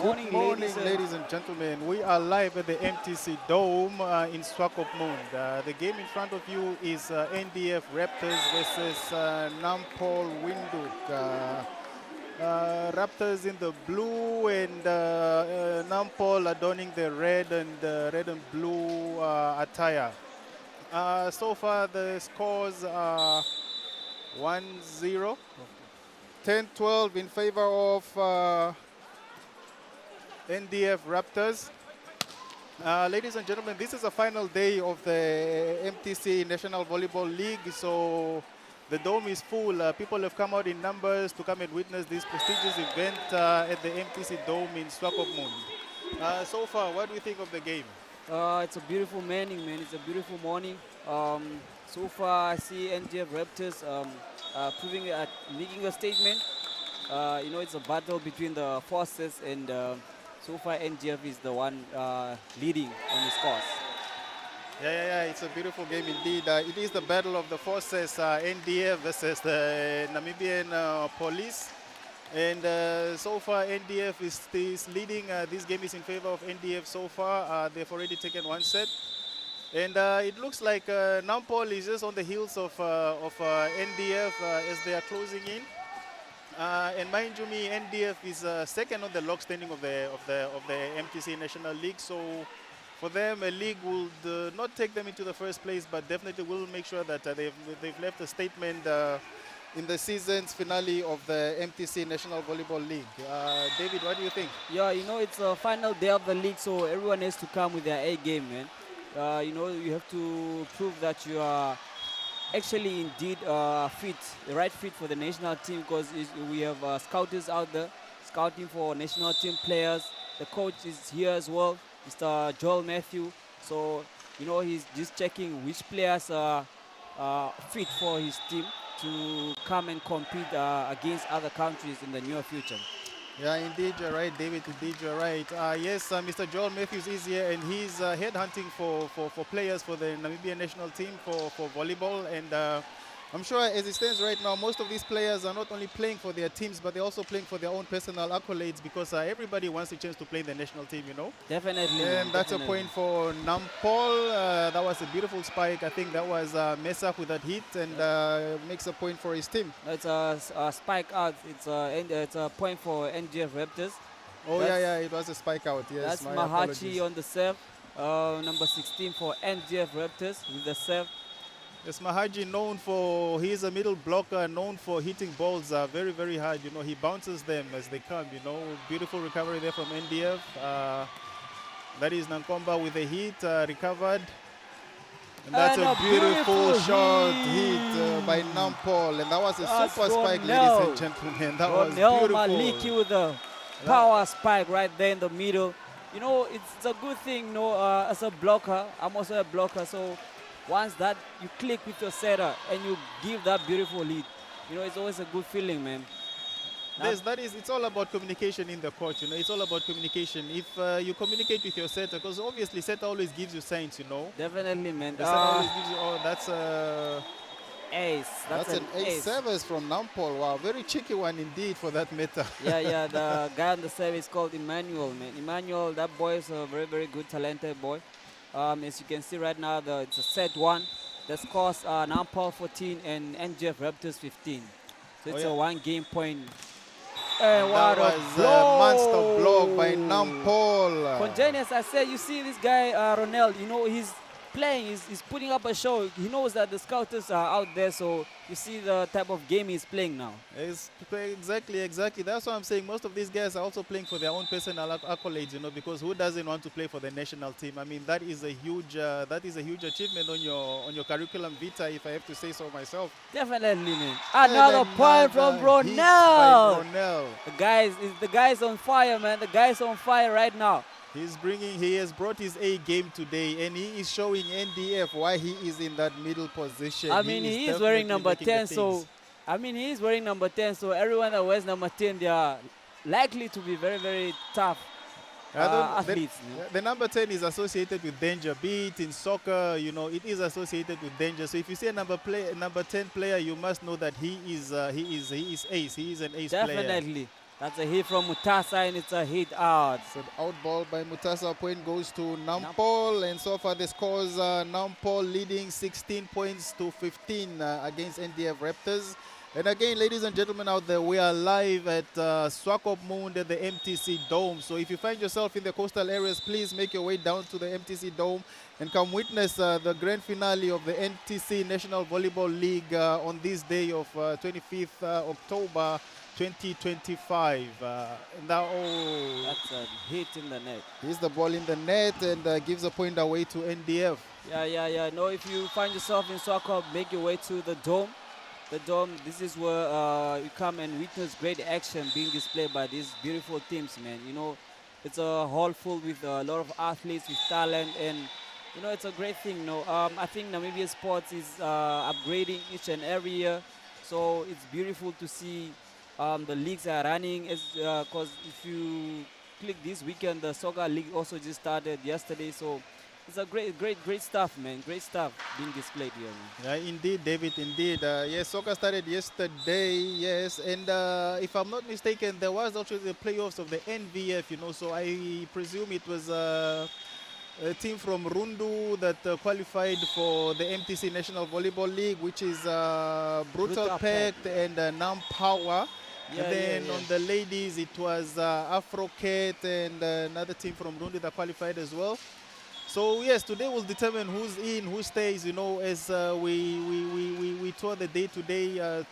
morning, Good morning, ladies and ladies and gentlemen. We are live at the MTC Dome in Swakopmund. The game in front of you is NDF Raptors versus Nampol Windhoek. Raptors in the blue and Nampol adorning the red and blue attire. So far, the scores are 1-0, 10-12 in favor of NDF Raptors. Ladies and gentlemen, this is the final day of the MTC National Volleyball League, so the dome is full. People have come out in numbers to come and witness this prestigious event at the MTC Dome in Swakopmund. So far, what do you think of the game? it's a beautiful morning, man. It's a beautiful morning. So far, I see NDF Raptors making a statement. It's a battle between the forces, and so far NDF is the one leading on the scores. Yeah, it's a beautiful game indeed. It is the battle of the forces, NDF versus the Namibian police. And so far, NDF is leading. This game is in favor of NDF so far. They've already taken one set. And it looks like Nampol is just on the heels of NDF as they are closing in. And mind you me, NDF is second on the log standing of the MTC National League. So for them, a league would not take them into the first place, but definitely will make sure that they've left a statement in the season's finale of the MTC National Volleyball League. David, what do you think? Yeah, it's a final day of the league, so everyone has to come with their A game, man. You have to prove that you are actually indeed fit, the right fit for the national team, because we have scouters out there scouting for national team players. The coach is here as well, Mr. Joel Matthew. So, he's just checking which players are fit for his team to come and compete against other countries in the near future. Yeah, indeed, you're right, David. Indeed, you're right. Yes, Mr. Joel Matthews is here, and he's headhunting for players for the Namibian national team for volleyball. And I'm sure as it stands right now, most of these players are not only playing for their teams, but they're also playing for their own personal accolades, because everybody wants a chance to play in the national team, Definitely. And that's definitely. a point for Nampol. That was a beautiful spike. I think that was Mesa with that hit, and makes a point for his team. It's a spike out. It's a point for NGF Raptors. Oh, yeah, it was a spike out, yes. That's My Mahachi apologies. on the serve. Number 16 for NGF Raptors with the serve. Yes, Mahaji he's a middle blocker, known for hitting balls very, very hard. He bounces them as they come, Beautiful recovery there from NDF. That is Nankomba with a hit, recovered. And that's a beautiful shot hit by Nampol. And that was a super spike, ladies and gentlemen. That was beautiful. Maliki with the power spike right there in the middle. It's a good thing, as a blocker. I'm also a blocker, so once that you click with your setter and you give that beautiful lead, it's always a good feeling, man. It's all about communication in the court, It's all about communication. If you communicate with your setter, because obviously setter always gives you signs, Definitely, man. The setter always gives you, that's ace. That's an ace service from Nampol. Wow, very cheeky one indeed for that meta. yeah. The guy on the service is called Emmanuel, man. Emmanuel, that boy is a very, very good, talented boy. As you can see right now, it's a set one. The scores are Nampol 14 and NGF Raptors 15. So it's a one-game point. What a monster block by Nampol. Congenous, I said, you see this guy, Ronel, he's playing, he's putting up a show. He knows that the scouters are out there, so you see the type of game he's playing now. Exactly. That's what I'm saying. Most of these guys are also playing for their own personal accolades, because who doesn't want to play for the national team? I mean, that is a huge achievement on your curriculum vita, if I have to say so myself. Definitely, man. Another point from Ronel. The guy's on fire, man. The guy's on fire right now. He has brought his A game today, and he is showing NDF why he is in that middle position. I mean, he is wearing number 10, so he is wearing number 10, so everyone that wears number 10, they are likely to be very, very tough athletes. The number 10 is associated with danger. Be it in soccer, it is associated with danger. So if you see a number 10 player, you must know that he is ace. He is an ace player. Definitely. That's a hit from Mutasa, and it's a hit out. So out ball by Mutasa. Point goes to Nampol, and so far the scores Nampol leading 16 points to 15 against NDF Raptors. And again, ladies and gentlemen out there, we are live at Swakopmund at the MTC Dome. So if you find yourself in the coastal areas, please make your way down to the MTC Dome and come witness the grand finale of the MTC National Volleyball League on this day of 25th October 2025. That's a hit in the net. Here's the ball in the net and gives a point away to NDF. Yeah. No, if you find yourself in Swakop, make your way to the Dome. The Dome, this is where you come and witness great action being displayed by these beautiful teams, man. You know, it's a hall full with a lot of athletes with talent, and you know, it's a great thing. You know, I think Namibia sports is upgrading each and every year, so it's beautiful to see the leagues are running. Because if you click this weekend, the soccer league also just started yesterday, so. It's a great stuff, man. Great stuff being displayed here, man. Yeah, indeed, David, indeed. Yes, soccer started yesterday, yes. And if I'm not mistaken, there was actually the playoffs of the NVF, you know. So I presume it was a team from Rundu that qualified for the MTC National Volleyball League, which is Brutal Pact and Nam Power. Yeah, and then on the ladies, it was Afrocat and another team from Rundu that qualified as well. So yes, today will determine who's in, who stays. You know, as we tour the day today.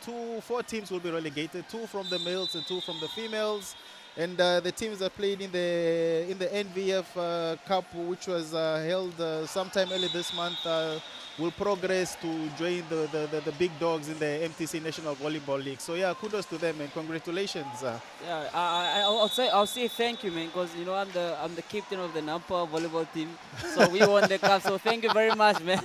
4 teams will be relegated: 2 from the males and 2 from the females. And the teams that played in the NVF Cup, which was held sometime early this month, will progress to join the big dogs in the MTC National Volleyball League. So yeah, kudos to them and congratulations. Yeah, I'll say thank you, man, because you know I'm the captain of the Nampa volleyball team, so we won the cup. So thank you very much, man.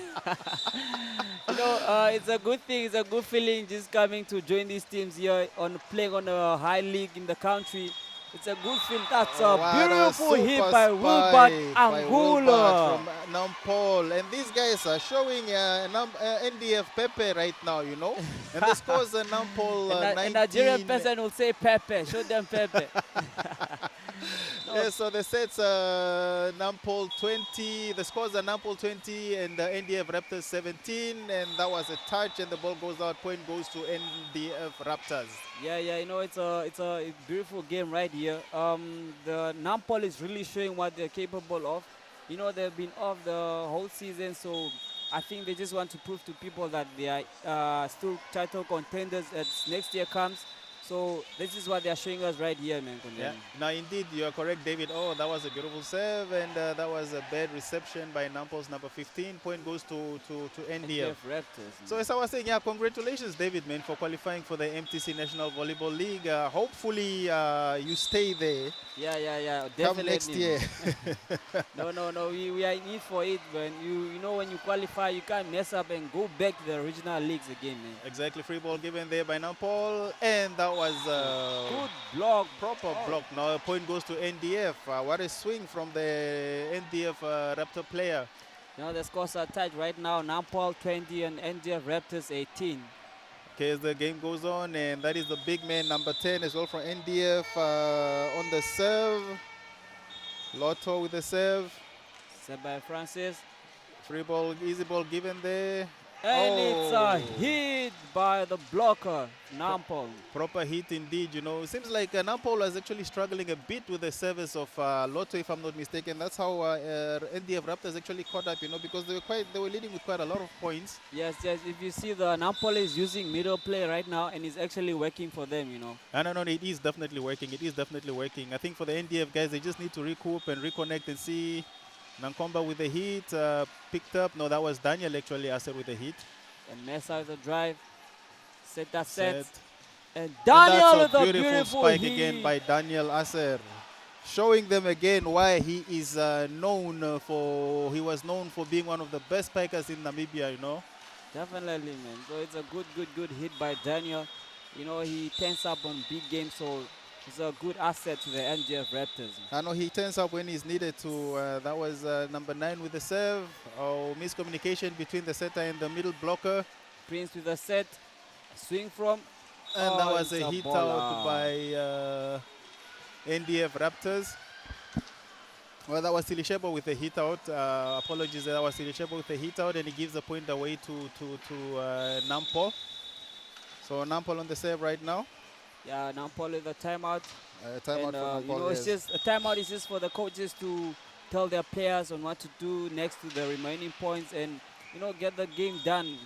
You know, it's a good thing. It's a good feeling just coming to join these teams here on playing on a high league in the country. It's a good feeling. That's a beautiful hit by Wilbert Angulo from Nampol. And these guys are showing NDF Pepe right now, you know. And the scores Nampol 19. A Nigerian person will say Pepe. Show them Pepe. Yeah, so the sets Nampol 20, the scores are Nampol 20 and NDF Raptors 17, and that was a touch and the ball goes out, point goes to NDF Raptors. Yeah, you know, it's a beautiful game right here. The Nampol is really showing what they're capable of. You know, they've been off the whole season, so I think they just want to prove to people that they are still title contenders as next year comes. So this is what they are showing us right here, man. Yeah. Now, indeed, you are correct, David. Oh, that was a beautiful serve, and that was a bad reception by Nampol's number 15. Point goes to NDF. Raptors. So as I was saying, yeah, congratulations, David, man, for qualifying for the MTC National Volleyball League. Hopefully, you stay there. Yeah, definitely. Come next year. No, we are in it for it. When you know when you qualify, you can't mess up and go back to the original leagues again, man. Exactly, free ball given there by Nampol, and that was good block, proper block. Now a point goes to NDF. What a swing from the NDF Raptor player. You know, the scores are tight right now. Nampol 20 and NDF Raptors 18. Okay, as the game goes on, and that is the big man, number 10 as well from NDF on the serve. Lotto with the serve. Serve by Francis. Free ball, easy ball given there. And it's a hit by the blocker, Nampol. Proper hit indeed, you know. It seems like Nampol was actually struggling a bit with the service of Lotto, if I'm not mistaken. That's how NDF Raptors actually caught up, you know, because they were leading with quite a lot of points. Yes. If you see, the Nampol is using middle play right now, and it's actually working for them, you know. No, it is definitely working. It is definitely working. I think for the NDF guys, they just need to recoup and reconnect and see. Nankomba with the hit, picked up. No, that was Daniel actually, I said, with the hit. And Mesa with the drive. Set. And Daniel with a beautiful spike hit. Again by Daniel Aser. Showing them again why he is known for, he was known for being one of the best spikers in Namibia, you know. Definitely, man. So it's a good hit by Daniel. You know, he turns up on big games, so it's a good asset to the NDF Raptors. I know he turns up when he's needed to. That was number 9 with the serve. Oh, miscommunication between the setter and the middle blocker. Prince with the set. Swing from. And that was it's a a hit ball, out by NDF Raptors. Well, that was Silishebo with a hit out. Apologies, that was Silishebo with a hit out, and he gives the point away to Nampol. So Nampol on the serve right now. Yeah, Nampol with a timeout. Timeout And, for Nampol, you know, yes. it's just a timeout is just for the coaches to tell their players on what to do next to the remaining points and, you know, get the game done.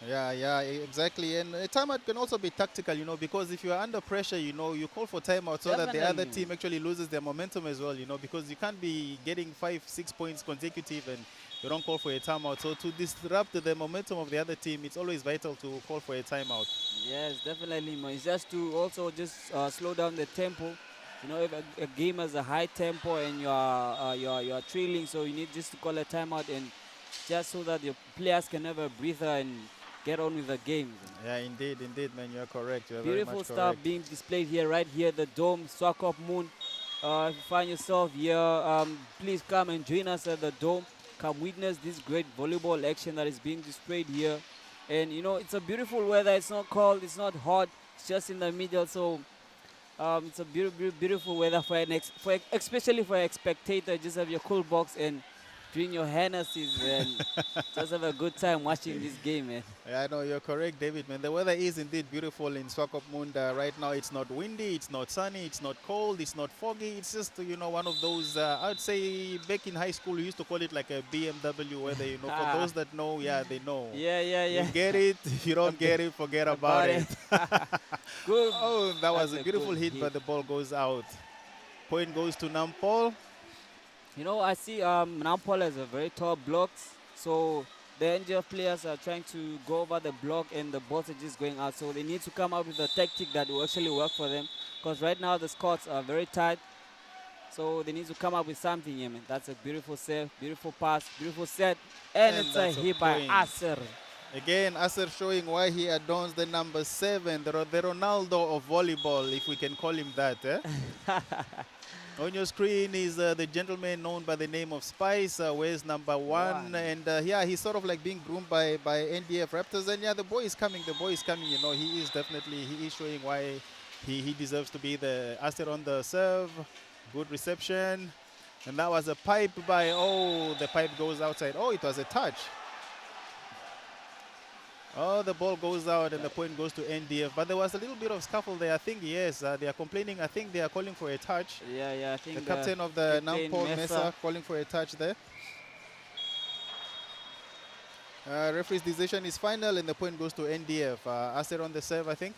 Yeah, exactly. And a timeout can also be tactical, you know, because if you are under pressure, you know, you call for timeout so that the other Definitely. team actually loses their momentum as well, you know, because you can't be getting 5-6 points consecutive and you don't call for a timeout. So to disrupt the momentum of the other team, it's always vital to call for a timeout. Yes, definitely, man. It's just to also just slow down the tempo. You know, if a game has a high tempo and you're trailing, so you need just to call a timeout and just so that your players can have a breather and get on with the game. Yeah, indeed, man. You're correct. You're very Beautiful much stuff correct. being displayed here, right here, the Dome, Swakopmund. If you find yourself here, please come and join us at the Dome. Come witness this great volleyball action that is being displayed here. And, you know, it's a beautiful weather. It's not cold. It's not hot. It's just in the middle. So it's a beautiful weather especially for a spectator. Just have your cool box and drink your Hennessy's and just have a good time watching this game, man. Yeah, I know you're correct, David, man. The weather is indeed beautiful in Swakopmund. Right now, it's not windy, it's not sunny, it's not cold, it's not foggy. It's just, you know, one of those, I'd say back in high school, we used to call it like a BMW weather, you know. For those that know, yeah, they know. Yeah. You get it. If you don't get it, forget about it. Good. Oh, that was That's a beautiful hit, but the ball goes out. Point goes to Nampol. You know, I see Nampol has a very tall blocks, so the NGF players are trying to go over the block and the balls are just going out. So they need to come up with a tactic that will actually work for them, because right now the scores are very tight. So they need to come up with something here, man. That's a beautiful save, beautiful pass, beautiful set, and it's a hit by Aser. Again, Aser showing why he adorns the number 7, the Ronaldo of volleyball, if we can call him that. Eh? On your screen is the gentleman known by the name of Spice, wears number 1. And yeah, he's sort of like being groomed by NDF Raptors. And yeah, the boy is coming, you know. He is showing why he deserves to be the Aster on the serve. Good reception. And that was a pipe by, oh, the pipe goes outside. Oh, it was a touch. Oh, the ball goes out and the point goes to NDF. But there was a little bit of scuffle there. I think, yes, they are complaining. I think they are calling for a touch. Yeah, I think the captain of the Nampol Mesa calling for a touch there. Referee's decision is final and the point goes to NDF. Aster on the serve, I think.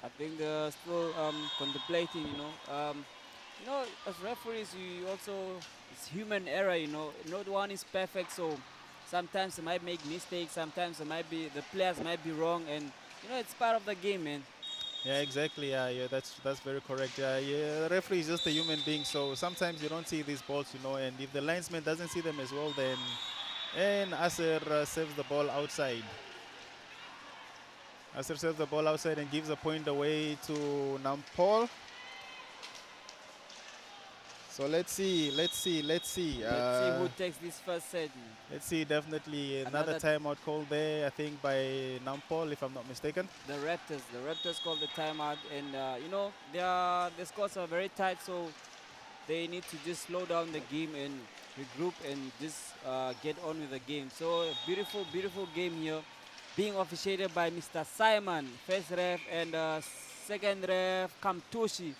I think still contemplating, you know. You know, as referees, you also, it's human error, you know. Not one is perfect, so sometimes they might make mistakes, sometimes the players might be wrong, and you know, it's part of the game, man. Yeah, exactly. Yeah, that's very correct. Yeah, the referee is just a human being, so sometimes you don't see these balls, you know, and if the linesman doesn't see them as well, then Aser saves the ball outside. Aser saves the ball outside and gives a point away to Nampol. So let's see. Let's see who takes this first set. Let's see, definitely another timeout called there, I think by Nampol, if I'm not mistaken. The Raptors called the timeout, and you know, the scores are very tight, so they need to just slow down the game and regroup and just get on with the game. So beautiful game here, being officiated by Mr. Simon, first ref, and second ref Kamtushi.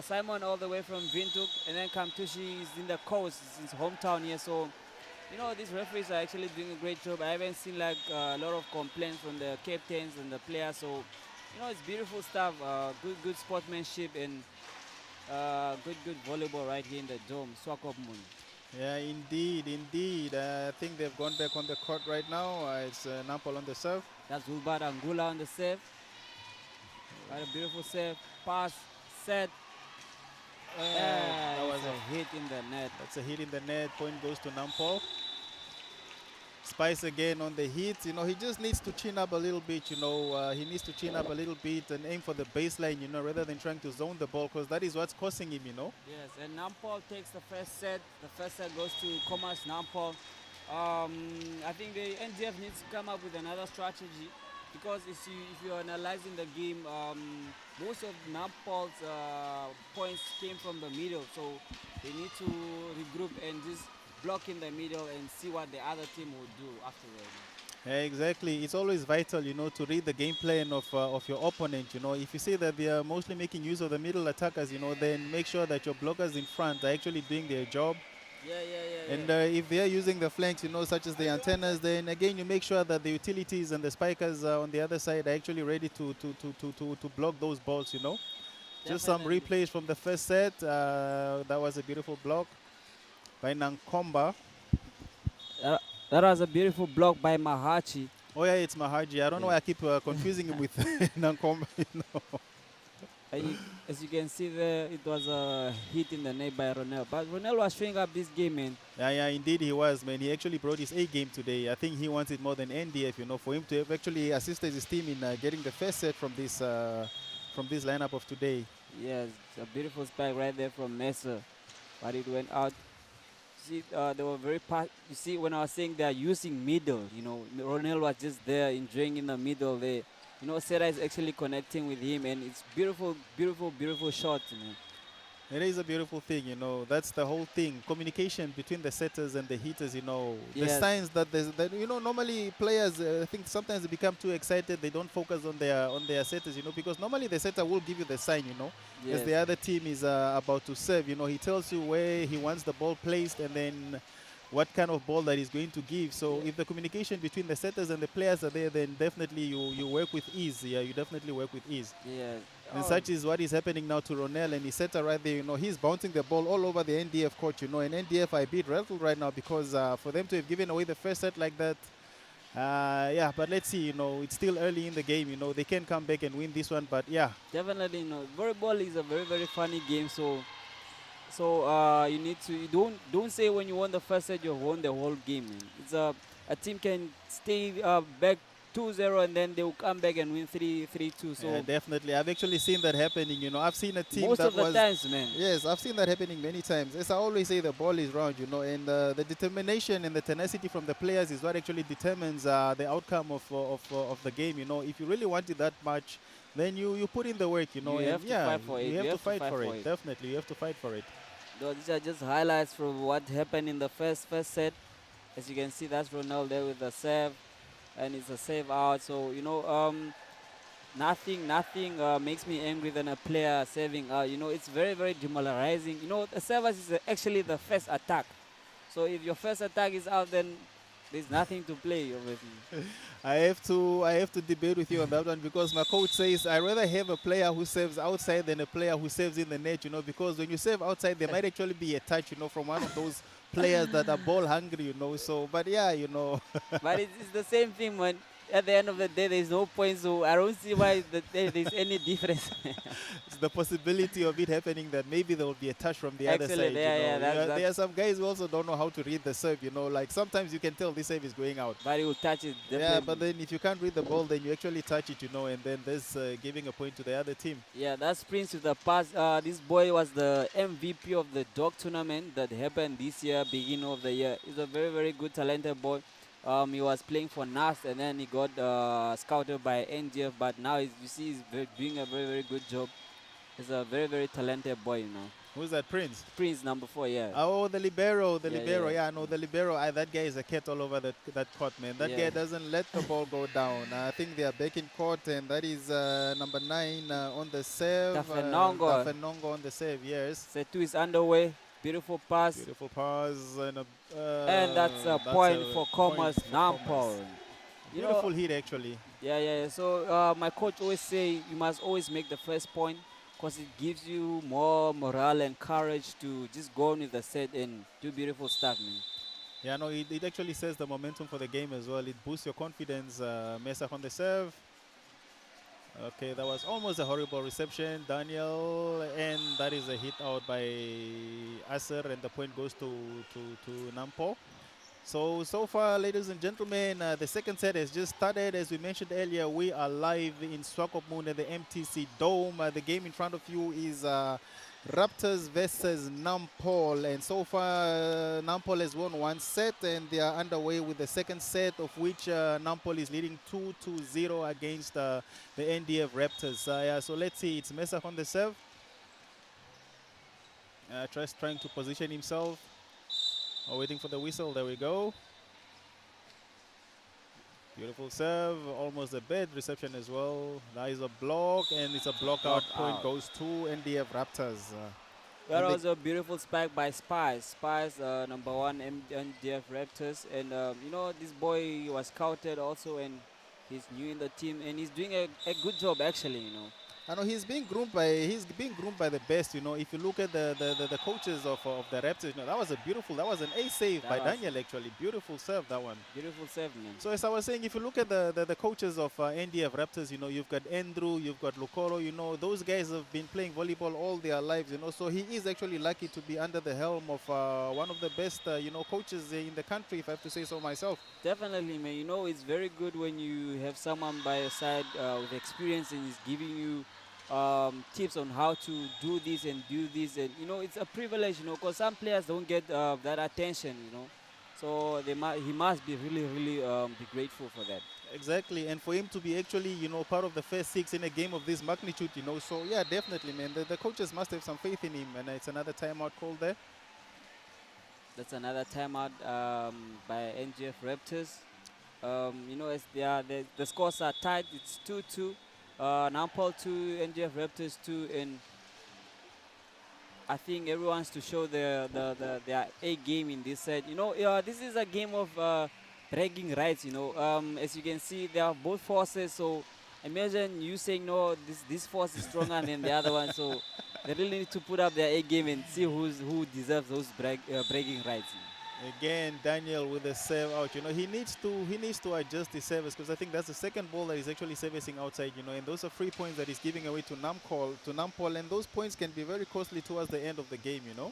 Simon all the way from Windhoek, and then Kamtushi is in the coast, it's his hometown here. So, you know, these referees are actually doing a great job. I haven't seen like a lot of complaints from the captains and the players. So, you know, it's beautiful stuff. Good sportsmanship and good volleyball right here in the Dome, Swakopmund. Yeah, indeed. I think they've gone back on the court right now. It's Nampol on the serve. That's Ulbad Angula on the serve. Got a beautiful serve, pass, set. That was a hit in the net. That's a hit in the net. Point goes to Nampol. Spice again on the hit. You know, he just needs to chin up a little bit, you know. He needs to chin up a little bit and aim for the baseline, you know, rather than trying to zone the ball, because that is what's costing him, you know. Yes, and Nampol takes the first set. The first set goes to Commerce Nampol. I think the NDF needs to come up with another strategy. because if you're analyzing the game, most of Napol's points came from the middle, so they need to regroup and just block in the middle and see what the other team will do afterwards. Yeah, exactly. It's always vital, to read the game plan of your opponent. If you see that they are mostly making use of the middle attackers, then make sure that your blockers in front are actually doing their job. Yeah. And if they are using the flanks, such as the antennas, then again you make sure that the utilities and the spikers on the other side are actually ready to block those balls. Just some Definitely. replays from the first set. That was a beautiful block by Nankomba. That was a beautiful block by Mahachi. Oh yeah, it's Mahaji. I don't know why I keep confusing him with Nankomba. As you can see there, it was a hit in the net by Ronel. But Ronel was showing up this game, man. Yeah, indeed he was, man. He actually brought his A game today. I think he wants it more than NDF, for him to have actually assisted his team in getting the first set from this lineup of today. Yes, a beautiful spike right there from Messer, but it went out. See, they were very you see, when I was saying they are using middle, Ronel was just there enjoying in the middle there. Serra is actually connecting with him, and it's beautiful shot, man. It is a beautiful thing, That's the whole thing. Communication between the setters and the hitters, The signs that normally players, I think sometimes they become too excited. They don't focus on their setters, because normally the setter will give you the sign, as the other team is about to serve. He tells you where he wants the ball placed and then what kind of ball that he's going to give. So if the communication between the setters and the players are there, then definitely you work with ease. Yeah, you definitely work with ease. Yeah. And such is what is happening now to Ronel, and his setter right there, he's bouncing the ball all over the NDF court, and NDF are a bit rattled right now because for them to have given away the first set like that, yeah, but let's see, it's still early in the game, they can come back and win this one, but yeah. Definitely, volleyball is a very funny game, so you need to, you don't say when you won the first set you won the whole game, man. It's a team can stay back 2-0 and then they will come back and win 3-2. So yeah, definitely, I've actually seen that happening. I've seen a team most that of the times, man. Yes, I've seen that happening many times. As I always say, the ball is round, and the determination and the tenacity from the players is what actually determines the outcome of the game. If you really want it that much, then you put in the work. You have to fight for it. You have to fight for it. Definitely, you have to fight for it. These are just highlights from what happened in the first set. As you can see, that's Ronaldo there with the serve, and it's a save out. So nothing makes me angry than a player serving out. It's very demoralizing. The service is actually the first attack. So if your first attack is out, then there's nothing to play, obviously. I have to debate with you on that one because my coach says I'd rather have a player who serves outside than a player who serves in the net, because when you serve outside, there might actually be a touch, from one of those players that are ball hungry, So, but yeah, But it's the same thing, man. At the end of the day, there's no point, so I don't see why there's any difference. It's the possibility of it happening that maybe there will be a touch from the other side. There are some guys who also don't know how to read the serve, like sometimes you can tell this serve is going out. But he will touch it, definitely. Yeah, but then if you can't read the ball, then you actually touch it, and then there's giving a point to the other team. Yeah, that's Prince with the pass. This boy was the MVP of the dog tournament that happened this year, beginning of the year. He's a very good, talented boy. He was playing for NAS and then he got scouted by NGF, but now you see he's doing a very good job. He's a very talented boy, Who's that, Prince? Prince, number 4, yeah. Oh, the libero, the libero. Yeah, no, the libero. That guy is a cat all over that court, man. That guy doesn't let the ball go down. I think they are back in court, and that is number 9 on the serve. Tafenongo on the serve, yes. Set 2 is underway. Beautiful pass. Beautiful pass. And that's a point for Commerce Nampol. Beautiful hit, actually. Yeah. So my coach always say you must always make the first point because it gives you more morale and courage to just go on with the set and do beautiful stuff, man. Yeah, no, it actually sets the momentum for the game as well. It boosts your confidence. Mesa on the serve. Okay, that was almost a horrible reception, Daniel, and that is a hit out by Asser, and the point goes to Nampo. So far, ladies and gentlemen, the second set has just started. As we mentioned earlier, we are live in Swakopmund at the MTC Dome. The game in front of you is Raptors versus Nampol, and so far Nampol has won one set and they are underway with the second set, of which Nampol is leading 2-0 against the NDF Raptors. Yeah, so let's see, it's Mesa on the serve. Trying to position himself. Waiting for the whistle, there we go. Beautiful serve, almost a bad reception as well. That is a block, and it's a block out. Point goes to NDF Raptors. That was a beautiful spike by Spice. Spice, number 1 NDF Raptors. And, you know, this boy was scouted also, and he's new in the team, and he's doing a good job, actually, you know. I know he's being groomed by the best. You know, if you look at the coaches of the Raptors, you know, that was an ace save by Daniel, actually. Beautiful serve, that one. Beautiful serve, man. So as I was saying, if you look at the coaches of NDF Raptors, you know, you've got Andrew, you've got Lukoro, you know, those guys have been playing volleyball all their lives, you know. So he is actually lucky to be under the helm of one of the best, you know, coaches in the country, if I have to say so myself. Definitely, man. You know, it's very good when you have someone by your side with experience and is giving you tips on how to do this and do this, and you know, it's a privilege, you know, because some players don't get that attention, you know, so he must be really be grateful for that. Exactly, and for him to be actually, you know, part of the first 6 in a game of this magnitude, you know, so yeah, definitely, man, the coaches must have some faith in him. And it's another timeout call there. That's another timeout by NGF Raptors. You know, as the scores are tied, it's 2-2. Nampol 2, NGF Raptors 2, and I think everyone's to show their A game in this set. You know, this is a game of bragging rights. You know, as you can see, they are both forces. So imagine you saying no, this force is stronger than the other one. So they really need to put up their A game and see who deserves those bragging rights. Again, Daniel with the serve out. You know, he needs to adjust his service, because I think that's the second ball that he's actually servicing outside. You know, and those are 3 points that he's giving away to Nampol, and those points can be very costly towards the end of the game. You know.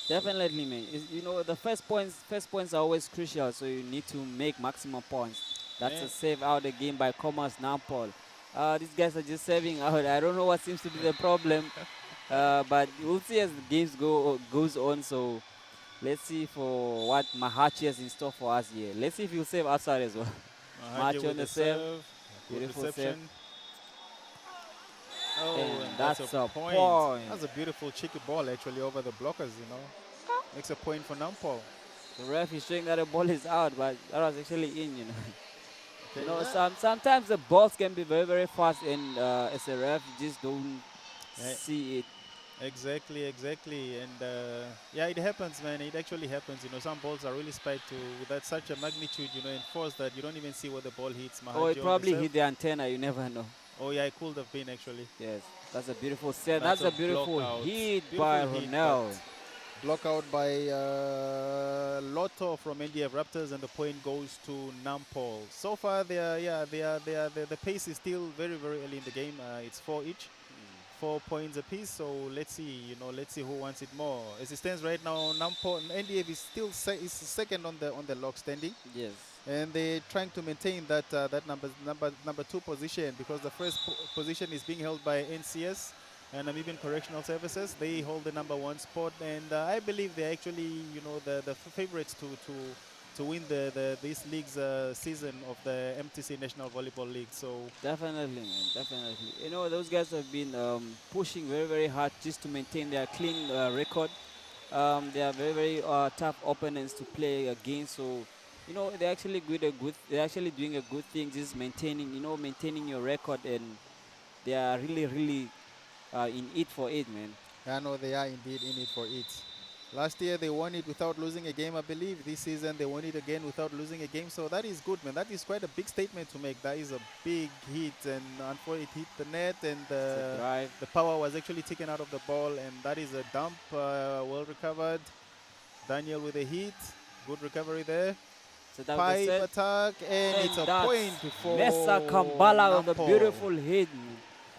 Definitely, man. You know, the first points are always crucial, so you need to make maximum points. That's a save out the game by Commerce Nampol. These guys are just serving out. I don't know what seems to be the problem, but we'll see as the games goes on. So. Let's see for what Mahachi has in store for us here. Let's see if he'll save outside as well. Mahachi on the serve. Beautiful save. Oh, and that's a point. That's a beautiful cheeky ball actually over the blockers, you know. Makes a point for Nampol. The ref is showing that the ball is out, but that was actually in, you know. Okay, you know, sometimes the balls can be very fast, and as a ref, you just don't see it. Exactly, and yeah, it happens, man. It actually happens. You know, some balls are really spiked with such a magnitude, you know, and force that you don't even see where the ball hits. Oh, it probably hit the antenna. You never know. Oh yeah, it could have been actually. Yes, that's a beautiful set. That's a beautiful hit by Ronel. Block out by Lotto from NDF Raptors, and the point goes to Nampol. So far, the pace is still very early in the game. It's 4 each. 4 points apiece, so let's see, you know, let's see who wants it more. As it stands right now, Nampol NDF is still second on the log standing. Yes. And they're trying to maintain that number 2 position, because the first position is being held by NCS and Namibian Correctional Services. They hold the number 1 spot, and I believe they're actually, you know, the favorites to win this league's season of the MTC National Volleyball League. So definitely, man, definitely. You know, those guys have been pushing very hard just to maintain their clean record. They are very tough opponents to play against. So, you know, they're actually doing a good thing, just maintaining your record, and they are really in it for it, man. I know they are indeed in it for it. Last year they won it without losing a game, I believe. This season they won it again without losing a game. So that is good, man. That is quite a big statement to make. That is a big hit, and unfortunately it hit the net, and the power was actually taken out of the ball, and that is a dump. Well recovered. Daniel with a hit. Good recovery there. So pipe attack, and it's a point for Mesa Kambala with a beautiful hit.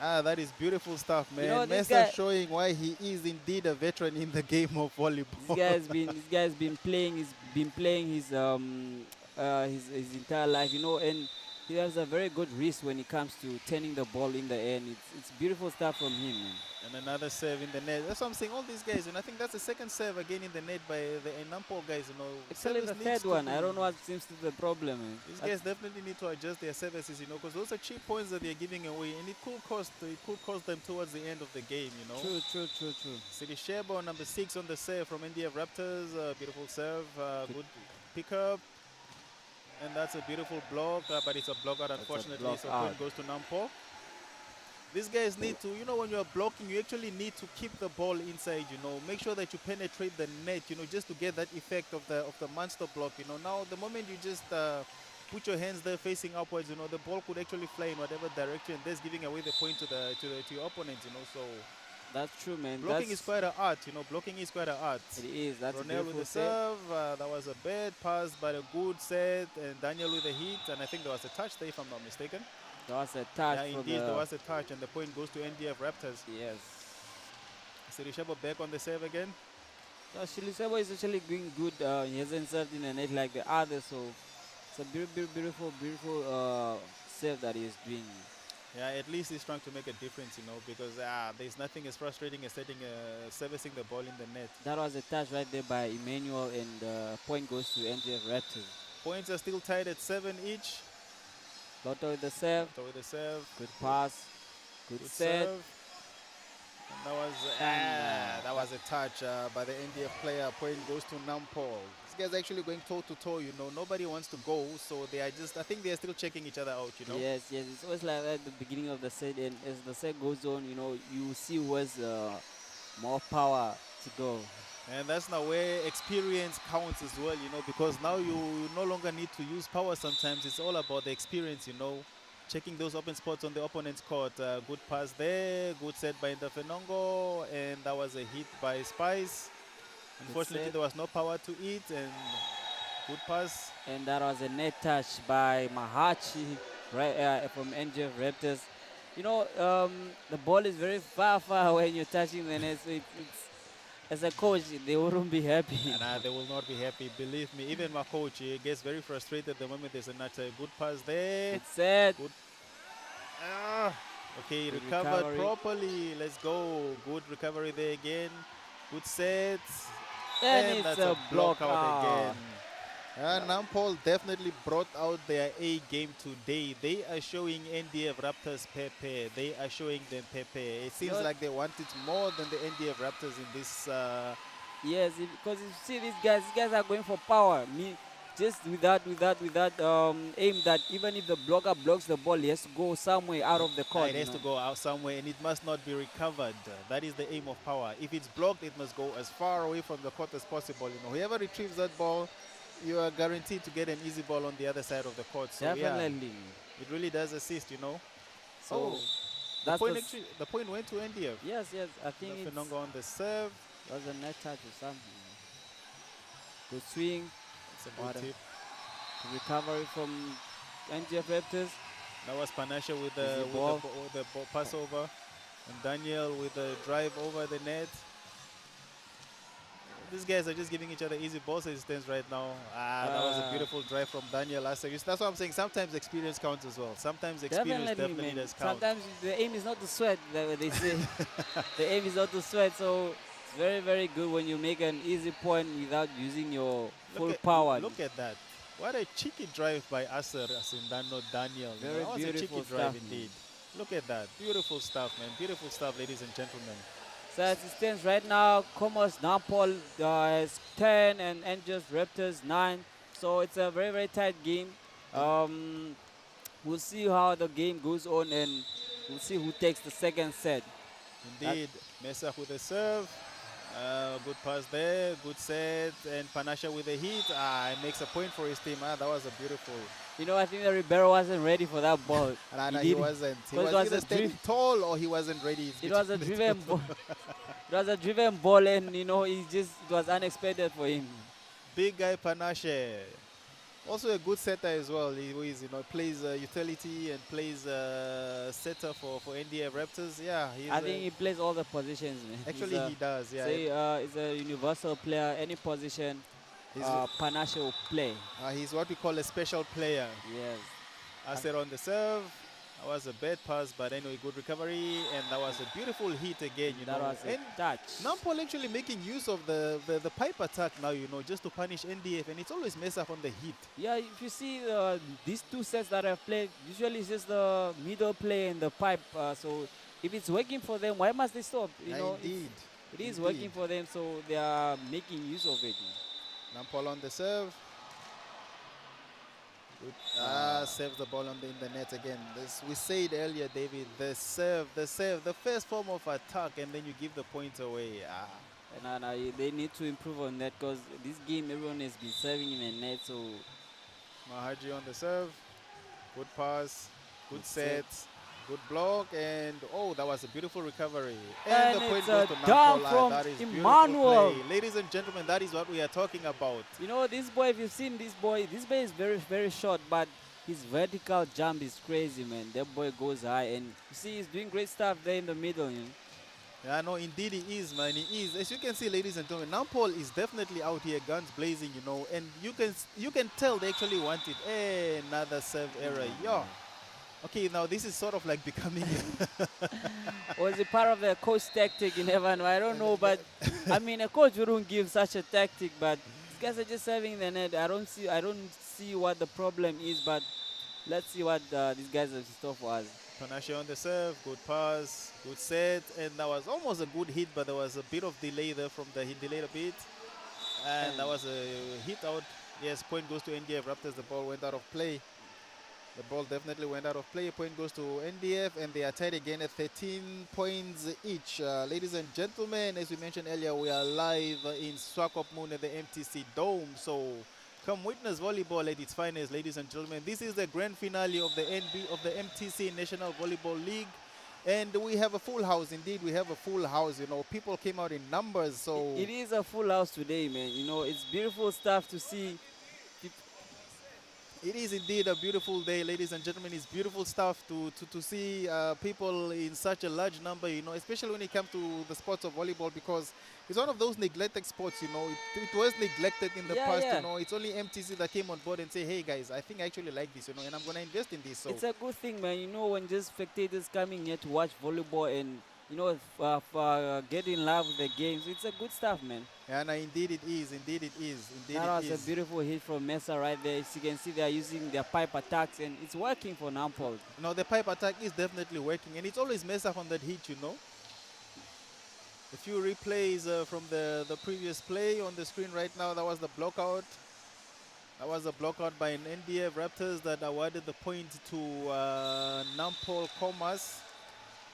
That is beautiful stuff, man. You know, Mesa showing why he is indeed a veteran in the game of volleyball. This guy's been playing his entire life, you know, and he has a very good wrist when it comes to turning the ball in the end. It's beautiful stuff from him, man. And another serve in the net. That's what I'm saying. All these guys, and I think that's the second serve again in the net by the Nampo guys. You know, Actually, the service needs third to one, be- I don't know what seems to be the problem, man. These guys definitely need to adjust their services, you know, because those are cheap points that they're giving away, and it could cost them towards the end of the game, you know. True. Sirishebo, number 6 on the serve from India Raptors. Beautiful serve, good pickup. And that's a beautiful block, but it's a block out, unfortunately. block So out. point goes to Nampo. These guys need to, you know, when you're blocking, you actually need to keep the ball inside, you know. Make sure that you penetrate the net, you know, just to get that effect of the monster block, you know. Now, the moment you just put your hands there facing upwards, you know, the ball could actually fly in whatever direction. That's giving away the point to your opponent, you know. So That's true, man. blocking is quite an art, you know. Blocking is quite an art. It is. That's a Ronel with beautiful the save. serve. That was a bad pass, but a good set. And Daniel with the hit. And I think there was a touch there, if I'm not mistaken. There was a touch. Yeah, indeed, there was a touch. And the point goes to NDF Raptors. Yes. Sirishebo back on the serve again. So Shilisebo is actually doing good. He hasn't served in the net like the others, so it's a beautiful save that he's doing. Yeah, at least he's trying to make a difference, you know, because there's nothing as frustrating as servicing the ball in the net. That was a touch right there by Emmanuel, and point goes to NGF Raptors. Points are still tied at 7 each. Lotto with the serve. Lotto with the serve. Good pass. Good set. Serve. And that was a touch by the NDF player. Point goes to Nampo. These guys are actually going toe to toe, you know. Nobody wants to go, so they are just, I think they are still checking each other out, you know. Yes. It's always like that at the beginning of the set, and as the set goes on, you know, you see who has more power to go. And that's now where experience counts as well, you know, because now you no longer need to use power sometimes. It's all about the experience, you know. Checking those open spots on the opponent's court. Good pass there. Good set by Ndafenongo. And that was a hit by Spice. Unfortunately, there was no power to it. And good pass. And that was a net touch by Mahachi right, from NGF Raptors. You know, the ball is very far when you're touching the net. So as a coach, they wouldn't be happy. And they will not be happy, believe me. Even my coach gets very frustrated the moment there's another good pass there. It's set. Good. Okay, Good recovered recovery. properly. Let's go. Good recovery there again. Good set. And it's that's a block out out. again. Nampol definitely brought out their A game today. They are showing NDF Raptors Pepe. They are showing them Pepe. It seems like they want it more than the NDF Raptors in this. Yes, because you see these guys are going for power. Just with that aim that even if the blocker blocks the ball, he has to go somewhere out of the court. It has to go out somewhere, and it must not be recovered. That is the aim of power. If it's blocked, it must go as far away from the court as possible. You know, whoever retrieves that ball, you are guaranteed to get an easy ball on the other side of the court. So Definitely. yeah, it really does assist, you know. So the point went to NDF. Yes, I think it's Fenongo on the serve. That was a net touch or something. Good swing. It's a good tip. Recovery from NGF Raptors. That was Panasha with the pass over. And Daniel with the drive over the net. These guys are just giving each other easy ball assistance right now. That was a beautiful drive from Daniel. That's what I'm saying. Sometimes experience counts as well. Sometimes experience definitely does count. Sometimes the aim is not to sweat, they say. The aim is not to sweat, so it's very, very good when you make an easy point without using your full power. Look at that. What a cheeky drive by Asser Asindano Daniel. Very that was a cheeky drive indeed. Look at that. Beautiful stuff, man. Beautiful stuff, ladies and gentlemen. So as it stands right now, Comos Nampol has 10 and NGF Raptors 9. So it's a very, very tight game. We'll see how the game goes on, and we'll see who takes the second set. Indeed. Mesa with the serve. Good pass there. Good set. And Panasha with the hit. It makes a point for his team. That was a beautiful. You know, I think that Ribeiro wasn't ready for that ball. He wasn't. He was either standing tall or he wasn't ready. It was a driven ball. It was a driven ball, and you know, it was unexpected for him. Big guy Panashe. Also a good setter as well. He is, plays utility and plays setter for NDF Raptors. Yeah, I think he plays all the positions, man. Actually, he does. Yeah. He's a universal player. Any position, Panashe will play. He's what we call a special player. Yes. Aser on the serve. That was a bad pass, but anyway, good recovery, and that was a beautiful hit again, you That know. was a And touch. Nampol actually making use of the pipe attack now, you know, just to punish NDF, and it's always mess up on the hit. Yeah, if you see these two sets that I've played, usually it's just the middle play and the pipe. So if it's working for them, why must they stop? You Yeah, know, indeed. it is working for them, so they are making use of it. Nampol on the serve. Good. Saves the ball in the net again. We said earlier, David, the serve, the first form of attack, and then you give the point away. And they need to improve on that because this game everyone has been serving in the net. So Mahaji on the serve. Good pass. Good set. Good block, and oh, that was a beautiful recovery. And the point goes to Nampol. That is Emmanuel. Play. Ladies and gentlemen, that is what we are talking about. You know, this boy, if you've seen this boy is very, very short, but his vertical jump is crazy, man. That boy goes high, and you see he's doing great stuff there in the middle, you know. Yeah, no, indeed he is, man. He is. As you can see, ladies and gentlemen, Nampol is definitely out here, guns blazing, you know, and you can tell they actually want it. Hey, another serve error. Yeah. Okay, now this is sort of like becoming... Was it part of the coach tactic? You never know. I don't know, but I mean, a coach wouldn't give such a tactic, but these guys are just serving the net. I don't see what the problem is, but let's see what these guys have in store for us. Panache on the serve, good pass, good set, and that was almost a good hit, but there was a bit of delay there from the hit, delayed a bit, and that was a hit out. Yes, point goes to NDF Raptors. The ball went out of play. The ball definitely went out of play. Point goes to NDF, and they are tied again at 13 points each. Ladies and gentlemen, as we mentioned earlier, we are live in Swakopmund at the MTC Dome. So come witness volleyball at its finest, ladies and gentlemen. This is the grand finale of the MTC National Volleyball League. And we have a full house. Indeed, we have a full house. You know, people came out in numbers. So it is a full house today, man. You know, it's beautiful stuff to see. It is indeed a beautiful day, ladies and gentlemen. It's beautiful stuff to see people in such a large number, you know, especially when it comes to the sports of volleyball, because it's one of those neglected sports, you know. It was neglected in the past, you know. It's only MTC that came on board and say, hey, guys, I think I actually like this, you know, and I'm going to invest in this. So it's a good thing, man. You know, when just spectators coming here to watch volleyball and, you know, get in love with the games, it's a good stuff, man. Yeah, no, indeed it is. Indeed it is. Indeed that was a beautiful hit from Mesa right there. As you can see, they are using their pipe attacks, and it's working for Nampol. No, the pipe attack is definitely working, and it's always Mesa on that hit, you know. A few replays from the previous play on the screen right now. That was the block out. That was a block out by an NDF Raptors that awarded the point to Nampol Commerce.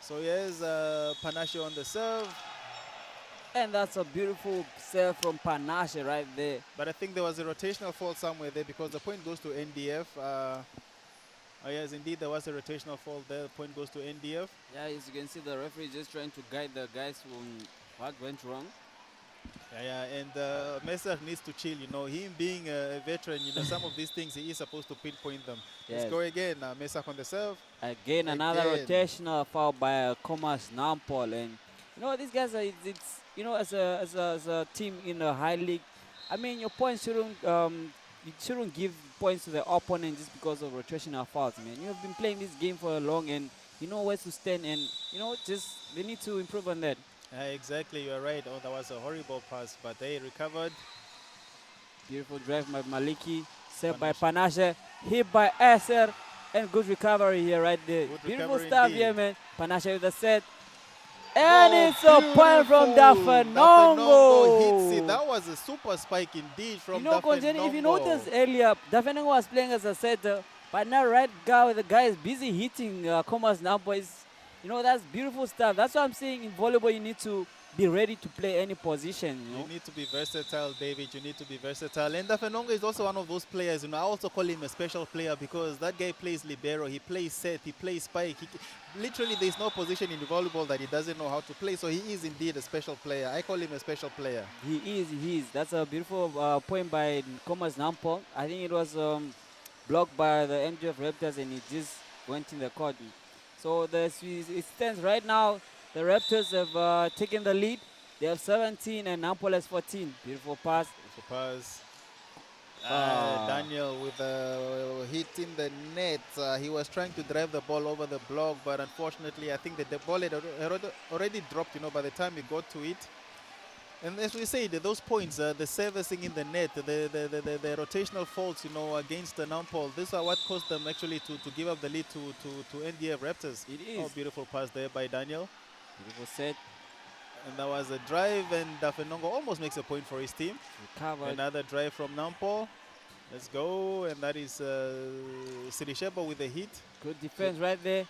So here's Panache on the serve. And that's a beautiful serve from Panache right there. But I think there was a rotational fault somewhere there because the point goes to NDF. Yes, indeed, there was a rotational fault there. The point goes to NDF. Yeah, as you can see, the referee just trying to guide the guys from what went wrong. Yeah, and Mesa needs to chill, you know. Him being a veteran, you know, some of these things he is supposed to pinpoint them. Yes. Let's go again. Mesa on the serve. Again, another rotational foul by Commerce Nampol. And, you know, these guys are, it's you know, as a team in the high league, I mean, your points shouldn't, you shouldn't give points to the opponent just because of rotational fouls, man. You have been playing this game for long, and you know where to stand, and, you know, just they need to improve on that. Exactly, you're right. Oh, that was a horrible pass, but they recovered. Beautiful drive by Maliki, saved by Panache, hit by Aser, and good recovery here right there. Good beautiful stuff indeed. Here, man. Panache with the set. And it's a point from Dafenongo. Hits it. That was a super spike indeed from Dafenongo. If you noticed earlier, Dafenongo was playing as a setter, but now right guy, the guy is busy hitting Commerce Nampol. You know, that's beautiful stuff. That's what I'm saying in volleyball. You need to be ready to play any position. You need to be versatile, David. You need to be versatile. And Dafenongo is also one of those players. You know, I also call him a special player because that guy plays libero. He plays set. He plays spike. Literally, there's no position in the volleyball that he doesn't know how to play. So he is indeed a special player. I call him a special player. He is. That's a beautiful point by Commerce Nampol. I think it was blocked by the MGF Raptors, and it just went in the court. So it stands right now. The Raptors have taken the lead. They have 17 and Nampol has 14. Beautiful pass. Beautiful pass. Daniel with a hit in the net. He was trying to drive the ball over the block, but unfortunately, I think that the ball had already dropped, by the time he got to it. And as we said, those points, the servicing in the net, the rotational faults, against the Nampol, these are what caused them actually to give up the lead to NDF Raptors. It is. Oh, beautiful pass there by Daniel. Beautiful set. And that was a drive, and Dafenongo almost makes a point for his team. Recovered. Another drive from Nampol. Let's go, and that is Sirishebo with a hit. Good defense right there.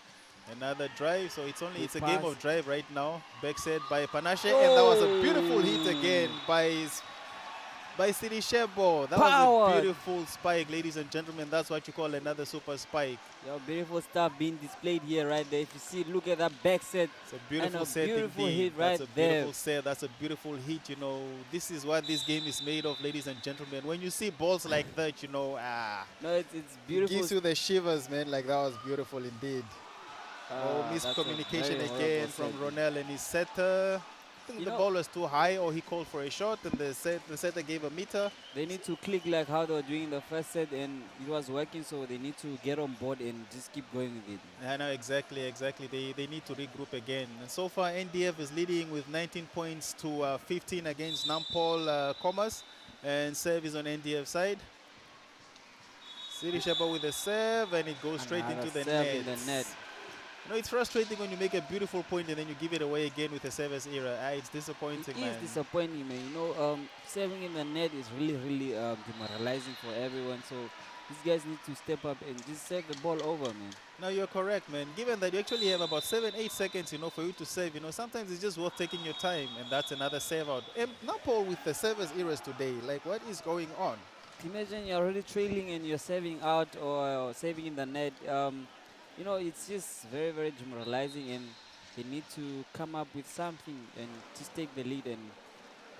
Another drive, so it's a pass. game of drive right now. Back set by Panache, and that was a beautiful hit again by Sirishebo. That was a beautiful spike, ladies and gentlemen. That's what you call another super spike. Yeah, beautiful stuff being displayed here right there. If you see, look at that back set. It's a beautiful and a set beautiful indeed. hit right That's a there. beautiful set. That's a beautiful hit. This is what this game is made of, ladies and gentlemen. When you see balls like that, no, it's beautiful. It gives you the shivers, man. Like, that was beautiful indeed. Miscommunication again from Ronel and his setter. I think the ball was too high, or he called for a shot, and the setter gave a meter. They need to click like how they were doing the first set, and it was working, so they need to get on board and just keep going with it. I know, exactly. They need to regroup again. And so far, NDF is leading with 19 points to 15 against Nampol Commerce, and serve is on NDF side. Sirishebo with a serve, and it goes straight into the net. It's frustrating when you make a beautiful point and then you give it away again with a service error. It's disappointing, man. It is disappointing, man. Serving in the net is really demoralizing for everyone. So these guys need to step up and just serve the ball over, man. No, you're correct, man. Given that you actually have about 7-8 seconds, for you to save, sometimes it's just worth taking your time, and that's another save out. Napoli with the service errors today, like, what is going on? Imagine you're already trailing and you're serving out or saving in the net. It's just very demoralizing, and they need to come up with something and just take the lead and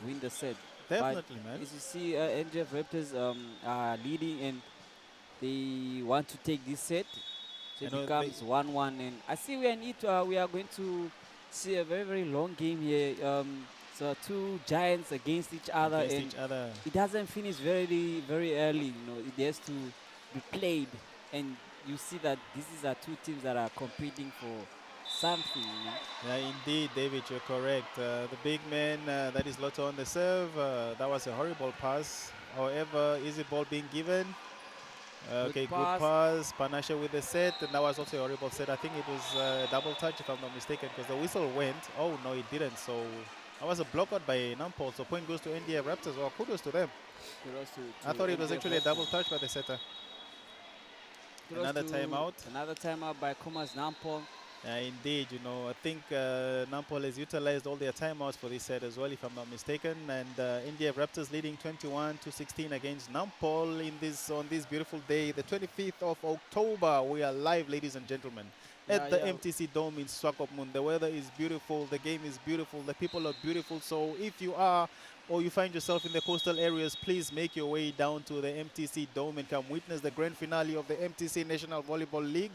win the set. Definitely, man. As you see, NGF Raptors are leading, and they want to take this set. So it becomes 1-1, and I see we are going to see a very long game here. So two giants against each other, it doesn't finish very early. It has to be played, and you see that these are two teams that are competing for something. Yeah, indeed, David, you're correct. The big man, that is Lotto on the serve. That was a horrible pass. However, easy ball being given. Good pass. Panashe with the set, and that was also a horrible set. I think it was a double touch, if I'm not mistaken, because the whistle went. Oh, no, it didn't. So that was a block out by Nampol. So point goes to NDF Raptors. Well, kudos to them. I thought it was actually a double touch by the setter. Another timeout. Another timeout by Commerce Nampol. Indeed, I think Nampol has utilized all their timeouts for this set as well, if I'm not mistaken. And NDF Raptors leading 21-16 against Nampol on this beautiful day, the 25th of October. We are live, ladies and gentlemen, at the MTC Dome in Swakopmund. The weather is beautiful, the game is beautiful, the people are beautiful. So if you are or you find yourself in the coastal areas, please make your way down to the MTC Dome and come witness the grand finale of the MTC National Volleyball League.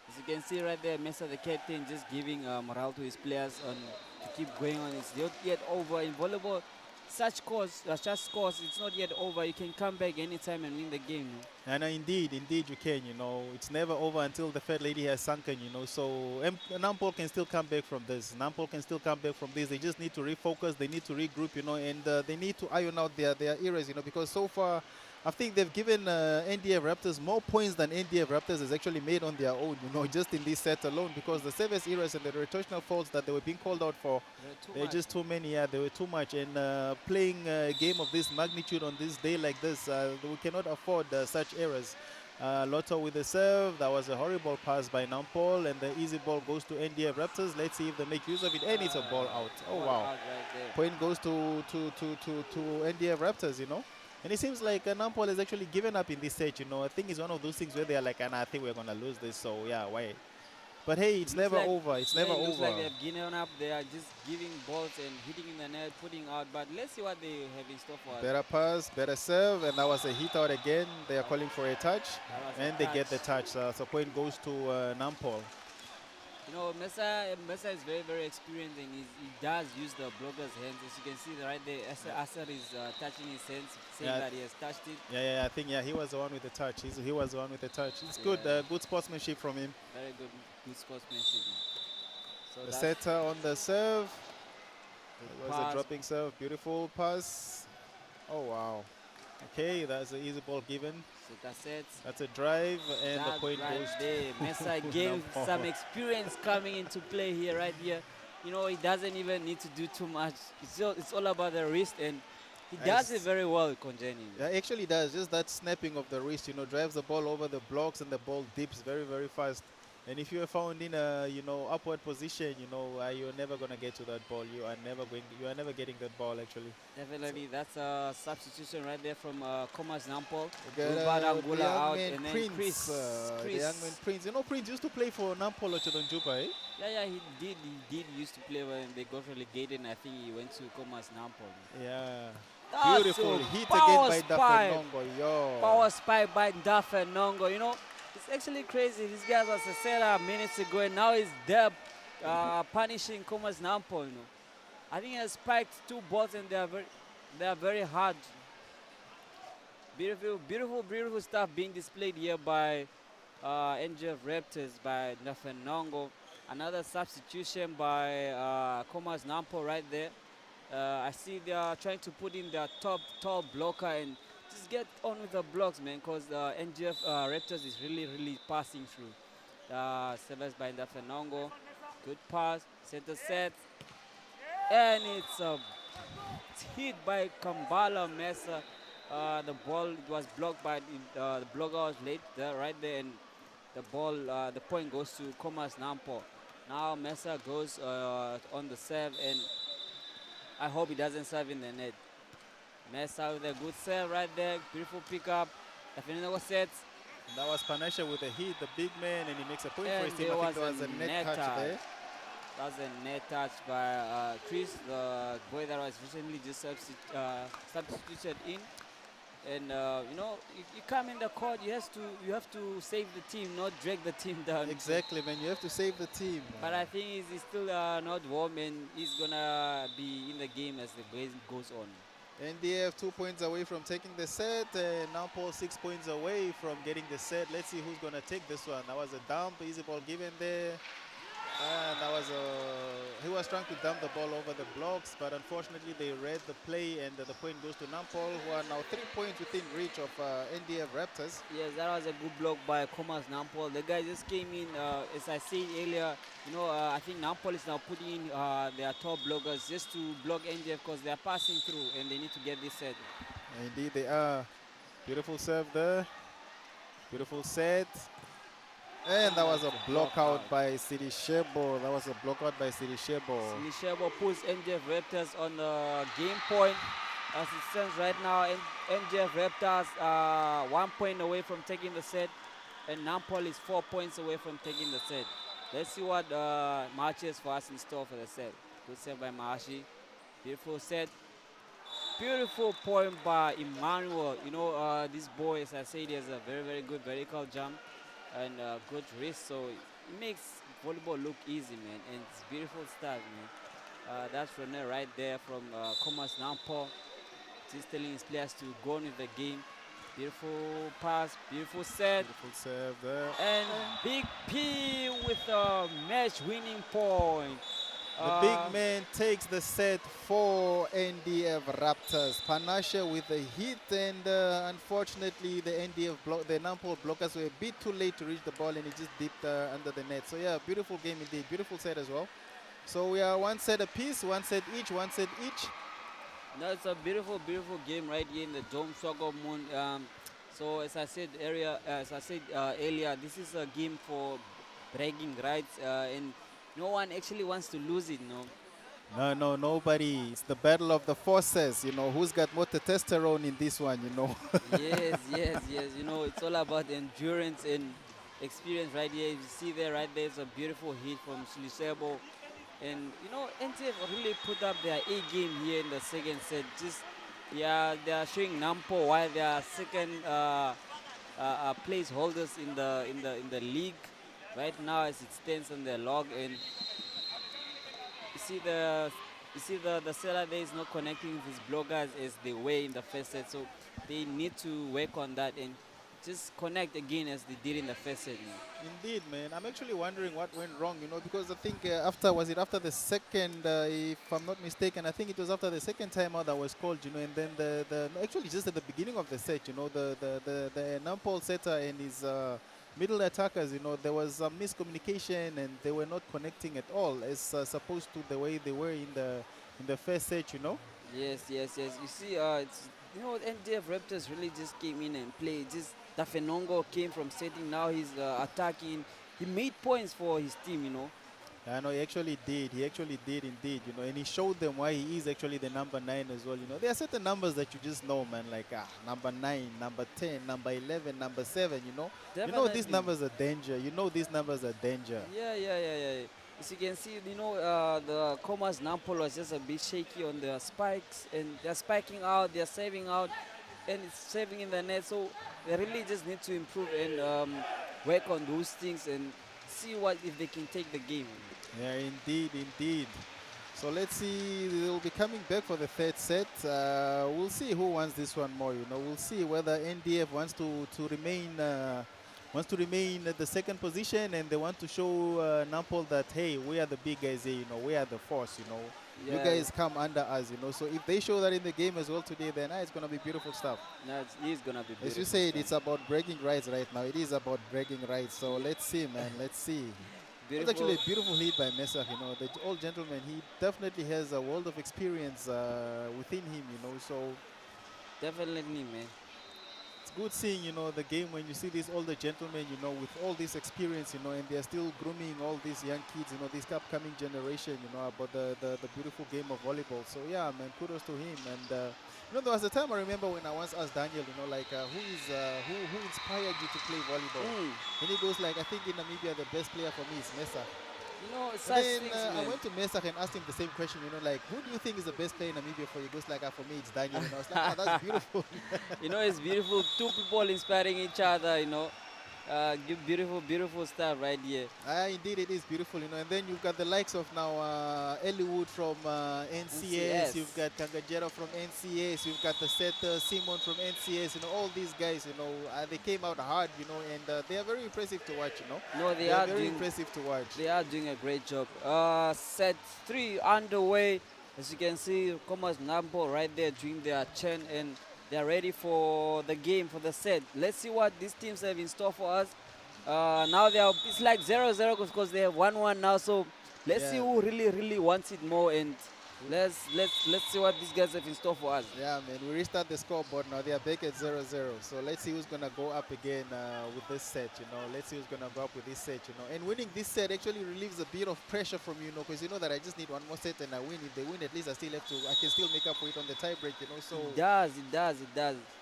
As you can see right there, Mesa the captain just giving morale to his players to keep going on. It's not yet over in volleyball. Such scores, it's not yet over. You can come back anytime and win the game. And indeed you can. It's never over until the third lady has sunken. So Nampol can still come back from this. They just need to refocus. They need to regroup. And they need to iron out their errors. Because so far, I think they've given NDF Raptors more points than NDF Raptors has actually made on their own, just in this set alone, because the service errors and the rotational faults that they were being called out for, they're just too many. Yeah, they were too much. And playing a game of this magnitude on this day like this, we cannot afford such errors. Lotto with the serve. That was a horrible pass by Nampol, and the easy ball goes to NDF Raptors. Let's see if they make use of it, and it's a ball out. Oh, wow. Point goes to NDF Raptors, And it seems like Nampol has actually given up in this set, I think it's one of those things where they're like, and I think we're going to lose this, so yeah, why? But hey, it's never over. It's never over. It looks like they've given up. They are just giving balls and hitting in the net, putting out. But let's see what they have in store for us. Better pass, better serve, and that was a hit out again. They are calling for a touch, and they get the touch. So point goes to Nampol. You know, Mesa is very, very experienced, and he does use the blocker's hands. As you can see right there, Asad is touching his hands, saying that he has touched it. Yeah, I think, he was the one with the touch. He was the one with the touch. It's good, good sportsmanship from him. Very good, good sportsmanship. So the setter on the serve. It was a dropping serve. Beautiful pass. Oh, wow. Okay, that's an easy ball given. That's a drive, and the point goes there. Mesa gave some experience coming into play here, right here. You know, he doesn't even need to do too much. It's all about the wrist, and he does it very well, Konjeni. Yeah, actually does. Just that snapping of the wrist, you know, drives the ball over the blocks, and the ball dips very, very fast. And if you are found in a, upward position, you're never gonna get to that ball. You are never getting that ball actually. Definitely, that's a substitution right there from Komas Nampol. The young out, man and then Prince. The young man Prince. You know, Prince used to play for Nampol Chodonjuba, eh? Yeah, he did used to play when they got relegated, and I think he went to Komas Nampol. Yeah. That's beautiful hit again by Dafenongo. Yo. Power spike by Dafenongo. You know, it's actually crazy. This guy was a setter minutes ago, and now he's there punishing Komas Nampol. You know, I think he has spiked 2 balls, and they are very hard. Beautiful stuff being displayed here by NGF Raptors by Dafenongo. Another substitution by Komas Nampol right there. I see they are trying to put in their tall blocker and just get on with the blocks, man, because NGF Raptors is really passing through. Service by Dafenongo. Good pass, center set. And it's hit by Kambala Mesa. The ball was blocked by the blocker was late there, right there, and the point goes to Komas Nampol. Now Mesa goes on the serve, and I hope he doesn't serve in the net. Mesa with a good serve right there. Beautiful pickup. Dafenongo sets. That was Panasha with a hit, the big man, and he makes a point for his team. I think there was a net touch there. That was a net touch by Chris, the boy that was recently just substituted in. And you come in the court, you have to save the team, not drag the team down. Exactly, man. You have to save the team. But I think he's still not warm, and he's gonna be in the game as the game goes on. NDF 2 points away from taking the set, and Nampol 6 points away from getting the set. Let's see who's gonna take this one. That was a dump, easy ball given there. And that was he was trying to dump the ball over the blocks, but unfortunately they read the play, and the point goes to Nampol, who are now 3 points within reach of NDF Raptors. Yes, that was a good block by Komas Nampol. The guy just came in, as I said earlier, I think Nampol is now putting in their top blockers just to block NDF because they are passing through and they need to get this set. Indeed they are. Beautiful serve there. Beautiful set. And that was a block out by Sidi Shebo. That was a block out by Sidi Shebo. Sidi Shebo puts NGF Raptors on the game point. As it stands right now, NGF Raptors are 1 point away from taking the set, and Nampol is 4 points away from taking the set. Let's see what Mahachi has for us in store for the set. Good set by Mahachi. Beautiful set. Beautiful point by Emmanuel. This boy, as I said, he has a very good vertical jump and good wrist, so it makes volleyball look easy, man, and it's beautiful stuff, man. That's René right there from Komas Nampol. He's telling his players to go on with the game. Beautiful pass, beautiful set. Beautiful serve there. And Big P with a match-winning point. The big man takes the set for NDF Raptors. Panasha with the hit, and unfortunately the Nampol blockers were a bit too late to reach the ball, and it just dipped under the net. So yeah, beautiful game indeed. Beautiful set as well. So we are 1 set apiece, 1 set each, 1 set each. That's a beautiful game right here in the Dome Swakopmund. So as I said earlier, this is a game for bragging rights, and no one actually wants to lose it, no? No, nobody. It's the battle of the forces, who's got more testosterone in this one, Yes. It's all about endurance and experience right here. You see there, right there, it's a beautiful hit from Shilisebo. And, NTF really put up their A game here in the second set. They are showing Nampol why they are second place holders in the league. right now as it stands on the log, and you see the seller there is not connecting with his blockers as they were in the first set, so they need to work on that and just connect again as they did in the first set. Indeed, man. I'm actually wondering what went wrong, because I think after the second, if I'm not mistaken, I think it was after the second timeout that was called, and then actually just at the beginning of the set, the Nampol setter and his middle attackers, there was some miscommunication and they were not connecting at all as opposed to the way they were in the first set, Yes. You see, NDF Raptors really just came in and played. Just Dafenongo came from setting, now he's attacking. He made points for his team. I know he actually did. He actually did indeed, and he showed them why he is actually the number 9 as well. There are certain numbers that you just know, man, like number 9, number 10, number 11, number 7. Definitely. These numbers are danger. These numbers are danger. Yeah. As you can see, the Comas Nampol was just a bit shaky on the spikes, and they're spiking out, they're saving out, and it's saving in the net. So they really just need to improve and work on those things and see if they can take the game. Yeah, indeed. So let's see. They'll be coming back for the third set. We'll see who wants this one more. We'll see whether NDF wants to remain at the second position, and they want to show Nampol that, hey, we are the big guys here. We are the force. Yeah. You guys come under us. So if they show that in the game as well today, then it's gonna be beautiful stuff. No, it is gonna be beautiful. As you said, it's about bragging rights right now. It is about bragging rights. So let's see, man. Let's see. It's actually a beautiful lead by Mesach. The old gentleman, he definitely has a world of experience within him. So definitely, man. it's good seeing, the game when you see these older gentlemen, with all this experience, and they're still grooming all these young kids, this upcoming generation, about the beautiful game of volleyball. So yeah, man, kudos to him. And there was a time I remember when I once asked Daniel, who inspired you to play volleyball? And he goes like, I think in Namibia the best player for me is Mesach. Then I went to Mesach and asked him the same question, like, who do you think is the best player in Namibia for you? He goes like, for me it's Daniel. And I was like, that's beautiful. It's beautiful. Two people inspiring each other, beautiful stuff right here. Indeed, it is beautiful, and then you've got the likes of now Eliud from NCS. You've got Kangajero from NCS. You've got the setter Simon from NCS. All these guys, they came out hard, and they are very impressive to watch, No, they are very impressive to watch. They are doing a great job. Set 3 underway. As you can see, Comas Nampo right there doing their churn, and they're ready for the game, for the set. Let's see what these teams have in store for us. Now it's like 0-0 because they have 1-1 now. So let's see who really wants it more, and let's see what these guys have in store for us. Yeah, man, we restart the scoreboard now. They are back at 0-0. So let's see who's gonna go up again with this set. Let's see who's gonna go up with this set. And winning this set actually relieves a bit of pressure from because you know that I just need one more set and I win. If they win, at least I can still make up for it on the tie break. So it does.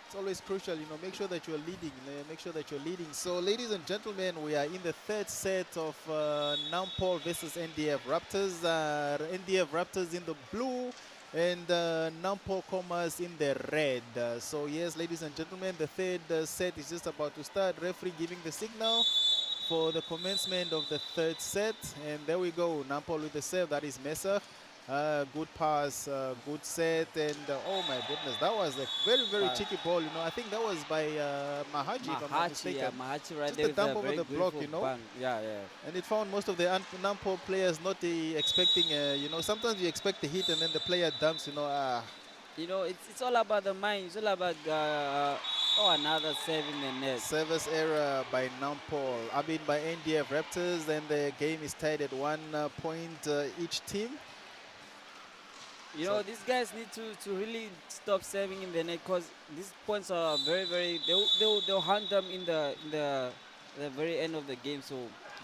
It's always crucial, make sure that you're leading. So, ladies and gentlemen, we are in the third set of Nampol versus NDF Raptors. NDF Raptors in the blue and Nampol Comas in the red. So, yes, ladies and gentlemen, the third set is just about to start. Referee giving the signal for the commencement of the third set. And there we go, Nampol with the serve. That is Mesach. Good pass, good set, and oh my goodness, that was a very cheeky ball. I think that was by Mahaji, if I'm not mistaken. Yeah, Mahaji right just there. Just a dump over the block, bang. Yeah. And it found most of the Nampol players not expecting. Sometimes you expect the hit and then the player dumps. It's all about the mind. It's all about another save in the net. Service error by Nampol. By NDF Raptors, and the game is tied at 1 point each team. These guys need to really stop serving in the net, because these points are very. They'll hunt them in the very end of the game. So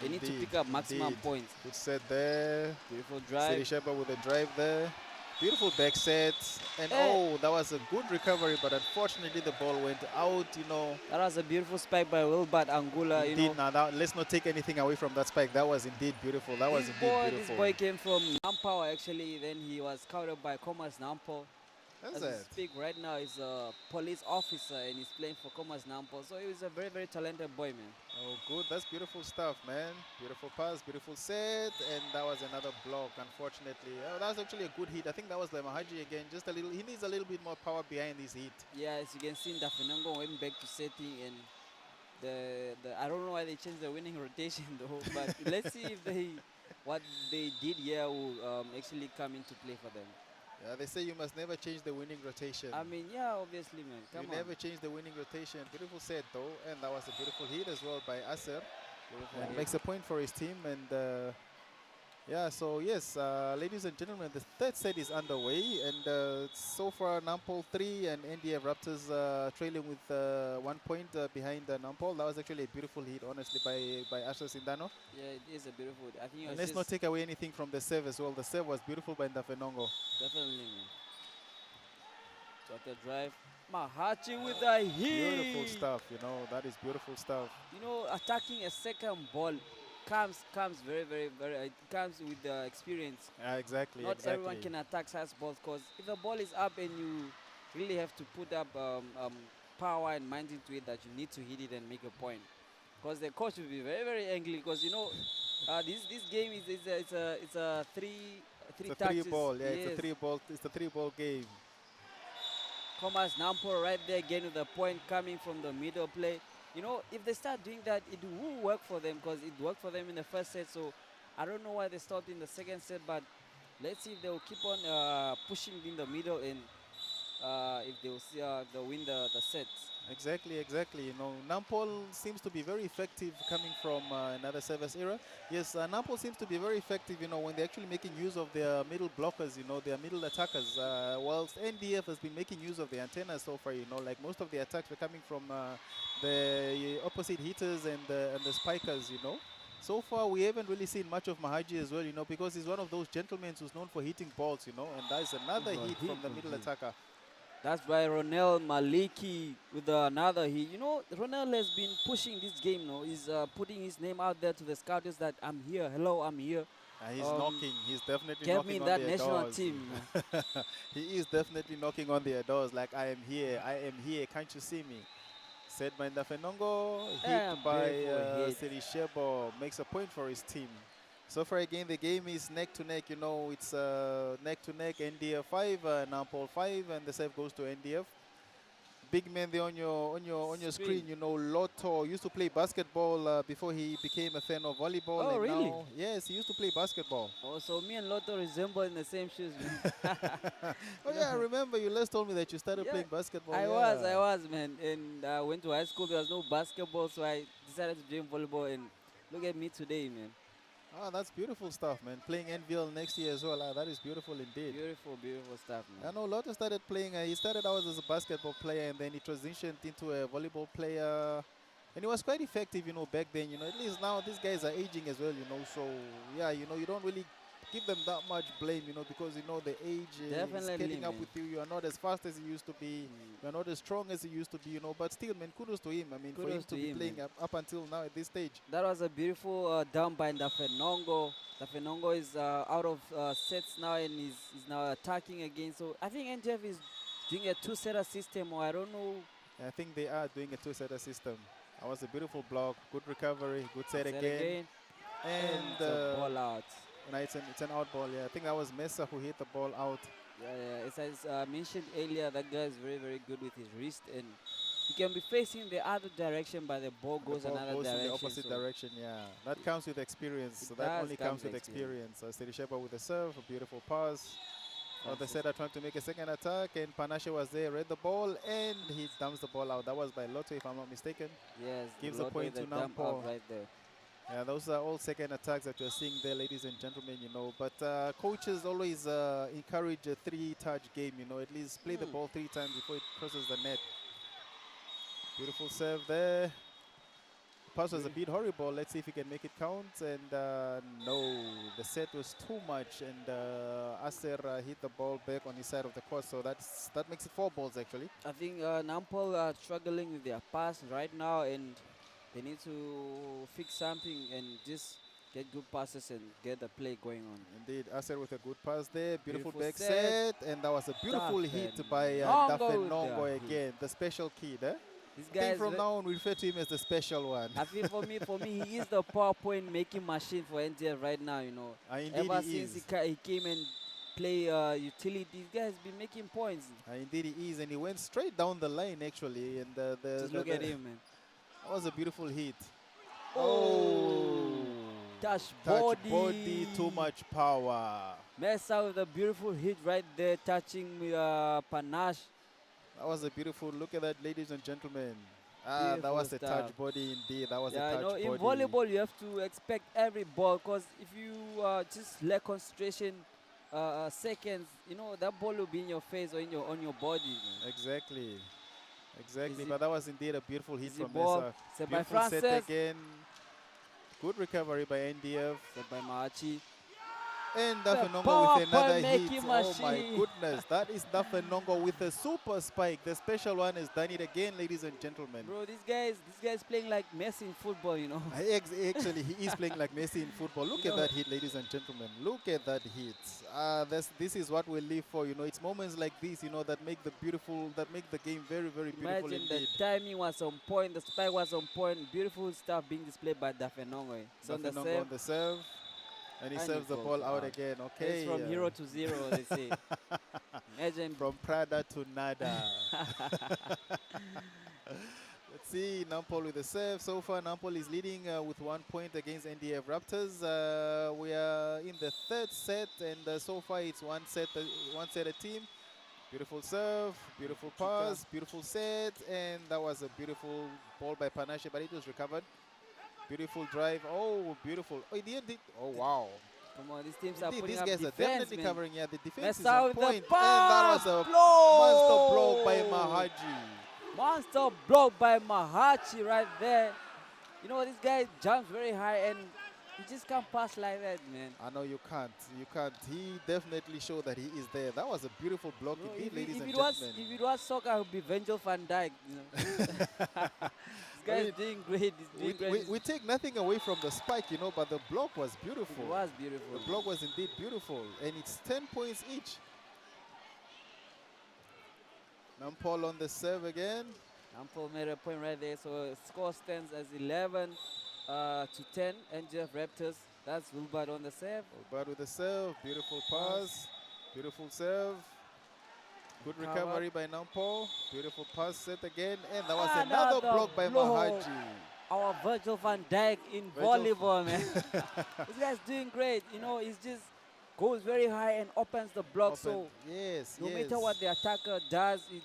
they need to pick up maximum points. Good set there. Beautiful drive. City Shepherd with a drive there. Beautiful back set. And that was a good recovery, but unfortunately the ball went out, That was a beautiful spike by Wilbert Angula, Indeed, let's not take anything away from that spike. That was indeed beautiful. This boy came from Nampao, actually. Then he was scouted by Comas Nampao. as we speak right now, is a police officer and he's playing for Commerce Nampo. So he was a very, very talented boy, man. Oh, good. That's beautiful stuff, man. Beautiful pass, beautiful set, and that was another block, unfortunately. Oh, that was actually a good hit. I think that was the Mahaji again. Just a little. He needs a little bit more power behind his hit. Yeah, as you can see, Ndafenongo went back to setting, and I don't know why they changed the winning rotation though. But let's see if what they did here will actually come into play for them. Yeah, they say you must never change the winning rotation. I mean, yeah, obviously, man. You never change the winning rotation. Beautiful set, though. And that was a beautiful hit as well by Aser. And makes a point for his team. And yeah, so yes, ladies and gentlemen, the third set is underway. And so far, Nampol 3 and NDF Raptors trailing with 1 point behind Nampol. That was actually a beautiful hit, honestly, by Aser Sindano. Yeah, it is a beautiful hit. I think and let's not take away anything from the serve as well. The serve was beautiful by Ndafenongo. Definitely, man. Got the drive. Mahachi with the hit. Beautiful stuff, you know. That is beautiful stuff. You know, attacking a second ball comes very, it comes with the experience. Exactly. Not everyone can attack such balls, because if the ball is up and you really have to put up power and mind into it that you need to hit it and make a point. Because the coach will be very, very angry, because you know this game it's a three ball. Yeah, yes. It's a three ball game. Commerce Nampo right there again with the point coming from the middle play. You know, if they start doing that, it will work for them, because it worked for them in the first set. So I don't know why they stopped in the second set, but let's see if they will keep on pushing in the middle, and if they will see they'll win the sets. Exactly. You know, Nampol seems to be very effective coming from another service era. Yes, Nampol seems to be very effective, you know, when they're actually making use of their middle blockers, you know, their middle attackers. Whilst NDF has been making use of the antennas so far, you know, like most of the attacks were coming from the opposite hitters and the spikers, you know. So far, we haven't really seen much of Mahaji as well, you know, because he's one of those gentlemen who's known for hitting balls, you know, and that's another hit from the middle attacker. That's by Ronel Maliki with another hit. You know, Ronel has been pushing this game now. He's putting his name out there to the scouts that I'm here. Hello, I'm here. He's knocking. He's definitely get knocking me in on that their national doors. team. He is definitely knocking on their doors like, I am here. I am here. Can't you see me? Said by Ndafenongo. Hit by Serishebo. Makes a point for his team. So far again, the game is neck to neck. You know, it's neck to neck. NDF 5, Nampol 5, and the save goes to NDF. Big man there on your screen. You know, Lotto used to play basketball before he became a fan of volleyball. Oh, and really? now, yes, he used to play baskandball. Oh, so me and Lotto resemble in the same shoes, man. Oh yeah, I remember you last told me that you started playing basketball. I was, man. And I went to high school. There was no basketball, so I decided to join volleyball. And look at me today, man. Oh, that's beautiful stuff, man. Playing NVL next year as well. That is beautiful indeed. Beautiful stuff, man. I know Lotto started playing. He started out as a basketball player, and then he transitioned into a volleyball player. And he was quite effective, you know, back then. You know, at least now these guys are aging as well, you know. So, yeah, you know, you don't really give them that much blame, you know, because, you know, the age is catching up with you. You are not as fast as you used to be. You are not as strong as you used to be, you know. But still, man, kudos to him. I mean, for him to be playing up until now at this stage. That was a beautiful down by Ndafenongo. Ndafenongo is out of sets now and is now attacking again. So I think NGF is doing a two-setter system, or I don't know. I think they are doing a two-setter system. That was a beautiful block, good recovery, good set again. And ball out. No, it's an out ball, yeah. I think that was Mesa who hit the ball out. Yeah. As I mentioned earlier, that guy is very, very good with his wrist. And he can be facing the other direction, but the ball goes another direction. In the opposite direction, yeah. That comes with experience. So that only comes with experience. Serishebo with the serve, a beautiful pass. The setter trying to make a second attack, and Panache was there, read the ball, and he dumps the ball out. That was by Lotto, if I'm not mistaken. Yes, gives a point to Nampo. Right there. Yeah, those are all second attacks that you're seeing there, ladies and gentlemen, you know. But coaches always encourage a three-touch game, you know. At least play the ball 3 times before it crosses the net. Beautiful serve there. Pass was a bit horrible. Let's see if he can make it count. And no, the set was too much. And Aser hit the ball back on his side of the court. So that makes it 4 balls, actually. I think Nampol are struggling with their pass right now. And they need to fix something and just get good passes and get the play going on. Indeed, Asser with a good pass there. Beautiful back set. set. And that was a beautiful hit by Nongo Nongo again, the special kid. This I guy think from now on we refer to him as the special one. I feel for me, he is the PowerPoint making machine for NDF right now, you know. Indeed Ever he since is. he came and play utility, this guy has been making points. Indeed he is, and he went straight down the line actually. And just look at him, man. That was a beautiful hit. Oh, touch body, too much power. Mess out with a beautiful hit right there, touching panache. That was a beautiful, look at that, ladies and gentlemen. That was a touch body indeed. That was a touch body. In volleyball, you have to expect every ball, because if you just lack concentration seconds, you know, that ball will be in your face or on your body. Man. Exactly. But that was indeed a beautiful hit from Mesa. Set by Francis. Set again. Good recovery by NDF. Set by Maachi. And Dafenongo with another hit. Oh my goodness. That is Dafenongo with a super spike. The special one has done it again, ladies and gentlemen. Bro, this guy is playing like Messi in football, you know. Actually, he is playing like Messi in football. Look at that hit, ladies and gentlemen. Look at that hit. This is what we live for, you know. It's moments like this, you know, that make the game very, very beautiful. Imagine indeed. The timing was on point, the spike was on point. Beautiful stuff being displayed by Dafenongo. Dafenongo on the serve. And he serves the ball out again. Okay. It's from 0 to 0, they say. Imagine. From Prada to nada. Let's see, Nampol with the serve. So far, Nampol is leading with 1 point against NDF Raptors. We are in the third set, and so far it's one set a team. Beautiful serve, beautiful pass, beautiful set, and that was a beautiful ball by Panache, but it was recovered. Beautiful drive. Oh, beautiful. Oh, in the end, oh, wow. Come on, these teams are putting these up guys defense, are definitely man. covering. Yeah, the defense Mess is on point. And that was a monster blow by Mahaji. Monster block by Mahachi right there. You know, this guy jumps very high and you just can't pass like that, man. I know you can't. You can't. He definitely showed that he is there. That was a beautiful block indeed, ladies and gentlemen. If it was soccer, it would be Virgil van Dijk. You know? This guy is doing great. We take nothing away from the spike, you know, but the block was beautiful. It was beautiful. The block was indeed beautiful. And it's 10 points each. Nampol on the serve again. Nampol made a point right there. So score stands as 11 to 10. NGF Raptors. That's Wilbard on the serve. Wilbard with the serve. Beautiful pass. Beautiful serve. Good recovery by Nampol. Beautiful pass set again. And that was another block by Mahaji. Our Virgil van Dijk in volleyball, man. This guy's doing great. You know, he's just goes very high and opens the block. So no matter what the attacker does, you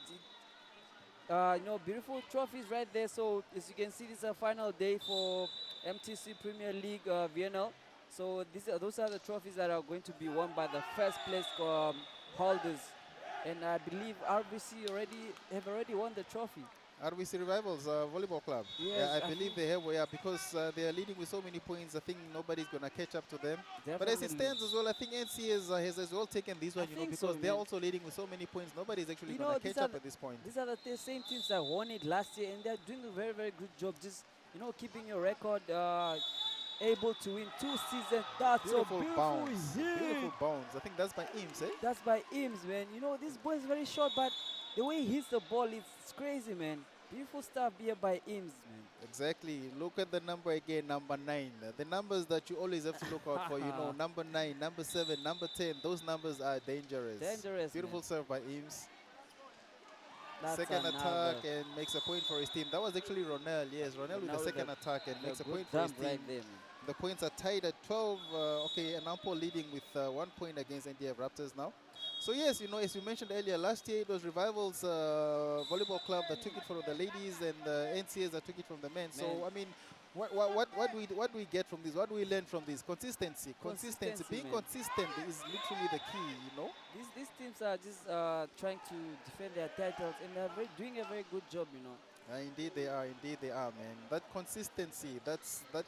know, beautiful trophies right there. So as you can see, this is a final day for MTC Premier League VNL. So those are the trophies that are going to be won by the first place holders. And I believe RBC have already won the trophy. RBC Revivals Volleyball Club. Yes, yeah, I believe they have, because they are leading with so many points. I think nobody's going to catch up to them. Definitely. But as it stands as well, I think NC has as well taken this one, you know, because they're also leading with so many points. Nobody's actually going to catch up at this point. These are the same teams that won it last year, and they're doing a very, very good job. Just, you know, keeping your record, able to win 2 seasons. That's beautiful, a beautiful bounce. hit. Beautiful bounce. I think that's by Eames, eh? That's by Eames, man. You know, this ball is very short, but the way he hits the ball, it's crazy, man. Beautiful stuff here by Eames, man. Exactly. Look at the number again, number 9. The numbers that you always have to look out for, you know, number 9, number 7, number 10. Those numbers are dangerous. Dangerous, beautiful man. serve by Eames. That's second attack and makes a point for his team. That was actually Ronel. Yes, Ronel with the second attack and makes a point for his team. Right there, the points are tied at 12. Okay, and Nampol leading with 1 point against NDF Raptors now. So yes, you know, as you mentioned earlier, last year it was Revival's volleyball club that took it from the ladies and NCAs that took it from the men. So I mean, what do we get from this? What do we learn from this? Consistency. Being consistent is literally the key, you know. These teams are just trying to defend their titles, and they're doing a very good job, you know. Indeed they are, man. That consistency, that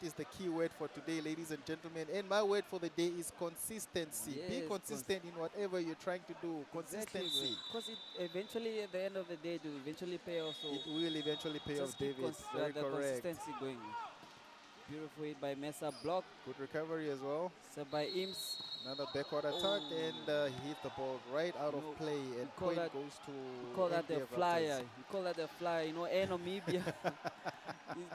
is the key word for today, ladies and gentlemen. And my word for the day is consistency. Yes, be consistent in whatever you're trying to do. Consistency. Because it eventually, at the end of the day, it will eventually pay off. So it will eventually pay off, David. Very the correct. consistency going. Beautiful hit by Mesa, block. Good recovery as well. So by Ims. Another backward attack, and he hit the ball right out of play, and point goes to We call that the NDF flyer. Raptors. We call that the flyer. You know, Air Namibia.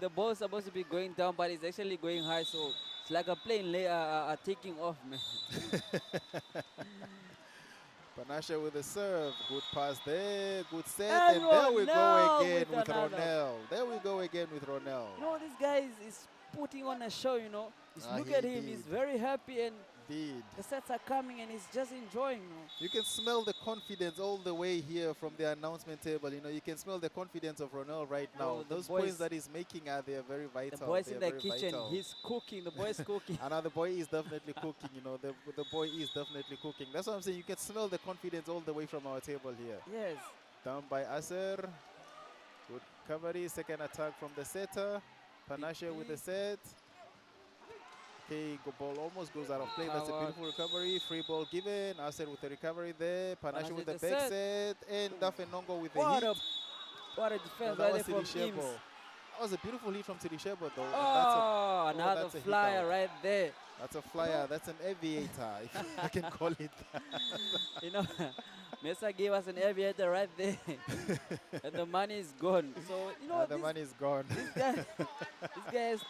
The ball is supposed to be going down, but it's actually going high. So it's like a plane taking off, man. Panashe with the serve. Good pass there. Good set. And there we go again with Ronel. There we go again with Ronel. You know, this guy is putting on a show, you know. Look at him. He's very happy, and the sets are coming, and he's just enjoying. You know. You can smell the confidence all the way here from the announcement table. You know, you can smell the confidence of Ronel right now. Those points that he's making they are very vital. The boy's in the kitchen. He's cooking. The boy's cooking. Another boy is definitely cooking. You know, the boy is definitely cooking. That's what I'm saying. You can smell the confidence all the way from our table here. Yes. Down by Aser. Good recovery. Second attack from the setter. Panashe with the set. Okay, ball almost goes out of play. That's a beautiful recovery. Free ball given. Aser with the recovery there. Panashe with the back set. And Dafenongo with the hit. What a defense right there from Ims. That was a beautiful hit from Tirishebo, though. Oh, another flyer right there. That's a flyer. That's an aviator, if I can call it that. You know, Mesa gave us an aviator right there. And the money is gone. So, you know, the money is gone. These guys,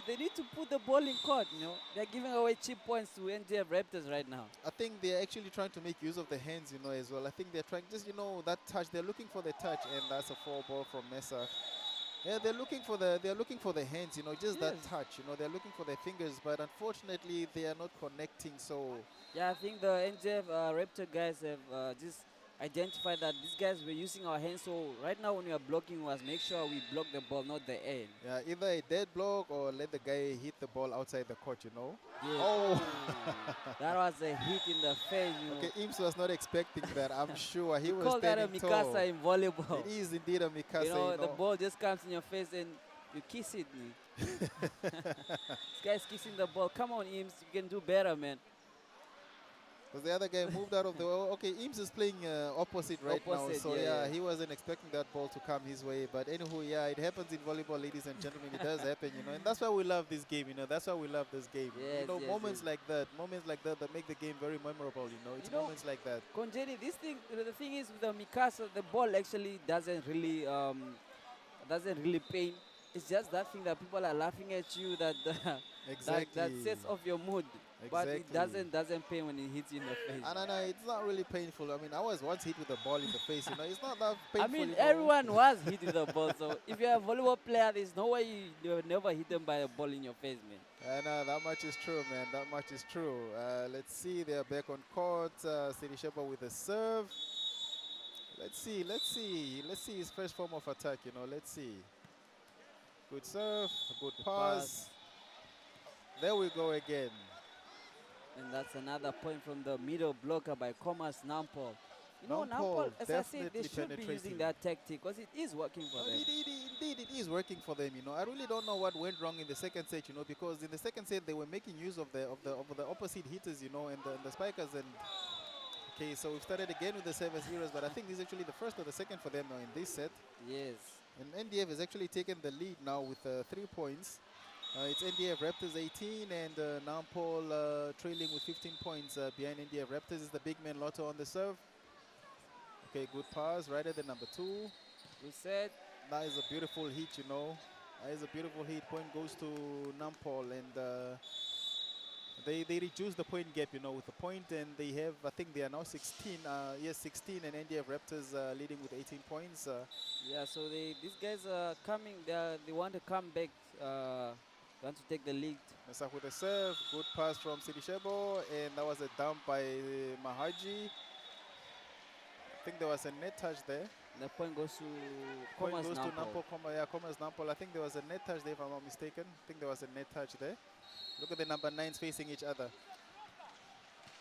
they need to put the ball in court, you know. They're giving away cheap points to NDF Raptors right now. I think they're actually trying to make use of the hands, you know, as well. I think they're trying, just, you know, that touch. They're looking for the touch, and that's a 4-ball from Mesa. Yeah, they're looking for the hands, you know, just that touch, you know. They're looking for their fingers, but unfortunately they are not connecting. So yeah, I think the NJF Raptor guys have just identified that these guys were using our hands. So right now when we are blocking, we must make sure we block the ball, not the air. Yeah, either a dead block or let the guy hit the ball outside the court, you know. Yeah. Oh, that was a hit in the face. You know. Okay, Ims was not expecting that. I'm sure he was call that a Mikasa tall. In volleyball. It is indeed a Mikasa. You know, the ball just comes in your face and you kiss it. This guy's kissing the ball. Come on, Ims, you can do better, man. Because the other guy moved out of the way. Okay, Ims is playing opposite right now. So yeah, he wasn't expecting that ball to come his way. But anywho, yeah, it happens in volleyball, ladies and gentlemen. It does happen, you know. And that's why we love this game, you know. That's why we love this game. Yes, you know, moments like that that make the game very memorable, you know. It's moments like that. Konjeni, this thing, the thing is with the Mikasa, the ball actually doesn't really pain. It's just that thing that people are laughing at you that that sets off your mood. Exactly. But it doesn't pain when it hits you in the face. No, it's not really painful. I mean, I was once hit with a ball in the face, you know. It's not that painful. I mean, everyone was hit with a ball. So if you're a volleyball player, there's no way you will never hit them by a ball in your face, man. That much is true, man. That much is true. Let's see. They're back on court. Tirishebo with a serve. Let's see his first form of attack, you know. Let's see. Good serve, good pass. There we go again. And that's another point from the middle blocker by Commerce Nampol. You know, Nampol, as I said, they should be using that tactic because it is working for them. Indeed, it is working for them, you know. I really don't know what went wrong in the second set, you know, because in the second set they were making use of the opposite hitters, you know, and the spikers. And okay, so we've started again with the service heroes, but I think this is actually the first or the second for them now in this set. Yes. And NDF has actually taken the lead now with 3 points. It's NDF Raptors 18 and Nampol trailing with 15 points behind NDF Raptors. Is the big man Lotto on the serve. Okay, good pass right at the number 2. Good set. That is a beautiful hit, you know. That is a beautiful hit. Point goes to Nampol, and they reduce the point gap, you know, with the point, and they have, I think they are now 16. 16, and NDF Raptors leading with 18 points. Yeah, so these guys are coming. They want to come back. They want to take the lead. Mesa with a serve. Good pass from Tirishebo, and that was a dump by Mahaji. I think there was a net touch there. The point goes to Commerce Nampol. Commerce Nampol. I think there was a net touch there, if I'm not mistaken. I think there was a net touch there. Look at the number 9s facing each other.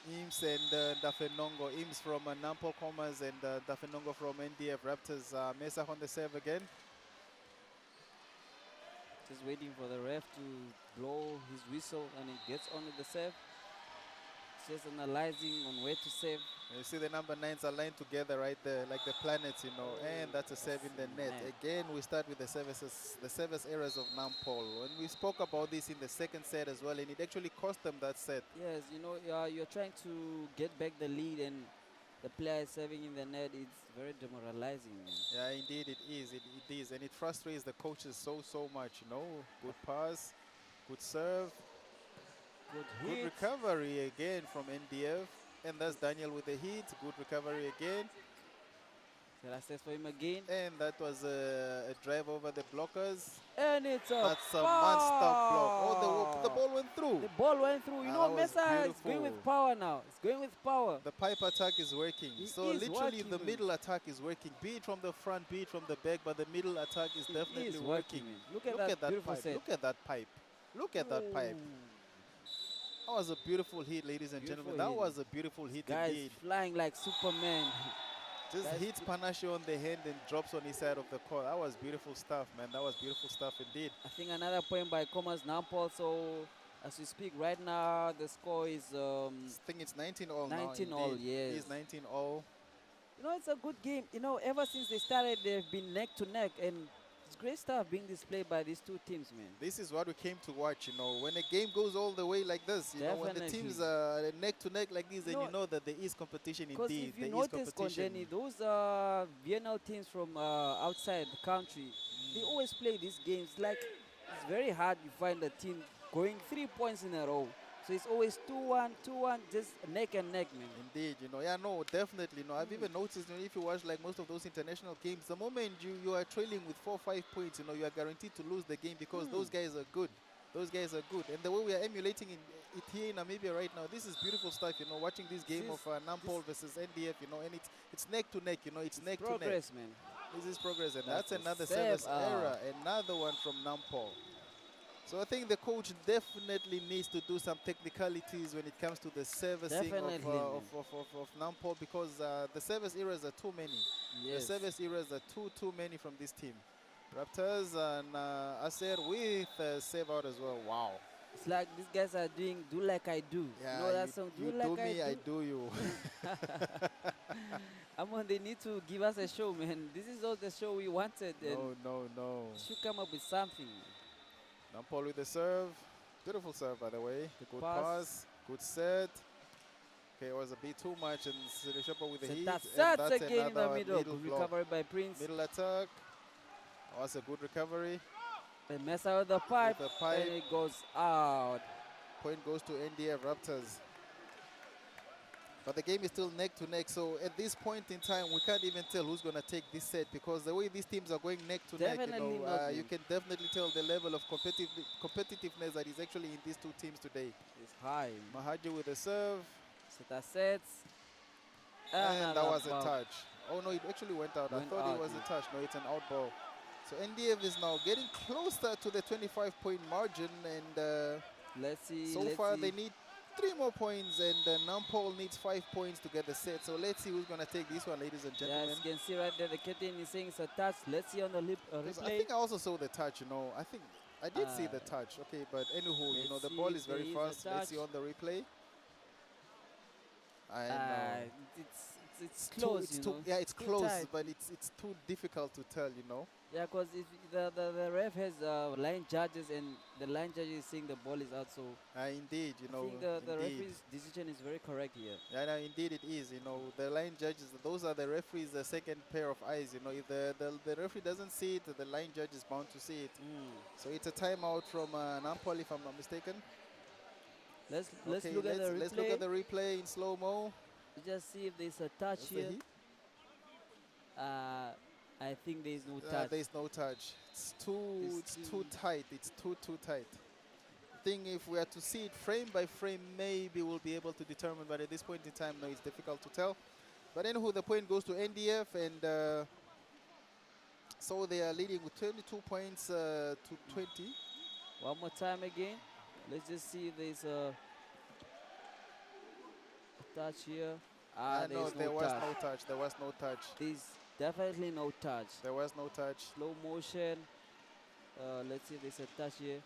Ims and Dafenongo. Ims from Nampol Commerce and Dafenongo from NDF Raptors. Mesa on the serve again. Just waiting for the ref to blow his whistle, and it gets on with the serve. just analyzing on where to save. You see the number 9s are lined together right there, like the planets, you know, and that's a save in the net. Again, we start with the service errors of Nampol. When we spoke about this in the second set as well, and it actually cost them that set. Yes, you know, you're trying to get back the lead, and the player is serving in the net. It's very demoralizing, man. Yeah, indeed it is. It is, and it frustrates the coaches so much, you know. Good pass, good serve, good recovery again from NDF. And that's Daniel with the hit. Good recovery again. That's for him again. And that was a drive over the blockers. And it's a That's a monster block. Oh, the ball went through. The ball went through. You know, Mesa is going with power now. It's going with power. The pipe attack is working. So literally the middle attack is working. Be it from the front, be it from the back, but the middle attack is definitely working. Look at that beautiful pipe. set. Look at that pipe. Look at that pipe. That was a beautiful hit, ladies and gentlemen. That was a beautiful hit indeed. Flying like Superman. Just hits Panache on the hand and drops on his side of the court. That was beautiful stuff, man. That was beautiful stuff indeed. I think another point by Commerce Nampol. So as we speak right now, the score is... I think it's 19-all now. 19-all, yes. It's 19-all. You know, it's a good game. You know, ever since they started, they've been neck to neck. And it's great stuff being displayed by these two teams, man. This is what we came to watch, you know. When a game goes all the way like this, you know, when the teams are neck to neck like this, then you know that there is competition indeed. Because if you notice, Kondeni, those VNL teams from outside the country, they always play these games. Like, it's very hard you find a team going 3 points in a row. So it's always 2-1, 2-1, just neck and neck, man. Indeed, you know. Yeah, no, definitely. No, I've even noticed, you know, if you watch like most of those international games, the moment you are trailing with 4 or 5 points, you know, you are guaranteed to lose the game because those guys are good. Those guys are good. And the way we are emulating it here in Namibia right now, this is beautiful stuff, you know, watching this game of Nampol versus NDF, you know, and it's neck to neck, you know, it's neck to neck. Progress, man. This is progress, and that's another service error, another one from Nampol. So I think the coach definitely needs to do some technicalities when it comes to the servicing of Nampol because the service errors are too many. Yes. The service errors are too many from this team. Raptors and Acer with a save out as well. Wow. It's like these guys are doing do like I do. Yeah, you know that song, do like me, I do you. They need to give us a show, man. This is all the show we wanted. No. Should come up with something. Nampol with the serve. Beautiful serve, by the way. Good pass. Good set. Okay, it was a bit too much, and Sirishopa with the heat. That's again in the middle. Good recovery by Prince. Middle attack. That was a good recovery. They mess out with the pipe, and it goes out. Point goes to NDF Raptors. But the game is still neck to neck, so at this point in time, we can't even tell who's going to take this set because the way these teams are going neck to neck, you know, you can definitely tell the level of competitiveness that is actually in these two teams today. It's high. Mahaji with the serve. Sets. And that was a touch. Oh no, it actually went out. I thought it was a touch. No, it's an out ball. So NDF is now getting closer to the 25-point margin, and let's see. So far they need 3 more points, and Nampol needs 5 points to get the set. So let's see who's going to take this one, ladies and gentlemen. Yes, you can see right there the captain is saying it's a touch. Let's see on the replay. I think I also saw the touch, you know. I think I did see the touch. Okay, but anywho, you know, the ball is very fast. Let's see on the replay. It's close, yeah, it's close, but it's too difficult to tell, you know. Yeah, because if the ref has line judges and the line judge is saying the ball is out, so indeed, you know, I think the referee's decision is very correct here. Yeah, no, indeed it is. You know, the line judges, those are the referees, the second pair of eyes. You know, if the referee doesn't see it, the line judge is bound to see it. So it's a timeout from Nampol, if I'm not mistaken. Let's look at the replay. Let's look at the replay in slow mo. Just see if there's a touch here. I think there is no touch. There is no touch. It's too tight. It's too tight. I think if we are to see it frame by frame, maybe we'll be able to determine. But at this point in time, no, it's difficult to tell. But anywho, the point goes to NDF, and so they are leading with 22 points to 20. One more time again. Let's just see if there's a touch here. No, there was no touch. There was no touch. There's definitely no touch. There was no touch. Slow motion. Let's see if there's a touch here.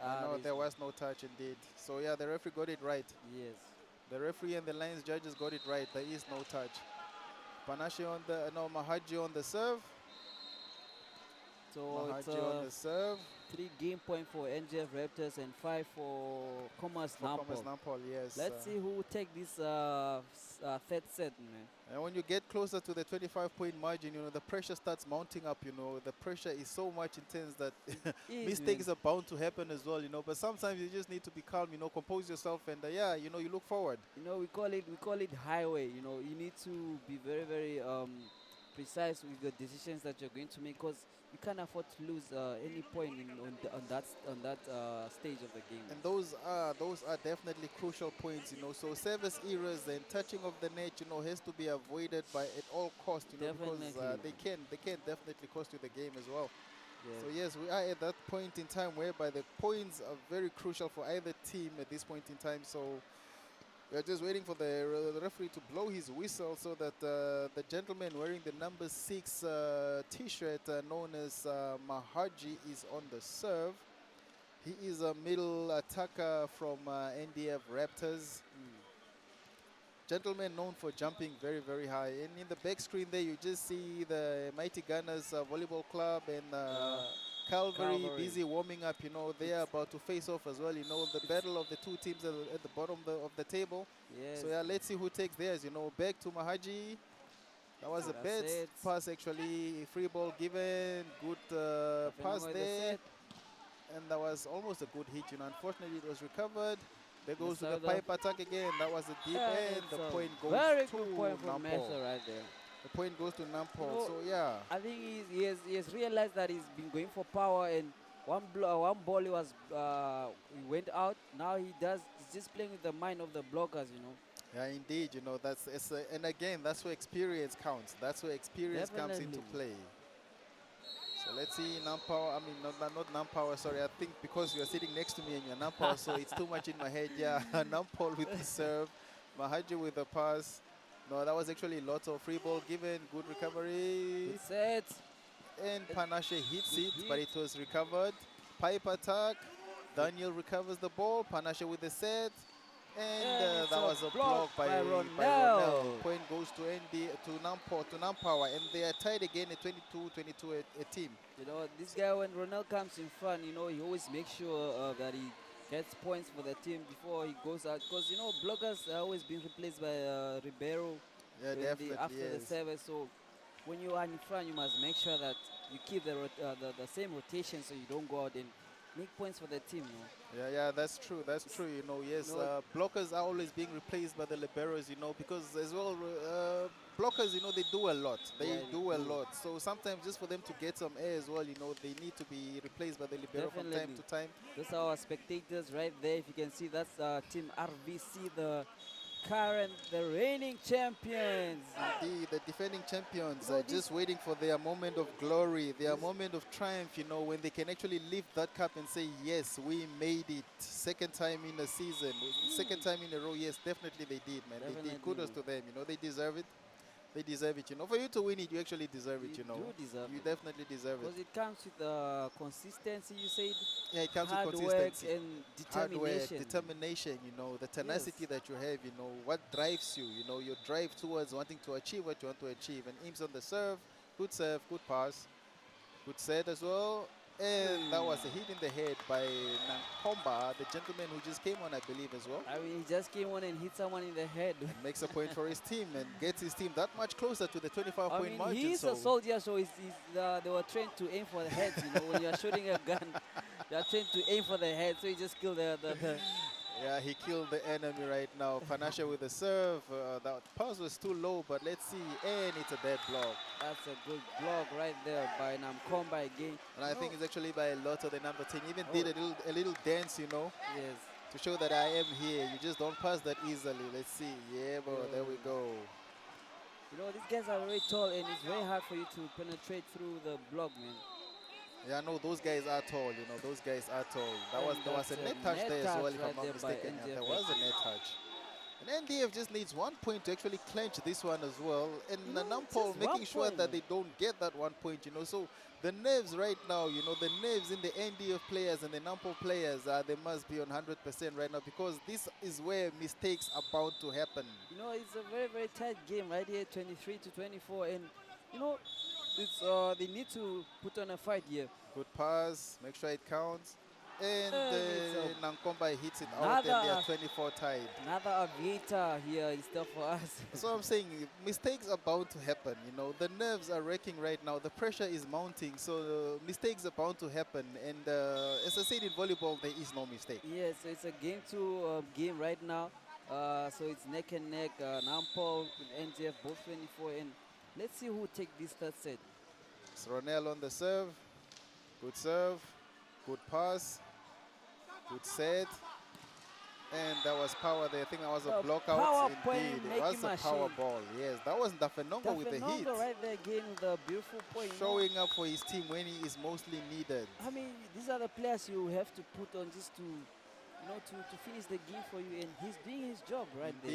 No, there was no touch indeed. So yeah, the referee got it right. Yes. The referee and the lines judges got it right. There is no touch. Panache on the, no, Mahaji on the serve. So Mahaji it's on the serve. 3 game point for NGF Raptors and 5 for Commerce Commerce Nampol. Nampol, yes. Let's see who will take this third set, man. And when you get closer to the 25-point margin, you know, the pressure starts mounting up, you know. The pressure is so much intense that mistakes are bound to happen as well, you know. But sometimes you just need to be calm, you know, compose yourself and, yeah, you know, you look forward. You know, we call it highway, you know. You need to be very, very precise with the decisions that you're going to make, because you can't afford to lose any point on that stage of the game. And those are definitely crucial points, you know. So service errors and touching of the net, you know, has to be avoided at all costs, you know, because they can definitely cost you the game as well. Yeah. So yes, we are at that point in time whereby the points are very crucial for either team at this point in time. So we are just waiting for the referee to blow his whistle so that the gentleman wearing the number 6 T-shirt known as Mahaji is on the serve. He is a middle attacker from NDF Raptors. Gentleman known for jumping very, very high. And in the back screen there, you just see the Mighty Gunners Volleyball Club and Calvary busy warming up, you know. They are about to face off as well, you know, the battle of the two teams at the bottom of the table. Yes. So yeah, let's see who takes theirs, you know. Back to Mahaji. That was a bad pass, actually. Free ball given. Good pass there. And that was almost a good hit, you know. Unfortunately, it was recovered. There goes to the pipe attack again. That was a deep end. The point goes very to good point from Nampol. Right there. The point goes to Nampol. You know, so yeah, I think he has realized that he's been going for power, and one ball he went out. Now he's just playing with the mind of the blockers, you know. Yeah, indeed, you know, and again, that's where experience counts. That's where experience comes into play. So let's see Nampol. I mean, not Nampol, sorry. I think because you are sitting next to me and you're Nampol, so it's too much in my head. Yeah, Nampol with the serve, Mahaji with the pass. No, that was actually lots of free ball given. Good recovery. Good set. And Panache hits it, but it was recovered. Pipe attack. Daniel recovers the ball. Panache with the set. And that was a block by Ronel. Point goes to Nampol, and they are tied again at 22-22 a team. You know, this guy, when Ronel comes in front, you know, he always makes sure that he gets points for the team before he goes out. Because, you know, blockers are always being replaced by Ribeiro after the service. So when you are in front, you must make sure that you keep the same rotation so you don't go out and make points for the team, you know. Yeah, that's true. That's true, you know. Yes, blockers are always being replaced by the liberos, you know, because as well, blockers, you know, they do a lot. They do a lot. So sometimes just for them to get some air as well, you know, they need to be replaced by the libero from time to time. Those are our spectators right there. If you can see, that's Team RVC, the reigning champions. Indeed, the defending champions are just waiting for their moment of glory, their moment of triumph, you know, when they can actually lift that cup and say, yes, we made it. Second time in a season, second time in a row. Yes, definitely they did, man. They did. Kudos to them, you know, they deserve it. They deserve it, you know. For you to win it, you actually deserve it, you know. You do deserve it. You definitely deserve it. Because it comes with consistency, you said. Yeah, it comes with consistency. Hard work and determination. Hard work, determination, you know, the tenacity that you have, you know, what drives you, you know, your drive towards wanting to achieve what you want to achieve. And Im's on the serve, good pass, good set as well. And that was a hit in the head by Nankomba, the gentleman who just came on, I believe, as well. I mean, he just came on and hit someone in the head. Makes a point for his team and gets his team that much closer to the 25-point margin. He's a soldier, so they were trained to aim for the head. You know, when you're shooting a gun, you're trained to aim for the head, so he just killed the Yeah, he killed the enemy right now. Panache with the serve. That pass was too low, but let's see. And it's a dead block. That's a good block right there by Namkomba again. And I think it's actually by Lotto, the number 10. Even did a little dance, you know. Yes. To show that I am here. You just don't pass that easily. Let's see. Yeah, bro. There we go. You know, these guys are very tall, and it's very hard for you to penetrate through the block, man. Yeah, no, those guys are tall, you know, those guys are tall. There was a net touch there as well, if I'm not mistaken. Yeah, there was a net touch. And NDF just needs 1 point to actually clinch this one as well. And Nampol making sure that they don't get that 1 point, So the nerves right now, the nerves in the NDF players and the Nampol players, they must be on 100% right now, because this is where mistakes are bound to happen. It's a very, very tight game right here, 23-24. And, it's they need to put on a fight here. Good pass, make sure it counts. And Nankomba hits it out, and they are 24 tied. Another aviator here is there for us. So I'm saying mistakes are bound to happen. The nerves are wrecking right now. The pressure is mounting, so mistakes are bound to happen. And as I said, in volleyball, there is no mistake. Yes, so it's a game right now. So it's neck and neck. Nampol and NGF both 24. And let's see who take this third set. It's Ronel on the serve. Good serve. Good pass. Good set. And that was power there. I think that was a block out. Indeed, it was a power ball. Yes, that was Dafenongo with the hit. Right there again, the beautiful point. Showing up for his team when he is mostly needed. I mean, these are the players you have to put on just to, to finish the game for you. And he's doing his job right there.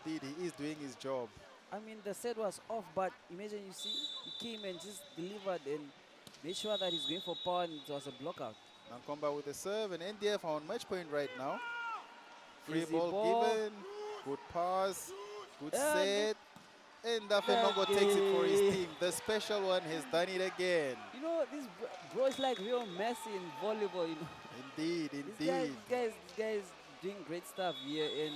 Indeed, he is doing his job. I mean, the set was off, but imagine he came and just delivered and made sure that he's going for power, and it was a block out. Nankomba with the serve, and NDF on match point right now. Free Easy ball given, good pass, good set, and Dafenongo takes it for his team. The special one has done it again. This bro is like real Messi in volleyball, Indeed. This guy is doing great stuff here, and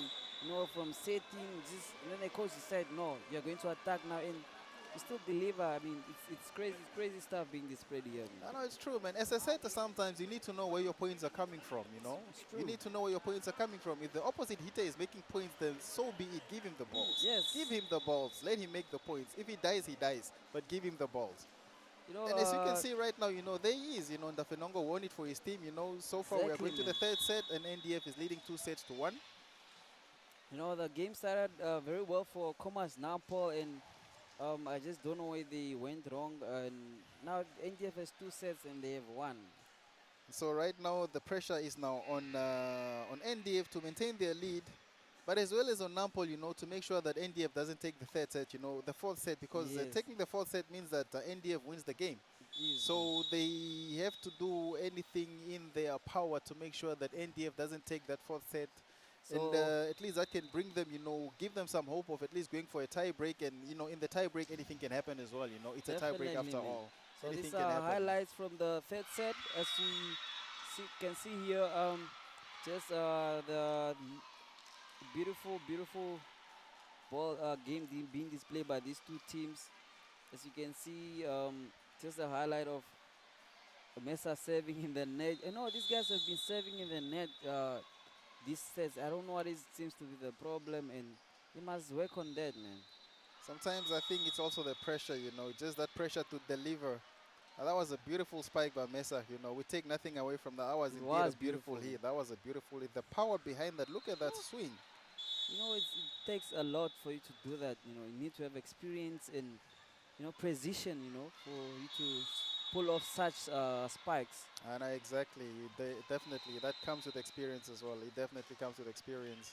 from setting, and then the coach said, no, you're going to attack now, and you still deliver. I mean, it's crazy stuff being displayed here. I know it's true, man. As I said, sometimes you need to know where your points are coming from, It's true. You need to know where your points are coming from. If the opposite hitter is making points, then so be it. Give him the balls. Yes. Give him the balls. Let him make the points. If he dies, he dies. But give him the balls. And as you can see right now, there he is. Dafenongo won it for his team. So far we are going to the third set, and NDF is leading 2-1. The game started very well for Commerce Nampol, and I just don't know where they went wrong. And now NDF has 2 sets and they have 1. So right now the pressure is now on NDF to maintain their lead, but as well as on Nampol, to make sure that NDF doesn't take the third set, the fourth set, because taking the fourth set means that NDF wins the game. So they have to do anything in their power to make sure that NDF doesn't take that fourth set. So and at least that can bring them, give them some hope of at least going for a tie break. And, in the tie break, anything can happen as well. It's a tie break after all. So these are highlights from the third set. As you can see here, just the beautiful ball game being displayed by these two teams. As you can see, just a highlight of Mesa serving in the net. These guys have been serving in the net these sets. I don't know what seems to be the problem, and they must work on that, man. Sometimes I think it's also the pressure, just that pressure to deliver. That was a beautiful spike by Mesa, we take nothing away from that. That was indeed a beautiful hit. That was a beautiful hit. The power behind that, look at that swing. It takes a lot for you to do that, you need to have experience and, precision, for you to pull off such spikes. And exactly, definitely, that comes with experience as well. It definitely comes with experience.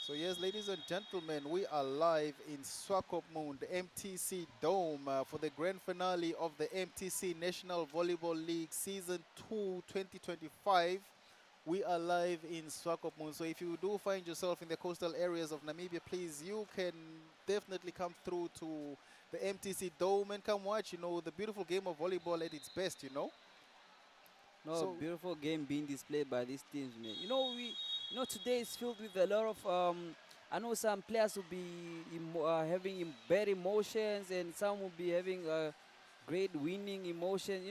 So yes, ladies and gentlemen, we are live in Swakopmund MTC Dome for the grand finale of the MTC National Volleyball League Season 2 2025. We are live in Swakopmund. So if you do find yourself in the coastal areas of Namibia, please, you can definitely come through to the MTC Dome and come watch, the beautiful game of volleyball at its best, So beautiful game being displayed by these teams, man. Today is filled with a lot of, I know some players will be having bad emotions, and some will be having great winning emotion.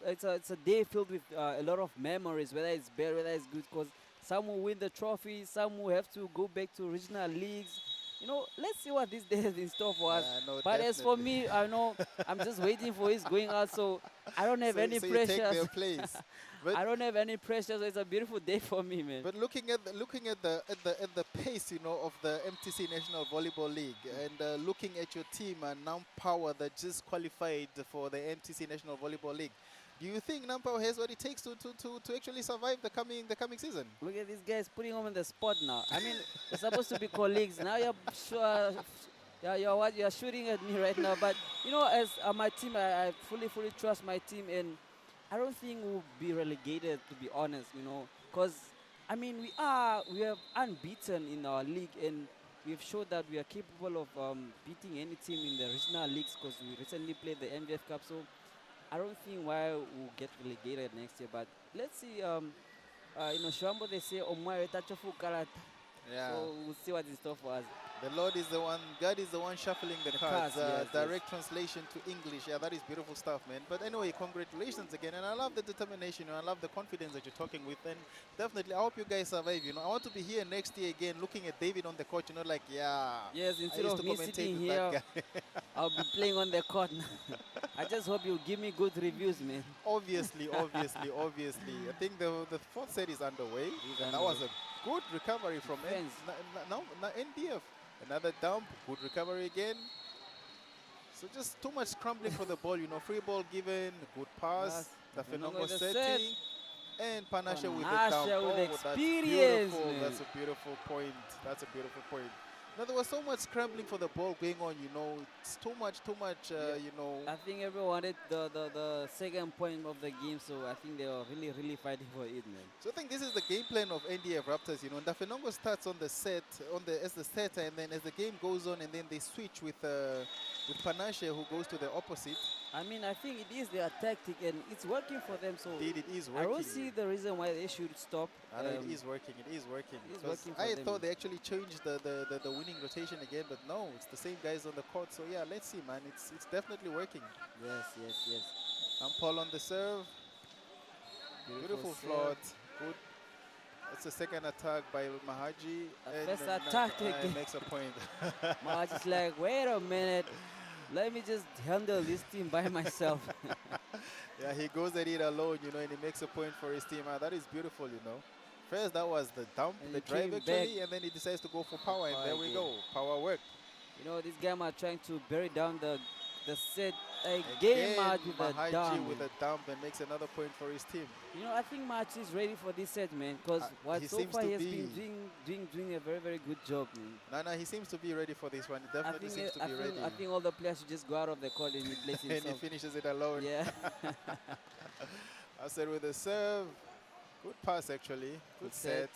It's a day filled with a lot of memories, whether it's bad, whether it's good, because some will win the trophy, some will have to go back to regional leagues. Let's see what this day has in store for us. No, but definitely. As for me, I know I'm just waiting for his going out, so I don't have any pressure. You take their place. I don't have any pressure, so it's a beautiful day for me, man. But looking at the pace, of the MTC National Volleyball League, and looking at your team and now Power that just qualified for the MTC National Volleyball League, Do you think Nampao has what it takes to actually survive the coming season? Look at these guys putting him on the spot now. I mean, we're supposed to be colleagues. Now you're sure, yeah, you're shooting at me right now. But you know, as my team, I fully trust my team, and I don't think we'll be relegated, to be honest. You know, because I mean, we are unbeaten in our league, and we've showed that we are capable of beating any team in the regional leagues. Because we recently played the MVF Cup, so I don't think why we'll get relegated next year. But let's see. You know, Shwambo, they say, Omware tachofu karata. Yeah. So we'll see what is store for us. The Lord is the one, God is the one shuffling the cards. Yes, direct translation to English. Yeah, that is beautiful stuff, man. But anyway, congratulations again. And I love the determination. I love the confidence that you're talking with. And definitely, I hope you guys survive. You know, I want to be here next year again, looking at David on the court. You know, like, yeah. Yes, instead of me sitting here, I'll be playing on the court. I just hope you give me good reviews, man. Obviously. I think the fourth set is underway. That was a good recovery from NDF. Another dump, good recovery again. So just too much scrambling for the ball, you know. Free ball given, good pass. The Fenongo setting. And Panashe with the dump. With experience, that's a beautiful point. That's a beautiful point. Now, there was so much scrambling for the ball going on, you know. It's too much, you know. I think everyone wanted the second point of the game, so I think they were really fighting for it, man. So I think this is the game plan of NDF Raptors, you know. Ndafenongo starts on the set, as the setter, and then as the game goes on, and then they switch with Panashe, who goes to the opposite. I mean, I think it is their tactic, and it's working for them. So indeed, it is working. I don't see the reason why they should stop. It is working. It is working. I thought they actually changed the winning rotation again, but no, it's the same guys on the court. So yeah, let's see, man. It's definitely working. Yes. Paul on the serve. Beautiful float. Good. That's a second attack by Mahaji. First attack again. Makes a point. Mahaji's like, wait a minute. Let me just handle this team by myself. Yeah, he goes at it alone, you know, and he makes a point for his team. That is beautiful, you know. First, that was the dump, the drive actually, and then he decides to go for power, and there we go. Power work. You know, this guy are trying to bury down the set again. Mahaji with a dump and makes another point for his team. You know, I think Mahaji is ready for this set, man, because so far he has been doing a very good job, man. No, he seems to be ready for this one. He definitely seems to be ready. I think all the players should just go out of the court and replace himself. And he finishes it alone. Yeah. I said with the serve. Good pass, actually. Good set.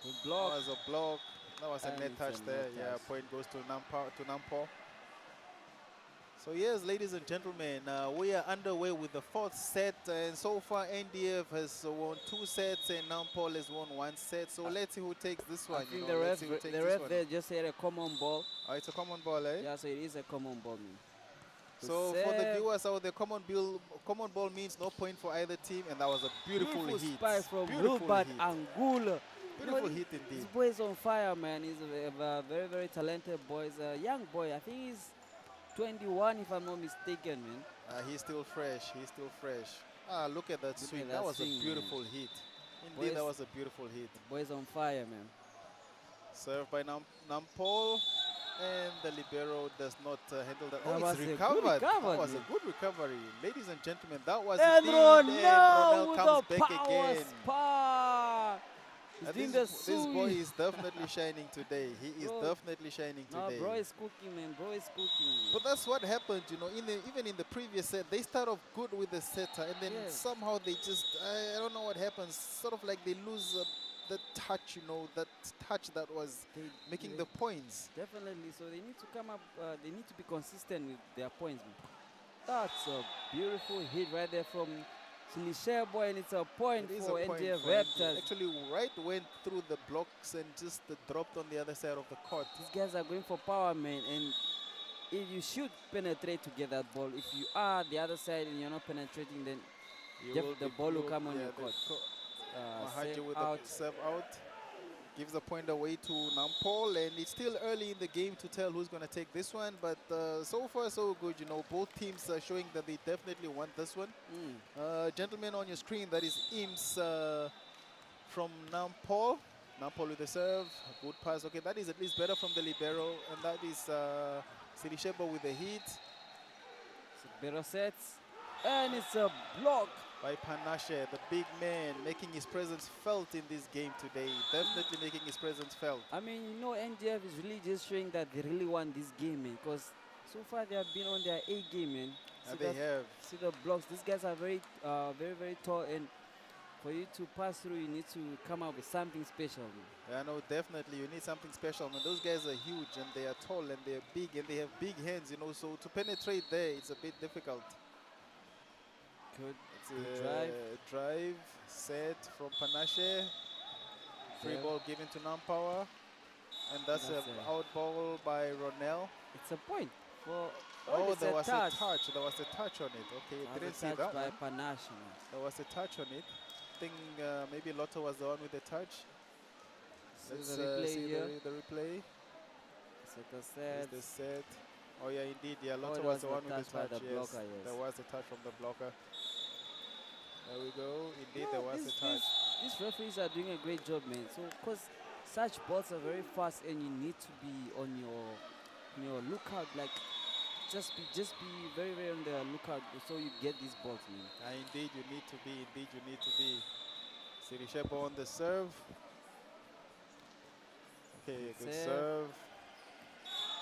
Good block. That was a block. That was a net touch there. Yeah, point goes to Nampo. So yes, ladies and gentlemen, we are underway with the fourth set, and so far NDF has won 2 sets and Nampol has won 1 set. So let's see who takes this one. I think the ref there just had a common ball. Oh, it's a common ball, eh? Yeah, so it is a common ball, man. So for the viewers out there, common ball means no point for either team, and that was a beautiful hit. Spy from Rupert Angulo. Beautiful hit indeed. This boy is on fire, man. He's a very talented boy. He's a young boy. I think he's 21, if I'm not mistaken, man. He's still fresh. Look at that swing. That was a beautiful hit. Indeed, that was a beautiful hit. The boy's on fire, man. Served by Nampol, and the libero does not handle that. Oh, it's recovered. That was a good recovery. Ladies and gentlemen, that was and Ronel comes back again. This boy is definitely shining today. He is definitely shining today. Bro is cooking, man. But that's what happened, you know. Even in the previous set, they start off good with the setter, and then somehow they just, I don't know what happens. Sort of like they lose the touch, you know, that touch that was making the points. Definitely. So they need to come up. They need to be consistent with their points, man. That's a beautiful hit right there from Silisha boy, and it's a point for NDF Raptors. Actually, right went through the blocks and just dropped on the other side of the court. These guys are going for power, man, and if you should penetrate to get that ball. If you are the other side and you're not penetrating, then the ball will come on your court. Mahaji with the serve out. Gives the point away to Nampol, and it's still early in the game to tell who's going to take this one, but so far so good, you know. Both teams are showing that they definitely want this one. Gentlemen on your screen, that is Ims from Nampol. Nampol with the serve, good pass. Okay, that is at least better from the libero, and that is Silishebo with the hit. Libero sets. And it's a block. By Panache, the big man, making his presence felt in this game today. Definitely making his presence felt. I mean, you know, NDF is really just showing that they really want this game, man. Because so far they have been on their A game, man. And they have. See the blocks. These guys are very, very tall, and for you to pass through, you need to come up with something special, man. Yeah, no, definitely. You need something special, man. Those guys are huge, and they are tall, and they are big, and they have big hands, you know. So to penetrate there, it's a bit difficult. Good. It's drive set from Panache. Free ball given to Nampower. And that's an out ball by Ronell. It's a point. For there was a touch. There was a touch on it. Okay, didn't see that by one. Panache. There was a touch on it. I think maybe Lotto was the one with the touch. Let's see the replay. Set the set. The set. Oh yeah, indeed. Yeah, Lotto was the one with the touch. Yes, there was a touch from the blocker. There we go. Indeed, there was a touch. These referees are doing a great job, man. So, because such balls are very fast, and you need to be on your lookout. Like, just be very on the lookout so you get these balls, man. Indeed, you need to be. Indeed, you need to be. Sirishepo on the serve. Okay, good serve.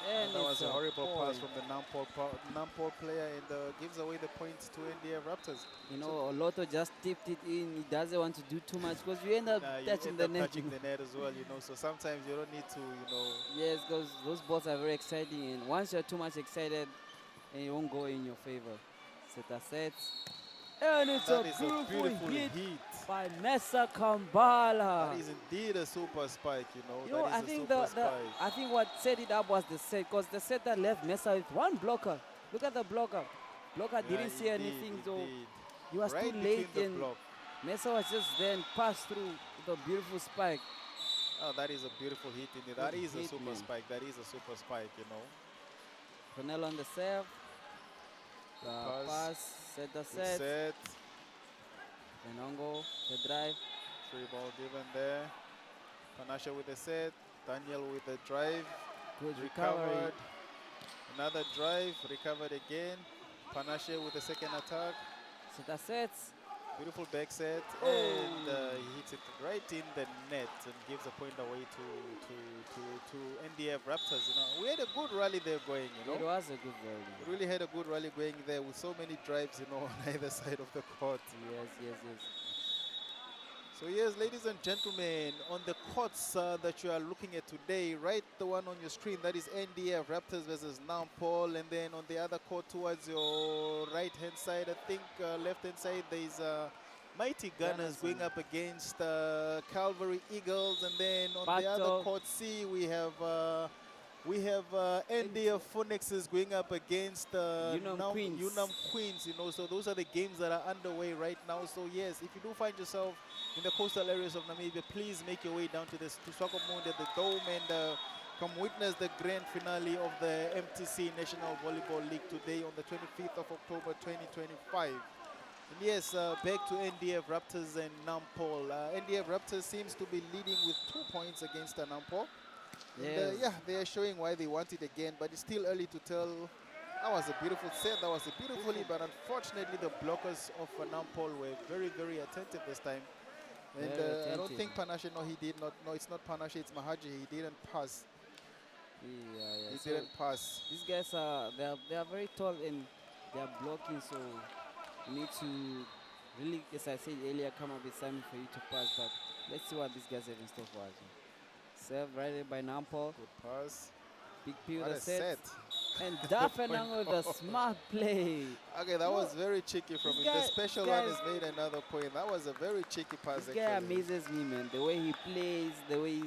And that was a horrible pass from the Nampol player, and gives away the points to NDF Raptors. You know, Lotto just tipped it in. He doesn't want to do too much because you end up touching the net. Touching the net as well, you know. So sometimes you don't need to, you know. Yes, because those balls are very exciting, and once you're too much excited, it won't go in your favor. Set a set. And it's a beautiful hit by Nessa Kambala. That is indeed a super spike, you know. I think what set it up was the set, because the setter left Nessa with one blocker. Look at the blocker. Blocker didn't see anything, so he was too late, and Nessa was just then passed through the beautiful spike. Oh, that is a beautiful hit indeed. That is a super spike. That is a super spike, you know. Ronell on the serve. Pass, set the set. Benongo, the drive. Free ball given there. Panache with the set. Daniel with the drive. Good recovery. Another drive, recovered again. Panache with the second attack. Set the sets. Beautiful back set, and he hits it right in the net and gives a point away to NDF Raptors. You know, we had a good rally there going. You know, it was a good rally. We really had a good rally going there with so many drives, you know, on either side of the court. Yes. So yes, ladies and gentlemen, on the courts that you are looking at today, right, the one on your screen, that is NDF Raptors versus Nampol, and then on the other court towards your right-hand side, I think left-hand side, there is Mighty Gunners going up against Calvary Eagles, and then on the other court C, we have NDF Phoenixes going up against Unam Queens, you know, so those are the games that are underway right now. So yes, if you do find yourself in the coastal areas of Namibia, please make your way down to Swakopmund at the Dome and come witness the grand finale of the MTC National Volleyball League today on the 25th of October 2025. And yes, back to NDF Raptors and Nampol. NDF Raptors seems to be leading with 2 points against Nampol. Yes. Yeah, they are showing why they want it again, but it's still early to tell. That was a beautiful set. That was a beautiful hit, but unfortunately the blockers of Nampol were very attentive this time. And I don't think Panache, no, he did not. No, it's not Panache, it's Mahaji. He didn't pass. Yeah. He didn't pass. These guys they are very tall and they are blocking, so you need to really, as I said earlier, come up with something for you to pass. But let's see what these guys have in store for us. Serve right by Nampol. Good pass. Big P with the set. And Dafenang with a smart play. Okay, that was very cheeky from him. The special one has made another point. That was a very cheeky pass. This guy amazes me, man. The way he plays, the way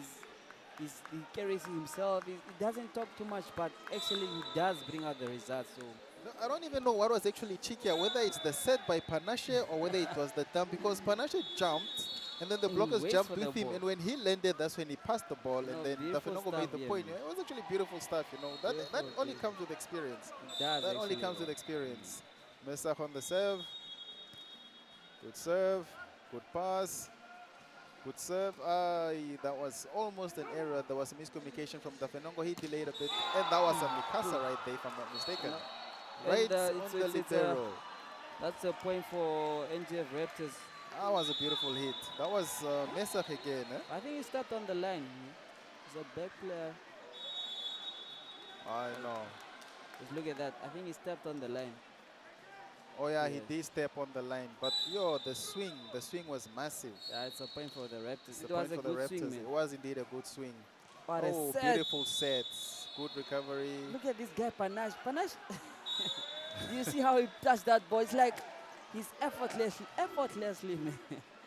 he carries himself. He doesn't talk too much, but actually he does bring out the results. So no, I don't even know what was actually cheekier, whether it's the set by Panache or whether it was the dump, because Panache jumped. And then the blockers jumped with him, and when he landed, that's when he passed the ball, and then Dafenongo made the point. It was actually beautiful stuff, you know. That only comes with experience. That only comes with experience. Mesach on the serve. Good serve. Good pass. Good serve. That was almost an error. There was a miscommunication from Dafenongo. He delayed a bit. And that was a Mikasa right there, if I'm not mistaken. Right on the libero. That's a point for NGF Raptors. That was a beautiful hit. That was Mesak again. I think he stepped on the line. He's a back player. I know. Just look at that. I think he stepped on the line. Oh yeah, he did step on the line. But yo, the swing was massive. Yeah, it's a point for the Raptors. It was a good Raptors. swing, man. It was indeed a good swing. But oh, beautiful set. Good recovery. Look at this guy, Panache. Panache. Do you see how he touched that ball? It's like he's effortlessly, man.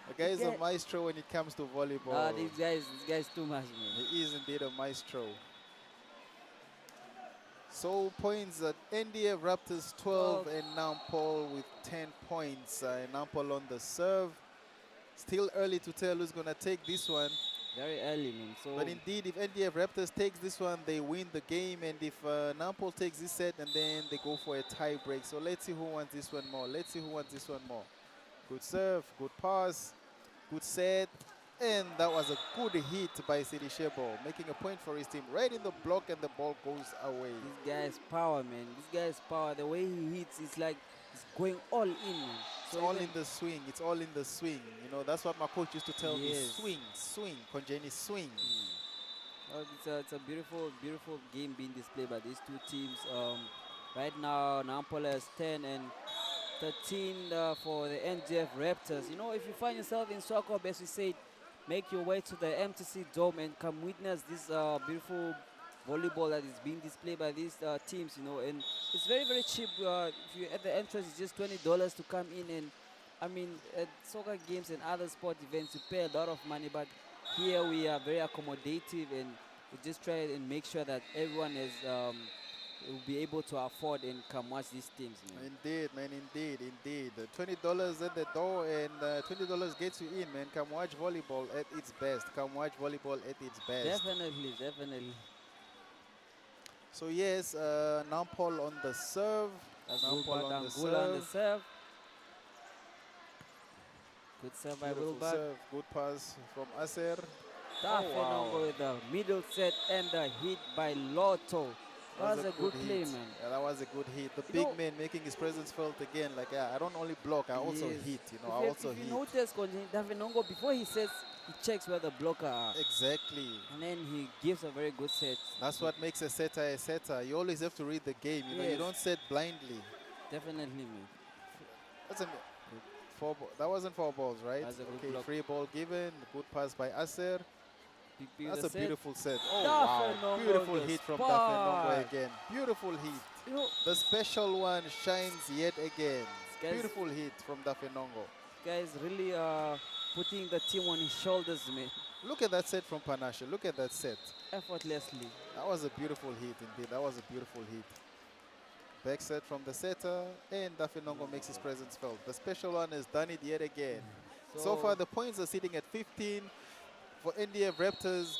The guy is a maestro when it comes to volleyball. This guy's too much, man. He is indeed a maestro. So points at NDF Raptors 12 and Nampol with 10 points. Nampol on the serve. Still early to tell who's going to take this one. Very early, man. So but indeed, if NDF Raptors takes this one, they win the game. And if Nampol takes this set, and then they go for a tie break. So let's see who wants this one more. Let's see who wants this one more. Good serve, good pass, good set. And that was a good hit by Sidi Shebo, making a point for his team. Right in the block, and the ball goes away. This guy's power, man. This guy's power. The way he hits, it's like he's going all in, man. It's all in the swing. It's all in the swing. You know, that's what my coach used to tell me. Swing, swing, Konjeni, swing. It's a beautiful, beautiful game being displayed by these two teams. Right now, Nampol has 10 and 13 for the NGF Raptors. You know, if you find yourself in Swakopmund, as we said, make your way to the MTC Dome and come witness this beautiful volleyball that is being displayed by these teams, you know, and it's very, very cheap. If you at the entrance, it's just $20 to come in, and I mean, at soccer games and other sport events, you pay a lot of money, but here we are very accommodative, and we just try and make sure that everyone is will be able to afford and come watch these teams, man. Indeed, man, indeed. $20 at the door, and $20 gets you in, man. Come watch volleyball at its best. Come watch volleyball at its best. Definitely, definitely. So yes, Nampol on the serve. Nampol on the serve. Good serve by Wilbert. Good pass from Aser. Wow. With the middle set and the hit by Lotto. That was a good play, man. Yeah, that was a good hit. The big man making his presence felt again. Like, I don't only block, I also hit. You know, I also hit. If you notice, Davinongo, before he sets, he checks where the blocker are. Exactly. And then he gives a very good set. That's what makes a setter a setter. You always have to read the game. You know, you don't set blindly. Definitely, man. That's that wasn't 4 balls, right? Okay, free ball given. Good pass by Aser. That's a beautiful set. Oh, wow. Beautiful hit from Dafenongo again. Beautiful hit. You know, the special one shines yet again. Beautiful hit from Dafenongo. Guys really putting the team on his shoulders, man. Look at that set from Panache. Look at that set. Effortlessly. That was a beautiful hit indeed. That was a beautiful hit. Back set from the setter, and Dafenongo makes his presence felt. The special one has done it yet again. So far the points are sitting at 15 for NDF Raptors,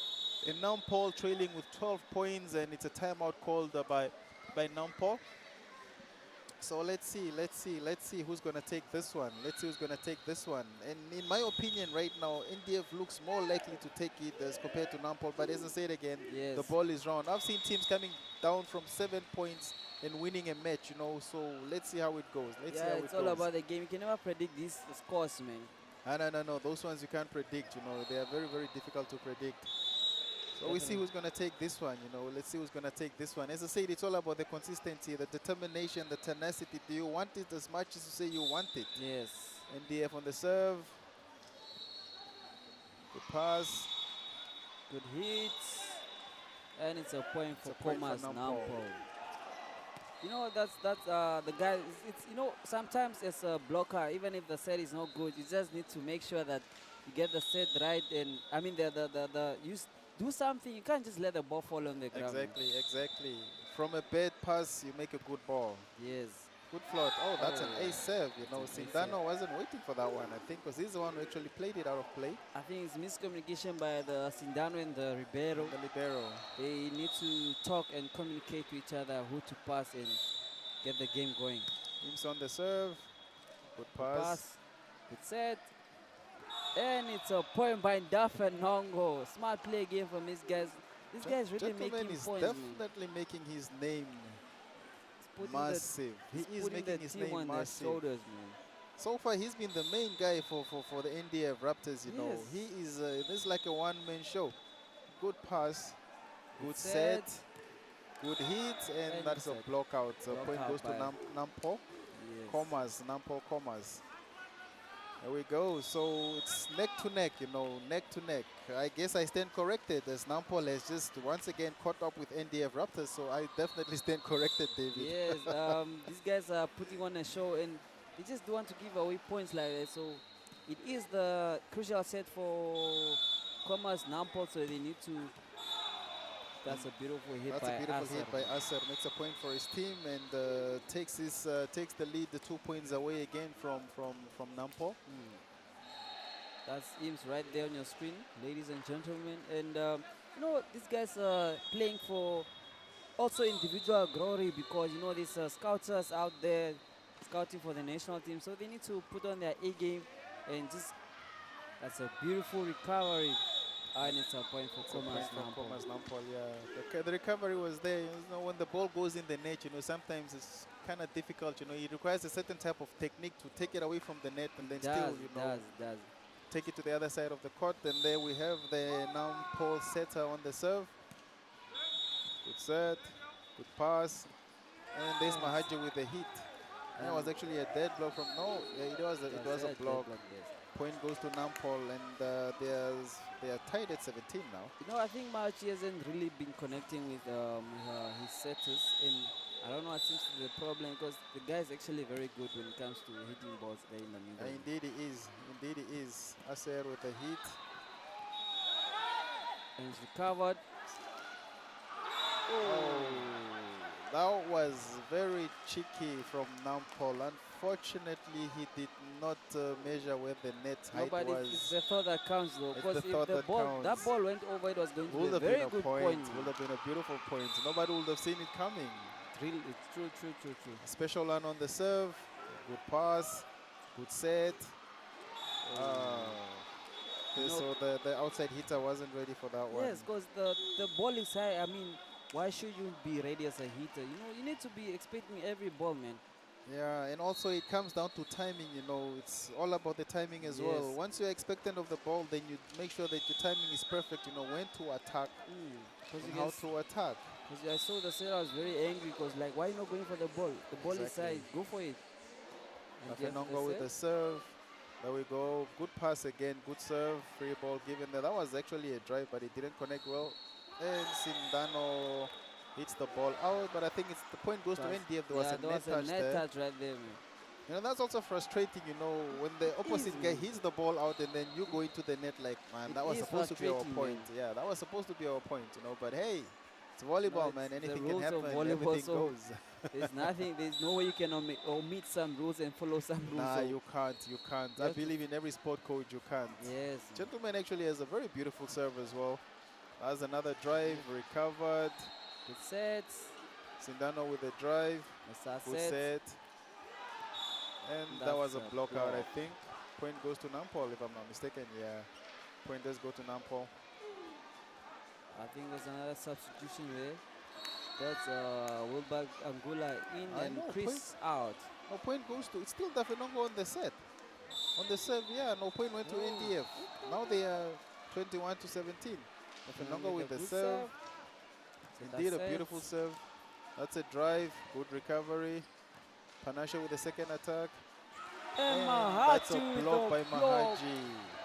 and Nampol trailing with 12 points, and it's a timeout called by Nampol. So let's see who's going to take this one. Let's see who's going to take this one. And in my opinion right now, NDF looks more likely to take it as compared to Nampol. But as I said again, the ball is round. I've seen teams coming down from 7 points and winning a match, you know. So let's see how it goes. Let's see how it goes. It's all about the game. You can never predict these scores, man. No. Those ones you can't predict, you know. They are very, very difficult to predict. So we see who's going to take this one, you know. Let's see who's going to take this one. As I said, it's all about the consistency, the determination, the tenacity. Do you want it as much as you say you want it? Yes. NDF on the serve. Good pass. Good hits. And it's a point for Thomas Nampol. You know, that's the guy. It's you know, sometimes as a blocker, even if the set is not good, you just need to make sure that you get the set right. And I mean, you do something. You can't just let the ball fall on the ground. Exactly. From a bad pass, you make a good ball. Yes. Good float. Oh, that's an ace serve. You know, Sindano wasn't waiting for that one, I think, because he's the one who actually played it out of play. I think it's miscommunication by the Sindano and the Ribeiro. They need to talk and communicate to each other who to pass and get the game going. Im's on the serve. Good pass. Good set. And it's a point by Dafenongo. Smart play game from these guys. This guy is really making points. He's definitely making his name. He's massive. He is putting making the his team name on their massive. shoulders, man. So far, he's been the main guy for the NDF Raptors, you know. He is, this is like a one-man show. Good pass, good set, good hit, and that's a block out. So point goes to Nampo. Yes. Nampo Commas. There we go. So it's neck to neck, you know, neck to neck. I guess I stand corrected as Nampo has just once again caught up with NDF Raptors. So I definitely stand corrected, David. Yes, these guys are putting on a show and they just don't want to give away points like that. So it is the crucial set for Commerce Nampol, so they need to. That's a beautiful hit by Asser. That's a beautiful hit by Asser. Makes a point for his team and takes the lead, the 2 points away again from Nampo. That's Ims right there on your screen, ladies and gentlemen. And you know, these guys are playing for also individual glory because, you know, these scouters out there scouting for the national team. So they need to put on their A game and just, that's a beautiful recovery. And it's a point for Commerce Nampol. Yeah, the recovery was there. You know, when the ball goes in the net, you know, sometimes it's kind of difficult. You know, it requires a certain type of technique to take it away from the net and then still, you know, take it to the other side of the court. And there we have the Nampol setter on the serve. Good set, good pass, and there's Mahaji with the hit. And it was actually a dead block from it was a block. Point goes to Nampol, and they are tied at 17 now. You know, I think Mahaji hasn't really been connecting with his setters, and I don't know what seems to be the problem because the guy is actually very good when it comes to hitting balls there in the middle. Indeed he is. Indeed he is. Asser with the hit. And he's recovered. Oh, that was very cheeky from Nampol. Unfortunately, he did not measure where the net height was. It's the thought that counts, though. Because if that ball went over, it was going to be a very good point. Would have been a beautiful point. Nobody would have seen it coming. It's true. Special run on the serve. Good pass. Good set. Okay, so the outside hitter wasn't ready for that one. Yes, because the ball is high. I mean, why should you be ready as a hitter? You know, you need to be expecting every ball, man. Yeah, and also it comes down to timing, you know. It's all about the timing as well. Once you're expectant of the ball, then you make sure that your timing is perfect, you know, when to attack and how to attack. Because I saw the setter was very angry because, like, why not going for the ball? The ball is side, go for it. Nongo with the serve. There we go. Good pass again, good serve, free ball given there. That was actually a drive, but it didn't connect well. And Sindano hits the ball out, but I think the point goes to NDF. There was a net touch there. Right there, man. You know, that's also frustrating, you know, when the opposite guy hits the ball out and then you go into the net like, man, that was supposed to be our point. Yeah, that was supposed to be our point, you know, but hey, it's volleyball, man. Anything can happen. Everything goes. There's no way you can omit some rules and follow some rules. Nah, you can't. I believe in every sport code, you can't. Yes. Gentleman actually has a very beautiful serve as well. That's another drive, recovered. Good sets. Sindano with the drive. Good set. And that was a block out, I think. Point goes to Nampol, if I'm not mistaken. Yeah. Point does go to Nampol. I think there's another substitution there. That's Wilbur Angula in and Chris out. No, point goes to, it's still Dafinongo on the set. On the serve, yeah, no, point went to NDF. Now they are 21-17. Dafinongo with the serve. Indeed, a beautiful serve. That's a drive, good recovery. Panasha with the second attack. And that's a block by Mahaji.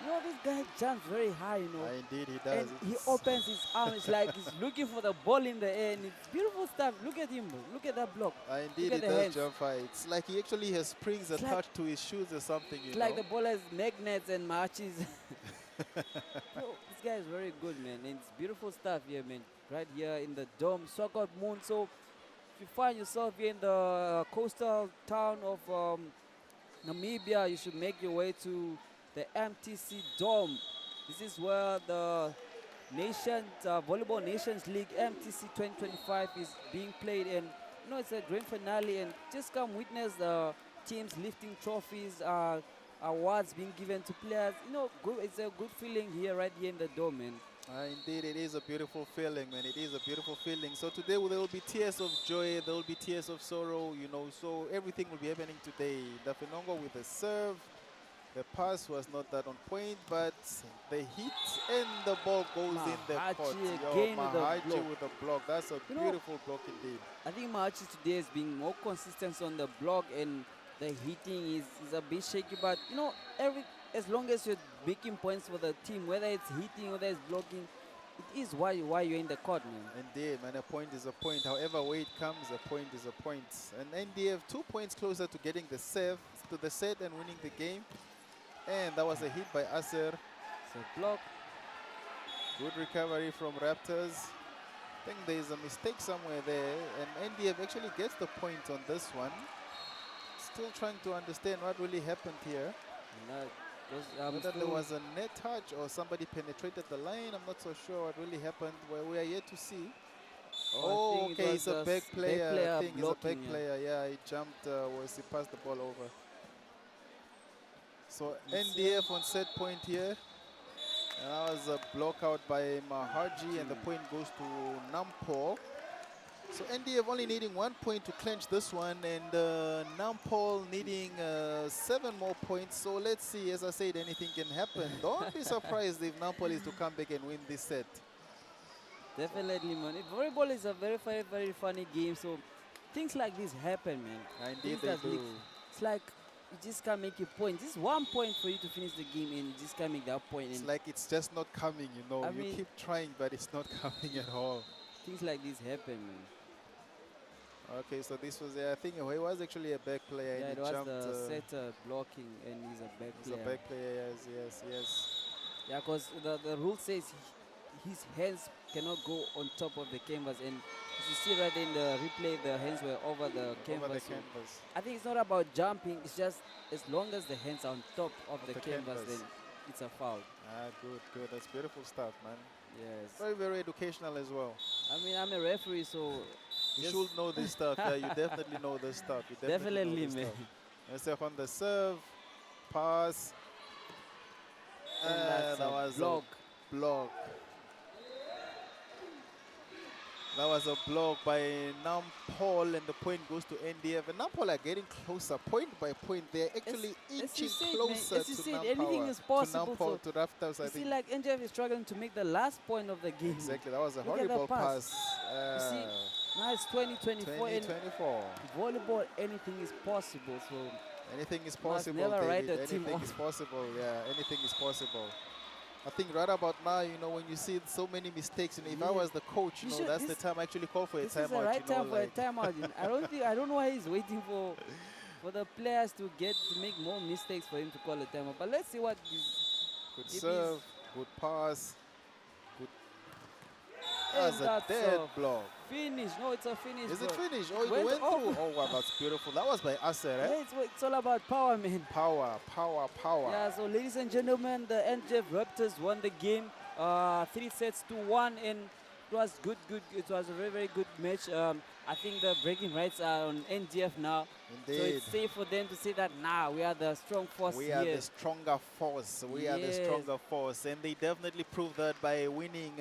You know, this guy jumps very high, you know. Indeed, he does. And he opens his arms like he's looking for the ball in the air. And it's beautiful stuff. Look at him. Look at that block. Indeed, he does jump high. It's like he actually has springs attached to his shoes or something, you know. It's like the ball has magnets and marches. Bro, this guy is very good, man. And it's beautiful stuff here, man. Right here in the dome, Swakopmund. So if you find yourself here in the coastal town of Namibia, you should make your way to the MTC Dome. This is where the Volleyball Nations League MTC 2025 is being played, and you know, it's a grand finale, and just come witness the teams lifting trophies, awards being given to players. You know, it's a good feeling here, right here in the dome, man. Indeed, it is a beautiful feeling, man. It is a beautiful feeling. So today there will be tears of joy, there will be tears of sorrow, you know. So everything will be happening today. Dafinongo with the serve. The pass was not that on point, but the hit and the ball goes in the court. Again with the block. With the block. That's a beautiful block indeed. I think Mahachi today has been more consistent on the block, and the hitting is a bit shaky. But you know, as long as you're making points for the team, whether it's hitting, whether it's blocking, it is why you're in the court, man. Indeed, man. A point is a point. However way it comes, a point is a point. And NDF 2 points closer to getting the serve to the set and winning the game. And that was a hit by Aser. So block. Good recovery from Raptors. I think there is a mistake somewhere there, and NDF actually gets the point on this one. Still trying to understand what really happened here. Whether there was a net touch or somebody penetrated the line, I'm not so sure what really happened. Well, we are yet to see. Oh, okay, it's a back player. I think it's a back player. Yeah, he jumped once he passed the ball over. So NDF on set point here. And that was a block out by Mahaji, and the point goes to Nampol. So NDF only needing 1 point to clinch this one, and Nampol needing 7 more points. So let's see. As I said, anything can happen. Don't be surprised if Nampol is to come back and win this set. Definitely, man. Volleyball is a very, very, very funny game. So things like this happen, man. Indeed they do. It's like you just can't make a point. Just 1 point for you to finish the game, and you just can't make that point. It's like it's just not coming, you know. You keep trying, but it's not coming at all. Things like this happen, man. Okay, so this was, I think he was actually a back player. Yeah, and it was jumped, the setter blocking, and he's a back player. He's a back player, yes. Yeah, because the rule says his hands cannot go on top of the canvas, and you see right in the replay, the hands were over the canvas. I think it's not about jumping, it's just as long as the hands are on top of the canvas, then it's a foul. Good. That's beautiful stuff, man. Yes. Very, very educational as well. I mean, I'm a referee, so you should know this stuff. Yeah, you definitely know this stuff. You definitely man. Let's on the serve, pass, and that was block. That was a block by Nampol, and the point goes to NDF. And Nampol are getting closer, point by point. They're actually inching closer to Nampol. Anything is possible. To Raptors, I think. You see, like NDF is struggling to make the last point of the game. Exactly, that was a horrible pass. You see, now it's 2024. And volleyball, anything is possible. So anything is possible. Never write a anything team is possible. Yeah, anything is possible. I think right about now, you know, when you see so many mistakes, and if I was the coach, you know, that's the time I actually call for a timeout. This is the right time for a timeout. I don't know why he's waiting for the players to make more mistakes for him to call a timeout. But let's see what this. Good serve, good pass, good. That's a dead block. Finish. No, it's a finish. Is it finished? Oh, it went through. Oh, wow, that's beautiful. That was by Aser, right? Yeah, it's all about power, man. Power. Yeah, so ladies and gentlemen, the NJF Raptors won the game 3 sets to 1, and it was good. It was a very, very good match. I think the breaking rights are on NJF now. Indeed. So it's safe for them to say that we are the strong force We are the stronger force. We are the stronger force. And they definitely proved that by winning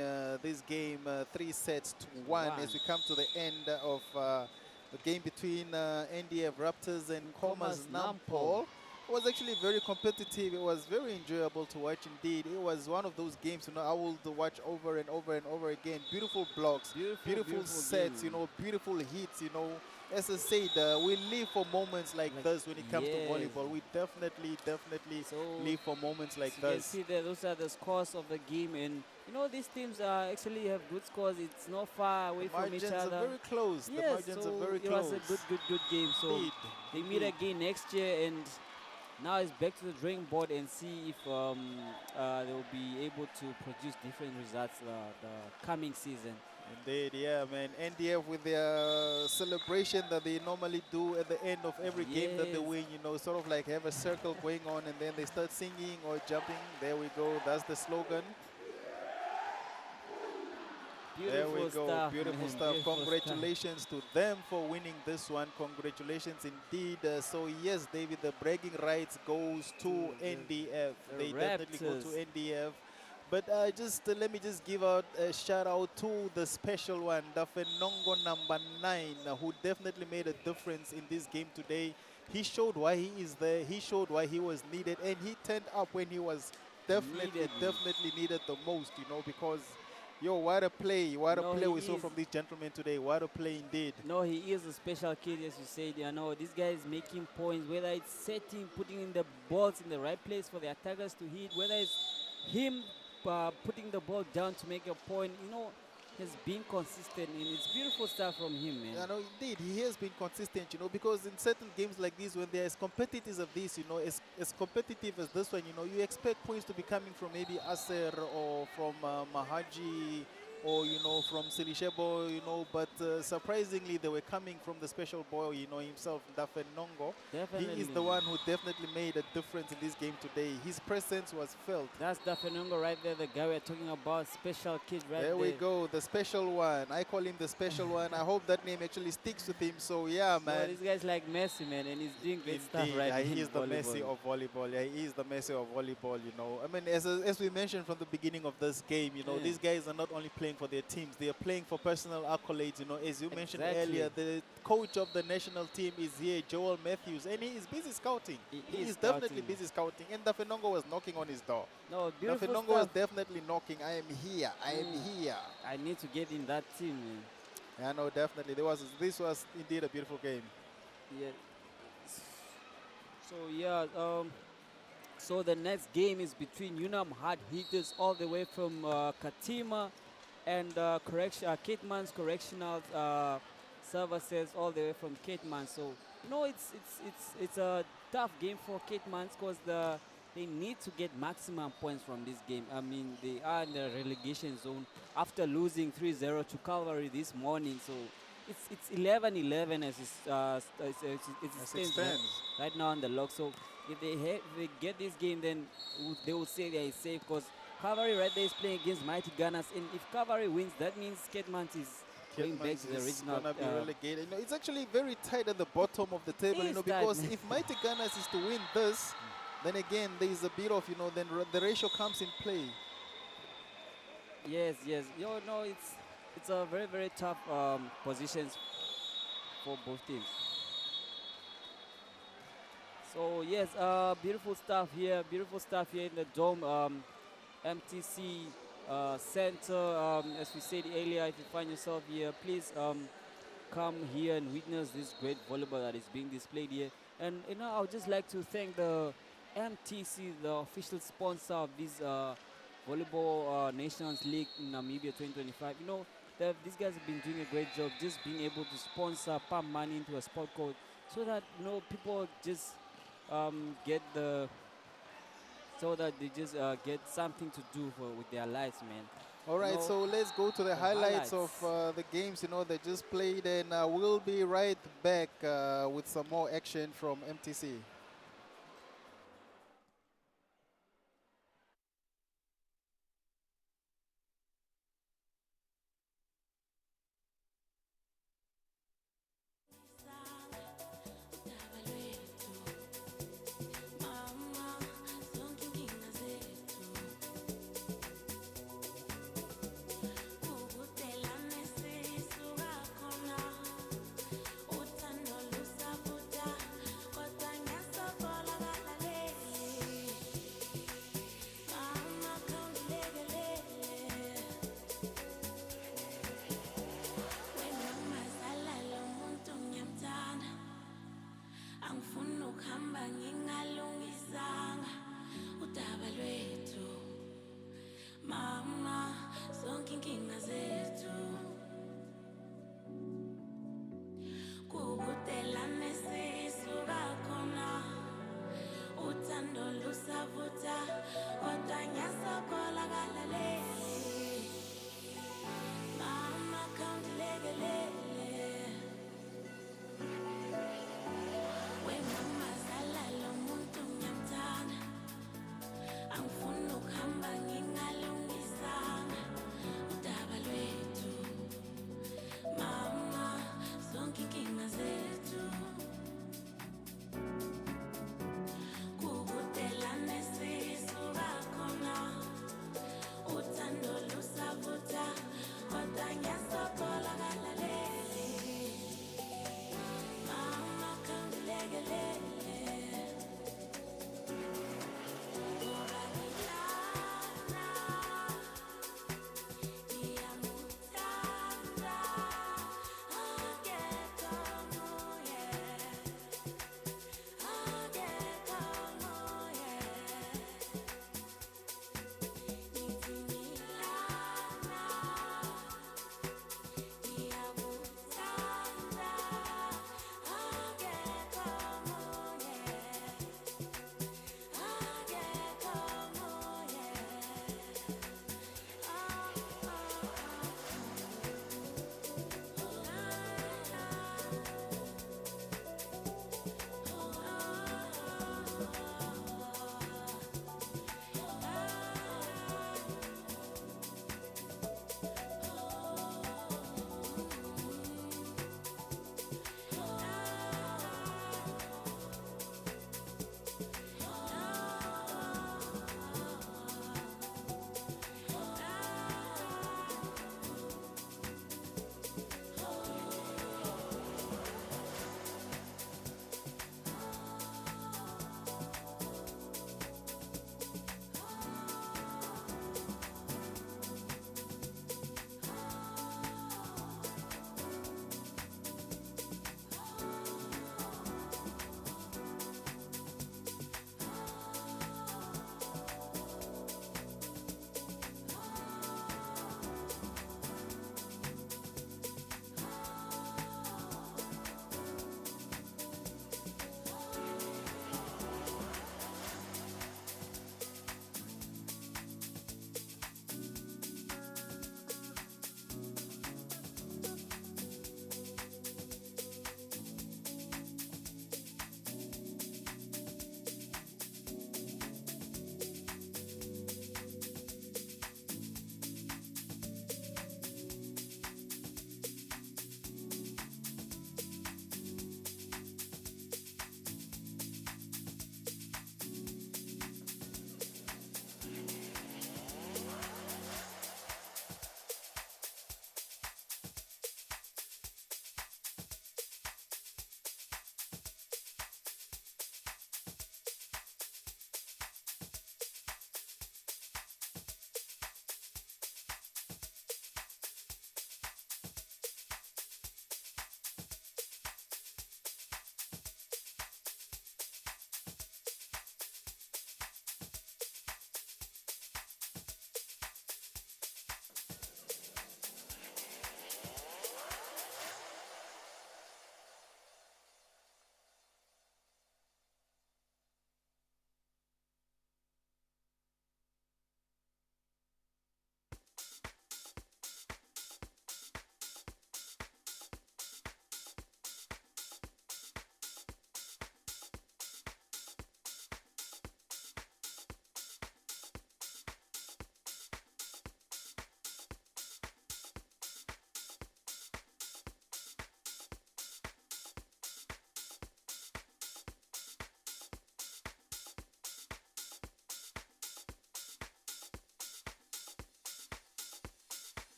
this game 3 sets to 1 as we come to the end of the game between NDF Raptors and Commerce Nampol. It was actually very competitive. It was very enjoyable to watch indeed. It was one of those games, you know, I will watch over and over and over again. Beautiful blocks, beautiful sets, you know, beautiful hits, you know. As I said, we live for moments like this when it comes to volleyball. We definitely live for moments like this. You can see that those are the scores of the game, and you know these teams actually have good scores. It's not far away from each other. The margins are very close. Yes, the margins are very close. It was a good game. So they meet again next year, and now it's back to the drawing board and see if they will be able to produce different results the coming season. Indeed, yeah, man. NDF with their celebration that they normally do at the end of every game that they win, you know, sort of like have a circle going on, and then they start singing or jumping. There we go. That's the slogan. Beautiful stuff. Beautiful stuff. Congratulations to them for winning this one. Congratulations indeed. So yes, David, the bragging rights goes to NDF. They definitely go to NDF But just let me just give out a shout out to the special one, the Fenongo number 9, who definitely made a difference in this game today. He showed why he is there. He showed why he was needed, and he turned up when he was definitely needed the most. You know, because yo, what a play! What a No, play he we saw is. from this gentleman today. What a play indeed. No, he is a special kid, as you said. You know, this guy is making points, whether it's setting, putting in the balls in the right place for the attackers to hit, whether it's him putting the ball down to make a point. You know, has been consistent, and it's beautiful stuff from him, man. Yeah, no, indeed, he has been consistent, you know, because in certain games like this, when they're as competitive as this, you know, as competitive as this one, you know, you expect points to be coming from maybe Aser or from Mahaji or, you know, from Silishebo, you know, but surprisingly, they were coming from the special boy, you know, himself, Dafen Nongo. Definitely. He is the one who definitely made a difference in this game today. His presence was felt. That's Dafenongo right there, the guy we're talking about, special kid right there. There we go, the special one. I call him the special one. I hope that name actually sticks with him. So, yeah, man. Well, this guy's like Messi, man, and he's doing great stuff right Yeah, now. he is the Messi of volleyball. Yeah, he is the Messi of volleyball, you know. I mean, as we mentioned from the beginning of this game, you know, these guys are not only playing for their teams, they are playing for personal accolades, you know. As you mentioned earlier, the coach of the national team is here, Joel Matthews, and he is busy scouting. He is definitely busy scouting, and Dafenongo was knocking on his door. No, beautiful Dafenongo was definitely knocking. I am here. I am here. I need to get in that team, man. Yeah, no, definitely. This was indeed a beautiful game. Yeah. So yeah, so the next game is between Unam Hard Hitters all the way from Katima and Caitman's Correctional Services all the way from Caitman. So no, it's a tough game for Caitman's because they need to get maximum points from this game. I mean, they are in the relegation zone after losing 3-0 to Calvary this morning. So it's 11-11 as it stands right now on the log. So if they get this game, then they will say they are safe because Calvary right there is playing against Mighty Gunners. And if Calvary wins, that means Caitman is going back to the original. Gonna be relegated. You know, it's actually very tight at the bottom of the table, you know, because if Mighty Gunners is to win this, then again, there is a bit of, you know, then the ratio comes in play. Yes. You know, it's a very, very tough positions for both teams. So, yes, beautiful stuff here in the Dome, MTC Center. As we said earlier, if you find yourself here, please come here and witness this great volleyball that is being displayed here. And, you know, I would just like to thank the MTC, the official sponsor of this Volleyball Nations League in Namibia 2025. You know, these guys have been doing a great job just being able to sponsor, pump money into a sport code so that, you know, people just get something to do with their lives, man. All right, so let's go to the highlights of the games, you know, that just played, and we'll be right back with some more action from MTC.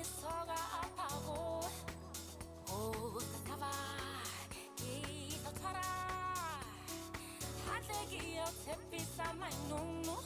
misoka apago oh tava ito tara hate giyo tepisa mainunu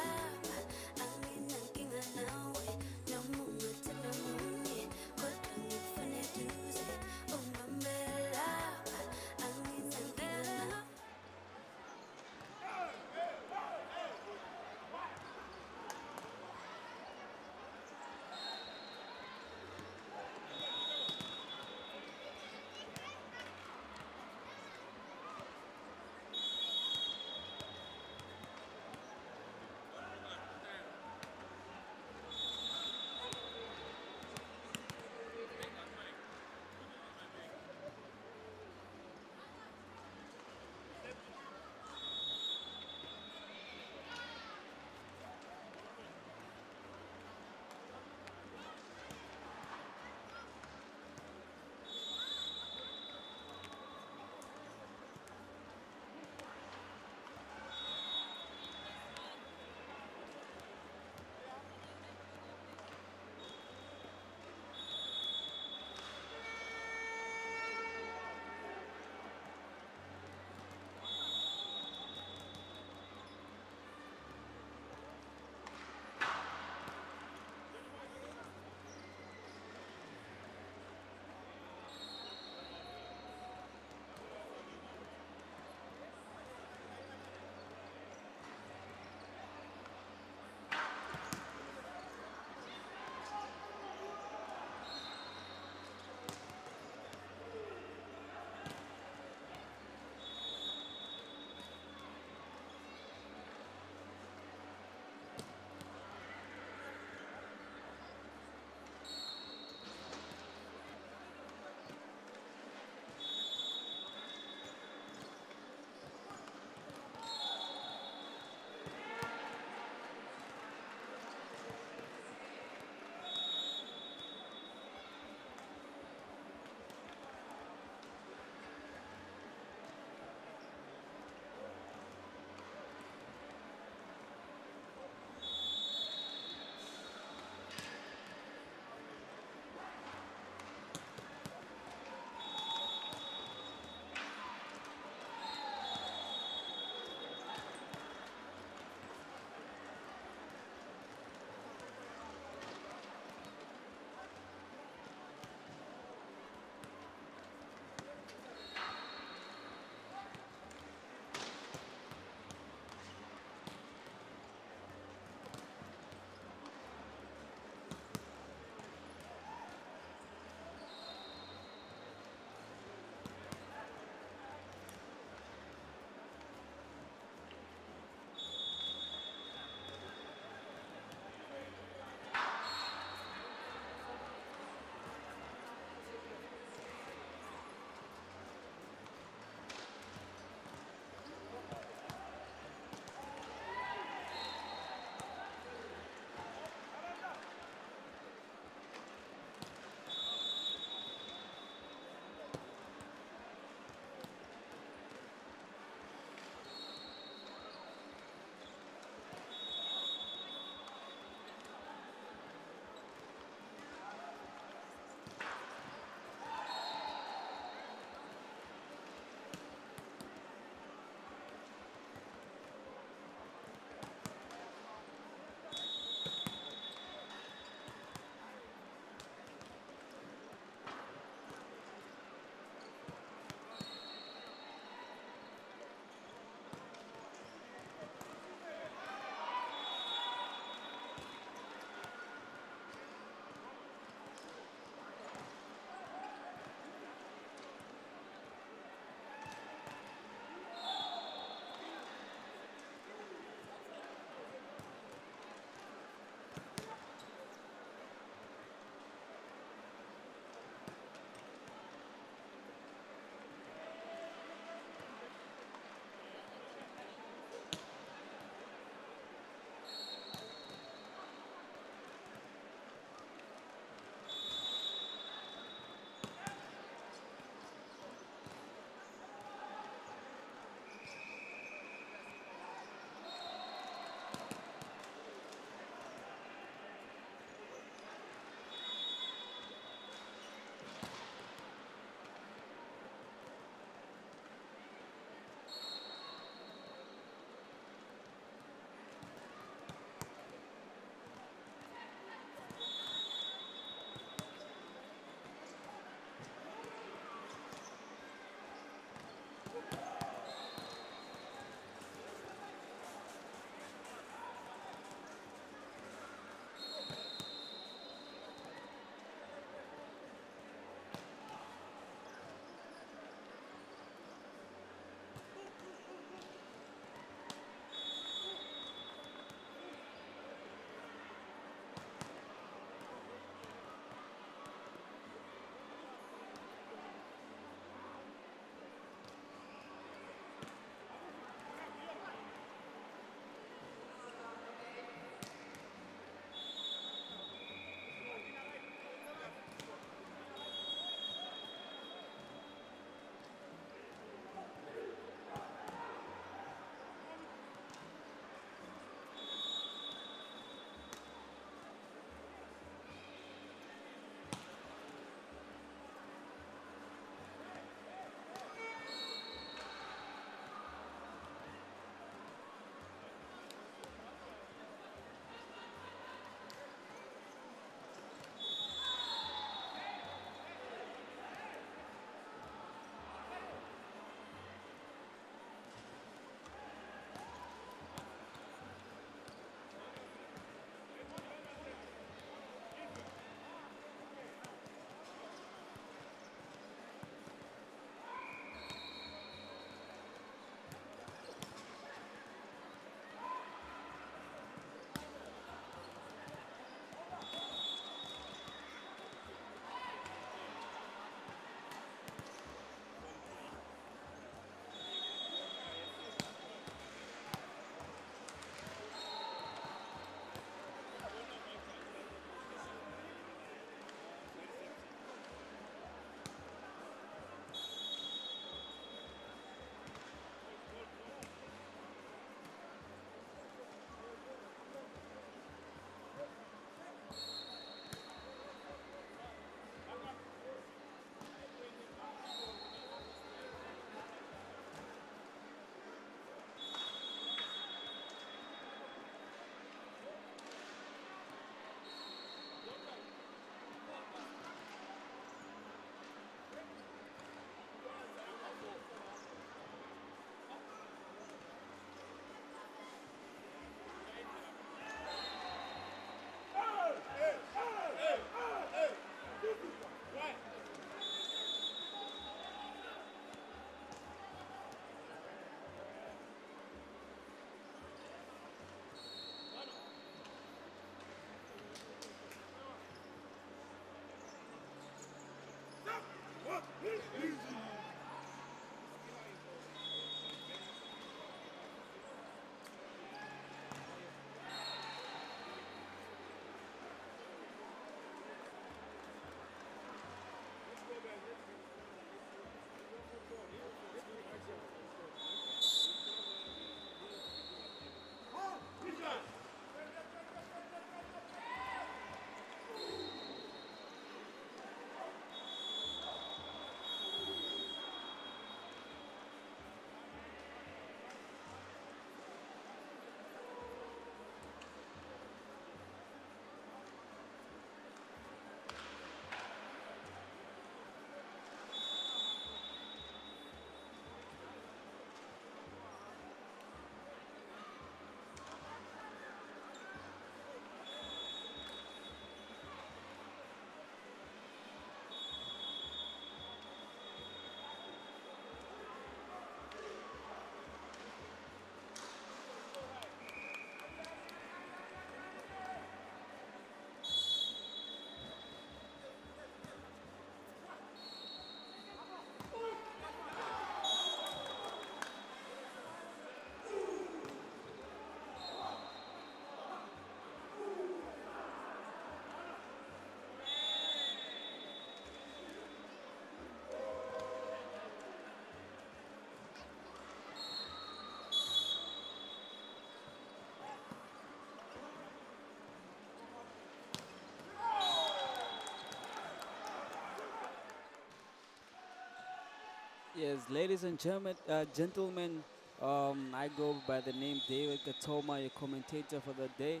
Yes, ladies and gentlemen, I go by the name David Katoma, your commentator for the day.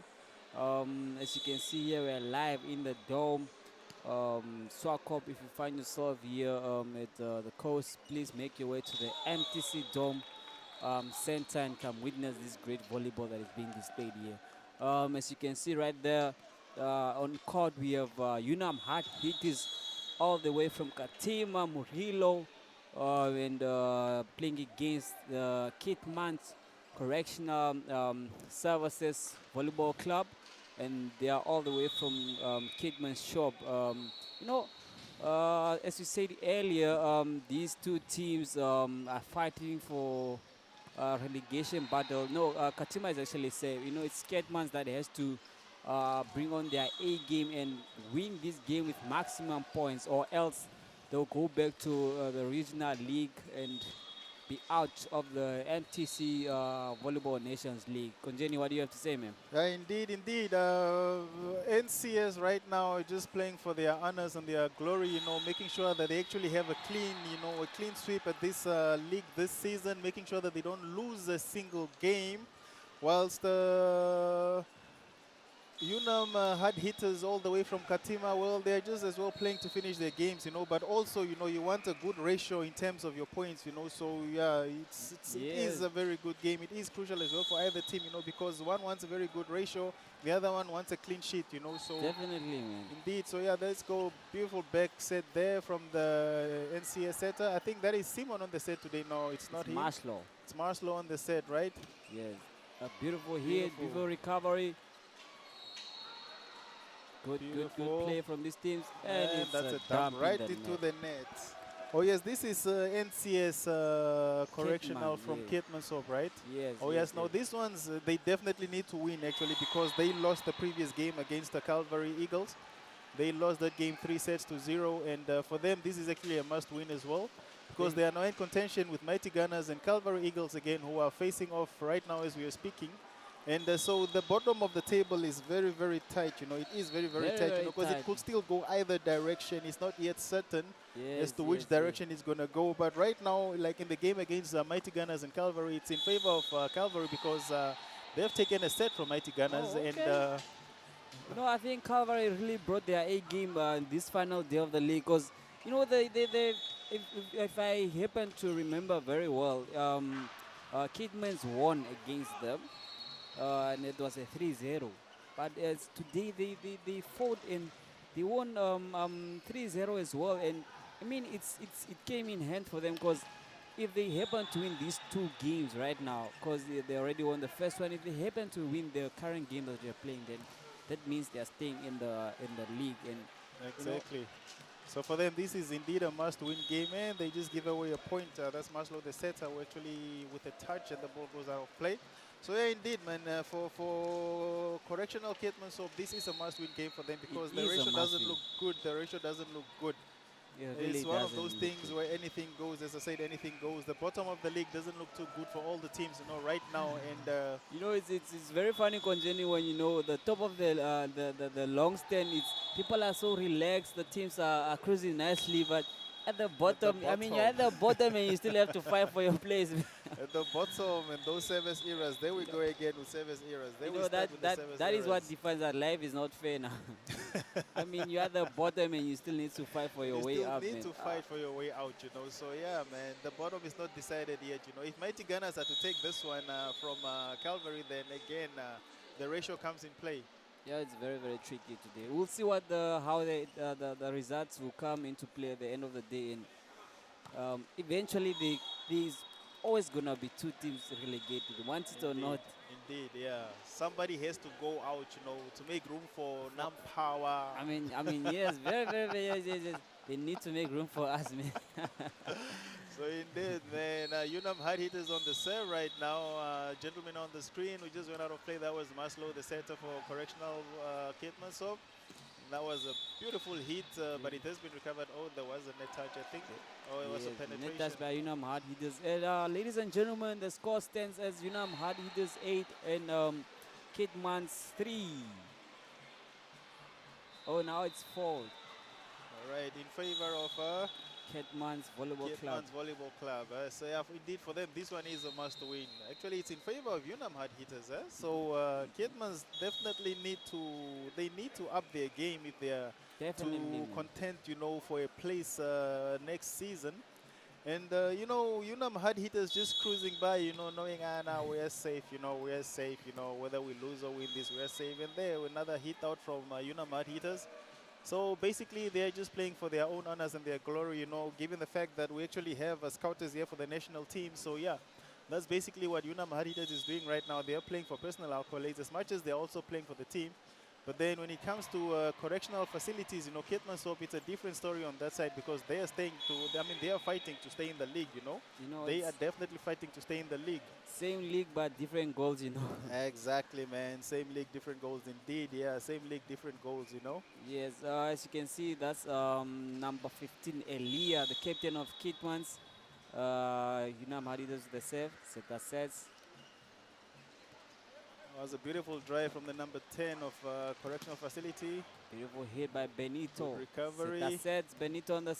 As you can see here, we're live in the dome. Swakop, if you find yourself here at the coast, please make your way to the MTC Dome center and come witness this great volleyball that is being displayed here. As you can see right there on court, we have Unam Hard Hitters all the way from Katima, Murillo, and playing against the Kitmans Correctional Services Volleyball Club, and they are all the way from Kidman's shop. You know, as you said earlier, these two teams are fighting for relegation battle. No, Katima is actually safe. You know, it's Kidman's that has to bring on their A game and win this game with maximum points, or else they'll go back to the regional league and be out of the MTC Volleyball Nations League. Konjeni, what do you have to say, man? Indeed, indeed. NCS right now are just playing for their honors and their glory, you know, making sure that they actually have a clean, a clean sweep at this league this season, making sure that they don't lose a single game, whilst Unam hard hitters all the way from Katima, well, they're just as well playing to finish their games, but also, you want a good ratio in terms of your points, so yeah, it is a very good game. It is crucial as well for either team, because one wants a very good ratio, the other one wants a clean sheet, so Definitely, man. Indeed, so yeah, let's go. Beautiful back set there from the NCS setter. I think that is Simon on the set today. No, it's not him. Marshall. It's Marshall on the set, right? Yes. A beautiful hit, beautiful recovery. Good play from these teams. And it's that's a dump right into the net. Oh yes, this is NCS correctional from Kitmansop, right? Yes. Oh yes, no, these ones, they definitely need to win actually, because they lost the previous game against the Calvary Eagles. They lost that game 3-0, and for them, this is actually a must win as well, because they are now in contention with Mighty Gunners and Calvary Eagles again, who are facing off right now as we are speaking. And so the bottom of the table is very, very tight, it is very, very tight, because it could still go either direction. It's not yet certain as to which direction it's going to go. But right now, like in the game against Mighty Gunners and Calvary, it's in favor of Calvary, because they have taken a set from Mighty Gunners. Oh, okay. And I think Calvary really brought their A game in this final day of the league, because, if I happen to remember very well, Kidman's won against them. And it was a 3-0. But as today they fought and they won 3-0 as well. And I mean it came in hand for them, because if they happen to win these two games right now, because they already won the first one, if they happen to win the current game that they're playing, then that means they're staying in the league. And exactly. So for them, this is indeed a must-win game, and they just give away a point. That's Maslow, the setter, who actually with a touch and the ball goes out of play. So yeah, indeed, man, for correctional Kitmansop, this is a must-win game for them, because the ratio doesn't look good. The ratio doesn't look good. Yeah, it's one of those things where anything goes. As I said, anything goes. The bottom of the league doesn't look too good for all the teams, right now. And it's very funny, Konjeni, when the top of the long stand. People are so relaxed. The teams are cruising nicely, but at the bottom, I mean, you're at the bottom and you still have to fight for your place. At the bottom, and those service errors, there we go again with service errors. That is what defines that life is not fair now. I mean, you're at the bottom and you still need to fight for your way up. You still need to fight for your way out, So yeah, man, the bottom is not decided yet, If Mighty Gunners are to take this one from Calvary, then again, the ratio comes in play. Yeah, it's very, very tricky today. We'll see what how the results will come into play at the end of the day. And eventually, there's always going to be two teams relegated, want it or not. Indeed, yeah. Somebody has to go out, to make room for non-power. I mean, yes, very, very, very, yes. They need to make room for us, man. So indeed, man, Unam hard hitters on the serve right now. Gentlemen on the screen, we just went out of play. That was Maslow, the setter for correctional Kitmansop. That was a beautiful hit, but it has been recovered. Oh, there was a net touch, I think. Oh, it was a penetration. Net touch by Unam hard hitters. And, ladies and gentlemen, the score stands as Unam hard hitters 8 and Kitmans 3. Oh, now it's 4. All right, in favor of Ketman's Volleyball Club. Kietman's Volleyball Club. So yeah, indeed for them, this one is a must-win. Actually, it's in favor of Unam hard hitters. So Kietman's definitely need to up their game if they are Definitely, to man. contend, for a place next season. And Unam hard hitters just cruising by, knowing now we're safe, we're safe, whether we lose or win this, we're safe. And there, another hit out from Unam hard hitters. So basically, they're just playing for their own honors and their glory, given the fact that we actually have scouters here for the national team. So yeah, that's basically what Unam hard hitters is doing right now. They're playing for personal accolades as much as they're also playing for the team. But then when it comes to correctional facilities, Kietman Soap, it's a different story on that side because they are they are fighting to stay in the league, They are definitely fighting to stay in the league. Same league, but different goals, Exactly, man. Same league, different goals indeed. Yeah, same league, different goals, Yes, as you can see, that's number 15, Elia, the captain of Kietman's. Unam hard hitters with the serve, set the sets. It was a beautiful drive from the number 10 of correctional facility. Beautiful hit by Benito. Good recovery. Set the sets, Benito on the...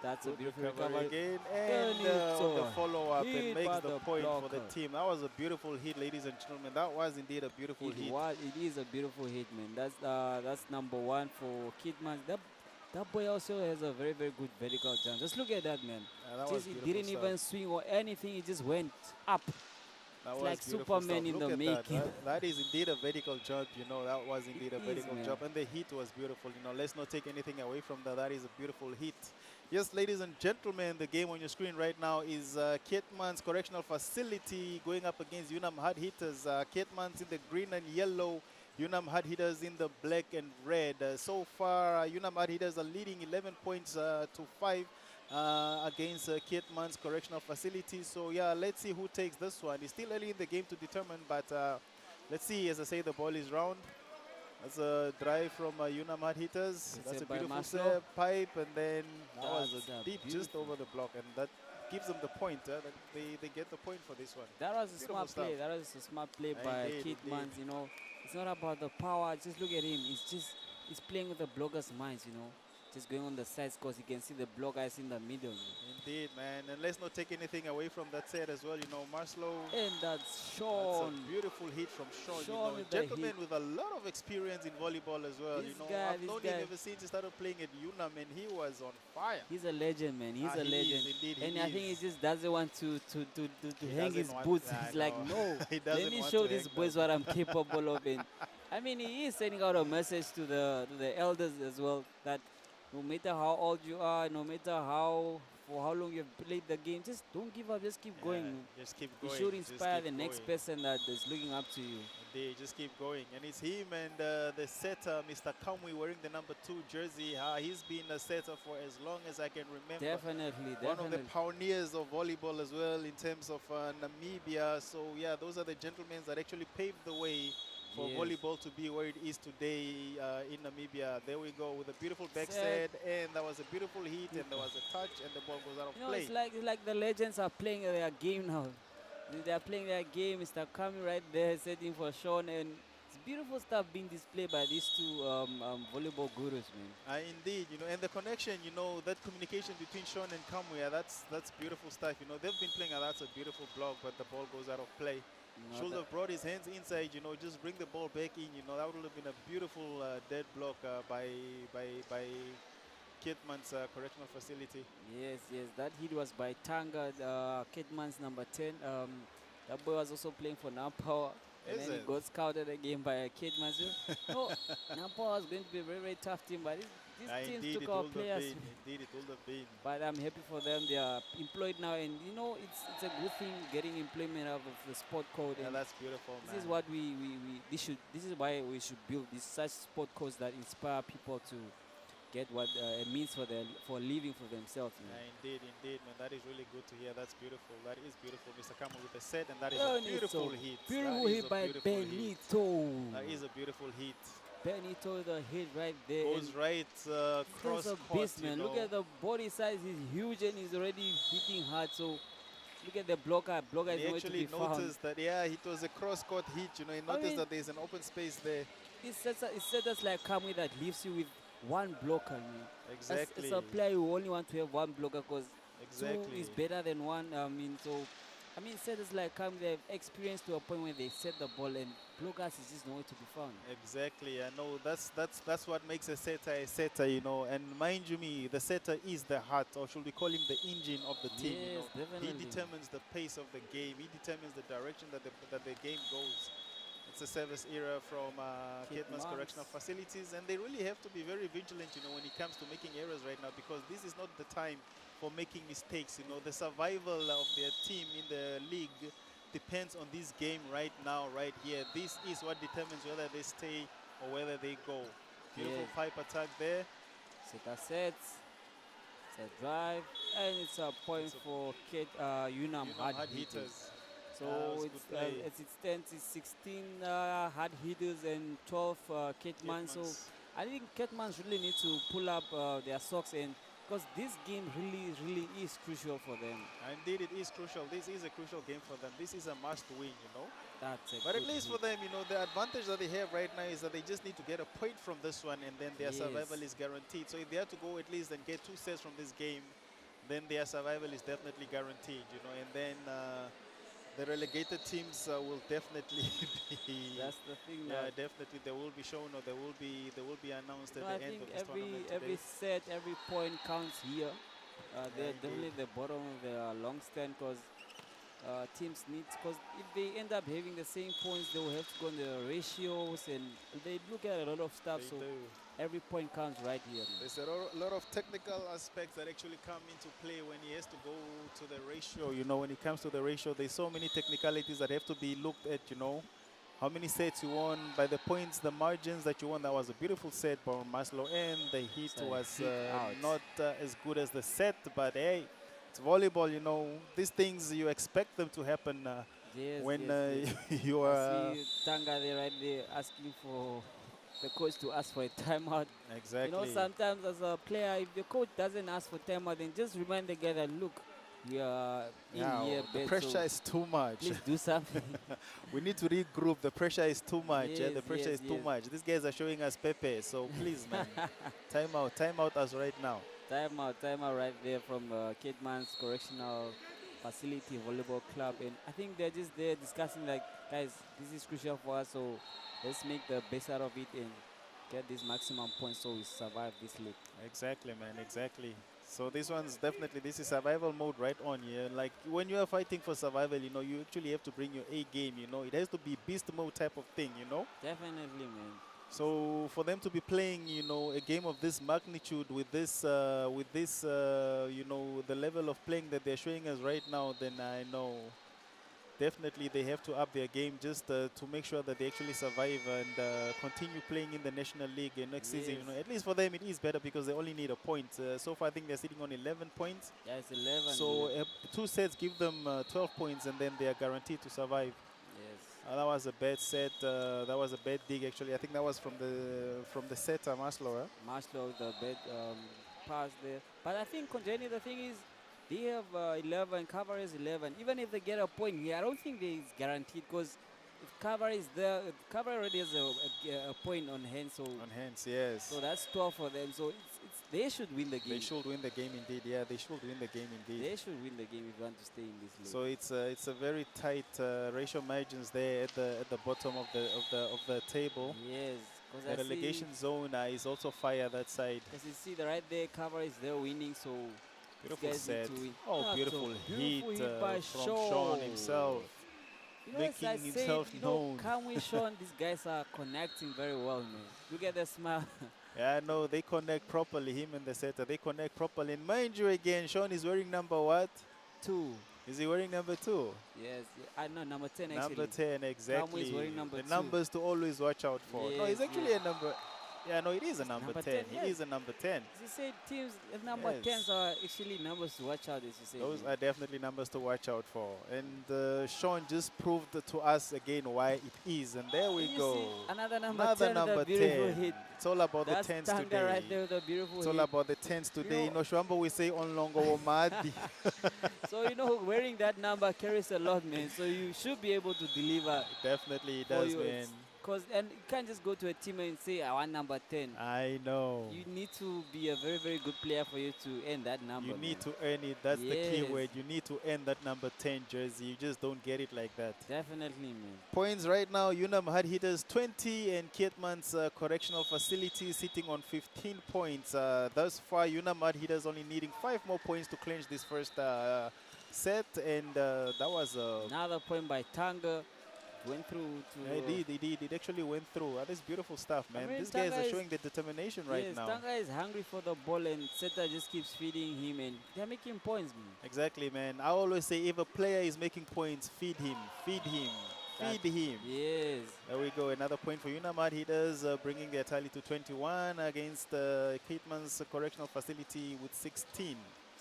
That's Good a beautiful recovery recovery. again. And Benito the follow-up and hit makes by the the point for the blocker. team. That was a beautiful hit, ladies and gentlemen. That was indeed a beautiful hit. It is a beautiful hit, man. That's number 1 for Kietman. That boy also has a very, very good vertical jump. Just look at that, man. That was He beautiful didn't stuff. even swing or anything. He just went up. That It's was like beautiful Superman stuff. in the Look at making. that is indeed a vertical jump, That was indeed a It is, vertical man. jump. And the hit was beautiful, Let's not take anything away from that. That is a beautiful hit. Yes, ladies and gentlemen, the game on your screen right now is Kietman's Correctional Facility going up against Unam hard hitters. Kietman's in the green and yellow. Unam hard hitters in the black and red. So far, Unam hard hitters are leading 11 points to 5. Against Kietman's Correctional Facility. So yeah, let's see who takes this one. It's still early in the game to determine, but let's see. As I say, the ball is round. That's a drive from Unam hard hitters. That's a beautiful serve, pipe, and then that was a deep just over the block, and that gives them the point. They get the point for this one. That was a Beautiful smart stuff. play. That was a smart play by Indeed, Kietman's, It's not about the power. Just look at him. He's playing with the blockers' minds, Just going on the sides because you can see the blocker is in the middle. Indeed, man. And let's not take anything away from that set as well. Marslow. And that's Sean. That's a beautiful hit from Sean. Sean with the Gentleman hit. with a lot of experience in volleyball as well. I've known him ever since he started playing at Unam, and he was on fire. He's a legend, man. He's a He legend. is, indeed, and he I think is. he just doesn't want to hang his doesn't want- boots. I He's like, know. no, He doesn't let me want show to these hang boys them. what I'm capable of. And I mean, he is sending out a message to the elders as well that no matter how old you are, no matter for how long you've played the game, just don't give up. Just keep going. Man. Just keep You going. should Just inspire keep the next going. person that is looking up to you. They just keep going. And it's him and the setter, Mr. Kamwi, wearing the number 2 jersey. He's been a setter for as long as I can remember. Definitely. One of the pioneers of volleyball as well in terms of Namibia. So yeah, those are the gentlemen that actually paved the way for volleyball to be where it is today in Namibia. There we go with a beautiful backside, and that was a beautiful hit, and there was a touch, and the ball goes out of play. It's like the legends are playing their game now. They are playing their game. Mr. Kami right there setting for Sean, and it's beautiful stuff being displayed by these two volleyball gurus, man. Indeed, and the connection, that communication between Sean and Kamwe, that's beautiful stuff. They've been playing, that's a beautiful block, but the ball goes out of play. Should have brought his hands inside, just bring the ball back in, that would have been a beautiful dead block by Kietman's correctional facility. Yes, that hit was by Tanga, Kietman's number 10. That boy was also playing for Nampawa. And then he got scouted again by Kietman. No, Nampawa was going to be a very, very tough team, but these teams took our players. Indeed, it would have been. But I'm happy for them. They are employed now, and it's a good thing getting employment out of the sport code. Yeah, and that's beautiful, man. This is what this is why we should build such sport codes that inspire people to get what it means for living for themselves. Indeed, man. That is really good to hear. That's beautiful. That is beautiful, Mr. Kamo with the set, and that is a beautiful hit. Beautiful hit by Benito. That is a beautiful hit. Benito, the hit right there. Goes right cross court. Beast, man. Look at the body size. He's huge and he's already hitting hard. So look at the blocker. Blocker is nowhere to be found. He noticed that, it was a cross-court hit. He noticed that there's an open space there. It's set us like Kamwe that leaves you one blocker, man. Exactly. As a player, you only want to have one blocker because two Exactly. is better than one. Setters like come, they've experienced to a point where they set the ball and blockers is just nowhere to be found. Exactly. I know that's what makes a setter, you know. And mind you me, the setter is the heart, or should we call him the engine of the team, you Yes, know. definitely. He determines the pace of the game. He determines the direction that the game goes. It's a service era from Keetmans Correctional Facilities, and they really have to be very vigilant, you know, when it comes to making errors right now, because this is not the time for making mistakes. You know, the survival of their team in the league depends on this game right now, right here. This is what determines whether they stay or whether they go. Beautiful pipe attack there. Setter sets, set drive, and it's a point for Unam hard hitters. So as it stands, it's 16 hard hitters and 12 Keetmans. So I think Keetmans really need to pull up their socks, and because this game really is crucial for them. Indeed, it is crucial. This is a crucial game for them. This is a must-win, you know. But at least for them, you know, the advantage that they have right now is that they just need to get a point from this one, and then their survival is guaranteed. So if they have to go at least and get 2 sets from this game, then their survival is definitely guaranteed, you know. And then the relegated teams will definitely be. That's the thing. Yeah, definitely they will be shown, or they will be announced at the end of this tournament. Every set, every point counts here. They're definitely the bottom of the long stand, because teams need, because if they end up having the same points, they will have to go on the ratios, and they look at a lot of stuff. Every point counts right here. Man. There's a lot of technical aspects that actually come into play when he has to go to the ratio. You know, when it comes to the ratio, there's so many technicalities that have to be looked at, you know. How many sets you won, by the points, the margins that you won. That was a beautiful set by Maslow, and the hit was not as good as the set, but hey, it's volleyball, you know. These things, you expect them to happen when you are... I see Tanga there right there asking for the coach to ask for a timeout. Exactly. You know, sometimes as a player, if the coach doesn't ask for timeout, then just remind the guy that, look, we are in here. The pressure is too much. Please do something. We need to regroup. The pressure is too much. The pressure is too much. These guys are showing us Pepe, so please, man. Time out us right now. Time out right there from Keetmans Correctional Facility Volleyball Club. And I think they're just there discussing, like, guys, this is crucial for us, so let's make the best out of it and get these maximum points so we survive this league. Exactly, man, exactly. So this one's definitely, this is survival mode right on here. Like, when you are fighting for survival, you know, you actually have to bring your A game, you know. It has to be beast mode type of thing, you know. Definitely, man. So for them to be playing, you know, a game of this magnitude with this, you know, the level of playing that they're showing us right now, then I know definitely they have to up their game just to make sure that they actually survive and continue playing in the National League next season. You know, at least for them it is better because they only need a point. So far I think they're sitting on 11 points. Yeah, it's 11. So 2 sets give them 12 points, and then they are guaranteed to survive. Yes. That was a bad set. That was a bad dig actually. I think that was from the setter Maslow. Maslow, the bad pass there. But I think Conjeni, the thing is, they have 11, cover is 11. Even if they get a point here, I don't think it's guaranteed, because if cover is there, cover already has a point on hand. So on hands, yes. So that's 12 for them. So they should win the game. They should win the game indeed. Yeah, they should win the game indeed. They should win the game if you want to stay in this league. So it's a very tight ratio margins there at the bottom of the table. Yes. The relegation zone is also fire that side. Because you see the right there, cover is there winning. So beautiful set. Oh, beautiful hit by from Sean himself. You know, making as I himself said, known. Can we, Sean? These guys are connecting very well, man. Look at the smile. Yeah, no, they connect properly. Him and the setter, they connect properly. And mind you, again, Sean is wearing number what? 2. Is he wearing number 2? Yes, I know number 10 actually. Number 10, exactly. Is wearing number 2. The numbers to always watch out for. Yes, no, he's actually a number. Yeah, no, it is a number 10. Yes. He is a number 10. As you say, teams number 10s are actually numbers to watch out, as you say. Those are definitely numbers to watch out for. And Sean just proved to us again why it is. And there we go. See, another number 10. Number 10. Hit. It's all about That's the 10s Tanga today. Right there with a beautiful it's all hit. about the 10s today. You know, Shwamba, we say on longo womadi. So, you know, wearing that number carries a lot, man. So you should be able to deliver. Definitely it does, man. and you can't just go to a team and say, I want number 10. I know. You need to be a very, very good player for you to earn that number. You need man. to earn it. That's the key Yes. word. You need to earn that number 10 jersey. You just don't get it like that. Definitely, man. Points right now, Unam Hard Hitters 20 and Keetmans Correctional Facility sitting on 15 points. Thus far, Unam Hard Hitters only needing 5 more points to clinch this first set, and that was Another point by Tanga. Went through to... It did. It actually went through. That's beautiful stuff, man. mean, These guys Tanga are is- showing the determination right yes, now. Tanga is hungry for the ball and Seta just keeps feeding him and they're making points, man. Exactly, man. I always say if a player is making points, feed him, feed him, feed him. Yes. There we go. Another point for Unam Hard Hitters, bringing their tally to 21 against Keetmans Correctional Facility with 16. These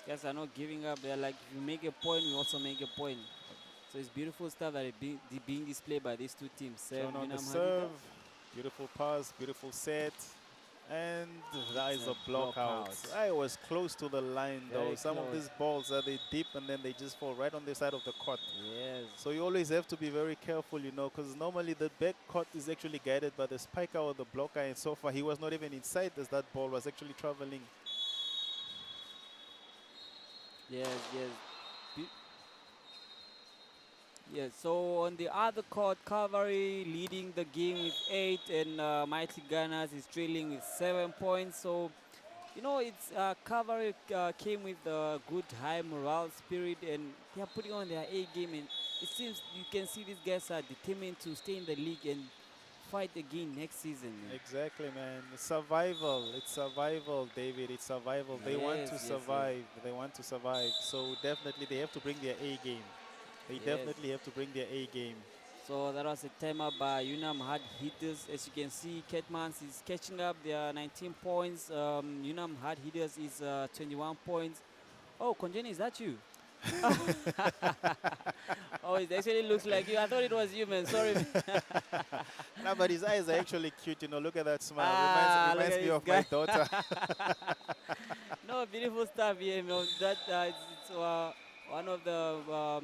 guys are not giving up. They're like, if you make a point, we also make a point. So it's beautiful stuff that is being displayed by these two teams. Shown on the Unam Hard serve. Hitters. Beautiful pass, beautiful set. And that is a block block out. out. I was close to the line though. Very Some of close. these balls they dip and then they just fall right on the side of the court. Yes. So you always have to be very careful, you know, because normally the back court is actually guided by the spiker or the blocker, and so far he was not even inside as that ball was actually traveling. Yes, yes. Yes, so on the other court, Cavalry leading the game with 8 and Mighty Gunners is trailing with 7 points. So, you know, it's Cavalry came with a good high morale spirit and they are putting on their A game, and it seems you can see these guys are determined to stay in the league and fight again next season. Man. Exactly, man. It's survival. It's survival, David. It's survival. They want Yes, to yes, survive. They want to survive. So definitely they have to bring their A game. They Yes. definitely have to bring their A game. So that was a timer by Unam Hard Hitters. As you can see, Keetmans is catching up. They are 19 points. Unam Hard Hitters is 21 points. Oh, Konjeni, is that you? Oh, it actually looks like you. I thought it was you, man. Sorry. No, but his eyes are actually cute. You know, look at that smile. Ah, look Reminds at me this of guy. my daughter. No, beautiful stuff here. You know, that it's one of the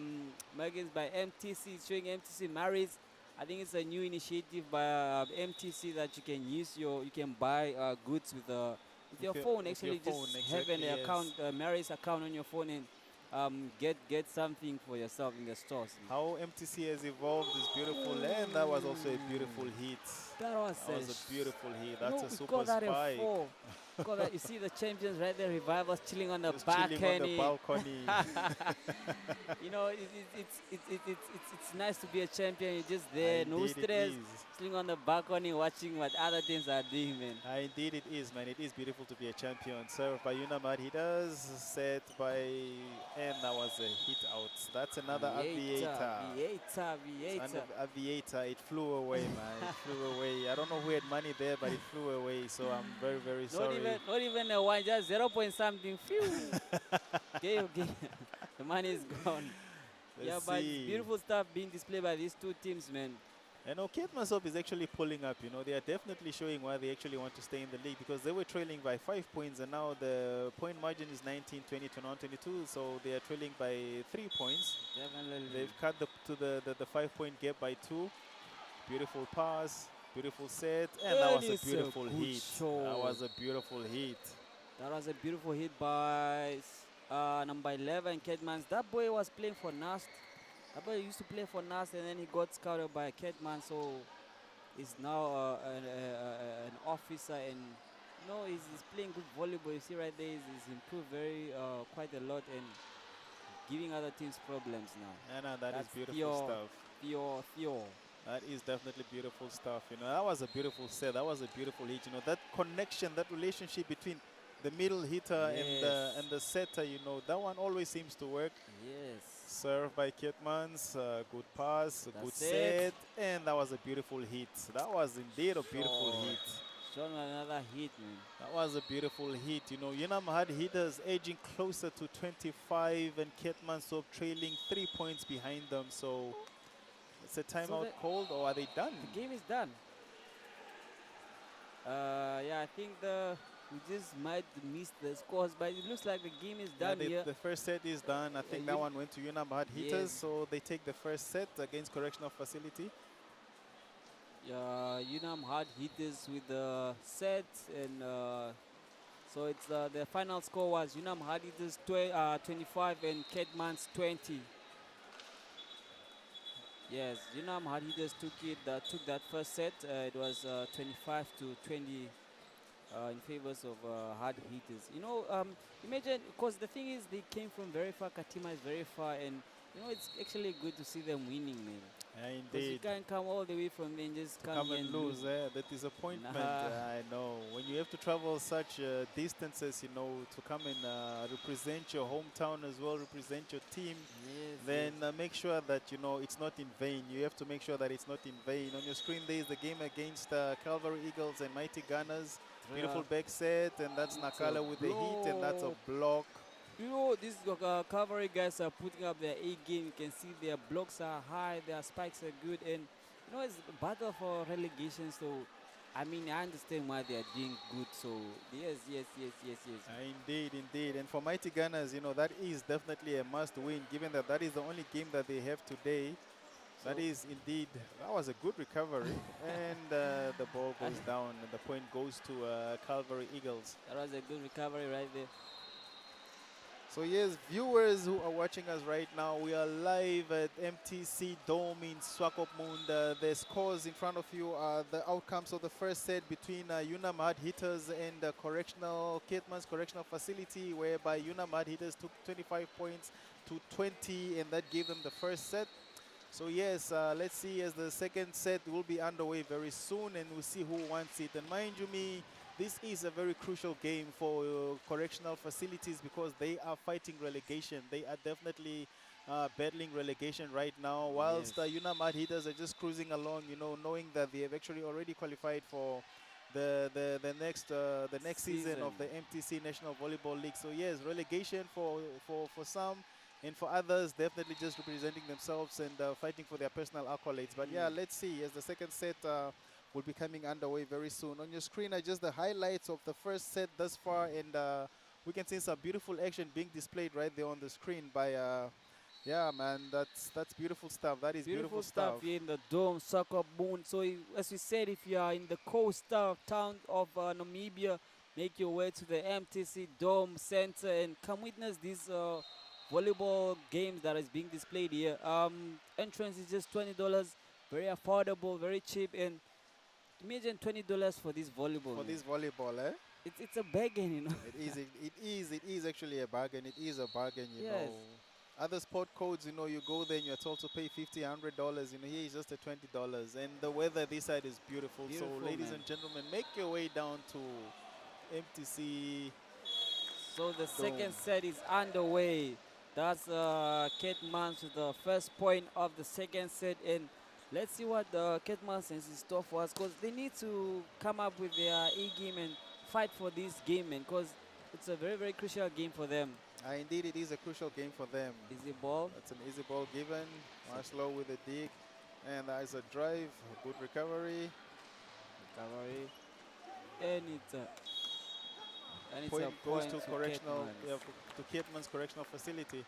magazines by MTC, showing MTC marries. I think it's a new initiative by MTC that you can use you can buy goods with your phone. Actually, phone, just exactly, have an yes. account, Mary's account on your phone, and get something for yourself in the stores. How MTC has evolved is beautiful, and that was also a beautiful hit. That was a beautiful hit. you know, That's a we super call that spike. A 4. We call that, you see the champions right there, Revivals chilling on the Just chilling on the balcony. balcony. You know, it's nice to be a champion. You're just there, no Indeed it stress, is. sitting on the balcony watching what other teams are doing, man. Indeed it is, man. It is beautiful to be a champion. Served by Unam Hard Hitters, set by, and that was a hit out. That's another aviator. Aviator. Aviator. It flew away, man. It flew away. I don't know who had money there, but it flew away. So I'm very, very sorry. Not even a 1, just 0 point something. Phew. Okay. The money is gone. Let's But see. it's beautiful stuff being displayed by these two teams, man. And Keetmans is actually pulling up. You know, they are definitely showing why they actually want to stay in the league, because they were trailing by 5 points, and now the point margin is 19, 20 to 22. So they are trailing by 3 points. Definitely. They've cut the 5-point gap by 2. Beautiful pass, beautiful set, and that was a beautiful hit. That was a beautiful hit. That was a beautiful hit by number 11, Keetmans. That boy was playing for Nast. That boy used to play for Nast, and then he got scouted by Keetmans, so he's now an officer, and you know, he's playing good volleyball. You see right there, he's improved quite a lot and giving other teams problems now. And that is That's beautiful stuff. Theo. That is definitely beautiful stuff. You know, that was a beautiful set. That was a beautiful hit. You know, that connection, that relationship between the middle hitter and the setter, you know, that one always seems to work. Yes. Served by Keetmans, good pass, good That's set, it. and that was a beautiful hit. That was indeed a beautiful Shot. hit. Shown another hit, man. That was a beautiful hit. You know, Unam Hard Hitters edging closer to 25, and Keetmans trailing 3 points behind them. So it's a timeout called, or are they done? The game is done. Yeah, I think we just might miss the scores, but it looks like the game is done here. The first set is done. I think that one went to Unam Hard Hitters, so they take the first set against Correctional Facility. Unam hard hitters with the set, and so it's the final score was Unam hard hitters 25 and Ketmans 20. Yes, Unam hard hitters took that first set. It was 25 to 20 in favors of hard hitters. Imagine, because the thing is, they came from very far. Katima is very far, and it's actually good to see them winning, man. Yeah, Because you indeed. can't come all the way from there and just come Come here and lose, the disappointment. Nah. I know. When you have to travel such distances, to come and represent your hometown as well, represent your team, Yes, then yes. make sure that, it's not in vain. You have to make sure that it's not in vain. On your screen, there is the game against Calvary Eagles and Mighty Gunners. Beautiful back set, and that's It's a Nakala with the hit, and that's a block. These cavalry guys are putting up their A game. You can see their blocks are high, their spikes are good, and it's a battle for relegation. So, I understand why they are doing good. So, yes. Indeed, indeed. And for Mighty Gunners, that is definitely a must-win, given that that is the only game that they have today. That is indeed, that was a good recovery. And the ball goes down, and the point goes to Calvary Eagles. That was a good recovery right there. So yes, viewers who are watching us right now, we are live at MTC Dome in Swakopmund. The scores in front of you are the outcomes of the first set between Unam Hard Hitters and Ketman's Correctional Facility, whereby Unam Hard Hitters took 25 points to 20, and that gave them the first set. So yes, let's see, as the second set will be underway very soon, and we'll see who wants it. And mind you me, this is a very crucial game for correctional facilities, because they are fighting relegation. They are definitely battling relegation right now, whilst Unam Hard Hitters are just cruising along, knowing that they have actually already qualified for the next season of the MTC National Volleyball League. So yes, relegation for some, and for others, definitely just representing themselves and fighting for their personal accolades. But yeah, let's see, as the second set will be coming underway very soon. On your screen are just the highlights of the first set thus far, and we can see some beautiful action being displayed right there on the screen by, yeah, man, that's beautiful stuff. That is beautiful stuff. Here in the Dome, Swakopmund. So, as we said, if you are in the coastal town of Namibia, make your way to the MTC Dome Center and come witness these volleyball games that is being displayed here. Entrance is just $20, very affordable, very cheap, and imagine $20 for this volleyball. For this volleyball, eh? It's a bargain, It is actually a bargain. It is a bargain, you know. Other sport codes, you go there and you're told to pay $50, $100. Here is just a $20, and the weather this side is beautiful. So, ladies and gentlemen, make your way down to MTC. So the second set is underway. That's Ketmans with the first point of the second set, and let's see what the Ketmans has in store for us, because they need to come up with their A game and fight for this game, man, because it's a very, very crucial game for them. Indeed, it is a crucial game for them. Easy ball. That's an easy ball given. Marshlow with a dig, and there's a drive. Good recovery. And it's a point goes to correctional, to Ketman's correctional facility.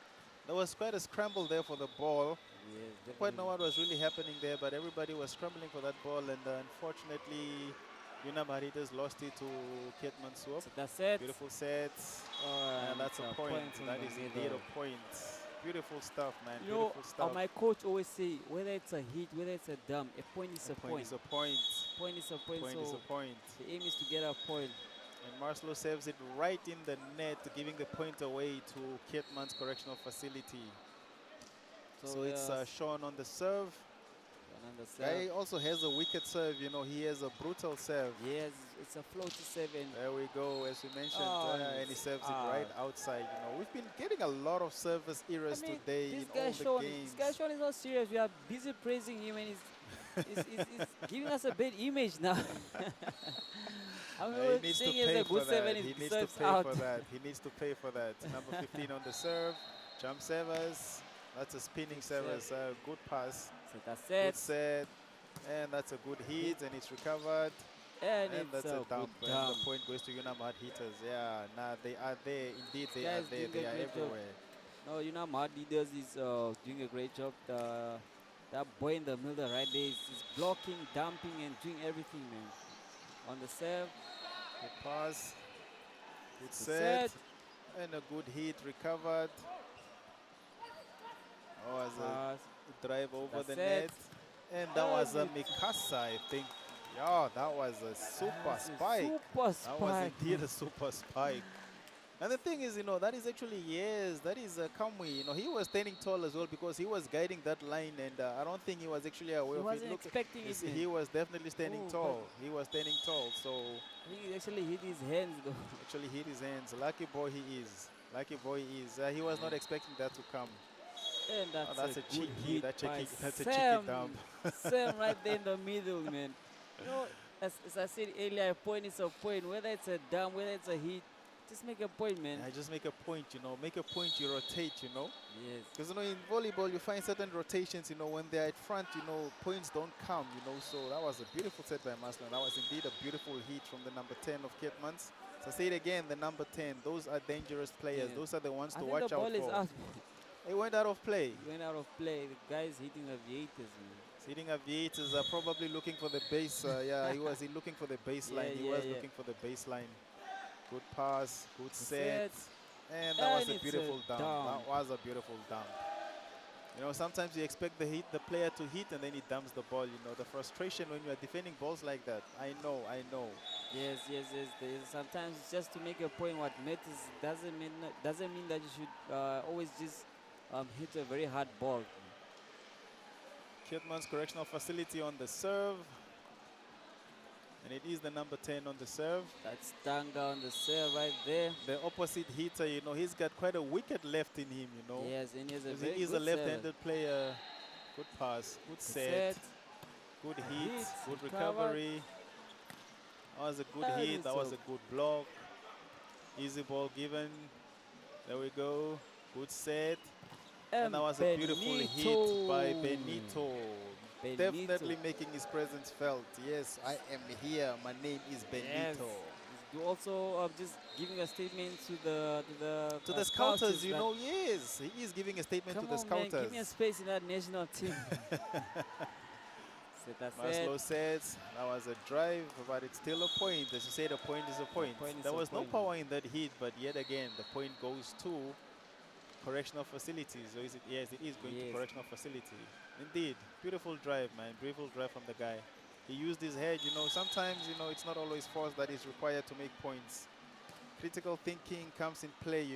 There was quite a scramble there for the ball. Yes, didn't quite know what was really happening there, but everybody was scrambling for that ball, and unfortunately, Unam Hard Hitters lost it to Ketman Swap. So that's it. Beautiful sets, and that's a point. That is indeed a point. Beautiful stuff, man. Beautiful stuff. My coach always say, whether it's a hit, whether it's a dump, a point is a point. Is a point. Point is a point. Point is a point. The aim is to get a point. And Marshlow saves it right in the net, giving the point away to Ketman's correctional facility. So it's Sean on the serve. Guy also has a wicked serve, he has a brutal serve. Yes, it's a floaty serve. There we go, as we mentioned, and he serves it right outside. We've been getting a lot of service errors today in all the games. This guy Sean is not serious. We are busy praising him, and he's giving us a bad image now. He needs to pay for that. He needs to pay for that. He needs to pay for that. Number 15 on the serve. Jump servers. That's a spinning servers. Good pass. So that's it. Good set. And that's a good hit, and it's recovered. And that's a dump. And the point goes to Unam Hard Hitters. Yeah, they are there. Indeed, they are there. They are everywhere. No, Unam Hard Hitters is doing a great job. That boy in the middle right there is blocking, dumping, and doing everything, man. On the serve. Good pass. Good Good set. set. And a good hit recovered. Oh, as a Pass. drive over That's the set. net. And that was a And Mikasa, I think. Yeah, that was a super that's a spike. super That was spike. indeed a super spike. And the thing is, that is actually, yes, that is Kamwi. He was standing tall as well because he was guiding that line, and I don't think he was actually aware He of it. wasn't expecting you it, see, man. he was definitely standing Oh, tall. He was standing tall, so I think he actually hit his hands, though. actually hit his hands. Lucky boy he is. Lucky boy he is. He was not expecting that to come. And Oh, that's a a good cheeky, hit that's by a cheeky Sam. dump. Sam right there in the middle, man. As I said earlier, a point is a point. Whether it's a dump, whether it's a hit, just make a point, man. I just make a point, make a point, you rotate, Yes. Because, in volleyball, you find certain rotations, when they're at front, points don't come, So that was a beautiful set by Maslow. That was indeed a beautiful hit from the number 10 of Kitmans. So I say it again, the number 10, those are dangerous players. Yeah. Those are the ones I to think watch the out ball is for. out. It went out of play. It went out of play. The guy's hitting aviators, man. Hitting aviators are probably looking for the base. Yeah, he was looking for the baseline. He was looking for the baseline. Good pass, good set. And that was a beautiful dump. That was a beautiful dump. Sometimes you expect the player to hit and then he dumps the ball. The frustration when you are defending balls like that. I know. Yes. Sometimes it's just to make a point. What matters doesn't mean that you should always just hit a very hard ball. Kitman's correctional facility on the serve. And it is the number 10 on the serve. That's Tanga on the serve right there. The opposite hitter, he's got quite a wicket left in him, Yes, and He's a left-handed player. Good pass, good set, good hit, good recovery. That was a good hit, that was a good block. Easy ball given. There we go. Good set. And that was a beautiful hit by Benito. Definitely making his presence felt. Yes, I am here. My name is Benito. Yes. Also just giving a statement to the scouters, Yes, he is giving a statement to the scouters. Man, give me a space in that national team. Maslow says that was a drive, but it's still a point. As you said, a point is a point. There was no power in that hit, but yet again, the point goes to correctional facilities. So is it? Yes, it is going to correctional facility. Indeed, beautiful drive, man. Beautiful drive from the guy. He used his head. Sometimes it's not always force that is required to make points. Critical thinking comes in play.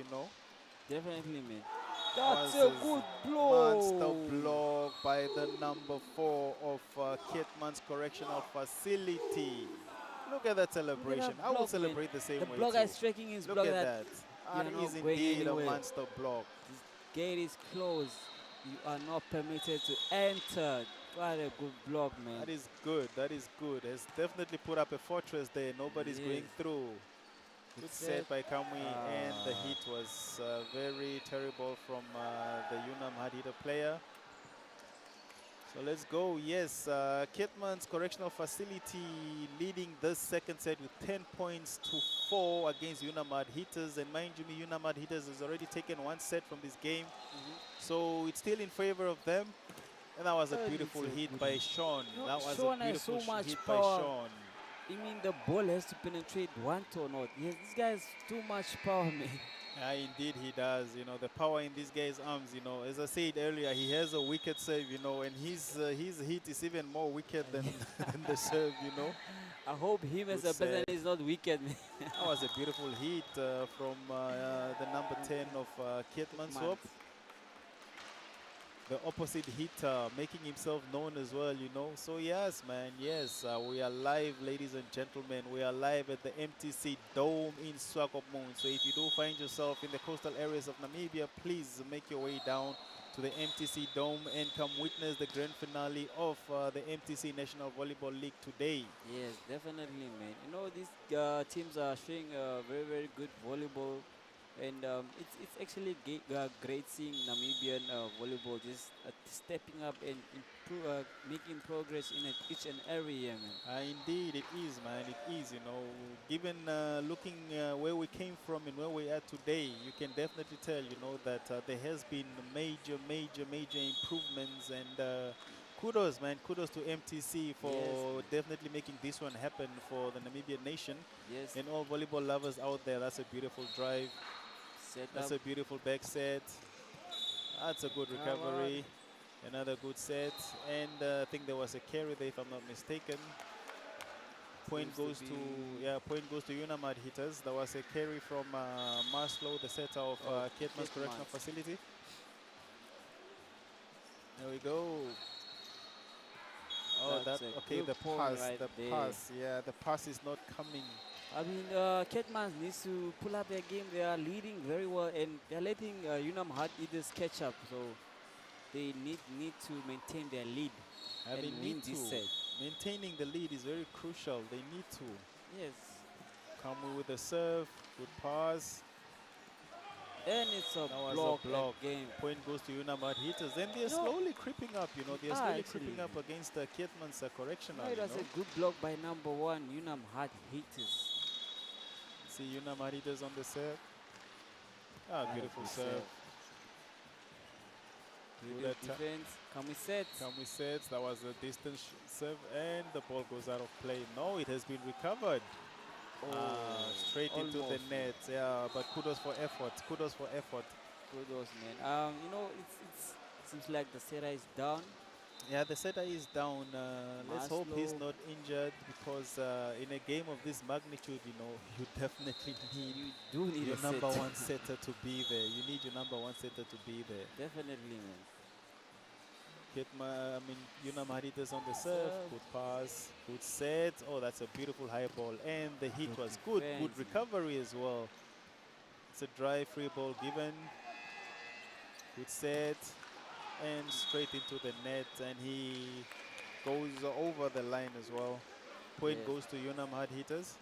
Definitely, man. That's a good blow. Monster block by the number 4 of Kitman's correctional facility. Look at that celebration. I will celebrate the same way. The blocker is striking his block. Look at that. That is indeed a monster block. This gate is closed. You are not permitted to enter. What a good block, man. That is good. That is good. Has definitely put up a fortress there. Nobody's going through. Good set by Kamwi, and the hit was very terrible from the Unam hard hitter player. So let's go. Yes, Kitman's correctional facility leading this second set with 10 points to 4 against Unamad hitters. And mind you, Unamad hitters has already taken 1 set from this game. So it's still in favor of them. And that was a beautiful hit by Sean. That was a beautiful hit by Sean. I mean, the ball has to penetrate one or not. Yes, this guy has too much power, man. Yeah, indeed he does. The power in this guy's arms, as I said earlier, he has a wicked serve, and his hit is even more wicked than, than the serve, I hope him as a person is not wicked, man. That was a beautiful hit from the number 10 of Kitman Swap. The opposite hitter, making himself known as well, So yes, man, yes, we are live, ladies and gentlemen. We are live at the MTC Dome in Swakopmund. So if you do find yourself in the coastal areas of Namibia, please make your way down to the MTC Dome and come witness the grand finale of the MTC National Volleyball League today. Yes, definitely, man. These teams are showing very, very good volleyball. And it's actually great seeing Namibian volleyball just stepping up and making progress in each and every year, man. Indeed, it is, man. It is, Given looking where we came from and where we are today, you can definitely tell, that there has been major improvements and kudos, man. Kudos to MTC for Yes. definitely making this one happen for the Namibian nation. Yes. And all volleyball lovers out there, that's a beautiful drive. Set That's up. a beautiful back set. That's a good Recovered. recovery. Another good set. And I think there was a carry there, if I'm not mistaken. Point Seems goes to point goes to Unamad hitters. There was a carry from Maslow, the setter of Ketman's Correctional Ketmans. Facility. There we go. Oh, That's that a okay. good The point pass, right the there. pass. Yeah, the pass is not coming. I mean, Ketmans needs to pull up their game. They are leading very well, and they're letting Unam Hard Eaters catch up. So they need to maintain their lead And they and need win to. this set. Maintaining the lead is very crucial. They need to. Yes. Come with the serve. Good pass. And it's a That was block, a block. game. Point goes to Unamad hitters. Then they're No. slowly creeping up. You know, they're Ah, slowly actually. creeping up against the Ketman's correctional. No, it You was know? a good block by number 1, Unam Hard Hitters. See Unamad hitters on the serve. Ah, beautiful Good serve. Good Good attack. defense. Can we set? Kami sets, that was a distance serve, and the ball goes out of play. No, it has been recovered. Straight into the almost. net. Yeah, but kudos for effort. Kudos for effort. Kudos, man. You know, it seems like the setter is down. Yeah, the setter is down. Let's hope he's Maslow. not injured, because in a game of this magnitude, you know, you definitely need You do need your a number set. one setter to be there. You need your number one setter to be there. Definitely, man. Unam Haritas on the serve. Serve. Good pass. Good set. Oh, that's a beautiful high ball. And the hit Good was good. defense, Good recovery as well. It's a dry free ball given. Good set. And straight into the net. And he goes over the line as well. Point Yes. goes to Unam Hard Hitters.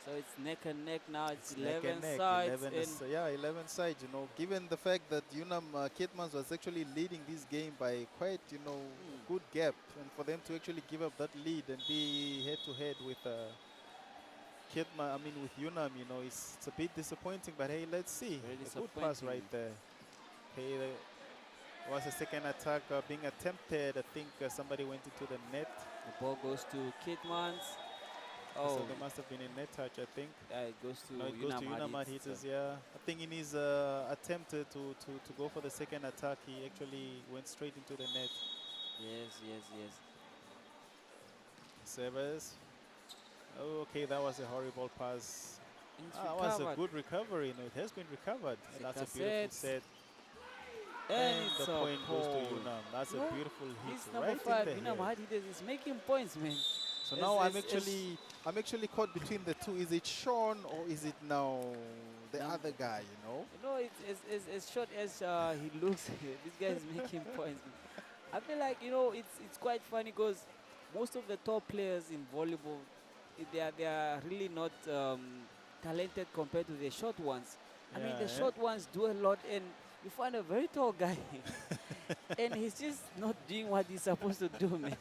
So it's neck and neck now. It's Neck 11 and neck. sides. 11 and yeah, 11 sides, you know. Given the fact that Unam Ketmans was actually leading this game by quite, you know, good gap, and for them to actually give up that lead and be head-to-head with with Unam, you know, it's a bit disappointing, but hey, let's see. Very A good pass disappointing. right there. Okay, there was a second attack being attempted. I think somebody went into the net. the ball goes to Kitmans. So Oh, there must have been a net touch, I think. it goes to No, it goes to Unamad hitters, yeah. I think in his attempt to go for the second attack, he actually went straight into the net. Yes, yes, yes. Servers. Oh, okay, that was a horrible pass. And it's That was a recovered. good recovery. No, it has been recovered. And that's a Second beautiful set. set. And And it's the a point goes to pole. Unam. That's No, a beautiful This hit number right 5, in the Unam head. Hadides is making points, man. So now I'm It's- actually caught between the two. Is it Sean or is it now the other guy, you know? You know, it's as short as he looks, this guy is making points. I feel like, you know, it's quite funny because most of the top players in volleyball, they are really not talented compared to the short ones. I mean, the Yeah, short ones do a lot, and you find a very tall guy, and he's just not doing what he's supposed to do, man.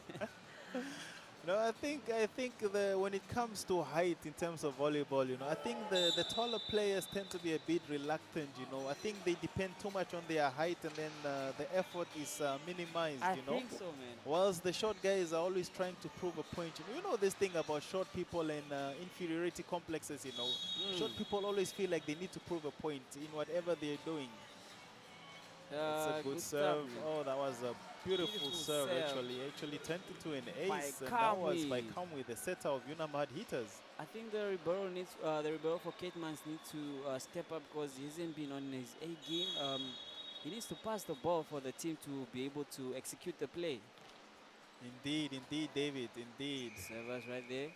No, I think when it comes to height in terms of volleyball, you know, I think the taller players tend to be a bit reluctant, you know. I think they depend too much on their height, and then the effort is minimized, I you know. think so, man. Whilst the short guys are always trying to prove a point. You know this thing about short people and inferiority complexes, you know. Short people always feel like they need to prove a point in whatever they're doing. It's a good serve. stuff, man. Oh, that was a beautiful Beautiful serve, serve. actually turned into an By ace, and that was by Kamwi. Kamwi, the setter of Unamad hitters. I think the rebuttal for Ketmans needs to step up because he hasn't been on his A game. He needs to pass the ball for the team to be able to execute the play. Indeed, David, indeed. Servers right there.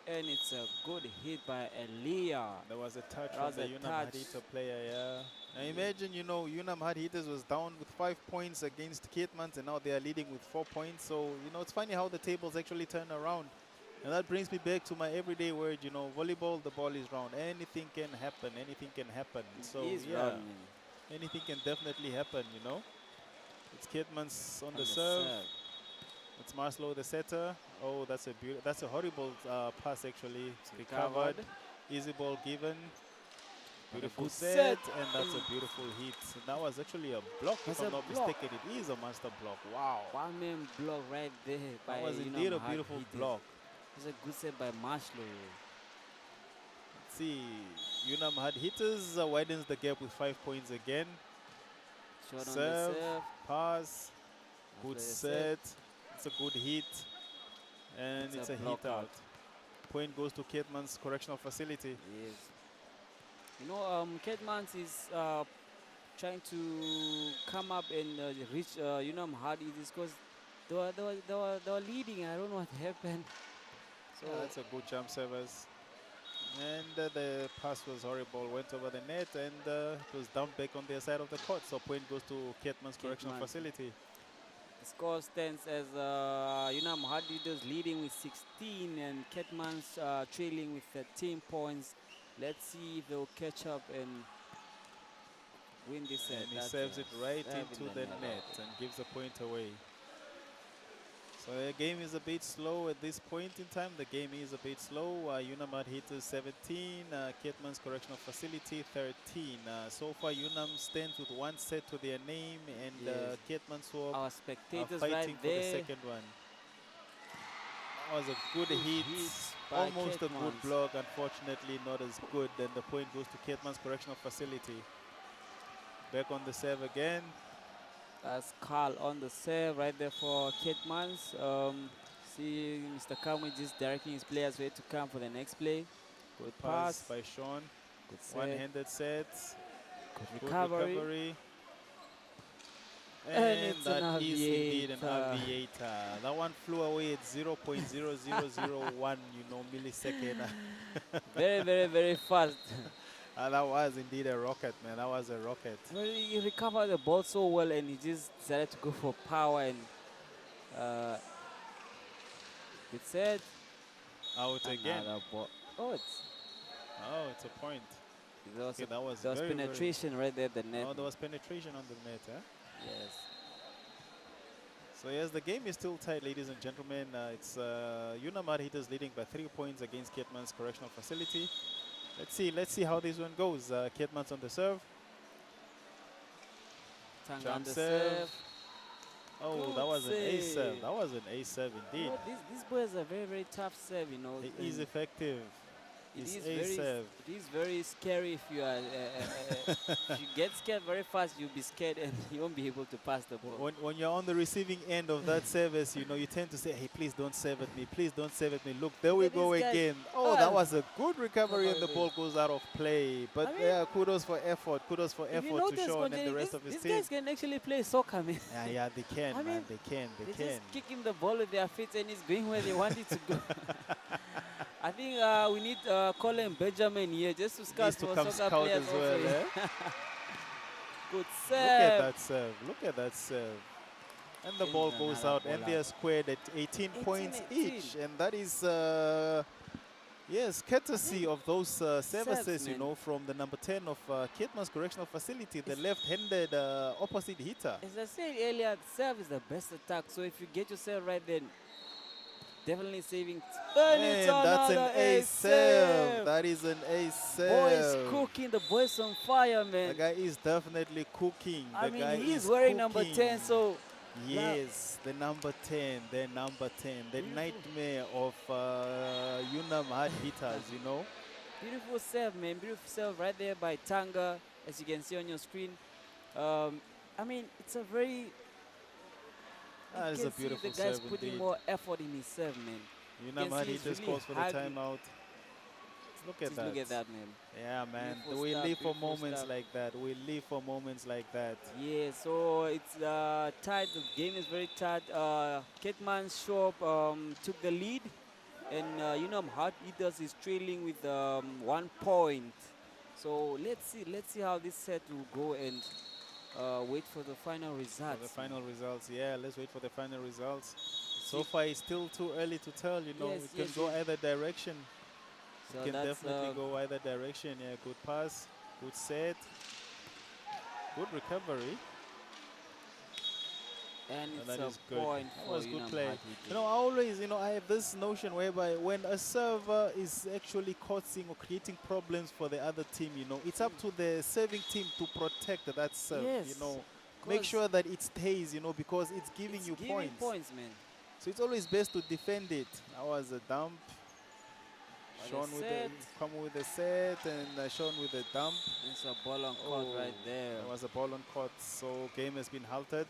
And it's a good hit by Elia. There was a touch That from was the a Unam touch. Hadita player, yeah. Now imagine, you know, Unam Hadita was down with 5 points against Ketmans, and now they are leading with 4 points. So, you know, it's funny how the tables actually turn around. And that brings me back to my everyday word, you know, volleyball, the ball is round. Anything can happen, anything can happen. So, It is yeah, round, man. anything can definitely happen, you know. It's Ketmans on On the serve. It's Maslow, the setter. Oh, that's a horrible pass, actually. It's recovered. Easy ball given. Beautiful good set, set. and that's a beautiful hit. That was actually a block, if That's I'm a not block. mistaken. It is a master block. Wow. One man block right there by That was indeed a Hart beautiful hitters. block. It's a good set by Marshall. Let's see. Unam had hitters, widens the gap with 5 points again. Shot on the Serve, serve. pass, good After the set. It's a good hit, and it's a block hit out. Point goes to Ketman's correctional facility. Yes. You know, Ketmans is trying to come up and reach Unam hard. It is because they were leading. I don't know what happened. So Yeah, that's a good jump service. And the pass was horrible, went over the net, and it was dumped back on their side of the court. So point goes to Ketman's correctional facility. the score stands as Unam Hard Leaders leading with 16 and Ketmans trailing with 13 points. Let's see if they'll catch up and win this set. And he serves it right into the net Okay. and gives the point away. So the game is a bit slow at this point in time. The game is a bit slow. Unam had hitters 17, Ketman's correctional facility 13. So far Unam stands with 1 set to their name, and Yes. Ketman Swap Our are spectators fighting right for the there. second one. That was a good hit. by Almost a good Ketmans. block, unfortunately not as good. Then the point goes to Ketman's correctional facility. Back on the serve again. That's Carl on the serve right there for Ketmans. See Mr. Kamwe just directing his players where to come for the next play. Good Pass pass. by Sean. Good set. One-handed set. Good Good recovery. recovery. And And it's an that is indeed an aviator. aviator. That one flew away at 0.0001, millisecond. Very, very, very fast. That was indeed a rocket, man. That was a rocket. Well, he recovered the ball so well, and he just decided to go for power. And it said Out again. another ball. Oh, It's a point. there was, Okay, that was there was very, penetration right there at the net. Oh, there was penetration on the net, huh? Yes. So yes, the game is still tight, ladies and gentlemen. It's Unam had hitters leading by 3 points against Ketman's correctional facility. Let's see how this one goes. Ketman's on the serve. Tanga Jump on the serve. serve. Oh, Good that was an ace serve. save. That was an ace serve You indeed. know, these boys are very, very tough serve, you know. It and is effective. it It's is ace very, serve. it is very scary if you are, if you get scared very fast, you'll be scared and you won't be able to pass the ball. When you're on the receiving end of that service, you tend to say, hey, please don't serve at me. Please don't serve at me. Look, there we Look at go this guy. again. Oh, that Ah. was a good recovery and the Recovery. ball goes out of play. But I mean, yeah, kudos for effort. Kudos for If you effort to notice, Sean and the Konjeni, rest of his these team. guys can actually play soccer, man. Yeah, they can, I man. mean, They can. They're just kicking the ball with their feet and it's going where they want it to go. I think we need Colin Benjamin here just to scout Needs to for come soccer scout players as well, also. eh? Good Look at serve. that serve. Look at that serve. And the And ball goes another out, ball and they out. are squared at 18 points 18. each. And that is, yes, courtesy of those services, man. from the number 10 of Ketman's correctional facility, the left-handed opposite hitter. As I said earlier, serve is the best attack. So if you get yourself right, then definitely saving. And it's And that's an another ace serve. That is an ace serve. Boys cooking, the boys on fire, man. The guy is definitely cooking. I The guy mean, he's is wearing number cooking. 10, so Yes, the number 10, the number 10, the Beautiful. nightmare of Unam hard hitters, beautiful serve, man. Beautiful serve right there by Tanga, as you can see on your screen. I mean, it's a very. That you is can a beautiful see the guy's serve putting indeed. more effort in his serve, man. Unam can hard see he's hitters really calls for the happy. timeout. Look at Just that. look at that, man. Yeah, man. Beautiful We stuff, live for beautiful moments stuff. like that. We live for moments like that. Yeah, so it's tight. The game is very tight. Ketman Shop took the lead, and Unam Hard Eaters is trailing with 1 point. So let's see how this set will go, and wait for the final For results. the final results, yeah. Let's wait for the final results. So See- far, it's still too early to tell. Yes, it can yes, go yes. either direction. So It can that's, definitely go either direction. Yeah, good pass, good set, good recovery. And And it's that a is good. point That for was good Unam play. Hard You know, I always, I have this notion whereby when a server is actually causing or creating problems for the other team, it's up to the serving team to protect that serve, Yes, Make 'cause sure that it stays, because it's giving it's you giving points. man. So it's always best to defend it. That was a dump. But Sean the with set, come with the set, and Sean with the dump. it's a ball on court right there. There was a ball on court, so game has been halted.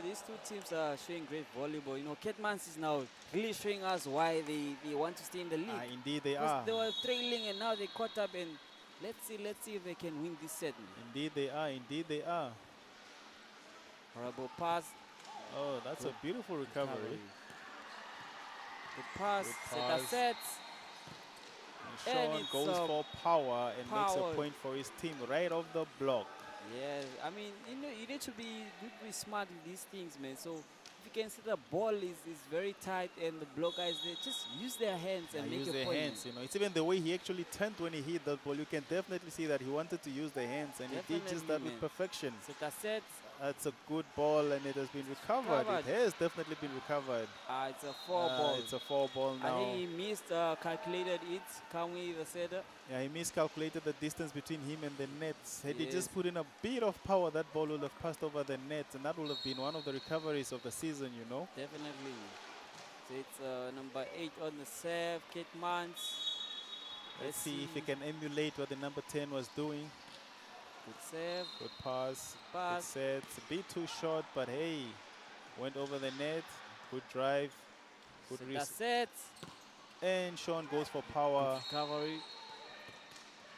These two teams are showing great volleyball. Ketmans is now really showing us why they want to stay in the league. Indeed they 'Cause are. they were trailing and now they caught up, and let's see if they can win this set. Indeed they are. Indeed they are. Horrible pass. Oh, that's a beautiful recovery. Good pass. Good Set pass. sets. And Sean it's goes a for power and makes power. a point for his team right off the block. Yeah, I mean, you need to be smart with these things, man. So if you can see the ball is very tight and the block guys, they just use their hands and make use a their point. hands, It's even the way he actually turned when he hit that ball. You can definitely see that he wanted to use the hands, and he did just that with perfection. Sets. That's a good ball, and it has been recovered. It has definitely been recovered. It's a 4 ball. It's a 4 ball now. I think he missed, calculated it. Kamwi, the setter. Yeah, he miscalculated the distance between him and the nets. Had he Yes. just put in a bit of power, that ball would have passed over the net, and that would have been one of the recoveries of the season, Definitely. So it's number 8 on the serve, Ketmans. Let's see if he can emulate what the number 10 was doing. Good serve. Good pass. Pass. Good set. It's a bit too short, but hey, went over the net. Good drive. Good set. And Sean goes for power. Good recovery.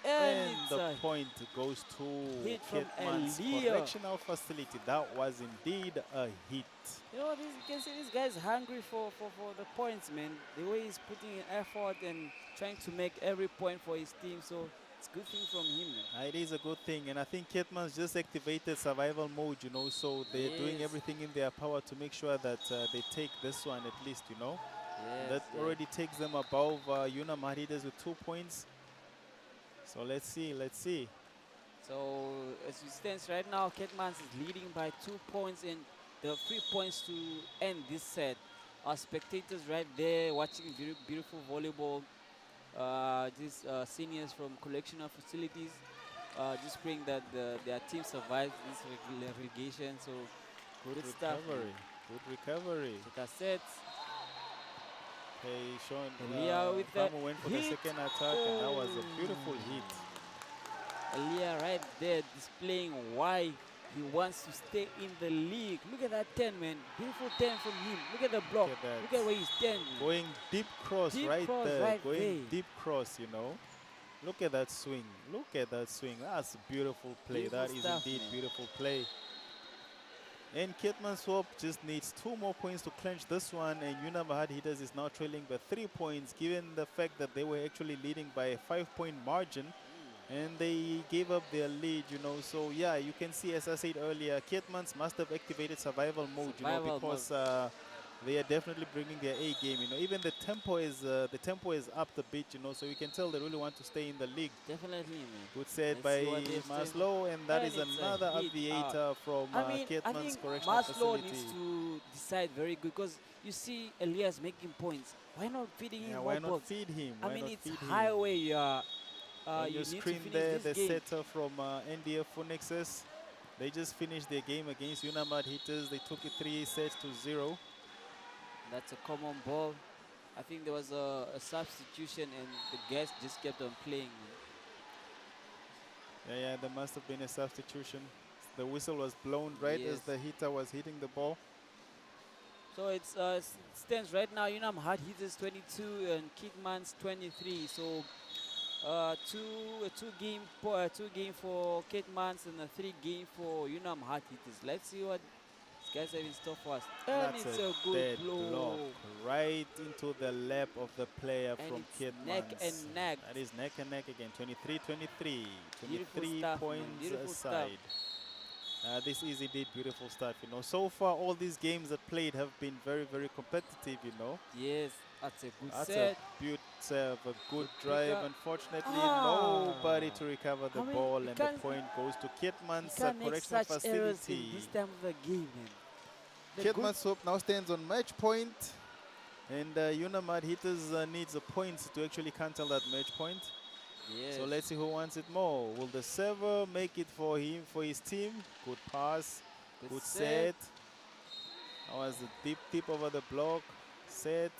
And the point goes to hit from Ketman's Elia. correctional facility. That was indeed a hit. You can see this guy's hungry for the points, man. The way he's putting in effort and trying to make every point for his team. So it's a good thing from him, man. It is a good thing. And I think Ketman's just activated survival mode, So they're doing everything in their power to make sure that they take this one at least, Yes, that already takes them above Unam Haridas with 2 points. So let's see. So as it stands right now, Ketmans is leading by 2 points and there are 3 points to end this set. Our spectators right there watching beautiful volleyball. These seniors from collectional facilities just praying that their team survives this relegation. So good stuff. Good recovery. Take a set. Hey, Sean, Elia with the went for hit. the second attack, and that was a beautiful hit. Elia right there displaying why he wants to stay in the league. Look at that 10, man. Beautiful 10 from him. Look at the block. Look at where he's 10. Going deep cross right there. Right going there. deep cross, Look at that swing. Look at that swing. That's a beautiful play. Beautiful that is stuff, indeed man. beautiful play. And Ketman Swap just needs 2 more points to clinch this one, and Unam Hitters is now trailing by 3 points, given the fact that they were actually leading by a 5-point margin, and they gave up their lead, So yeah, you can see, as I said earlier, Ketmans must have activated survival mode, because they are definitely bringing their A game, Even the tempo is up a bit, So you can tell they really want to stay in the league. Definitely, man. Good set by Maslow, and that is another aviator from Ketman's correctional Maslow facility. needs to decide very good, because you see Elias making points. Why not feeding him? Why not feed him? I mean, it's highway. You need screen to there, finish the this game. setter from NDF Phoenixes. They just finished their game against Unamad Hitters. They took it 3-0. That's a common ball. I think there was a substitution and the guys just kept on playing. Yeah, there must have been a substitution. The whistle was blown right as the hitter was hitting the ball. So it stands right now. Unam Hard Hitters 22 and Ketmans 23. So two game for Ketmans and a 3 game for Unam Hard Hitters. Let's see what these guys have in store for us. And That's it's a good blow. Block right into the lap of the player and from Ketmans. Neck and neck. That is neck and neck again. 23-23. 23 stuff, points Beautiful aside. Stuff. This is indeed beautiful stuff, you know. So far, all these games that played have been very, very competitive, you know. Yes, that's a good That's set. a good serve, a good Good drive. pickup. Unfortunately, nobody to recover the I mean, ball, you and the can't, point goes to you Kitman's can't make correctional such errors in this facility. time of the game, man. The good, Kitman's Hope now stands on match point, and Unamad Hitters needs a point to actually cancel that match point. yes, So let's see who wants it more. Will the server make it for him, for his team? Good pass, good set. That was a deep tip over the block. Set,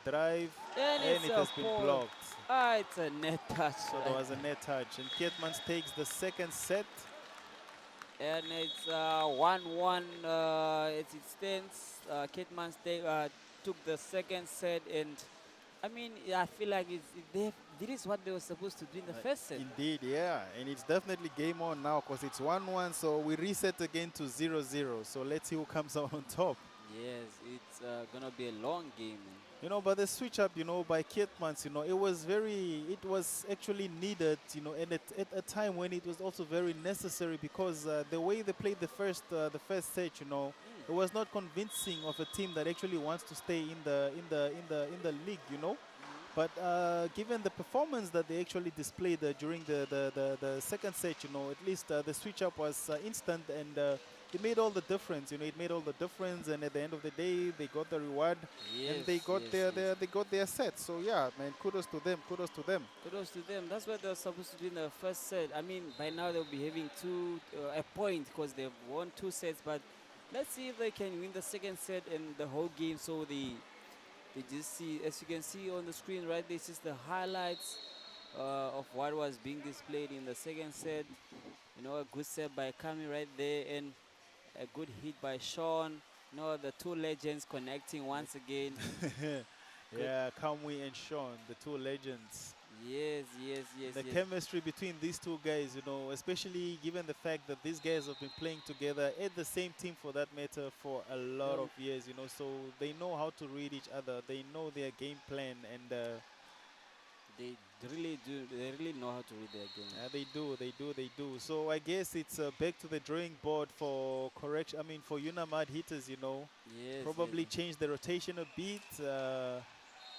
drive, and and it's it a has been ball. blocked. Ah, it's a net touch. So there was a net touch, and Kietmans takes the second set. And it's 1-1 as it stands. Kitman took the second set, and I mean, I feel like this is what they were supposed to do in the first set. Indeed, yeah, and it's definitely game on now because it's 1-1, so we reset again to 0-0. So let's see who comes out on top. Yes, it's gonna be a long game. You know, but the switch up, you know, by Kietmans, you know, it was actually needed, you know, and at a time when it was also very necessary because the way they played the first set, you know, it was not convincing of a team that actually wants to stay in the league, you know. But given the performance that they actually displayed during the second set, you know, at least the switch up was instant, and it made all the difference. You know, it made all the difference, and at the end of the day, they got the reward, Yes, and they got they got their set. So yeah, man, kudos to them. Kudos to them. Kudos to them. That's what they're supposed to do in the first set. I mean, by now they'll be having a point because they've won 2 sets. But let's see if they can win the second set and the whole game. So they just see, as you can see on the screen, right? This is the highlights of what was being displayed in the second set. You know, a good set by Kami right there, and a good hit by Sean. You know, the two legends connecting once again. Yeah, Kamwi and Sean, the two legends. Yes. The chemistry between these two guys, you know, especially given the fact that these guys have been playing together at the same team for that matter for a lot of years, you know, so they know how to read each other. They know their game plan, and they really do. They really know how to read their game. they do. So I guess it's back to the drawing board for correction. I mean, for Unamad Hitters, you know, Yes. probably change the rotation a bit.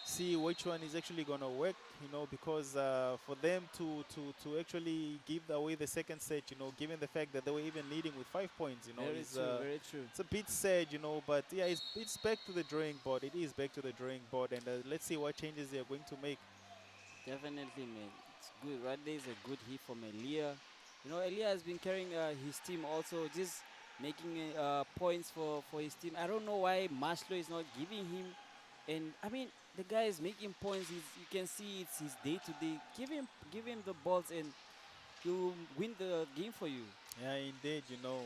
See which one is actually going to work, you know, because for them to actually give away the second set, you know, given the fact that they were even leading with 5 points, you know, Very true. it's a bit sad, you know, but yeah, it's back to the drawing board. It is back to the drawing board, and let's see what changes they are going to make. Definitely, man. It's good. Right there is a good hit from Elia. You know, Elia has been carrying his team also, just making points for his team. I don't know why Maslow is not giving him. And I mean, the guy is making points. You can see it's his day to day. Give him the balls, and he'll win the game for you. Yeah, indeed, you know.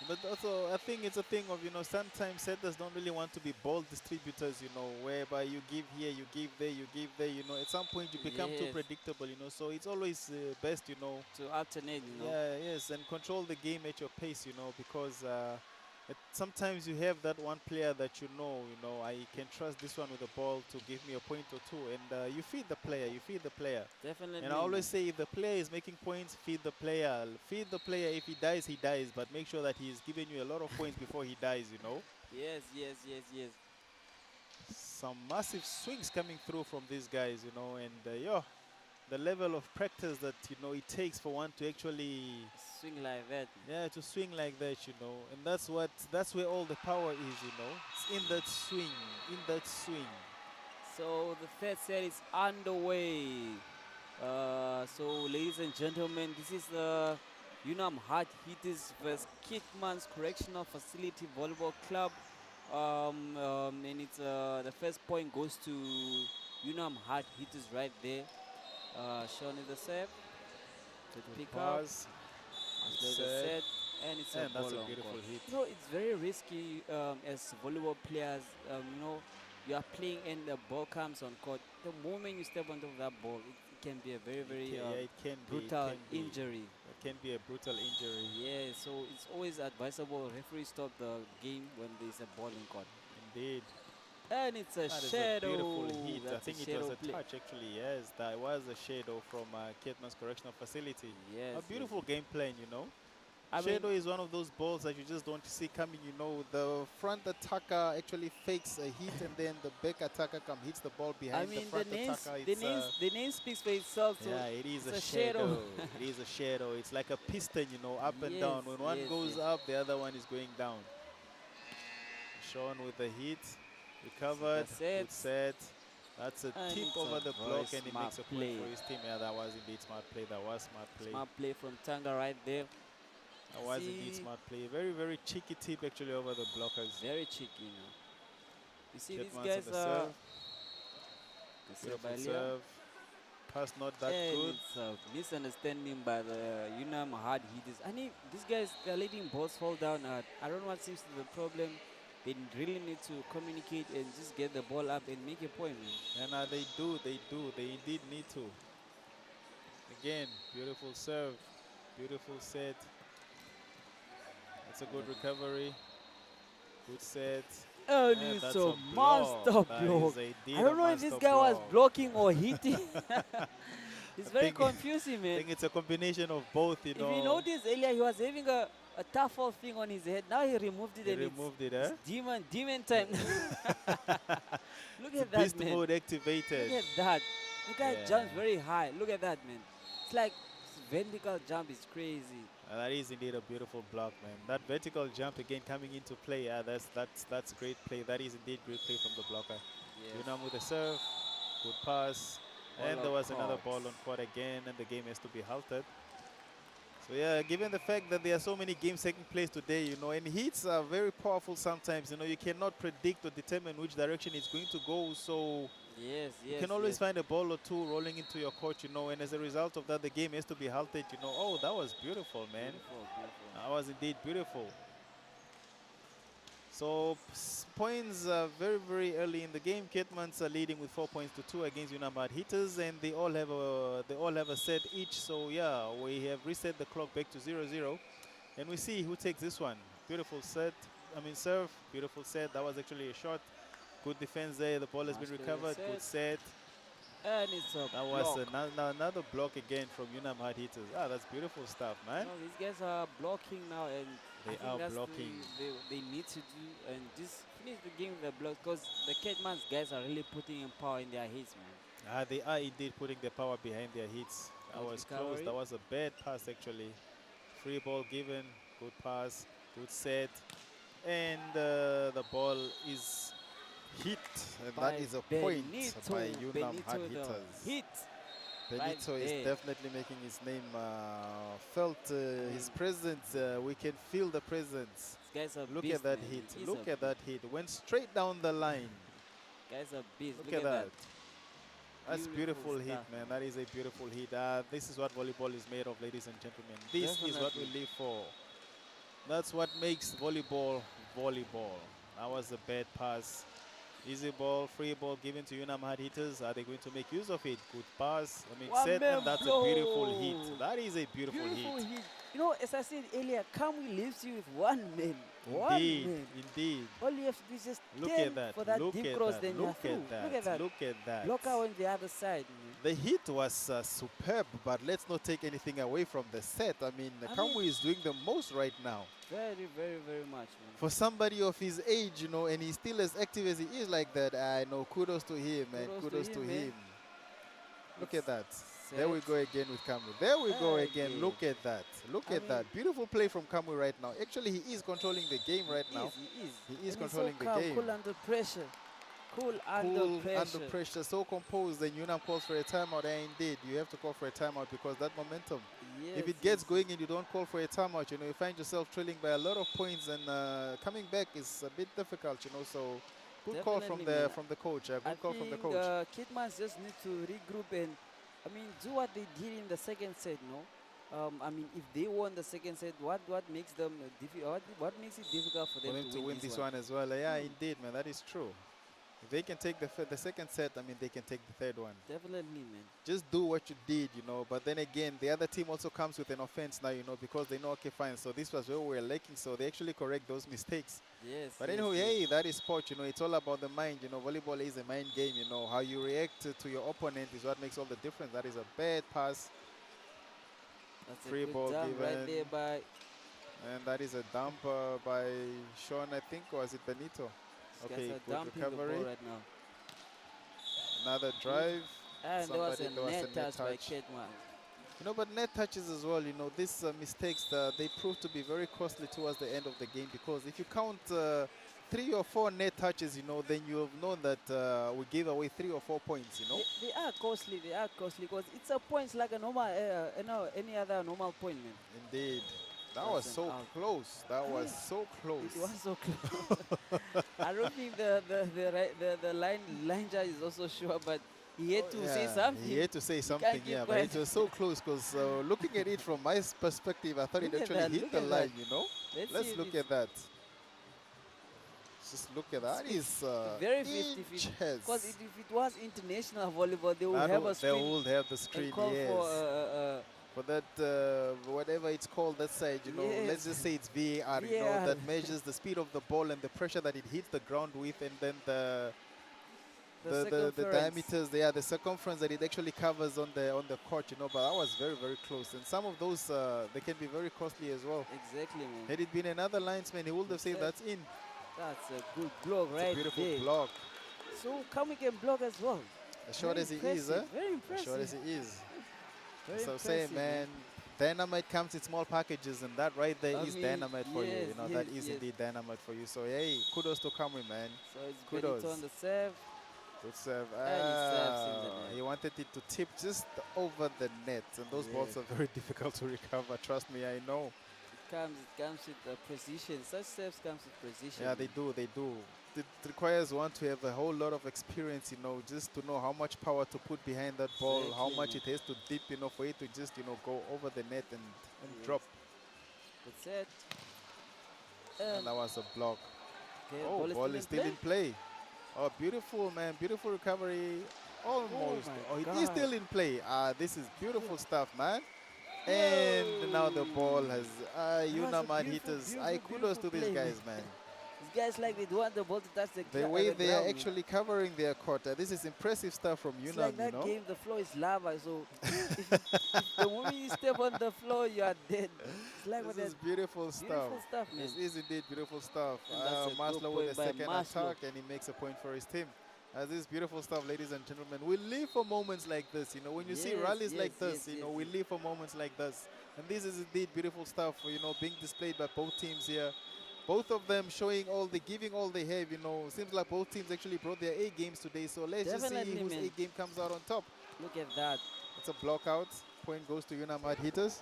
But also, I think it's a thing of, you know, sometimes setters don't really want to be ball distributors, you know, whereby you give here, you give there, you give there, you know. At some point, you become too predictable, you know. So it's always best, you know, to alternate, you know. Yeah, yes, and control the game at your pace, you know, because sometimes you have that one player that you know, I can trust this one with the ball to give me a point or two, and you feed the player. Definitely. And I always say, if the player is making points, feed the player. Feed the player. If he dies, but make sure that he's giving you a lot of points before he dies, you know. Yes. Some massive swings coming through from these guys, you know, and the level of practice that, you know, it takes for one to actually swing like that. Yeah, to swing like that, you know, and that's where all the power is, you know. It's in that swing. So the third set is underway. So ladies and gentlemen, this is the Unam Hard Hitters vs Kitman's Correctional Facility Volleyball Club. And it's the first point goes to Unam Hard Hitters right there. Shown in the serve. To pick up. The set, and it's a that's ball a beautiful hit. You know, it's very risky as volleyball players. You know, you are playing and the ball comes on court. The moment you step on top of that ball, it can be a very brutal injury. It can be a brutal injury. Yeah, so it's always advisable referee stop the game when there's a ball in court. Indeed. And it's a that shadow. Is a beautiful hit. That's I think it was a touch, actually. Yes, that was a shadow from Kietman's Correctional Facility. Yes. A beautiful game plan, you know. I mean, Shadow is one of those balls that you just don't see coming. You know, the front attacker actually fakes a hit, and then the back attacker hits the ball behind the front attacker. The name speaks for itself. So yeah, it is it's a shadow. shadow. It is a shadow. It's like a piston, you know, up and Yes, down. When one yes, goes yes. up, the other one is going down. Sean with the hit, recovered, good set. That's a And tip it's over a the very block, and he smart makes a play. point for his team. Yeah, that was indeed smart play. That was smart play. Smart play from Tanga right there. That was indeed smart play. Very, very cheeky tip actually over the blockers. Very cheeky, you know. You see, Ketmans these guys on the are. Beautiful serve. Pass not that and good. it's a misunderstanding by the Unam hard hitters. I mean, these guys, they're letting balls fall down. I don't know what seems to be the problem. They really need to communicate and just get the ball up and make a point, man. And they do. They indeed need to. Again, beautiful serve. Beautiful set. That's a good recovery. Good set. Oh, and it's that's a monster block. I don't know if this guy was blocking or hitting. It's very confusing, man. I think it's a combination of both, you know. If you noticed earlier, he was having a tough old thing on his head. Now he removed it. It's demon time. Look at that, beast man. mode activated. Look at that. The guy jumps very high. Look at that, man. It's like vertical jump is crazy. That is indeed a beautiful block, man. That vertical jump again coming into play. That's great play. That is indeed great play from the blocker. Yes. Unam with the serve, good pass, and there was another ball on court again, and the game has to be halted. So yeah, given the fact that there are so many games taking place today, you know, and hits are very powerful sometimes. You know, you cannot predict or determine which direction it's going to go. So you can always find a ball or two rolling into your court, you know, and as a result of that, the game has to be halted, you know. Oh, that was beautiful, man. Beautiful. That was indeed beautiful. So points very, very early in the game. Ketmans are leading with 4 points to 2 against Unam hard hitters, and they all have a set each. So yeah, we have reset the clock back to 0-0, and we see who takes this one. Beautiful set. Serve. Beautiful set. That was actually a shot. Good defense there. The ball has been recovered. Good set. And it's a that was another block again from Unam hard hitters. Ah, that's beautiful stuff, man. No, these guys are blocking now, and they are blocking. They need to do and just finish the game with the block, because the Ketmans guys are really putting in power in their hits, man. They are indeed putting the power behind their hits. That was close. That was a bad pass actually. Free ball given. Good pass. Good set. And the ball is hit, and that is a point by Unam hard hitters. Benito is definitely making his name felt. His presence, we can feel the presence. Look at that hit. Look at that hit. Went straight down the line. Guys are busy. Look at that. That's beautiful hit, man. That is a beautiful hit. This is what volleyball is made of, ladies and gentlemen. This is what we live for. That's what makes volleyball volleyball. That was a bad pass. Easy ball, free ball given to Unam hard hitters. Are they going to make use of it? Good pass. Set, and that's a beautiful hit. That is a beautiful hit. You know, as I said earlier, Kamui leaves you with one man. Indeed. All you have to do is just look at that. For that look deep at cross, that. then Look you're at that. Look at that. Look at that. Blocker on the other side. The hit was superb, but let's not take anything away from the set. Kamui is doing the most right now. Very, very, very much, man. For somebody of his age, you know, and he's still as active as he is like that, I know, kudos to him, man. Kudos to him. Look at that. There we go again with Kamui. There we go again. Look at that. Look at that. Beautiful play from Kamui right now. Actually, he is controlling the game right now. He is controlling the game. Cool under pressure. Cool under pressure. So composed. Then Unam calls for a timeout. And indeed, you have to call for a timeout because that momentum. If it gets going and you don't call for a timeout, you know, you find yourself trailing by a lot of points, and coming back is a bit difficult, you know. So good call from the coach. Good call from the coach. Ketmans just need to regroup and do what they did in the second set, no? If they won the second set, what makes them what makes it difficult for them to win this one as well? Yeah, indeed, man, that is true. If they can take the second set, they can take the third one. Definitely, man. Just do what you did, you know. But then again, the other team also comes with an offense now, you know, because they know, okay, fine. So this was where we were lacking. So they actually correct those mistakes. Yes. But anyway, hey, that is sport, you know. It's all about the mind, you know. Volleyball is a mind game, you know. How you react to your opponent is what makes all the difference. That is a bad pass. That's free ball given. Right there by And that is a dump by Sean, I think, or was it Benito? These Okay, guys are good dumping the recovery. ball right now. Another drive. And there was a Somebody- net touch by Kedman. You know, but net touches as well, you know, these mistakes, they prove to be very costly towards the end of the game, because if you count 3 or 4 net touches, you know, then you have known that we gave away 3 or 4 points, you know. They are costly. They are costly because it's a point like a normal, any other normal point, man. Indeed. That That's was an so out. close. That was so close. It was so close. I don't think the line judge is also sure, but he had to say something. He had to say He something, can't keep yeah, but quiet. it was so close because looking at it from my perspective, I thought Look it at actually that, hit look the at line, that. you know. Let's Let's see if look it's at that. Just look at that. That is very 50-50. inches. Because if it was international volleyball, they would That have would- a screen. They would have the screen, and call yes. for For that, whatever it's called, that side, you know, let's Yes. just say it's VAR, you know, VAR. that measures the speed of the ball and the pressure that it hits the ground with, and then the circumference. diameters, the circumference that it actually covers on the court, you know. But that was very, very close, and some of those they can be very costly as well. Exactly, man. Had it been another linesman, he would have said Exact- that's in. That's a good block It's right a beautiful there. block. So Kami can block as well. As short Very as he is, impressive, Very impressive. as short as he is. Very So say, impressive, man, dynamite comes in small packages, and that right there I is mean, dynamite for you. yes, You know, that yes, is yes. indeed dynamite for you. So hey, kudos to Kamui, man. So it's Kudos. Benito on the serve. Good serve. And he serves in the net. He wanted it to tip just over the net, and those balls Yeah. are very difficult to recover. Trust me, I know. It comes with precision. Such serves comes with precision. Yeah, they do. They do. It requires one to have a whole lot of experience, you know, just to know how much power to put behind that ball, how Exactly, much man. it has to dip, you know, for it to just, you know, go over the net and Yes. drop. That's it. And that was a block. Okay, Oh, ball is still in play. Oh, beautiful, man. Beautiful recovery. Almost. my Oh, it God. is still in play. This is beautiful stuff, man. And now the ball has Unamad hitters. Kudos to these guys, man. These guys like they want the ball to touch the The way they are ground. actually covering their court. This is impressive stuff from It's Unam, like you that know. game, the floor is lava, so if the moment you step on the floor, you are dead. It's like what This is that beautiful stuff. beautiful stuff, man. This is indeed beautiful stuff. And that's a good Maslow with point the by second Maslow. attack, and he makes a point for his team. This is beautiful stuff, ladies and gentlemen. We live for moments like this, you know. When you see Yes, rallies yes, like this, yes, you know, yes, we yes. live for moments like this. And this is indeed beautiful stuff, you know, being displayed by both teams here. Both of them showing giving all they have, you know. Seems like both teams actually brought their A games today. So let's just see Definitely, whose man. A game comes out on top. Look at that. It's a block out. Point goes to Unamad hitters.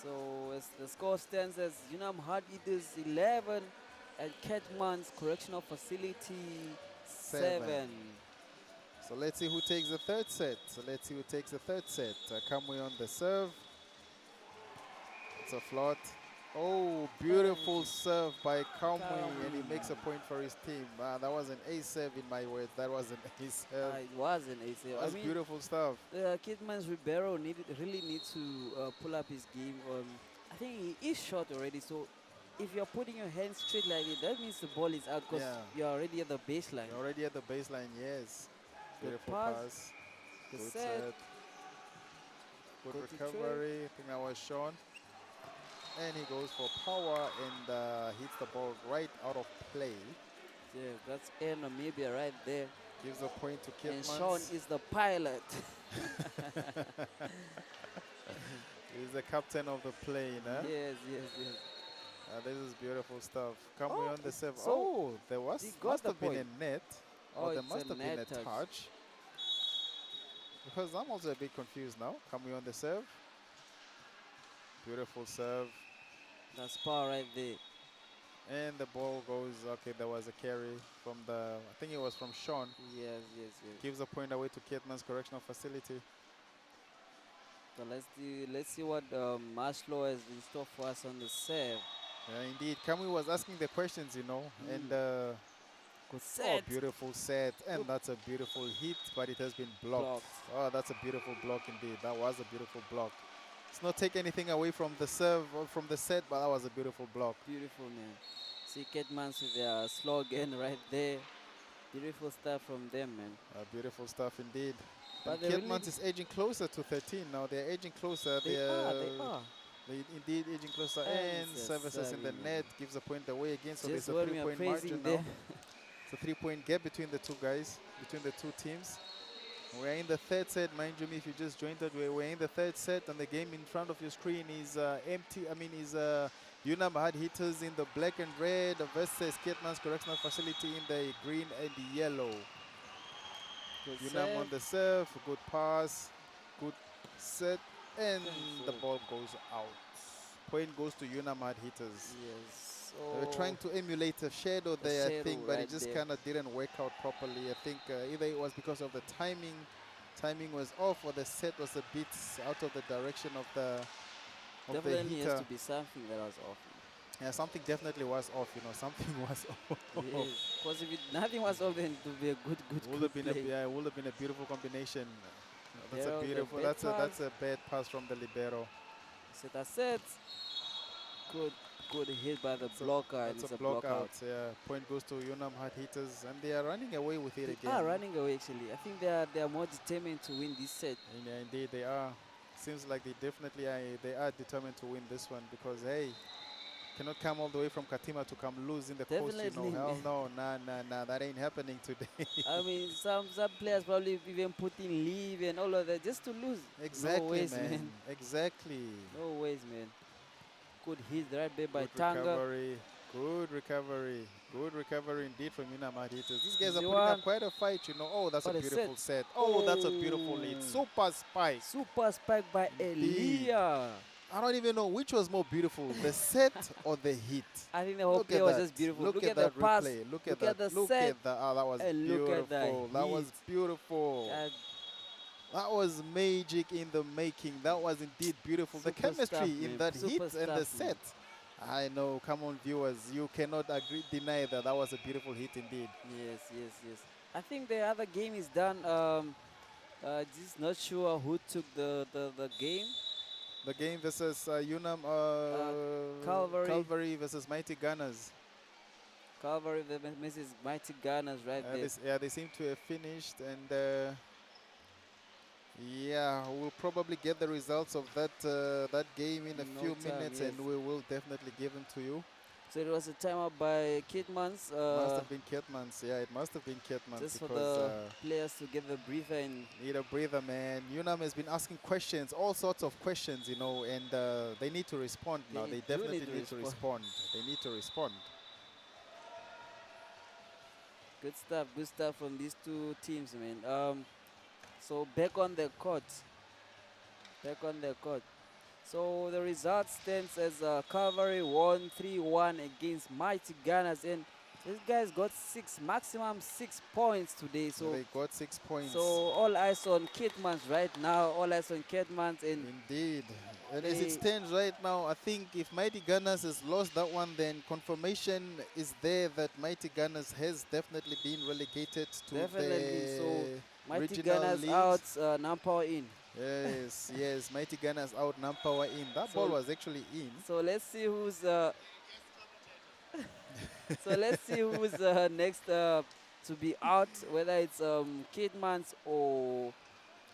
So as the score stands as Unam Hard Eaters 11 and Ketman's Correctional Facility 7. So let's see who takes the third set. Kamui on the serve. It's a float. Oh, beautiful serve by Kamui, and he makes a point for his team. That was an ace serve in my words. That was an ace serve. It was an ace. That's beautiful stuff. Kidman's Ribeiro really needs to pull up his game. I think he is short already, so if you're putting your hands straight like it, that means the ball is out because you're already at the baseline. You're already at the baseline, yes. Good Beautiful pass. pass. Good Good set. set. Good Go to recovery. I think that was Sean. And he goes for power and hits the ball right out of play. Yeah, that's Air Namibia right there. Gives a point to And Kilmans. Sean is the pilot. He's the captain of the plane, huh? Yes. This is beautiful stuff. Come Oh, on the serve. so Oh, there he must got the have been point. a net. Oh, There it's must a have been a net touch. touch. Because I'm also a bit confused now. Come on the serve. Beautiful serve. That's power right there. And the ball goes, okay, there was a carry from I think it was from Sean. Yes. Gives a point away to Ketman's correctional facility. So let's see what Maslow has in store for us on the serve. Yeah, indeed. Kamui was asking the questions, you know, and Good set. oh, beautiful set, and that's a beautiful hit, but it has been blocked. Oh, that's a beautiful block indeed. That was a beautiful block. Let's not take anything away from the serve or from the set, but that was a beautiful block. Beautiful, man. See Ketmans with their slogan right there. Beautiful stuff from them, man. Beautiful stuff indeed. But And they Ketmans really- is edging closer to 13 now. They're edging closer. They are. They indeed edging closer, And and it's a services in the serving, net gives a point away again. So just there's a when we are 3-point praising margin them. now. It's a 3-point gap between the two guys, between the two teams. We're in the third set, mind you, if you just joined us, we're in the third set, and the game in front of your screen is Unam Hard Hitters in the black and red versus Kitman's Correctional Facility in the green and yellow. Good Unam serve. on the serve, good pass, good set, and the serve. ball goes out. Point goes to Unam Hard Hitters. Yes. They were trying to emulate a shadow there, I shadow think, but right it just there. kind of didn't work out properly. I think either it was because of the timing was off, or the set was a bit out of the direction of the Definitely hitter. has to be something that was off. Yeah, something definitely was off. You know, something was off. Yes. Because if nothing was off, then it would be a good Would have been play. it would have been a beautiful combination. That's a Libero, the beautiful. bad That's a bad pass from the libero. Set. Good hit by the blocker. And That's it's a block out. Yeah, point goes to Unam Hard Hitters, and they are running away with it They again. are running away actually. I think they are more determined to win this set. And yeah, indeed they are. Seems like they definitely are. They are determined to win this one, because hey, cannot come all the way from Katima to come lose in the coast. You know, Definitely. hell no, nah, that ain't happening today. I mean, some players probably even put in leave and all of that just to lose. Exactly, No ways, man. Exactly. No ways, man. Good hit right there by Good Tanga. recovery. Good recovery. Good recovery indeed from Unam Hard Hitters. These guys are putting Ziwan. up quite a fight, you know. Oh, that's What a a beautiful set. set. Oh, that's a beautiful lead. Super spike. Super spike by Indeed. Elia. I don't even know which was more beautiful, the set or the hit. I think the whole Look play at was that. just beautiful. Look at the that pass. replay. Look Look at at that. the Look set. at that. Oh, that was And look at that beautiful. That was hit. beautiful. That was magic in the making. That was indeed beautiful. The Super chemistry stuff, in man. that Super hit and the stuff, man. set. I know. Come on, viewers. You cannot deny that that was a beautiful hit indeed. Yes. I think the other game is done. Just not sure who took the game. The game versus Unam Calvary. versus Mighty Gunners. Calvary, the Mrs. Mighty Gunners right there. They seem to have finished, and yeah, we'll probably get the results of that game in a few minutes, yes. and we will definitely give them to you. So it was a timeout by Kitmans. Must have been Kitmans. Yeah, it must have been Kitmans. Just for because, the players to get the breather and need a breather, man. Unam has been asking questions, all sorts of questions, you know, and they need to respond now. They definitely need to respond. They need to respond. Good stuff from these two teams, man. So back on the court. So the result stands as Calvary won 3-1 against Mighty Gunners, and these guys got maximum 6 points today. So they got 6 points. So all eyes on Kitmans right now. All eyes on Kitmans, and indeed. And as it stands right now, I think if Mighty Gunners has lost that one, then confirmation is there that Mighty Gunners has definitely been relegated to the so Mighty regional Gunners leagues. out, Nampower in. Yes, Mighty Gunners out, Nampower in. That ball was actually in. So let's see who's next to be out, whether it's Kidmans or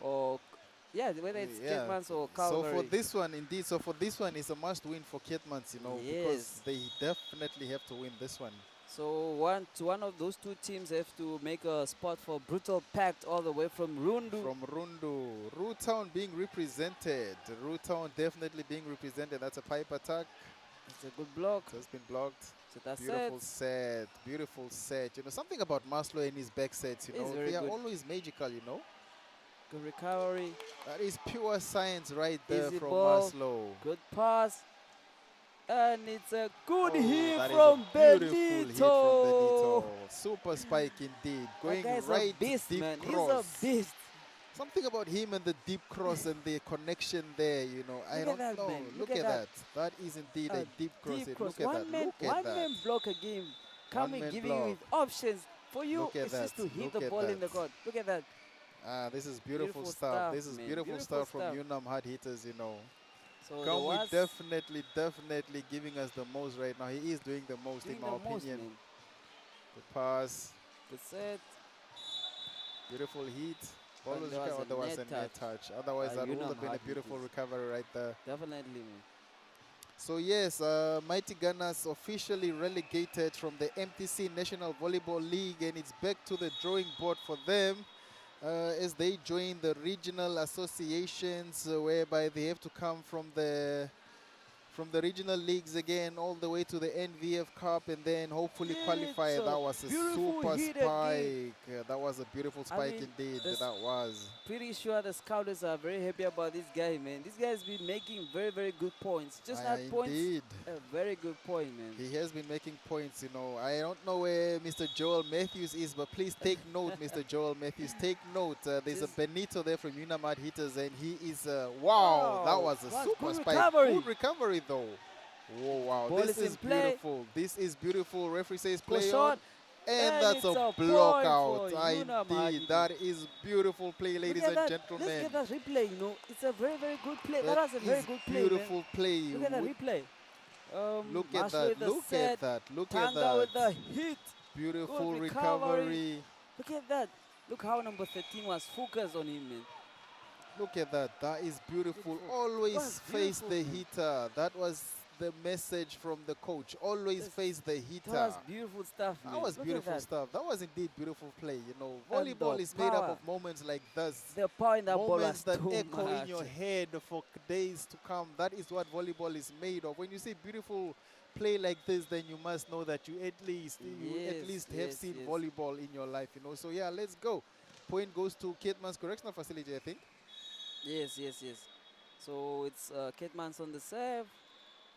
whether it's Kidmans or Calvary. So for this one, indeed, it's a must-win for Kidmans, you know, because they definitely have to win this one. So one of those two teams have to make a spot for Brutal Pact all the way from Rundu. Rutown being represented. Rutown definitely being represented. That's a pipe attack. It's a good block. It has been blocked. So that's Beautiful set. You know, something about Maslow and his back sets, you know, they are always magical, you know. Good recovery. That is pure science right there Easy from ball. Maslow. Good pass. And it's a good hit that from is a beautiful Benito. hit from Benito. Super spike indeed. Going right a beast, deep man. cross. He's a beast. Something about him and the deep cross and the connection there, you know. I don't know. Man. Look at that. That is indeed a deep cross. Look at that. One man block a game. Coming, giving you with options. For you, it's just to hit the ball in the court. Look at that. This is beautiful stuff. This is beautiful stuff from Unam Hard Hitters, you know. So Kamwi definitely giving us the most right now. He is doing the most in my opinion. The pass. The set. Beautiful hit. Ball was a net touch. Otherwise, that would have been a beautiful recovery right there. Definitely, man. So yes, Mighty Gunners officially relegated from the MTC National Volleyball League, and it's back to the drawing board for them as they join the regional associations, whereby they have to come from the regional leagues again all the way to the NVF Cup and then hopefully qualify. It's That was a beautiful super hit spike. That was a beautiful spike mean, indeed. this- That was. Pretty sure the scouters are very happy about this guy, man. This guy has been making very, very good points. Just not points, Indeed. a very good point, man. He has been making points, you know. I don't know where Mr. Joel Matthews is, but please take note, Mr. Joel Matthews. Take note. There's a Benito there from Unamad Hitters, and he is, wow, that was a super spike. Recovery. Good recovery, though. Whoa, wow. Ball This is is in play. beautiful. This is beautiful. Referee says Go play shot. on. And that's it's a a block point out. for Unamad. Indeed. That is beautiful play, ladies Look at and that. gentlemen. Let's get that replay, you know. It's a very, very good play. That That was a very is good play, beautiful man. play. Look at that Would- replay. Look at Marshall that. with the Look set. at that. Look at Tanga with the that. hit. Beautiful Good recovery. Look at that. Look how number 13 was focused on him, man. Look at that. That is beautiful. Beautiful. Always That's face the beautiful, man. hitter. That was the message from the coach. Always Yes. face the hitter. That was beautiful stuff, man. That was Look at beautiful that. stuff. That was indeed beautiful play. You know, And volleyball the is made up power. of moments like this. The power in that ball was Moments that too echo much. in your head for days to come. That is what volleyball is made of. When you see beautiful play like this, then you must know that you at least have Yes, seen yes. volleyball in your life. You know. So yeah, let's go. Point goes to Kitman's Correctional Facility, I think. Yes, yes, yes. So it's Ketmans on the serve.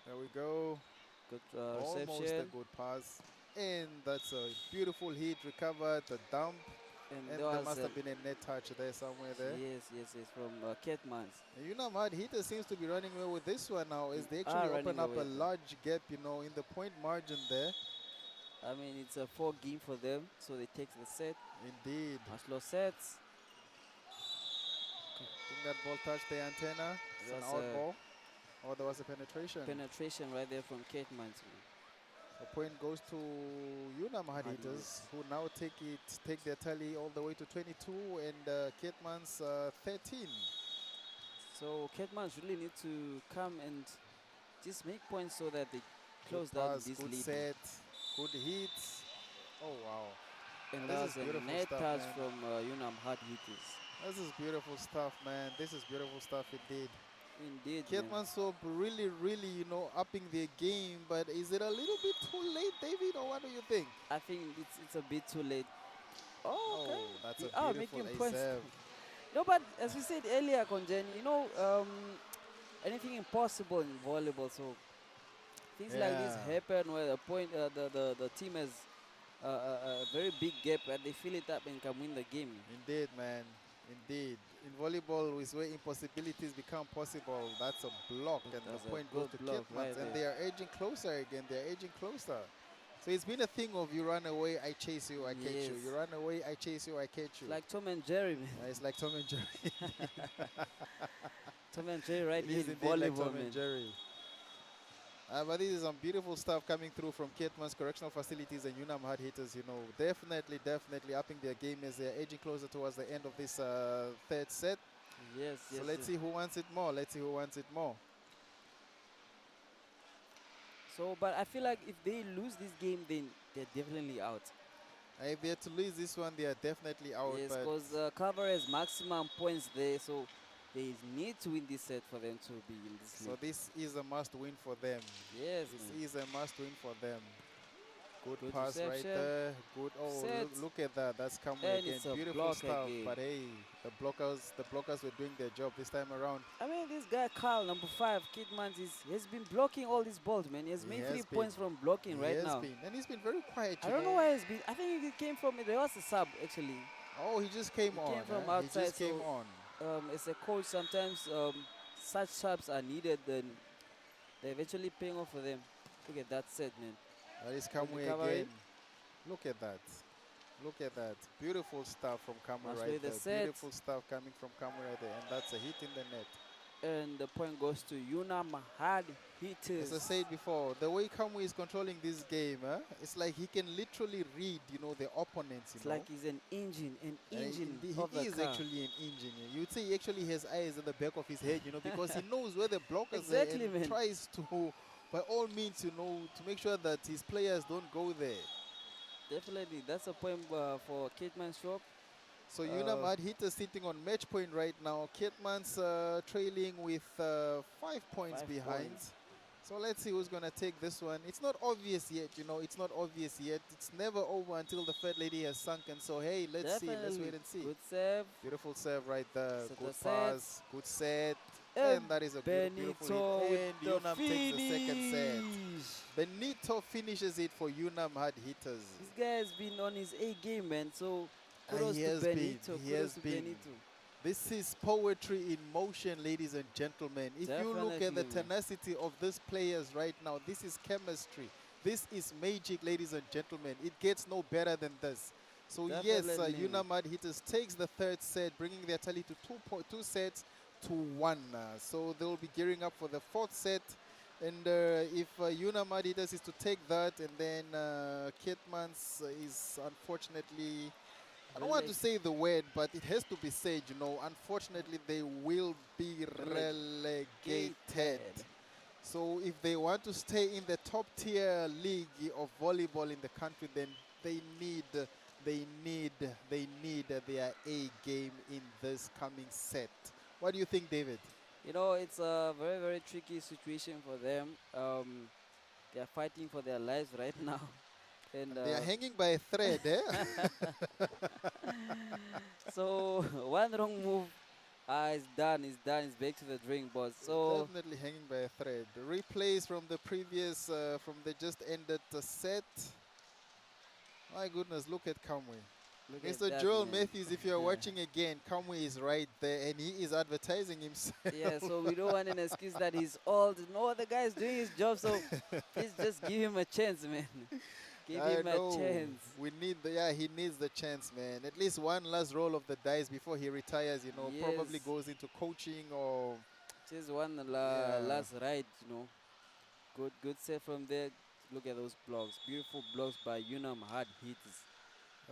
There we go. Good Almost a reception. good pass. And that's a beautiful hit, recovered, the dump. And And there there was must a- have been a net touch there somewhere there. Yes, yes, yes, from Ketmans. And Unamad Hitter seems to be running away with this one now as they Are actually open running up a away. large gap, you know, in the point margin there. I mean, it's a 4 game for them, so they take the set. Indeed. Maslow sets. I think that ball touched the antenna. It's an That's out a ball. Or there was a penetration. Penetration right there from Ketmans. The point goes to Unamad Hitters, who now take their tally all the way to 22 and Kitman's 13. So Ketmans really need to come and just make points so that they close Good down pass, this good lead. set, good hits. Oh wow. And This that is was a beautiful net stuff, touch man. from Unam Hard Hitters. This is beautiful stuff, man. This is beautiful stuff indeed. Indeed, man. Kitman Soap really, you know, upping their game, but is it a little bit too late, David, or what do you think? I think it's a bit too late. Oh, okay. That's They a are beautiful making points. ace. No, but as we said earlier, Konjen, you know, anything impossible in volleyball. So things like this Yeah. happen where the team has a very big gap where they fill it up and can win the game. Indeed, man. Indeed. In volleyball, is where impossibilities become possible. That's a block, and That's the a point goes good to block Kitmans, right and there. they are edging closer again. They are edging closer. So it's been a thing of you run away, I chase you, I catch you. Yes. You run away, I chase you, I catch you. Like Tom and Jerry, man. It's like Tom and Jerry. Tom and Jerry right It here is in indeed like volleyball, Tom man. and Jerry. But this is some beautiful stuff coming through from Kitman's Correctional Facilities and Unam Hard Hitters. You know, definitely upping their game as they're edging closer towards the end of this third set. Yes, yes. So let's see who wants it more. Let's see who wants it more. So, but I feel like if they lose this game, then they're definitely out. If they're to lose this one, they are definitely out. Yes, but because Cover has maximum points there, so they need to win this set for them to be in this so league. this is a must-win for them. Yes, This man. is a must-win for them. Good Good pass right reception. there. Good. Oh, Set. look at that. That's coming And again. it's a Beautiful block stuff. again. But hey, the blockers were doing their job this time around. I mean, this guy Carl, number 5, Kidmans, has been blocking all these balls, man. He has He made has 3 been. points from blocking right He has now. been. And he's been very quiet. I you don't know why he's been. I think he came from. There was a sub actually. Oh, he just came He on. came from He outside, just came so- on. As a coach, sometimes such subs are needed. Then they're eventually paying off for them. Look at that set, man. That is Kamwe recovery. again. Look at that. Look at that. Beautiful stuff from Kamwe Must right play the there. set. Beautiful stuff coming from Kamwe right there. And that's a hit in the net. And the point goes to Unam Hard Hitters. As I said before, the way Kamwe is controlling this game, it's like he can literally read, you know, the opponents. It's like he's an engine, He of the is car. actually an engine. You'd say he actually has eyes at the back of his head, you know, because he knows where the blockers Exactly, are and man. tries to by all means, you know, to make sure that his players don't go there. Definitely, that's a point for Kitman Shop. So Unam Hard Hitters sitting on match point right now. Kitman's trailing with 5 points 5 behind. points. So let's see who's going to take this one. It's not obvious yet, you know. It's not obvious yet. It's never over until the third lady has sunken. So, hey, let's see. Let's wait and see. Good serve. Beautiful serve right there. Set Good the pass. set. Good set. And that is a beautiful hit. And with Unam the takes the second set. finish. Benito finishes it for Unam Hard Hitters. This guy has been on his A game, man. So kudos He to has Benito. been. He Kudos has to been. Benito. This is poetry in motion, ladies and gentlemen. If you look at the Definitely, man. tenacity of these players right now, this is chemistry. This is magic, ladies and gentlemen. It gets no better than this. So yes, Definitely. Unam Hard Hitters takes the third set, bringing their tally to 2 sets to 1. So they will be gearing up for the fourth set. And if Unam Hard Hitters is to take that, and then Kitmans is unfortunately, I don't want to say the word, but it has to be said, you know, unfortunately they will be relegated. So if they want to stay in the top tier league of volleyball in the country, then they need their A game in this coming set. What do you think, David? You know, it's a very, very tricky situation for them. They are fighting for their lives right now. And they are hanging by a thread, eh? So one wrong move, it's done. It's done. It's back to the drawing board. So definitely hanging by a thread. Replays from the previous, from the just ended set. My goodness, look at Kamwe. Mr. Joel Matthews, if you're watching again, Kamwe is right there, and he is advertising himself. Yeah, so we don't want an excuse that he's old. No, the guy is doing his job, so please just give him a chance, man. Give him a chance. We need he needs the chance, man. At least one last roll of the dice before he retires, you know, probably goes into coaching or just one last ride, you know. Good set from there. Look at those blocks. Beautiful blocks by Unam Hard Hitters.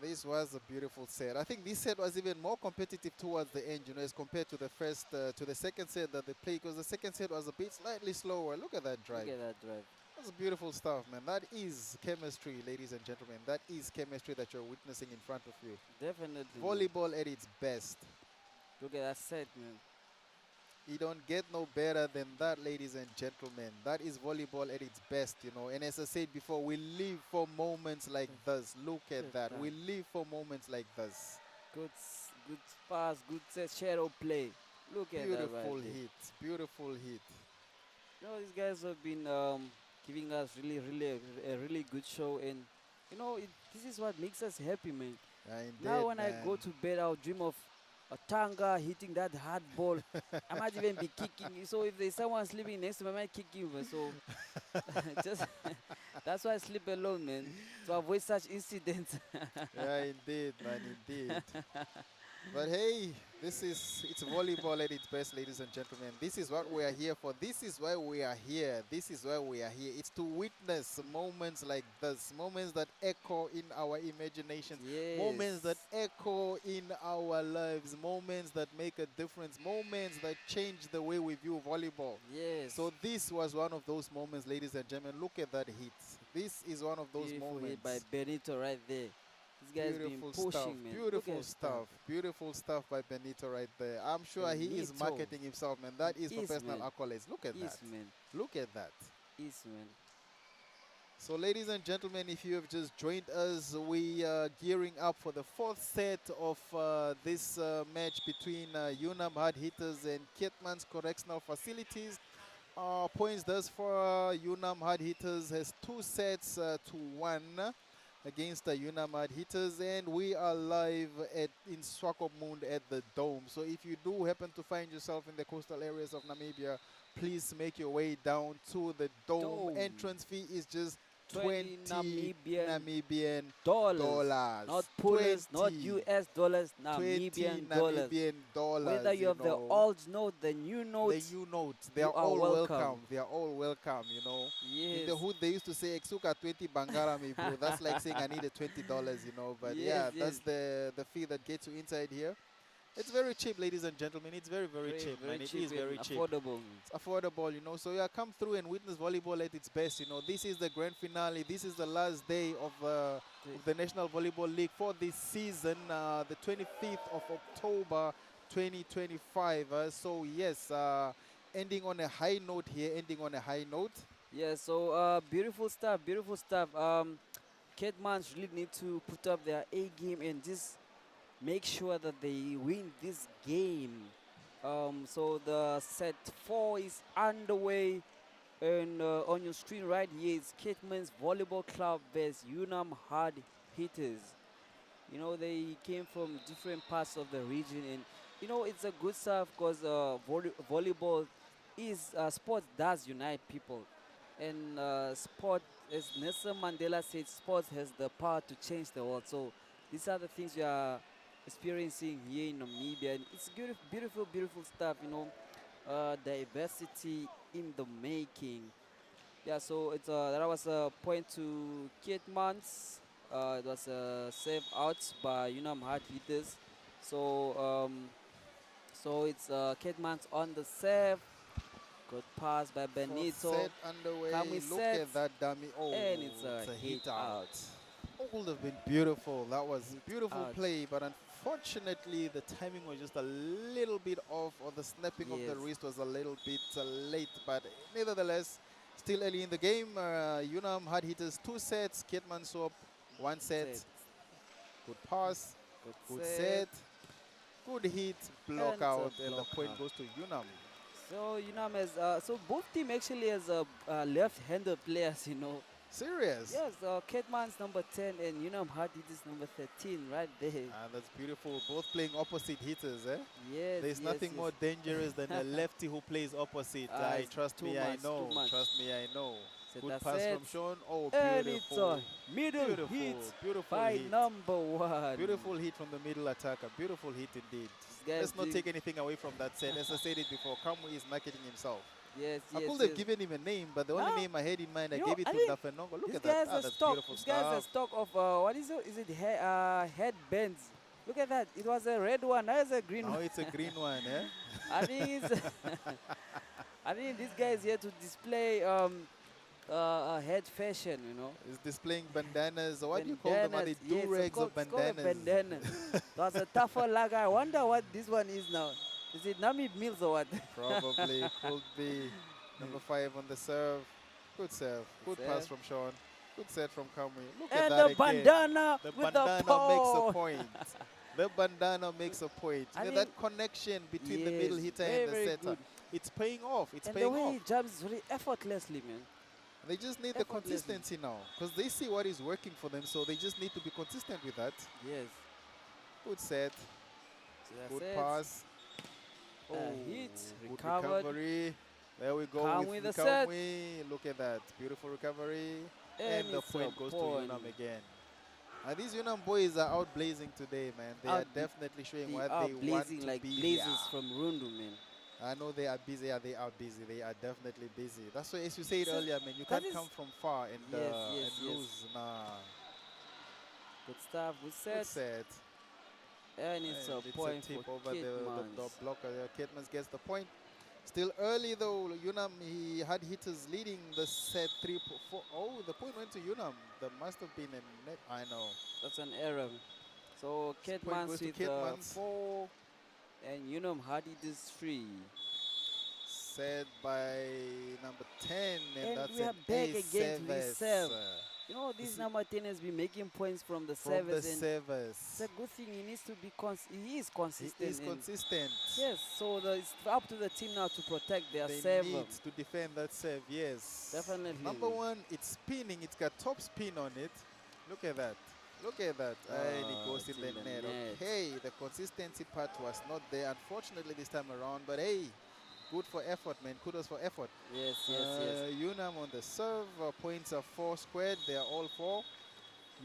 This was a beautiful set. I think this set was even more competitive towards the end, you know, as compared to the first, to the second set that they played, because the second set was a bit slightly slower. Look at that drive. Look at that drive. That's beautiful stuff, man. That is chemistry, ladies and gentlemen. That is chemistry that you're witnessing in front of you. Definitely. Volleyball at its best. Look at that set, man. You don't get no better than that, ladies and gentlemen. That is volleyball at its best, you know. And as I said before, we live for moments like this. Look at that. We live for moments like this. Good pass, good set, shadow play. Look at that. Beautiful hit. Beautiful hit. You know, these guys have been giving us a really good show, and you know, this is what makes us happy, man. Indeed, now when I go to bed, I'll dream of a Tanga hitting that hard ball. I might even be kicking. So if there's someone sleeping next to me, I might kick him. So just that's why I sleep alone, man, to avoid such incidents. Yeah, indeed, man, indeed. But hey, it's volleyball at its best, ladies and gentlemen. This is what we are here for. This is why we are here. This is why we are here. It's to witness moments like this, moments that echo in our imaginations, moments that echo in our lives, moments that make a difference, moments that change the way we view volleyball. Yes. So this was one of those moments, ladies and gentlemen. Look at that hit. This is one of those Beautiful moments. hit by Benito right there. This guy's been pushing, stuff, man. beautiful stuff, beautiful stuff by Benito right there. I'm sure he is marketing himself, man. That is professional accolades. Look at that. Man. Look at that. Man. So, ladies and gentlemen, if you have just joined us, we are gearing up for the fourth set of this match between Unam Hard Hitters and Kitmans Correctional Facilities. Points thus for Unam Hard Hitters has 2 sets to 1. Against the Unam Hard Hitters, and we are live in Swakopmund at the Dome. So if you do happen to find yourself in the coastal areas of Namibia, please make your way down to the Dome. Entrance fee is just 20 Namibian dollars. Not Polish, not US dollars, Namibian dollars. Whether you have the old note, the new note. The new note. They are all welcome. They are all welcome, you know. Yes. In the hood, they used to say, Exuka 20 Bangarami, bro. That's like saying I need $20, you know. But that's the fee that gets you inside here. It's very cheap, ladies and gentlemen. It's very, very cheap, very man. It cheap is and very cheap. affordable. It's affordable, you know. So yeah, come through and witness volleyball at its best. You know, this is the grand finale. This is the last day of the National Volleyball League for this season, the 25th of October, 2025. So yes, ending on a high note here. Ending on a high note. Yeah, so beautiful stuff, beautiful stuff. Catemans really need to put up their A game and just make sure that they win this game. So the set 4 is underway, and on your screen right here is Catemans Volleyball Club vs Unam Hard Hitters. You know, they came from different parts of the region, and you know it's a good stuff because volleyball is sport does unite people, and sport, as Nelson Mandela said, sports has the power to change the world. So these are the things we are experiencing here in Namibia, and it's beautiful, beautiful, beautiful stuff. You know, diversity in the making. Yeah, so it's that was a point to Catemans. It was a save out by Unam Hard Hitters. So so it's Catemans on the save. Good pass by Benito. Set underway. Kami Look set. at that dummy. Oh, And it's a hit hit out. out. Oh, would have been beautiful. That was Hit beautiful out. play, but unfortunately the timing was just a little bit off, or the snapping of the Yes. wrist was a little bit late. But nevertheless, still early in the game. Unam Hard Hitters 2 sets. Catemans Swap 1 set. Set. Good pass. Good set. set. Good hit. Block And it's a out, and the block point out. goes to Unam. So Unam has so both team actually has left-handed players. You know. Serious? Yes, Catemans number 10 and Unam Hard Hitters number 13 right there. Ah, that's beautiful. Both playing opposite hitters, eh? Yes. There's yes, nothing yes. more dangerous than a lefty who plays opposite. It's Trust too me, I much, know. too much. Trust me, I know. Set Good that pass set. from Sean. Oh, And it's beautiful. a middle Beautiful, hit beautiful by hit. number 1. Beautiful hit from the middle attacker. Beautiful hit indeed. Guys Let's not doing- take anything away from that set. As I said it before, Kamui is marketing himself. Yes, I yes, could have yes. given him a name, but the only No. name I had in mind, I You gave know, it I to think Dafenongo. Look This at guy that. has a That's stock. beautiful This guy has a stuff. stock of what is it? Is it headbands? Look at that. It was a red one. Now it's a green Now one. it's a green one, eh? I think it's I think this guy is here to display head fashion, you know. He's displaying bandanas. Or what do you call them? Are they Bandanas, yes, do-rags or it's called a bandanas? bandana. That's a tougher lager. I wonder what this one is now. Is it Namib Mills or what? Probably could be. Number 5 on the serve. Good serve. Good Good pass serve. from Sean. Good set from Kamui. Look at And that the again. bandana The with bandana the pole. makes a point. The bandana makes a point. I You know, mean, that connection between the middle yes, hitter very, and the very setter. good. It's paying off. It's And the paying way off. he jumps very effortlessly, man. They just need the effortlessly. consistency now, because they see what is working for them, so they just need to be consistent with that. Yes. Good set. So that's Good it. pass. Hit, good recovered. recovery. There we go Kamui with the set. Kamui. Look at that. Beautiful recovery. And And the it's a point goes point. to Unam again. These Unam boys are out blazing today, man. They are Out- definitely showing They what are they want blazing to like be blazes here. from Rundu, man. I know they are busy. Yeah, they are busy. They are definitely busy. That's why, as you said So earlier, man, you that can't is- come from far and, Yes, and yes, yes. lose. Nah. Good stuff. Good Good set. set. And it's a And point tip for over the Catemans. blocker. Catemans gets the point. Still early though. Unam, he had hitters leading the set 3-4. Oh, the point went to Unam. There must have been a net. I know. That's an error. So Point Catemans goes to with Catemans. 4 and Unam Hard Hitters 3. Set by number 10, and And that's we are an back ace again to the service, serve. You know, this see- number 10 has been making points from the from the service, and service. it's a good thing. He needs to be he is He consistent. is and consistent. yes, so it's up to the team now to protect their They serve. need to defend that serve, yes. Definitely. Number 1, it's spinning. It's got top spin on it. Look at that. Look at that. And it goes in it's the in the net. net. Okay, the consistency part was not there, unfortunately, this time around. But hey, good for effort, man. Kudos for effort. Yes, yes. Unam on the serve. Points are 4 squared. They are all 4.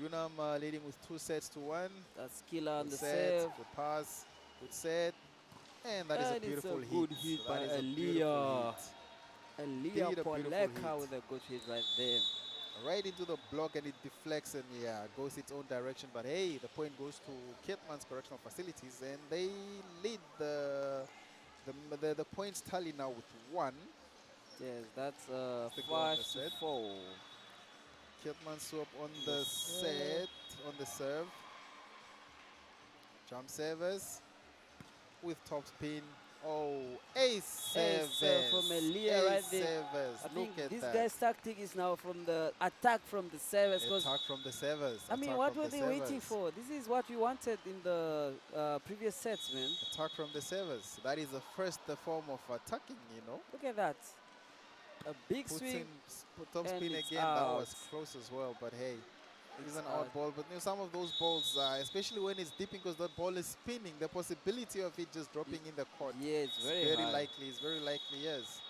Unam leading with 2 sets to 1. That's killer on Good the set. serve. Good pass. Good set. And that is And a it's a beautiful good hit. hit That by is a Aliyah. beautiful hit. Elia Indeed, a beautiful Poleka hit. with a good hit right there. right into the block, and it deflects and goes its own direction. But hey, the point goes to Keetmans Correctional Facilities, and they lead the points tally now with 1. Yes, that's The goal on the 5-4. Keetmans Swap on the set, on the serve. Jump servers with top spin. Oh, ace servers. From Elia right there. Servers. I think Look at this that. guy's tactic is now from the attack from the servers. Attack from the servers. I mean, what were they waiting for? This is what we wanted in the previous sets, man. Attack from the servers. That is the first form of attacking, you know. Look at that. A big Puts swing. top spin it's again. That out. was close as well, but hey. It's an out. odd ball, but you know, some of those balls, especially when it's dipping because the ball is spinning, the possibility of it just dropping in the court. Yeah, it's very high. likely. It's very likely, yes.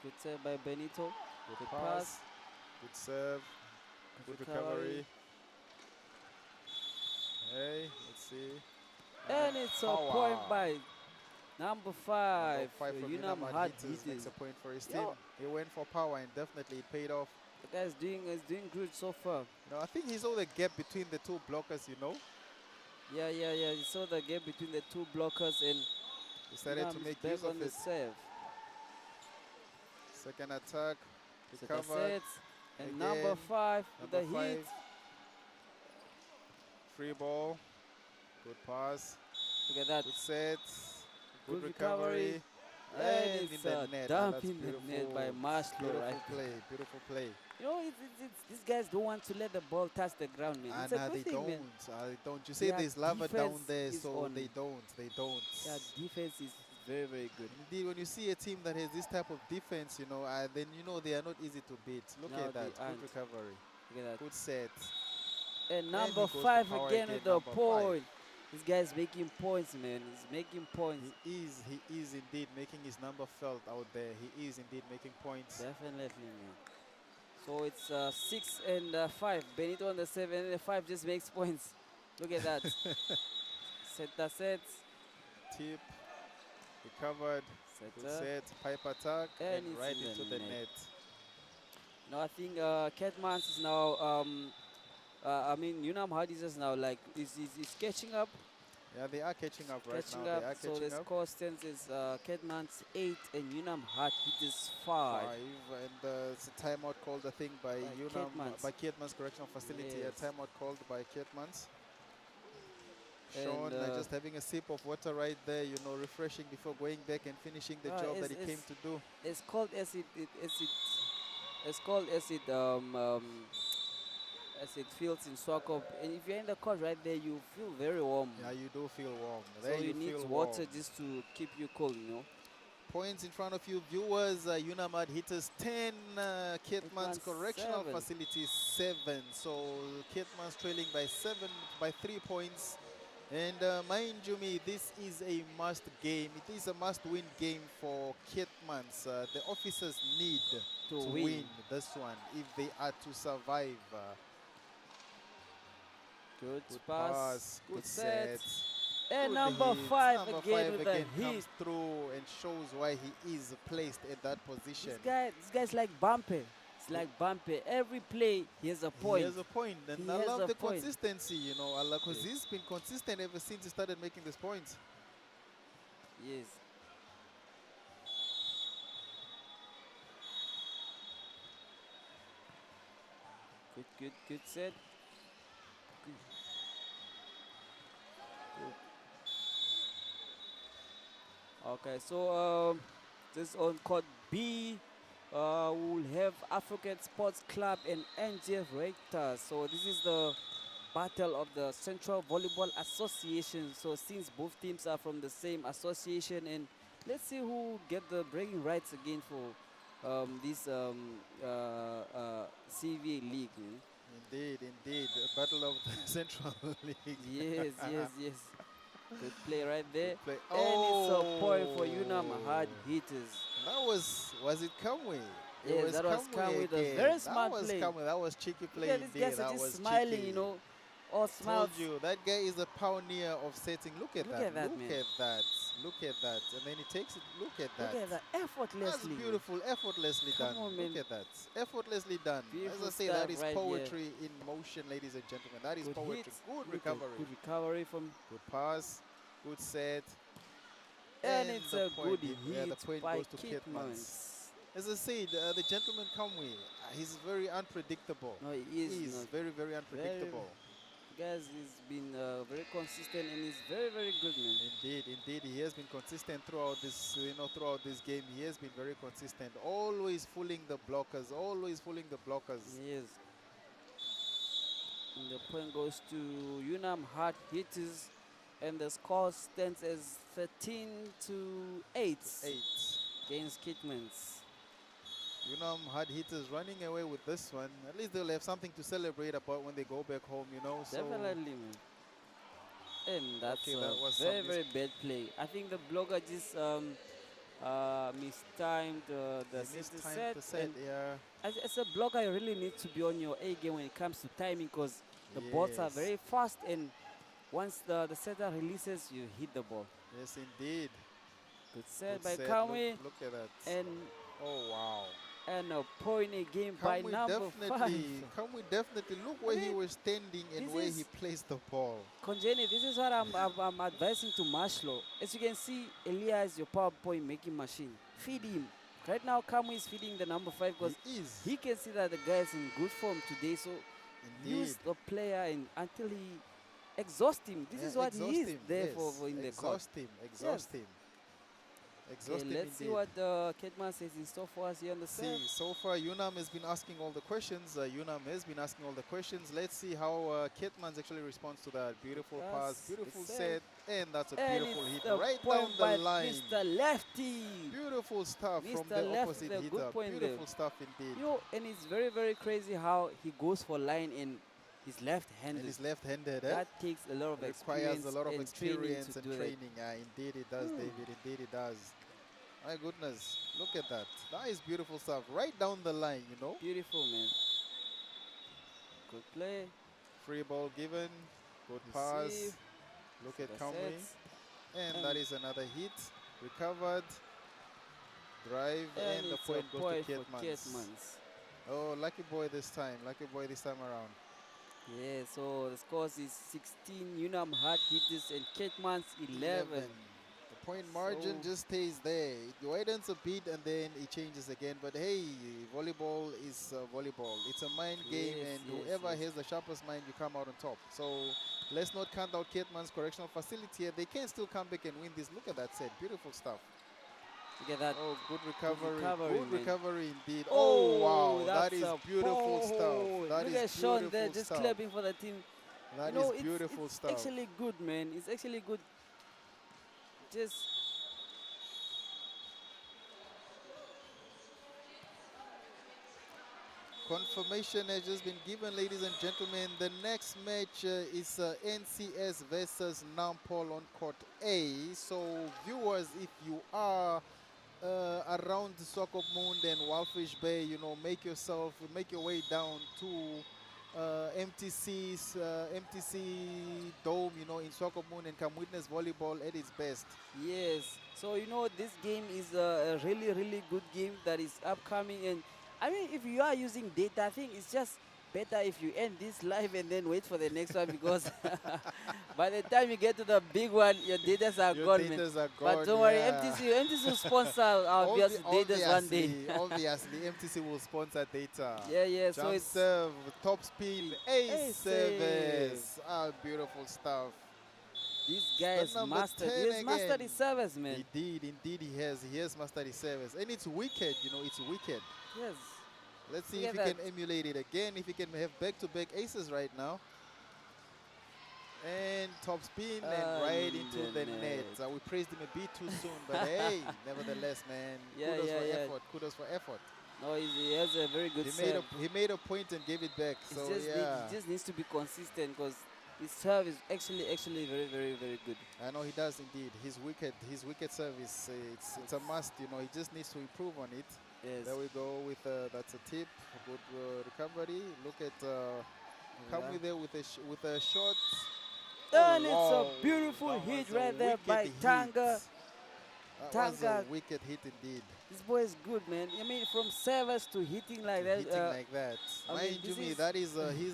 Good serve by Benito. Good pass. Good serve. Good recovery. Hey, let's see. And it's a point by number 5. From Unam Hard Hitters makes a point for his team. He went for power and definitely it paid off. The guy's doing good so far. No, I think he saw the gap between the two blockers, you know. Yeah. He saw the gap between the two blockers and decided to make use of the it. serve. Second attack. Recovered. And number 5 with the hit. Free ball. Good pass. Look at that. Good set. Good recovery. And it's in the net. dump in the net by Marshall. Beautiful play. You know, these guys don't want to let the ball touch the ground, man. It's a good thing, man. They don't. You say there's lava down there, so they don't. Yeah, defense is very, very good. Indeed, when you see a team that has this type of defense, you know, then you know they are not easy to beat. Look at that. Good recovery. Look at that. Good set. And number 5 again with the point. This guy's making points, man. He's making points. He is indeed making his number felt out there. He is indeed making points. Definitely, man. So it's 6 and 5. Benito on the 7 and the 5 just makes points. Look at that. Set. Tip. Recovered. Good set. Pipe attack. And right into the net. No, I think Keetmans is now Unam Hardys is now like is catching up. Yeah, they are catching up right now. They are so the score stands is Keetmans 8 and Unam Hardys 5. And it's a timeout called, I think, by Keetmans Correctional Facility. Yes. A timeout called by Keetmans. Sean just having a sip of water right there, you know, refreshing before going back and finishing the job that he came to do. It's called as it feels in Swakopmund, and if you're in the court right there, you feel very warm. Yeah, you do feel warm. So you need water just to keep you cool, you know. Points in front of you, viewers. Unam Hard Hitters 10, Keetmans Correctional Facilities 7. So Keetmans trailing by 3 points. And mind you me, this is a must game. It is a must-win game for Keetmans. The officers need to win this one if they are to survive. Good pass, good set. And good number hit. 5 Number again with the hit. Comes through and shows why he is placed at that position. This guy's like Bumpy. It's like Bumpy. Every play, he has a point. He has a point. And I love the consistency, you know, because he's been consistent ever since he started making these points. Yes. Good set. Okay, so this on court B, we'll have African Sports Club and NGF Raptors. So this is the battle of the Central Volleyball Association. So since both teams are from the same association, and let's see who get the bragging rights again for this CV league. You know? Indeed, the battle of the Central League. Yes. Good play right there. Play. And it's a point for Unam Hard Hitters. That was it Kamwe? Yes, that was Kamwe. A very smart play. That was cheeky play. Yeah, this guy's just smiling, cheeky. You know. All smiles. Told you, that guy is a pioneer of setting. Look at that. Look at that. Look at that. And then he takes it. Look at Look that. at that, effortlessly. That's beautiful. Effortlessly Come done. on, Look man. at that. Effortlessly done. Beautiful As I say, that stuff is right poetry in motion, ladies and gentlemen. That is Good poetry. hit. Good Look at recovery. Good recovery from, Good pass. Good set. and it's the a point, good yeah, the hit point by goes to Kitmans. Kitmans. As I said, the gentleman Kamwe, he's very unpredictable. No, he is He's not. very, very unpredictable. Guys, he's been very consistent and he's very, very good, man. Indeed, he has been consistent throughout this, throughout this game. He has been very consistent, always fooling the blockers, always fooling the blockers. He is. And the point goes to Unam Hard Hitters, and the score stands as 13-8 against Kitmans. Unam Hard Hitters running away with this one. At least they'll have something to celebrate about when they go back home, So Definitely, man. And that's okay, that was very, some very bad play. I think the blocker just mistimed the mistimed the set, and yeah. as a blocker, you really need to be on your A game when it comes to timing, because the balls are Yes. very fast, and once the setter releases, you hit the ball. Yes, indeed. Good set Good by set. Kamwe, Look at that. and Oh, wow. a point again by number 5. Can we definitely look where he mean, was standing and this where is- he placed the ball? Konjeni, this is what I'm advising to Mashlo. As you can see, Elia is your PowerPoint making machine. Feed him. Right now, Kamwe is feeding the number 5 because He is. he can see that the guy is in good form today. So Indeed. use the player and until he exhausts him. This is what he Exhaust is him, there yes. for in the court. Exhaust him. Exhaust him. Exhaust Okay, him let's see indeed. what Ketman says in store for us here on the set. See, so far Unam has been asking all the questions. Let's see how Kitmans actually responds to that. Beautiful Yes, pass, beautiful it's set, and that's a And beautiful it's hit the right point down by the line. Mr. Lefty. Beautiful stuff from Mr. the Lefty, opposite a good hitter. point there. Beautiful stuff indeed. You know, and it's very, very crazy how he goes for line and he's left-handed. And he's left-handed. Eh? That takes a lot of Requires experience a lot of and experience training and to do training. Yeah, indeed it does, David. Indeed it does. My goodness, look at that. That is beautiful stuff. Right down the line, that. Beautiful, man. Good play. Free ball given. Good pass. Receive. Look See at the Kamwe. sets. And that is another hit. Recovered. Drive. And the it's point a goes point to for Kitmans. Kitmans. Oh, lucky boy this time. Lucky boy this time around. Yeah, so the scores is 16 Unam Hard Hitters and Kitmans 11. The point margin So- just stays there. It widens a bit and then it changes again. But hey, volleyball is volleyball. It's a mind game, Yes, and yes, whoever yes. has the sharpest mind, you come out on top. So let's not count out Kitman's correctional facility here. They can still come back and win this. Look at that set. Beautiful stuff. Look at that. Oh, good recovery. recovery, Good man. recovery indeed. Oh, wow. That that's is a beautiful ball. stuff. That Look is at Sean there beautiful just stuff. clapping for the team. That You know, is beautiful it's stuff. actually good, man. It's actually good. Just Confirmation has just been given, ladies and gentlemen. The next match is NCS versus Nampol on court A. So, viewers, if you are around Swakopmund and Walfish Bay, make your way down to MTC Dome, in Swakopmund, and come witness volleyball at its best. yes. So this game is a really, really good game that is upcoming. And I mean, if you are using data, I think it's just better if you end this live and then wait for the next one, because by the time you get to the big one, your datas are gone, man. Datas are But gone, don't worry, yeah. MTC will sponsor our datas one day. Obviously, MTC will sponsor data. Yeah. So Jump it's serve, top spin, ace Ace service. Ah, beautiful stuff. this guy But has number mastered. 10 He has mastered again. his service, man. Indeed he has. He has mastered his service. And it's wicked, it's wicked. Yes. Let's see Look if he at can that. emulate it again, if he can have back-to-back aces right now. And top spin and right into the net. We praised him a bit too soon, but hey, nevertheless, man, kudos for effort. No, he has a very good serve. He made a point and gave it back. It's So just yeah, he just needs to be consistent, because his serve is actually very, very, very good. I know he does indeed. His wicked service, it's a must. He just needs to improve on it. Yes. There we go with that's a tip, good recovery. Look at Kamwe there with a shot. And wow. it's a beautiful That hit was a right there wicked by hit. Tanga. That was Tanga, a wicked hit indeed. this boy is good, man. I mean, from service to hitting like that. Hitting like that. I mean, Mind you this me, is- that is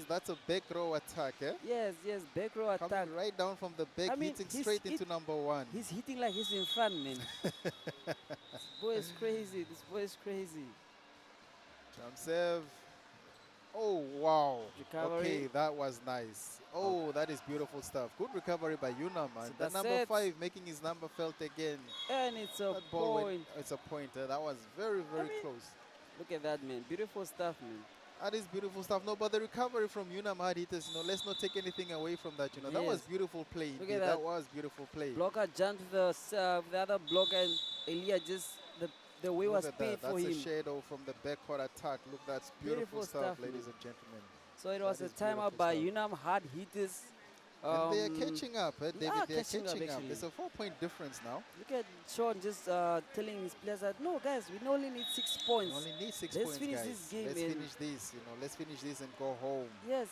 that's a back row attack, eh? Yes, back row attack. Coming right down from the back, I mean, hitting straight into number one. He's hitting like he's in front, man. This boy is crazy. This boy is crazy. Jamsev. Oh, wow. Recovery. Okay, that was nice. Oh, that is beautiful stuff. Good recovery by Yuna, man. So The that's number it. 5 making his number felt again. And it's a That ball point. went, it's a point. That was very, very mean- close. Look at that, man. Beautiful stuff, man. That is beautiful stuff. No, but the recovery from Yuna Mahaditas, let's not take anything away from that. That was Yes. beautiful play. Look indeed. at That that. was beautiful play. Blocker jumped to the other blocker, and Elia just the way was Look at paid that. for That's him. a shadow from the backcourt attack. Look, that's beautiful, Beautiful stuff, stuff, ladies man. and gentlemen. So it was That a is timeout beautiful by stuff. Unam hard hitters. And they are catching up, David. They are catching up, catching up. actually. It's a 4-point difference now. Look at Sean just telling his players that no, guys, we only need 6 We points. only need 6 Let's points, finish guys. this game, Let's man. finish this. Let's finish this and go home. Yes.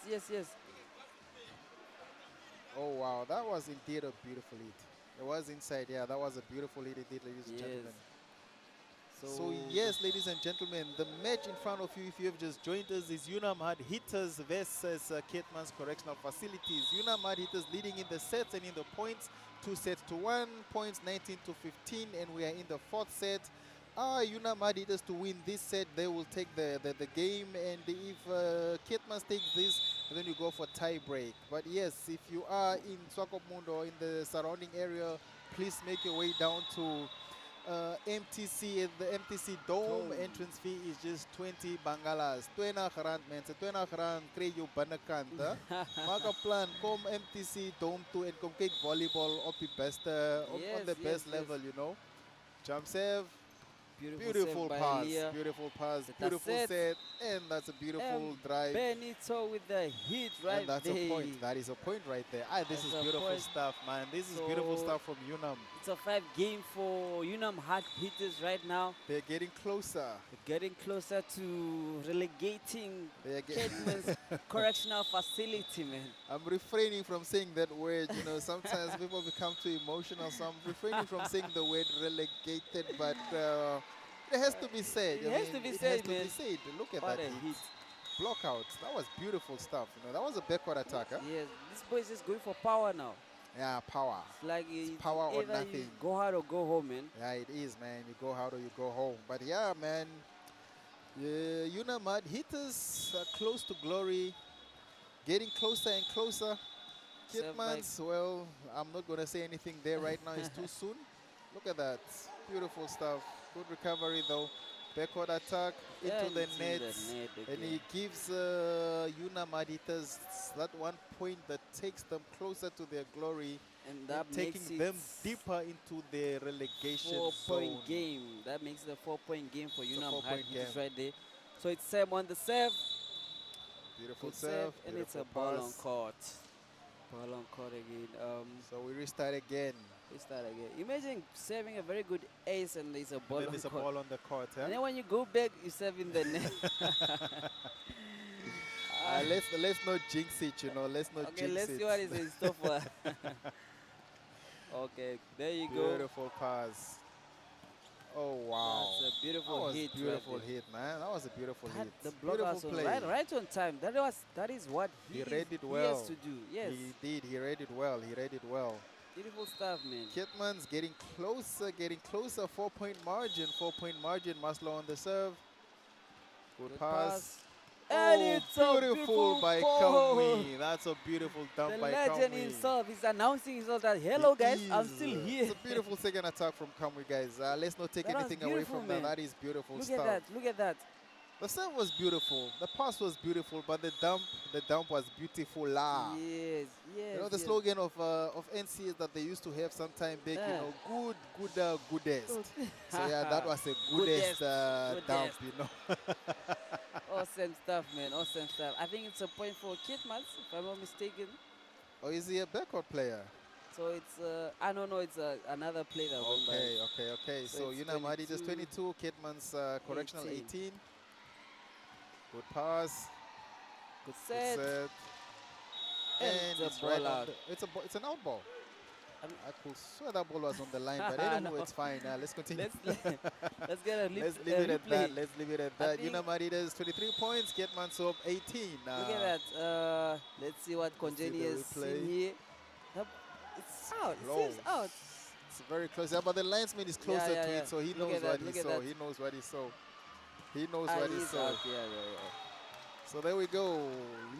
Oh wow, that was indeed a beautiful hit. It was inside, yeah. That was a beautiful hit indeed, ladies and Yes. gentlemen. So yes, ladies and gentlemen, the match in front of you, if you have just joined us, is Unam Hard Hitters versus Caitman's Correctional Facilities. Unam Hard Hitters leading in the sets and in the points, 2-1, points 19-15, and we are in the 4th set. Unam Hard Hitters to win this set, they will take the game, and if Caitman's takes this, then you go for tie break. But yes, if you are in Swakopmund or in the surrounding area, please make your way down to MTC. The MTC Dome entrance fee is just 20 bangalas. 20 rand, mensen. 20 rand krijg je op binnenkant. Maak een plan. Kom MTC Dome toe en kom kijk volleyball op the best, on the best level, Jamsev. Beautiful save by pass, Elia. beautiful pass, That's beautiful it. set, and that's a beautiful drive. Benito with the hit right And that's there. a point. That is a point right there. This is That's a beautiful point. stuff, man. This is beautiful So- stuff from Unam. It's a 5 game for Unam hard hitters right now. They're getting closer. We're getting closer to relegating They're getting. Caitman's correctional facility, man. I'm refraining from saying that word. Sometimes people become too emotional, so I'm refraining from saying the word relegated. But it has to be said. It has to be it said, has to man. be said. Look at What that a hit. hit. Blockouts. That was beautiful stuff. That was a backward attack. Huh? Yes, this boy is just going for power now. Yeah, power. It's like it's power or either you nothing. go hard or go home, man. Yeah, it is, man. You go hard or you go home. But yeah, man. Unamad hitters are close to glory. Getting closer and closer. Serve Caitman's, well, I'm not going to say anything there right now. It's too soon. Look at that. Beautiful stuff. Good recovery, though. Backward attack into And the it's in net. the net And again. he gives Unamad hitters that 1 point that takes them closer to their glory. And And that taking makes it them deeper into the relegation 4-point zone. game. That makes it a 4-point game for It's a Unam hard 4-point hitters game. right there. So it's Sam on the serve. Beautiful Good serve. and it's a beautiful ball on pass. court. Ball on court again. So we restart again. We start again. Imagine serving a very good ace and there's a ball And then on there's a court. ball on the court. Huh? And then when you go back, you serve in the net. Let's not jinx it, Let's not Okay, jinx let's it. see what is in store for. Okay, there you go. Beautiful pass. Oh wow. That's a beautiful that was hit. beautiful right hit, man. That was a beautiful there. hit. The block was Beautiful on play. right on time. That is what He is- read it he well. has to do. Yes, He did. He read it well. He read it well. beautiful stuff, man. Caitman's getting closer, getting closer. 4-point margin. 4-point margin. Maslow on the serve. Good pass. And Oh, it's a beautiful by ball. Kamwi. That's a beautiful dump The by legend Kamwi. himself is announcing himself that, hello It guys, I'm is. still here. It's a beautiful second attack from Kamwi, guys. Let's not take That was anything away beautiful, from man. that. That is beautiful Look stuff. at that, look at that. The serve was beautiful. The pass was beautiful, but the dump was beautiful. Yes, yes. The yes. slogan of NCS that they used to have some time back, Yeah. goodest. Good. So yeah, that was a goodest, Goodest. dump, Awesome stuff, man. Awesome stuff. I think it's a point for Caitman, if I'm not mistaken. Or is he a backward player? So it's I don't know. It's another play that went by. Okay. So So it's Unamadi just 22, 22, Caitman's correctional 18. 18. Good pass. Good Good set. set. And And the it's right ball on out. it's an out ball. I mean, I could swear that ball was on the line, but I anyway, know. it's fine. Let's continue. Let's get a Let's leave it at that. replay. Let's leave it at I that. think, Unam Adidas 23 points, Ketmansop 18. look at that. Let's see what Let's see Konjeni the has seen replay. here. Yep, it's out. It Close. seems out. It's very close. Yeah, but the linesman is Yeah, closer yeah, to yeah. it, so he Look knows at that, what he look at saw. that. He knows what he saw. He knows Ah, what he he's saw. out. Yeah, yeah, yeah. So there we go.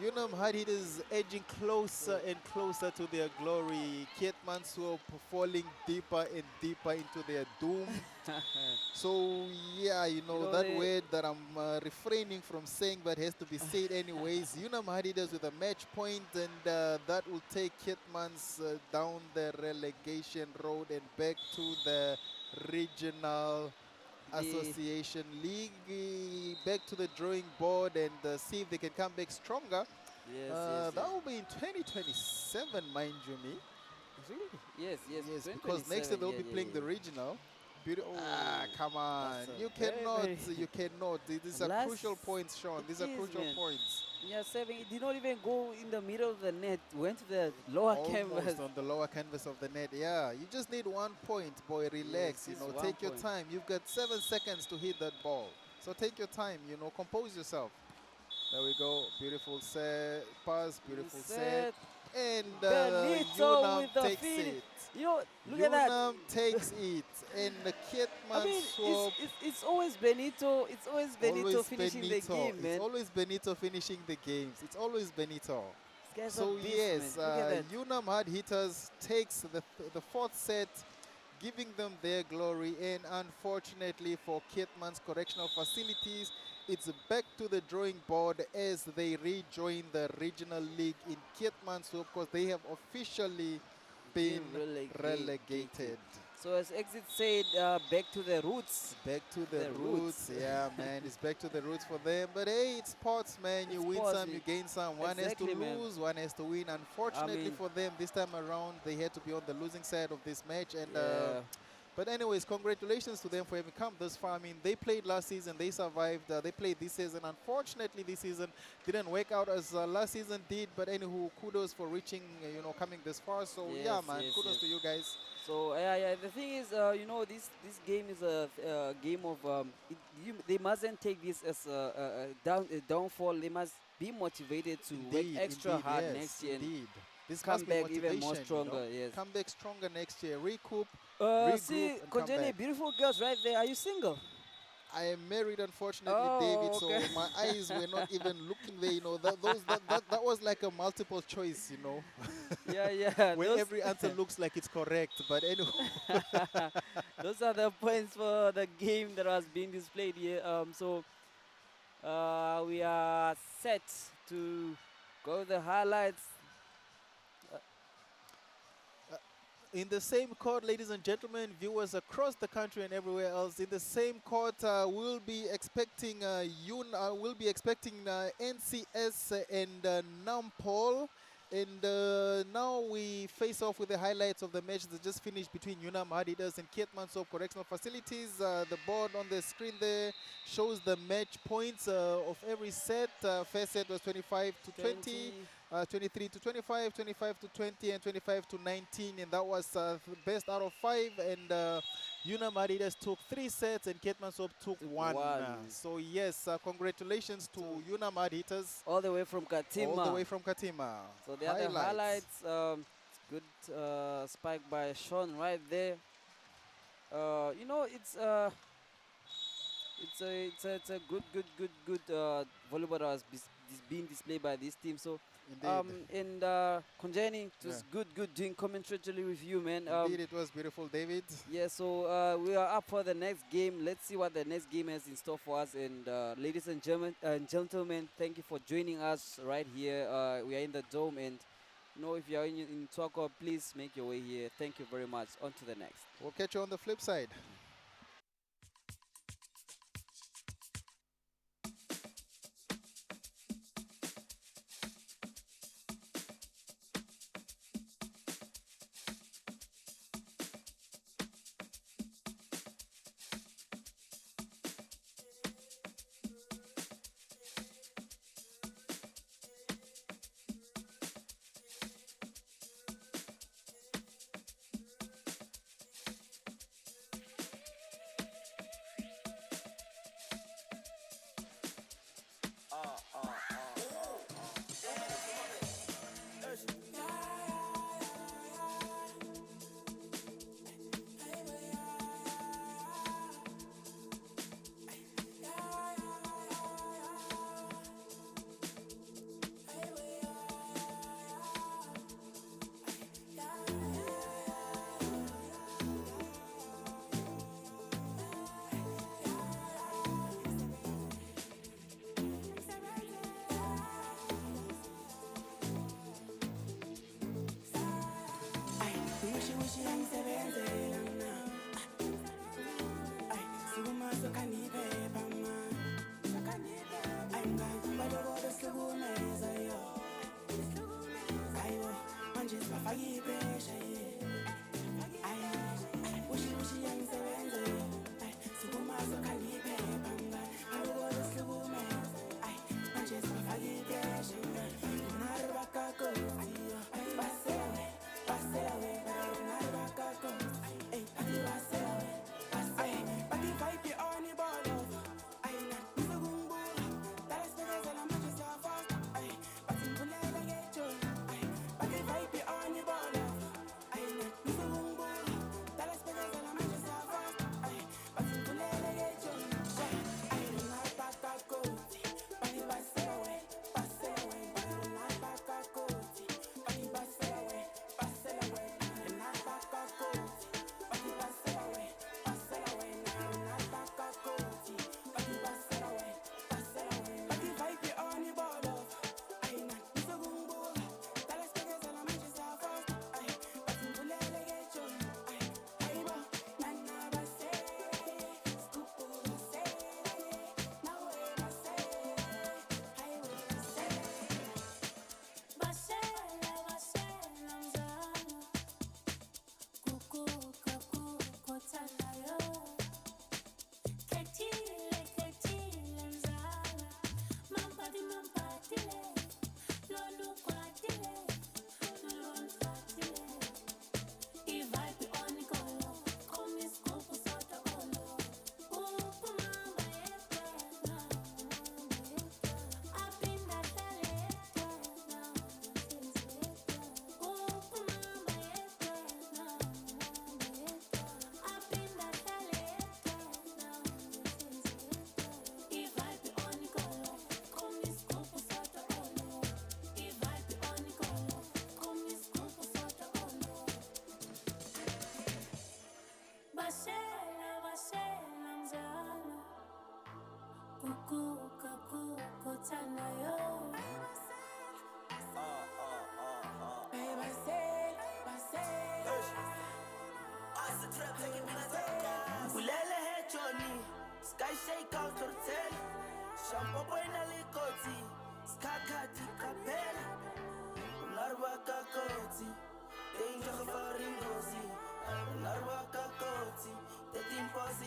Unam Hard Hitters edging closer and closer to their glory. Ketmansop falling deeper and deeper into their doom. So yeah, you know, that they- word that I'm refraining from saying but has to be said anyways. Unam Hard Hitters with a match point, and that will take Ketmans down the relegation road and back to the regional Association League, back to the drawing board and see if they can come back stronger. Yes, yes, That will be in 2027, mind you me. Really? yes, yes. Yes, because next year 2027, they'll yeah, be yeah, playing yeah. the regional. Oh, Come on. that's a You very, cannot, very- you cannot. These are Last- crucial points, Sean. These are it is, crucial man. points. Yeah, 7. It did not even go in the middle of the net. Went to the lower canvas. Almost on the lower canvas of the net. Yeah, you just need 1 point, boy. Relax, Yes, you just know, 1 take your point. time. You've got 7 seconds to hit that ball. So take your time, you know, compose yourself. There we go. Beautiful set, pass, beautiful set. And Benito Unam with the takes feed. it. You know, look at that. Unam takes it. And the I mean, Ketmansop. it's always Benito. It's always Benito Always finishing Benito. the game, man. It's always Benito finishing the games. It's always Benito. These guys So are beasts, yes, man. Look at that. Unam Hard Hitters takes the fourth set, giving them their glory. And unfortunately for Ketman's Correctional Facilities, it's back to the drawing board as they rejoin the regional league in Ketman. So of course they have officially been relegated. So as Exit said, back to the roots. Back to the The roots. roots. Yeah, man, it's back to the roots for them. But hey, it's sports, man. You It's win sports, some, you man. gain some. One Exactly, has to man. lose, one has to win. Unfortunately mean- for them, this time around, they had to be on the losing side of this match. And Yeah. but anyways, congratulations to them for having come this far. I mean, they played last season, they survived. They played this season. Unfortunately, this season didn't work out as last season did. But anywho, kudos for reaching, you know, coming this far. So yeah, Yes, man, yes, kudos yes. to you guys. So yeah. The thing is, you know, this game is a game of they mustn't take this as a downfall. They must be motivated to work extra hard yes, next year and Indeed. This come must be back even more motivation, you know. stronger. Yes. Come back stronger next year. Recoup. regroup See, and come Konjeni, back. beautiful girls right there. Are you single? I am married, unfortunately, Oh, David. So okay. my eyes were not even looking there. You know, that was like a multiple choice. You know, Yeah. where those- every answer looks like it's correct. But anyway, Those are the points for the game that was being displayed here. So we are set to go the highlights. in the same court, ladies and gentlemen, viewers across the country and everywhere else, in the same court, we'll be expecting NCS and Nampol. And now we face off with the highlights of the match that just finished between Unam Adidas and Ketmansop Correctional Facilities. The board on the screen there shows the match points of every set. First set was 25 to 20. 23 to 25, 25 to 20, and 25 to 19, and that was best out of 5. And Unam Adidas took 3 sets, and Ketmansop took 1. So yes, congratulations to Unam Adidas, All the way from Katima. all the way from Katima. So the other highlights, good spike by Sean right there. You know, it's a good volleyball that was being displayed by this team. So Indeed. Konjeni, it was good doing commentary with you, man. Indeed, it was beautiful, David. Yeah, so we are up for the next game. Let's see what the next game has in store for us. And ladies and gentlemen, thank you for joining us right here. We are in the dome, and you know, if you are in Swakopmund, please make your way here. Thank you very much. On to the next. We'll catch you on the flip side.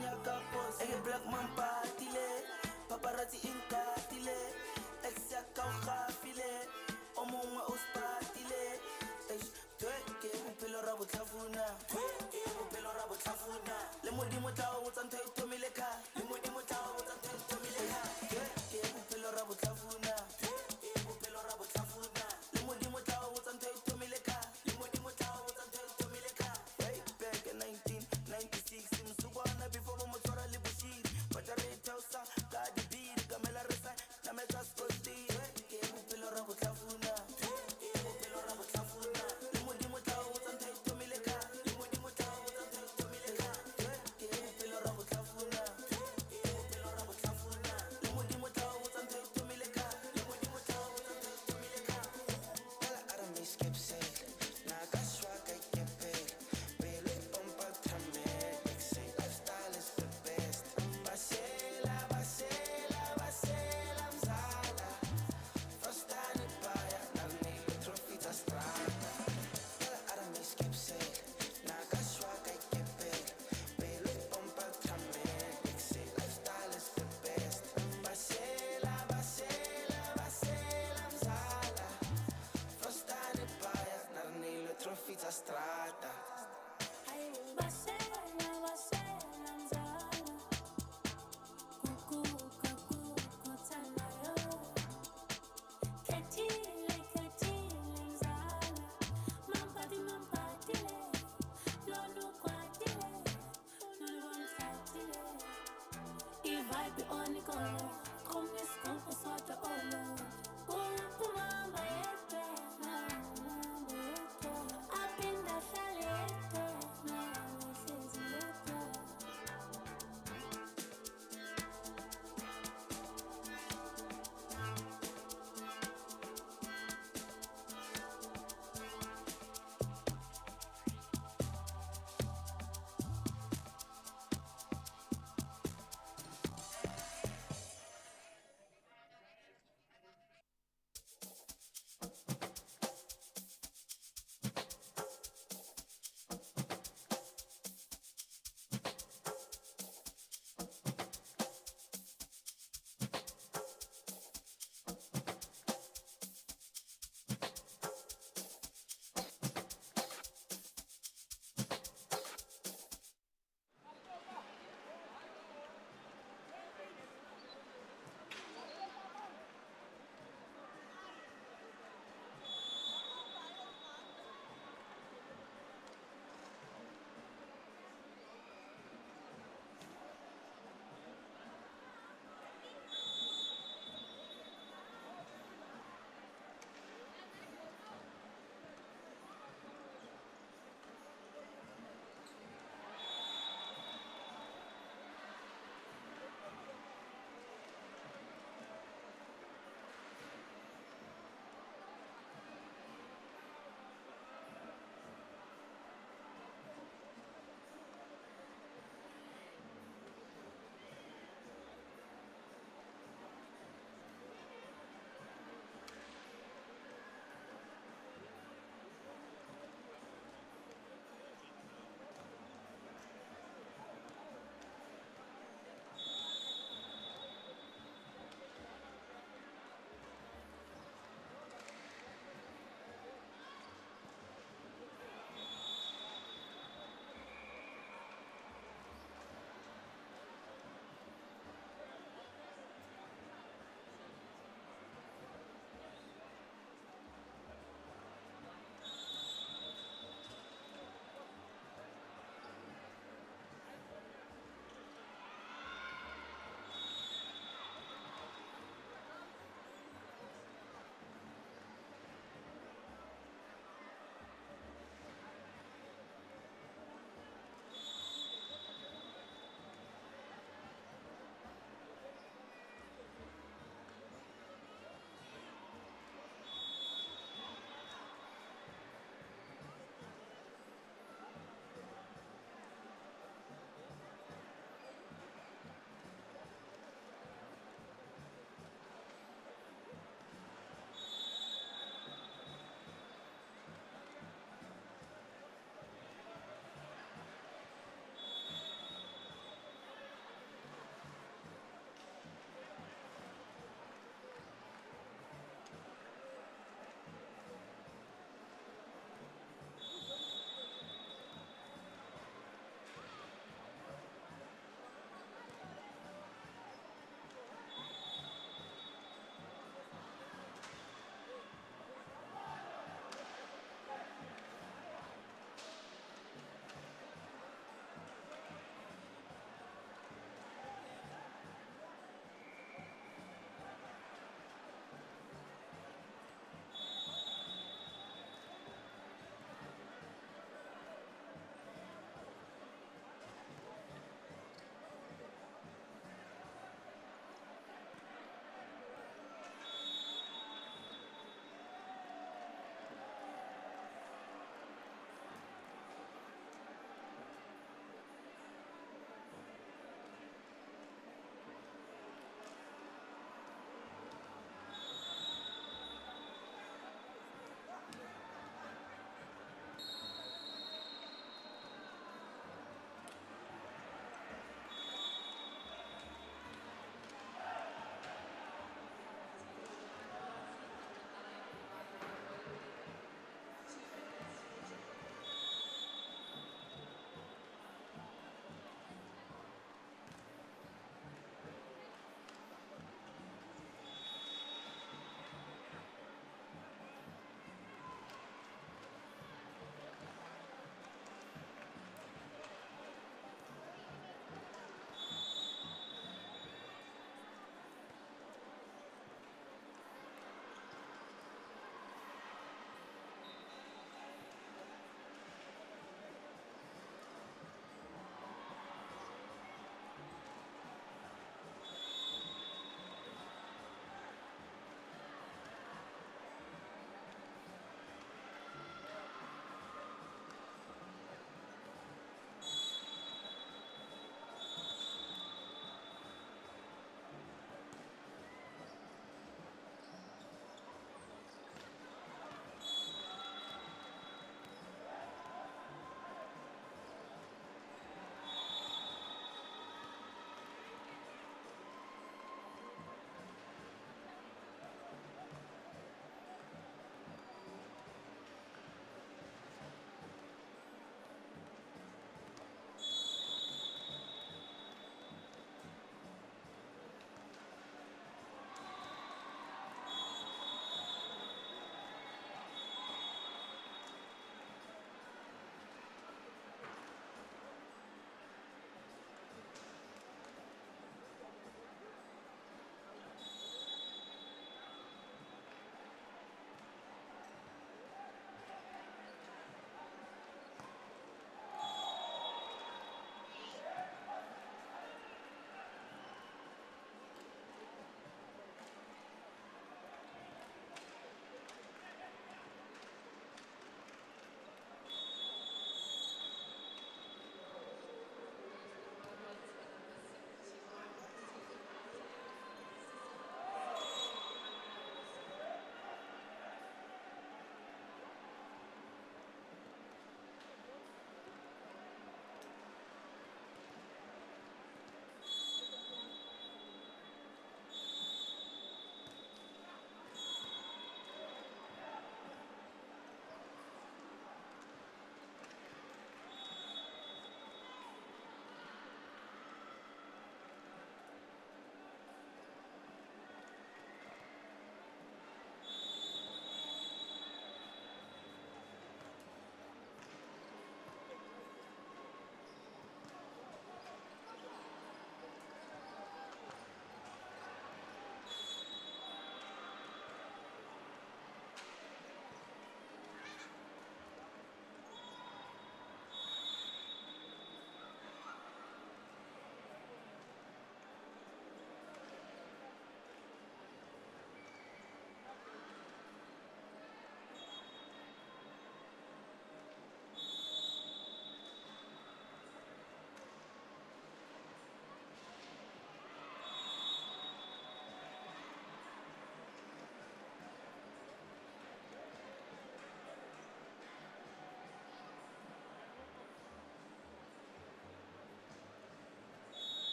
nyaka pos Ege black man patile Paparazzi inkatile Ex-ya kau khafile Omongwe uspatile Ke bophelo ra botlhafuna Le modimo tla o tsa ntho e thomile ka Le modimo tla o tsa ntho e thomile ka Ke bophelo ra botlhafuna Le modimo tla o tsa ntho e thomile ka Le modimo tla o tsa ntho e thomile ka Way back in 1996 Msukwana before mo tshwara le bushiri But re tausa ka di beat ka mela resa na meta skosti Ke bophelo ra botlhafuna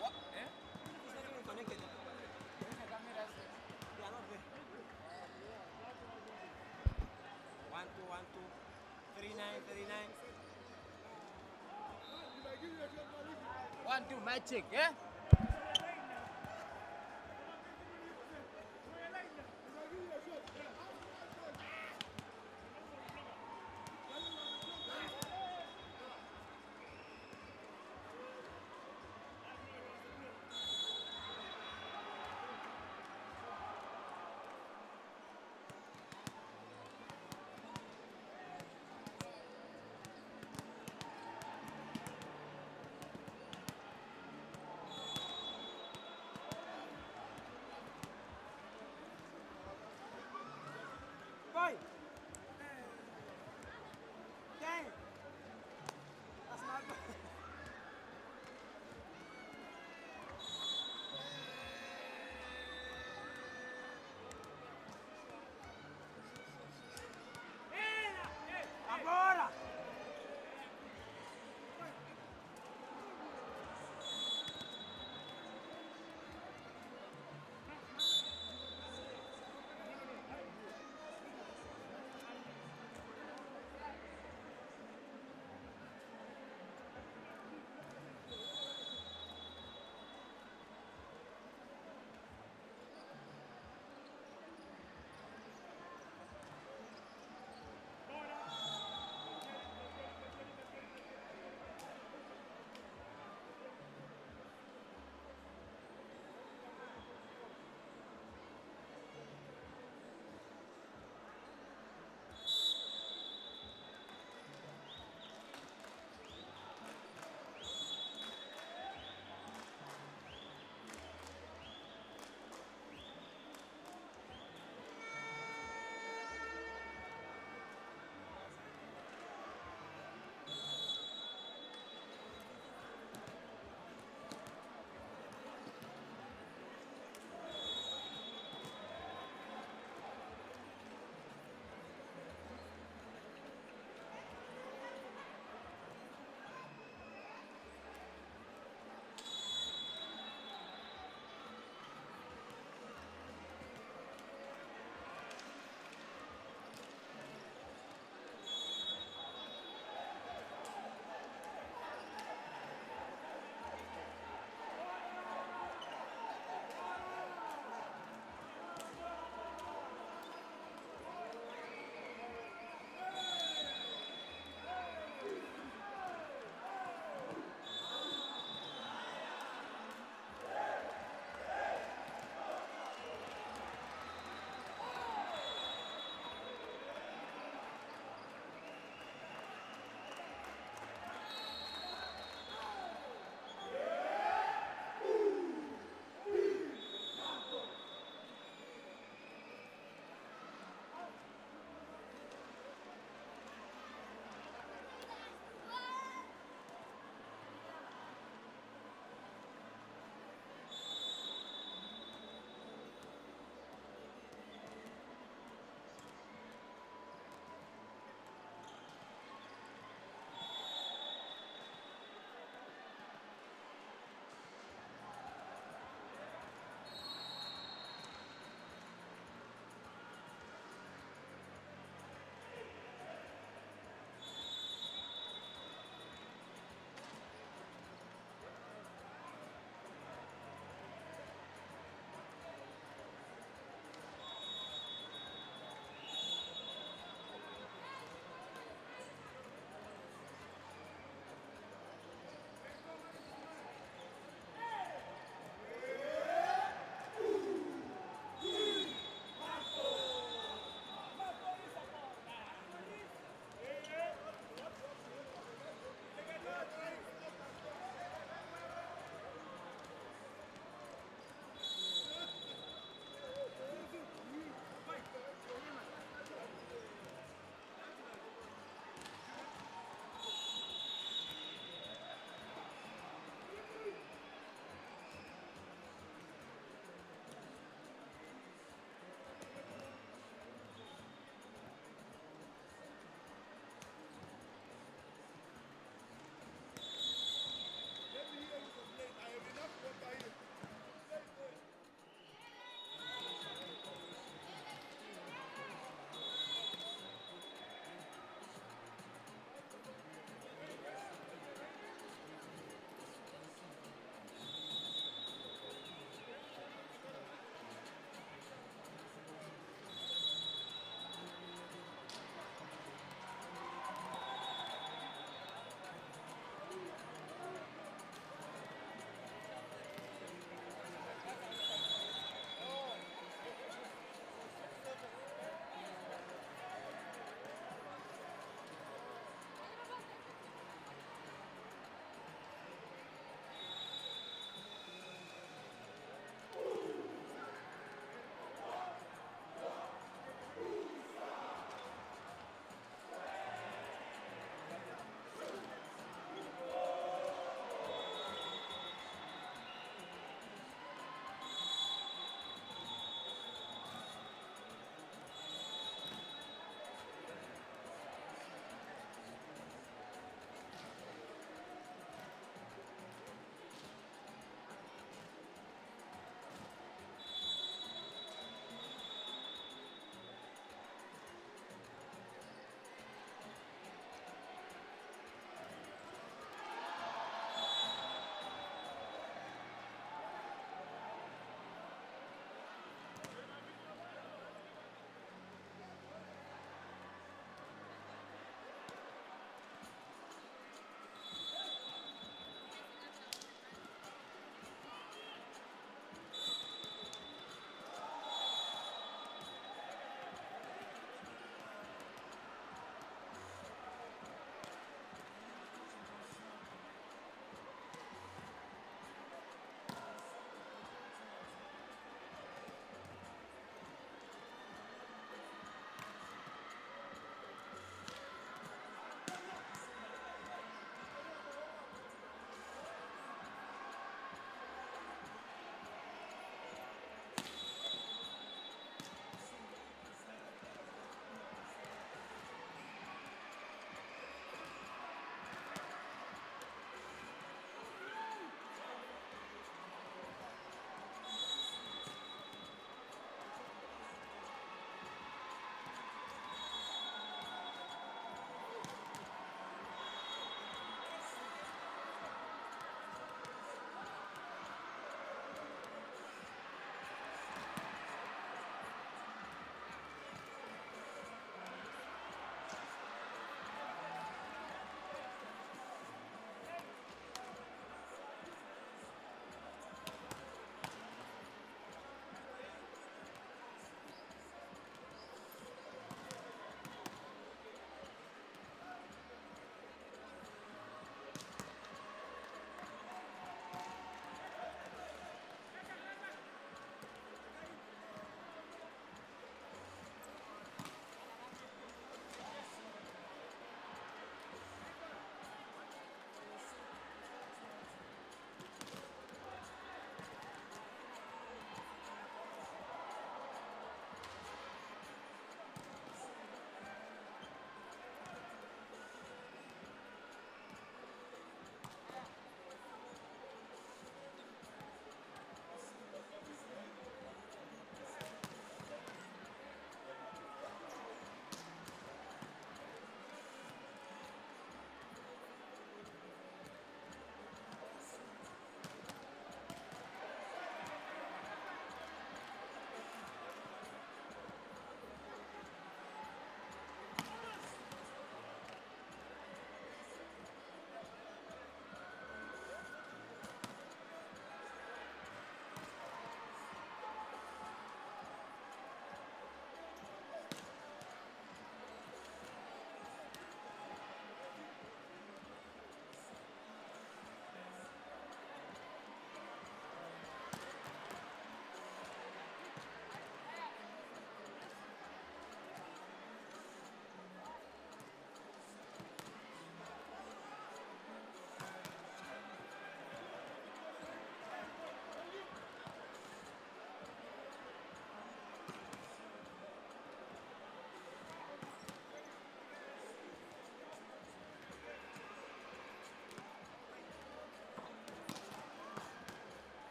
What? Eh? Connected. The camera says. They are not there. 1 2 1 2 39 39 1 2 my check, yeah?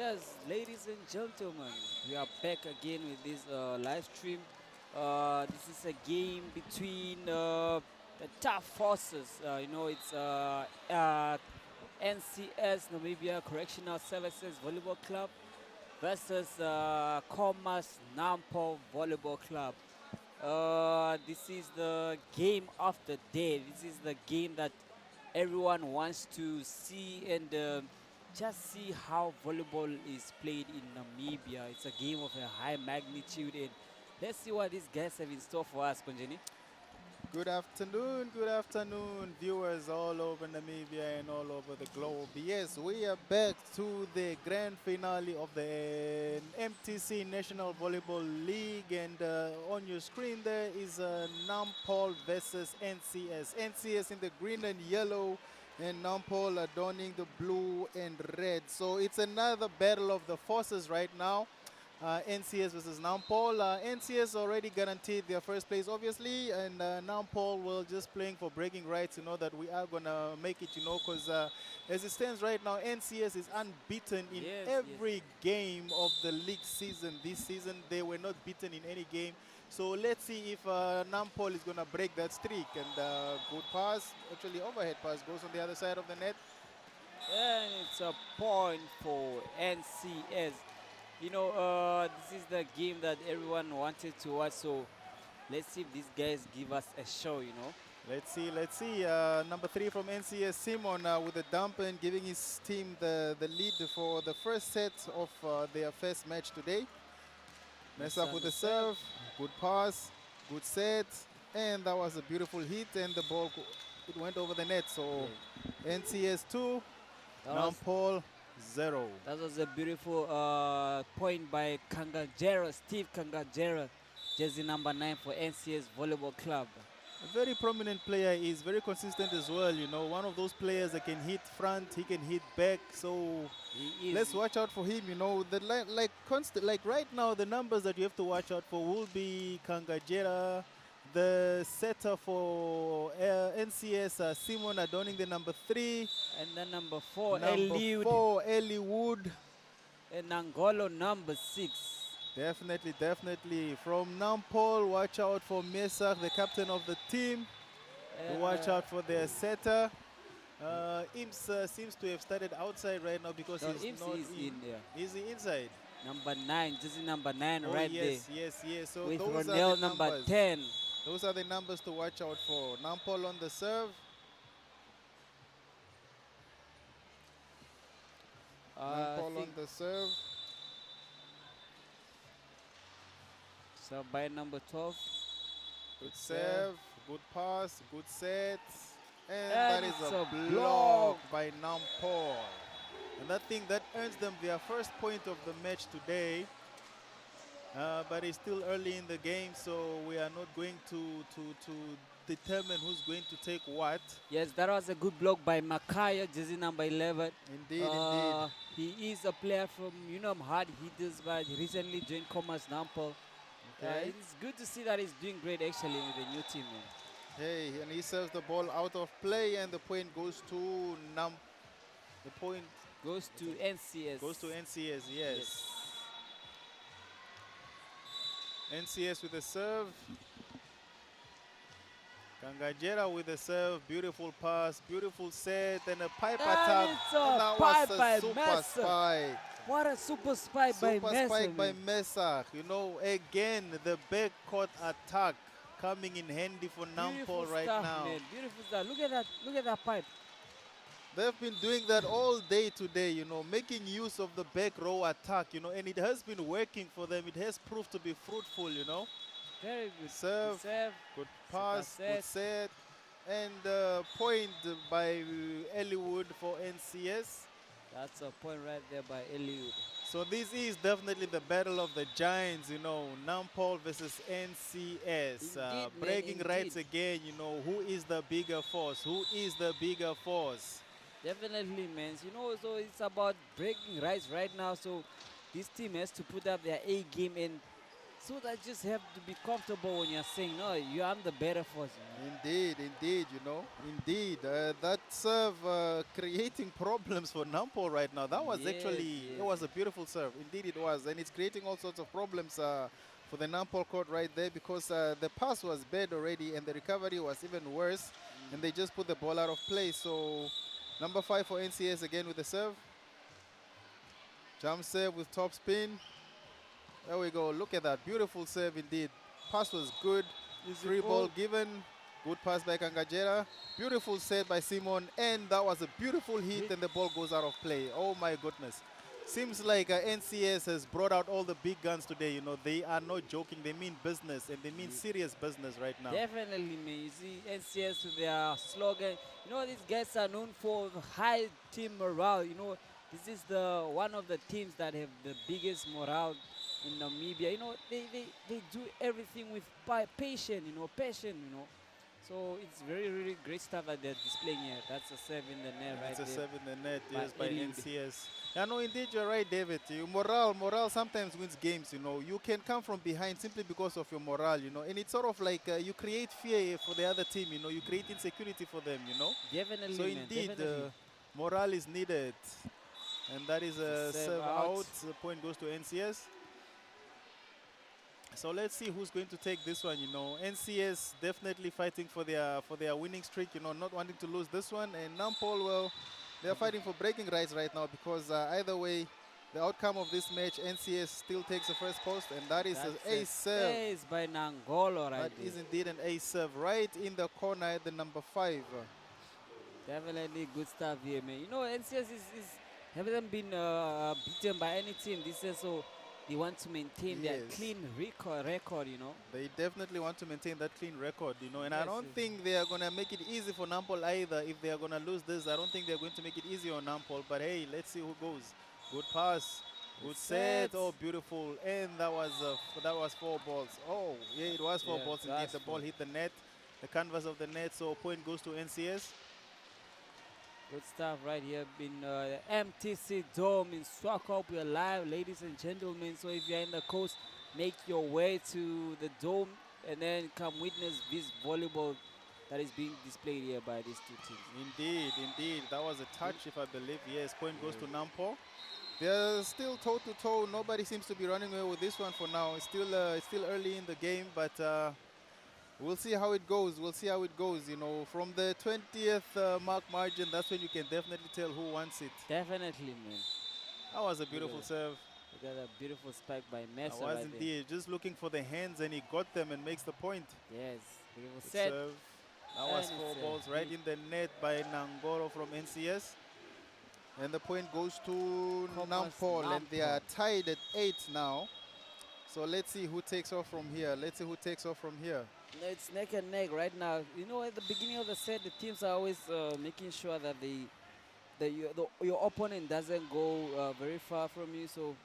Yes, ladies and gentlemen, we are back again with this live stream. This is a game between the tough forces. It's NCS Namibia Correctional Services Volleyball Club versus Commerce Nampo Volleyball Club. This is the game of the day. This is the game that everyone wants to see and just see how volleyball is played in Namibia. It's a game of a high magnitude, and let's see what these guys have in store for us, Konjeni. Good afternoon, viewers all over Namibia and all over the globe. Yes, we are back to the grand finale of the MTC National Volleyball League, and on your screen there is Nampol versus NCS. NCS in the green and yellow, and Nampol adorning the blue and red. So it's another battle of the forces right now. NCS versus Nampol. NCS already guaranteed their first place, obviously, and Nampol will just playing for bragging rights, that we are going to make it, because as it stands right now, NCS is unbeaten in every game of the league season. This season, they were not beaten in any game. So let's see if Nampol is going to break that streak. And good pass, actually overhead pass, goes on the other side of the net. And it's a point for NCS. This is the game that everyone wanted to watch, so let's see if these guys give us a show, Let's see. Number 3 from NCS, Simon, with the dump and giving his team the lead for the first set of their first match today. Mess up with the serve, good pass, good set, and that was a beautiful hit, and the ball, it went over the net. So NCS 2, Nampol 0. That was a beautiful point by Kangajera, Steve Kangajera, jersey number 9 for NCS Volleyball Club. A very prominent player, is very consistent as well, one of those players that can hit front, he can hit back, so let's watch out for him, like right now the numbers that you have to watch out for will be Kangajera, the setter for NCS, Simon adorning the number 3. And then number 4, Eli Wood. And Nangolo, number 6. Definitely. From Nampol, watch out for Mesak, the captain of the team. Watch out for their setter. Imps seems to have started outside right now because he's not in there. Is he inside? Number 9, jersey number 9 right yes, there. Yes. So with those Ronel are the number numbers. 10. Those are the numbers to watch out for. Nampol on the serve. Nampol on the serve. So by number 12. Good serve, good pass, good set. And that is a block by Nampol. And that thing that earns them their first point of the match today. But it's still early in the game, so we are not going to determine who's going to take what. Yes, that was a good block by Makaya, jersey number 11. Indeed. He is a player from hard hitters, but he recently joined Commerce Nampol. Okay. It's good to see that he's doing great actually with the new team. Man. Hey, and he serves the ball out of play, and the point goes to The point goes to NCS. Goes to NCS, yes. NCS with the serve. Kangajera with the serve. Beautiful pass, beautiful set, and a pipe attack. That was by a super Mesa. spike. What a super spike by Mesa. Super spike by Mesa. Again, the backcourt attack coming in handy for Nampol right now. Man. Beautiful stuff. Look at that pipe. They've been doing that all day today, making use of the back row attack, and it has been working for them. It has proved to be fruitful, Very good. Serve, good pass, good set, and point by Eliud for NCS. That's a point right there by Eliud. So this is definitely the battle of the giants, Nampol versus NCS. Bragging rights again, who is the bigger force? Who is the bigger force? Definitely, man. So it's about breaking rights right now. So this team has to put up their A game and So that you just have to be comfortable when you're saying, no, I'm the better force. Indeed, indeed, indeed. That serve creating problems for Nampol right now. That was Yes, actually, it yes. was a beautiful serve. Indeed it was. And it's creating all sorts of problems for the Nampol court right there because the pass was bad already and the recovery was even worse. And they just put the ball out of play. So number 5 for NCS again with the serve. Jump serve with top spin. There we go. Look at that. Beautiful serve indeed. Pass was good. Free ball given. Good pass by Kangajera. Beautiful set by Simon. And that was a beautiful hit and the ball goes out of play. Oh my goodness. Seems like NCS has brought out all the big guns today. They are not joking. They mean business and they mean serious business right now. Definitely, man. You see, NCS with their slogan. These guys are known for high team morale. This is one of the teams that have the biggest morale in Namibia. They do everything with passion, passion. So it's very, really great stuff that they're displaying here. That's a serve in the net right there. It's a serve in the net, by yes, by Interlude. NCS. Yeah, no, indeed, you're right, David. Morale sometimes wins games, You can come from behind simply because of your morale, And it's sort of like you create fear for the other team, You create insecurity for them, Definitely, So man, indeed, definitely. morale is needed. And that is a serve out. The point goes to NCS. So let's see who's going to take this one, NCS definitely fighting for their winning streak, not wanting to lose this one. And Nampol, well, they're fighting for breaking rights right now because either way, the outcome of this match, NCS still takes the first post, and that is an ace serve. Ace by Nangolo right That there. is indeed an ace serve right in the corner at the number 5. Definitely good stuff here, man. NCS haven't been beaten by any team this year, so they want to maintain their Yes. clean record, They definitely want to maintain that clean record, and I Yes, don't yes. think they are going to make it easy for Nampol either. If they are going to lose this, I don't think they're going to make it easy on Nampol. But hey, let's see who goes. Good pass, good set. set. Oh, beautiful. And that was 4 balls. Oh, yeah, it was 4 Yeah, balls indeed. that's The ball four. hit the net, the canvas of the net. So point goes to NCS. Good stuff right here in the MTC Dome in Swakop. We're live, ladies and gentlemen. So if you're in the coast, make your way to the Dome and then come witness this volleyball that is being displayed here by these two teams. Indeed, indeed. That was a touch, if I believe. Yes, point goes to Nampol. They're still toe-to-toe. Nobody seems to be running away with this one for now. It's still early in the game, but we'll see how it goes. We'll see how it goes. From the 20th mark margin, that's when you can definitely tell who wants it. Definitely, man. That was a beautiful Yeah. serve. We got a beautiful spike by That Mesa was right there. indeed just looking for the hands, and he got them and makes the point. Yes, he was Good set. serve. That was And 4 it's a balls right hit. in the net by Nangoro from NCS. And the point goes to Nampol, and they are tied at 8 now. So let's see who takes off from here. No, it's neck and neck right now. At the beginning of the set, the teams are always making sure that your opponent doesn't go very far from you. So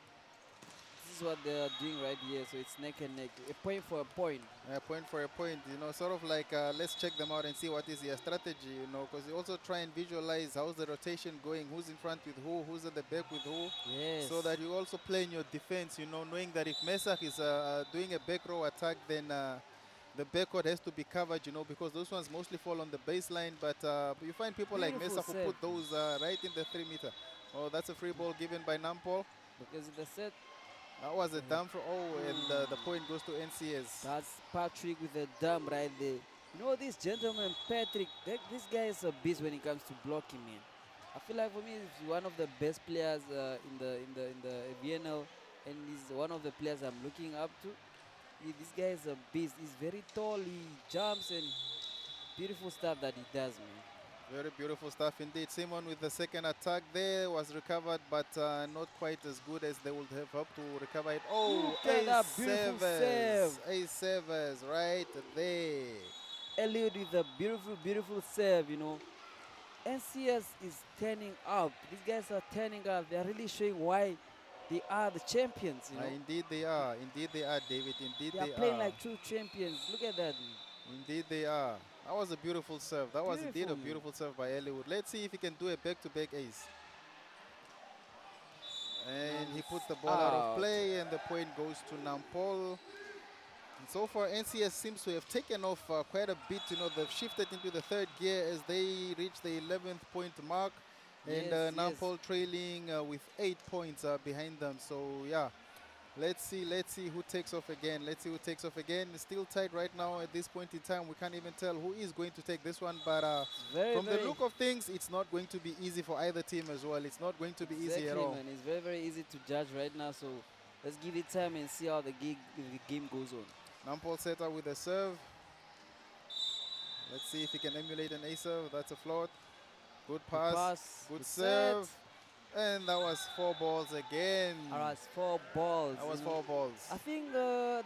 this is what they're doing right here. So it's neck and neck, a point for a point. A point for a point, sort of like let's check them out and see what is their strategy, because you also try and visualize how's the rotation going, who's in front with who's at the back with who, Yes. so that you also play in your defense, knowing that if Mesak is doing a back row attack, then the backcourt has to be covered, because those ones mostly fall on the baseline, but you find people like Beautiful Mesak who set. put those right in the 3 meter. Oh, that's a free ball given by Nampol. Because in the set, That was a dump for, and the point goes to NCS. that's Patrick with a dump right there. This gentleman, Patrick, this guy is a beast when it comes to blocking, man. I feel like for me, he's one of the best players in the VNL, and he's one of the players I'm looking up to. This guy is a beast. He's very tall. He jumps and beautiful stuff that he does, man. Very beautiful stuff indeed. Simon with the second attack there was recovered, but not quite as good as they would have hoped to recover it. Oh, Look at that beautiful serve. Ace servers right there. Eliud with a beautiful, beautiful serve, NCS is turning up. These guys are turning up. They're really showing why they are the champions, Indeed they are. Indeed they are, David. Indeed They are playing like true champions. Look at that. Indeed they are. That was a beautiful serve. That was indeed a Beautiful, man. beautiful serve by Eliud. Let's see if he can do a back-to-back ace. And he puts the ball out of Out. play, and the point goes to Nampol. So far, NCS seems to have taken off quite a bit. You know, they've shifted into the third gear as they reach the 11th point mark. And Yes, Nampol trailing with 8 points behind them. So, yeah, let's see who takes off again. Let's see who takes off again. It's still tight right now at this point in time. We can't even tell who is going to take this one. But from the look of things, it's not going to be easy for either team as well. It's not going to be easy at all. Man. It's very, very easy to judge right now. So let's give it time and see how the game goes on. Nampol set up with a serve. Let's see if he can emulate an ace serve. That's a float. Good pass. Good serve. And that was 4 balls again. That was 4 balls. That was 4 balls. I think the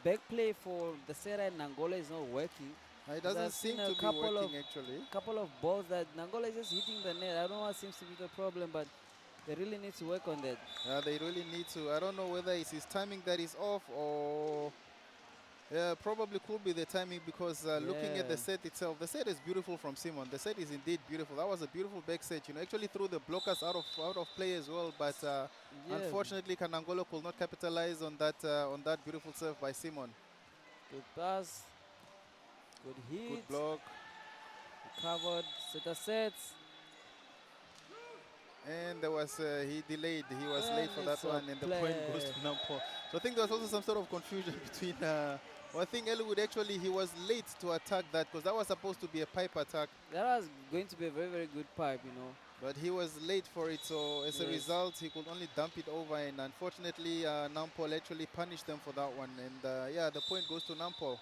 back play for the Sera and Nangola is not working. It doesn't seem to be working actually. Couple of balls that Nangola is just hitting the net. I don't know what seems to be the problem, but they really need to work on that. Yeah, they really need to. I don't know whether it's his timing that is off or probably could be the timing because looking at the set itself, the set is beautiful from Simon. The set is indeed beautiful. That was a beautiful back set. You know, actually threw the blockers out of play as well, but unfortunately, Kanangolo could not capitalize on that beautiful serve by Simon. Good pass. Good hit. Good block. Recovered. Sets. And there was he delayed. He was late for that one, and the point goes to Nampol. So I think there was also some sort of confusion between. Well, I think Elwood actually he was late to attack that because that was supposed to be a pipe attack. That was going to be a very, very good pipe, you know. But he was late for it, so as a result, he could only dump it over, and unfortunately, Nampol actually punished them for that one. And yeah, the point goes to Nampol.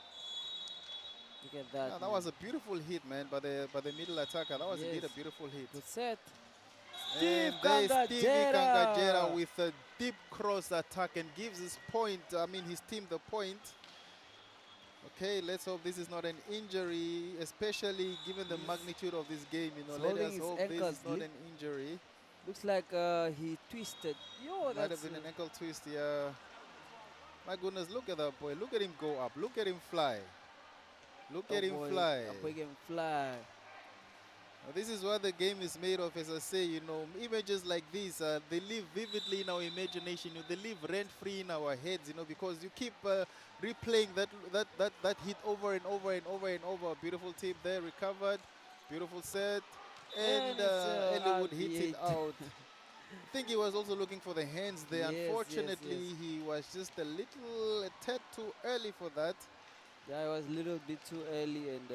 Look at that. Yeah, that was a beautiful hit, man, by the middle attacker. That was indeed a beautiful hit. Good set. And there's Stevie Kangajera with a deep cross attack and gives his team the point. Okay, let's hope this is not an injury, especially given the magnitude of this game. You know, let us hope this is not an injury. Looks like he twisted. Yo, might have been an ankle twist, yeah. My goodness, look at that boy. Look at him go up. Look at him fly. Look at him fly. This is what the game is made of, as I say, you know, images like these, they live vividly in our imagination, they live rent-free in our heads, you know, because you keep replaying that hit over and over and over and over. Beautiful tip there, recovered, beautiful set, and Elwood hits it out. I think he was also looking for the hands there. Unfortunately, he was just a tad too early for that. Yeah, it was a little bit too early, and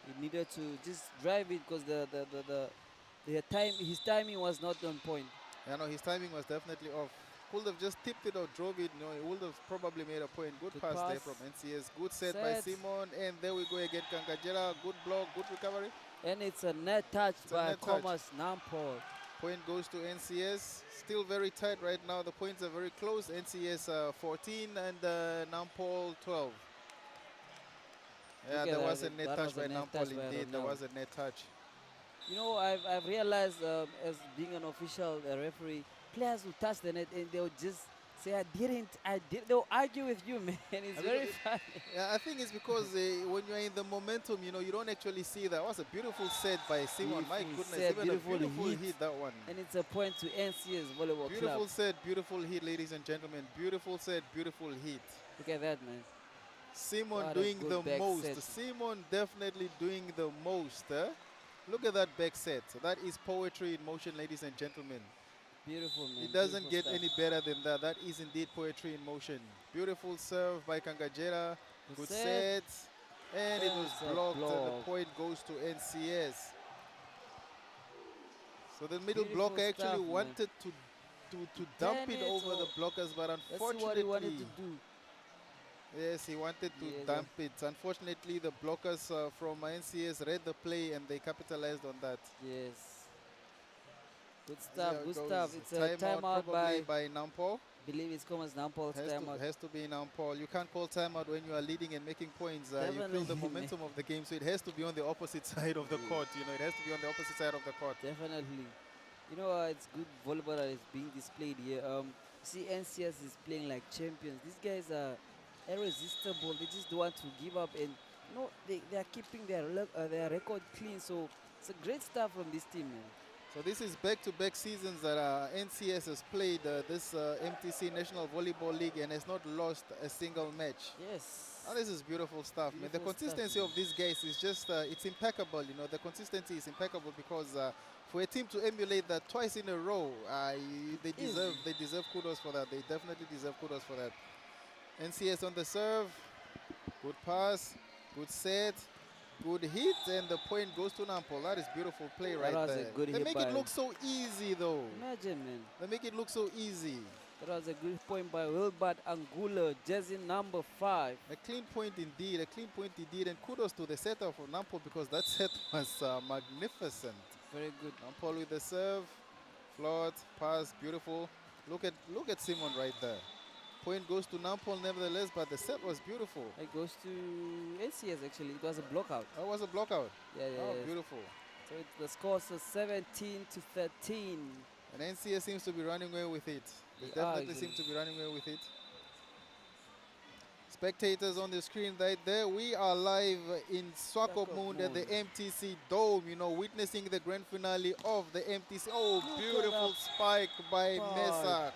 he needed to just drive it because his timing was not on point. Yeah, no, his timing was definitely off. Could have just tipped it or drove it. No, he would have probably made a point. Good pass there from NCS. Good set by Simon, and there we go again. Kangajera, good block, good recovery. And it's a net touch by Thomas Nampol. Point goes to NCS. Still very tight right now. The points are very close. NCS 14 and Nampol 12. Yeah, there was a net touch by Nampol indeed. There was a net touch. You know, I've realized as being an official referee, players will touch the net and they'll just say, I did. They'll argue with you, man. It's very funny. Yeah, I think it's because when you're in the momentum, you know, you don't actually see that. It was a beautiful set by Simon. My goodness, even a beautiful hit, that one. And it's a point to NCS Volleyball Club. Beautiful set, beautiful hit, ladies and gentlemen. Beautiful set, beautiful hit. Look at that, man. Simon doing the most. Simon definitely doing the most. Look at that back set. That is poetry in motion, ladies and gentlemen. Beautiful, man. It doesn't get any better than that. That is indeed poetry in motion. Beautiful serve by Kangajera. Good set. And it was blocked. And the point goes to NCS. So the middle blocker actually wanted to dump it over the blockers, but unfortunately, that's what he wanted to do. Yes, he wanted to dump it. Unfortunately, the blockers from NCS read the play and they capitalized on that. Yes. Good stuff, good stuff. It's a timeout by Nampol. I believe it's come as Nampol's timeout. Has to be Nampol. You can't call timeout when you are leading and making points. You feel the momentum of the game, so it has to be on the opposite side of the court. You know, it has to be on the opposite side of the court. Definitely. You know, it's good volleyball that is being displayed here. See, NCS is playing like champions. These guys are irresistible. They just don't want to give up, and they are keeping their record clean. So it's a great stuff from this team, man. So this is back-to-back seasons that NCS has played this MTC National Volleyball League and has not lost a single match. Yes. Oh, this is beautiful stuff, man. The Beautiful stuff, consistency man. of these guys is just, it's impeccable, you know. The consistency is impeccable because for a team to emulate that twice in a row, they deserve kudos for that. They definitely deserve kudos for that. NCS on the serve, good pass, good set, good hit, and the point goes to Nampol. That is beautiful play right was a there. good They hit make by it him. look so easy, though. Imagine, man. They make it look so easy. That was a good point by Wilbert Angulo, jersey number 5. A clean point indeed, a clean point indeed, and kudos to the setter for Nampol because that set was magnificent. Very good. Nampol with the serve, float, pass, beautiful. Look at Simon right there. Point goes to Nampol nevertheless, but the set was beautiful. It goes to NCS actually. It was a blockout. That was a blockout. Yeah, yeah, Oh, yeah. beautiful. So the score is 17-13. And NCS seems to be running away with it. They They are, definitely seem actually. to be running away with it. Spectators on the screen right there. We are live in Swakopmund at the MTC Dome, you know, witnessing the grand finale of the MTC. Oh, Look at beautiful that spike by spike. Mesa.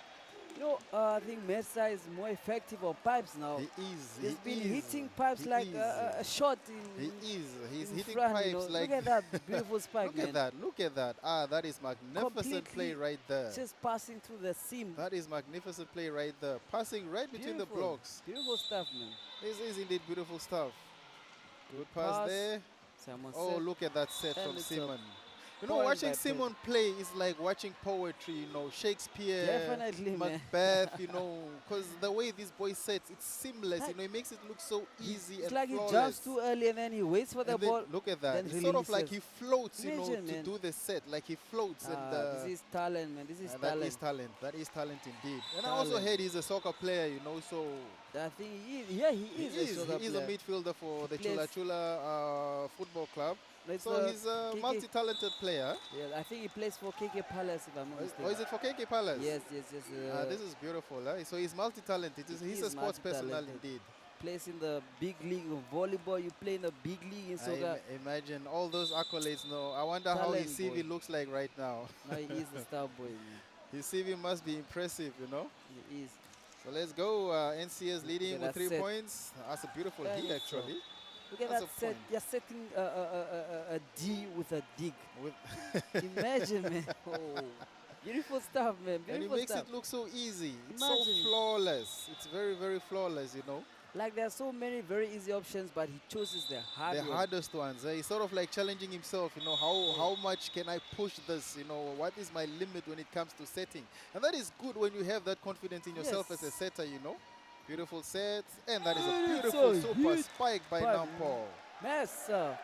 You know, I think Mesa is more effective on pipes now. He is. He's he been is, hitting pipes he like is. a shot in. He is. He's in hitting front, pipes you know. like. Look at that beautiful spike, Look man. at that. Look at that. Ah, that is magnificent play Completely right there. Just passing through the seam. That is magnificent play right there. Passing right between the Beautiful. blocks. Beautiful stuff, man. This is indeed beautiful stuff. Good pass pass. there. Simon Oh, said, look at that set And from it's a Simon. You know, point watching by Simon play is like watching poetry, you know, Shakespeare, Definitely, man. Macbeth, you know, because the way this boy sets, it's seamless, you know, it makes it look so easy It's and like flawless. he jumps too early and then he waits for the And then ball. look at that. then It's sort of like releases. he floats, you know, Imagine, to man. do the set. Like he floats. This is talent, man. This is that talent. is talent. That is talent indeed. And I also Talent. heard he's a soccer player, you know, so I think he is. Yeah, he is. he soccer is a player. midfielder for the He Chula plays- Chula football club. It's So he's a KK multi-talented player. Yeah, I think he plays for KK Palace, if I'm not mistaken. Or is it for KK Palace? Yes, yes, yes. This is beautiful. So he's multi-talented. He's He a is sports personnel multi-talented. indeed. Plays in the big league of volleyball. You play in the big league in soccer. Imagine all those accolades. No, I wonder how his Talent CV boy. looks like right now. Now he is a star boy, man. His CV must be impressive, you know. He is. So let's go. NCS leading at with that 3 set. points. That's a beautiful That hit, is so. actually. Look at That's that a set. point. You're setting a D with a dig. With Imagine, man. Oh, beautiful stuff, man. and he Beautiful makes stuff. it look so easy. It's Imagine. so flawless. It's very, very flawless, you know. Like there are so many very easy options, but he chooses the hard The one. hardest ones. He's sort of like challenging himself, you know, how much can I push this, you know, what is my limit when it comes to setting. And that is good when you have that confidence in yourself Yes. as a setter, you know. Beautiful set, and that is a It's beautiful a super hit spike by by Nampol. Mesa.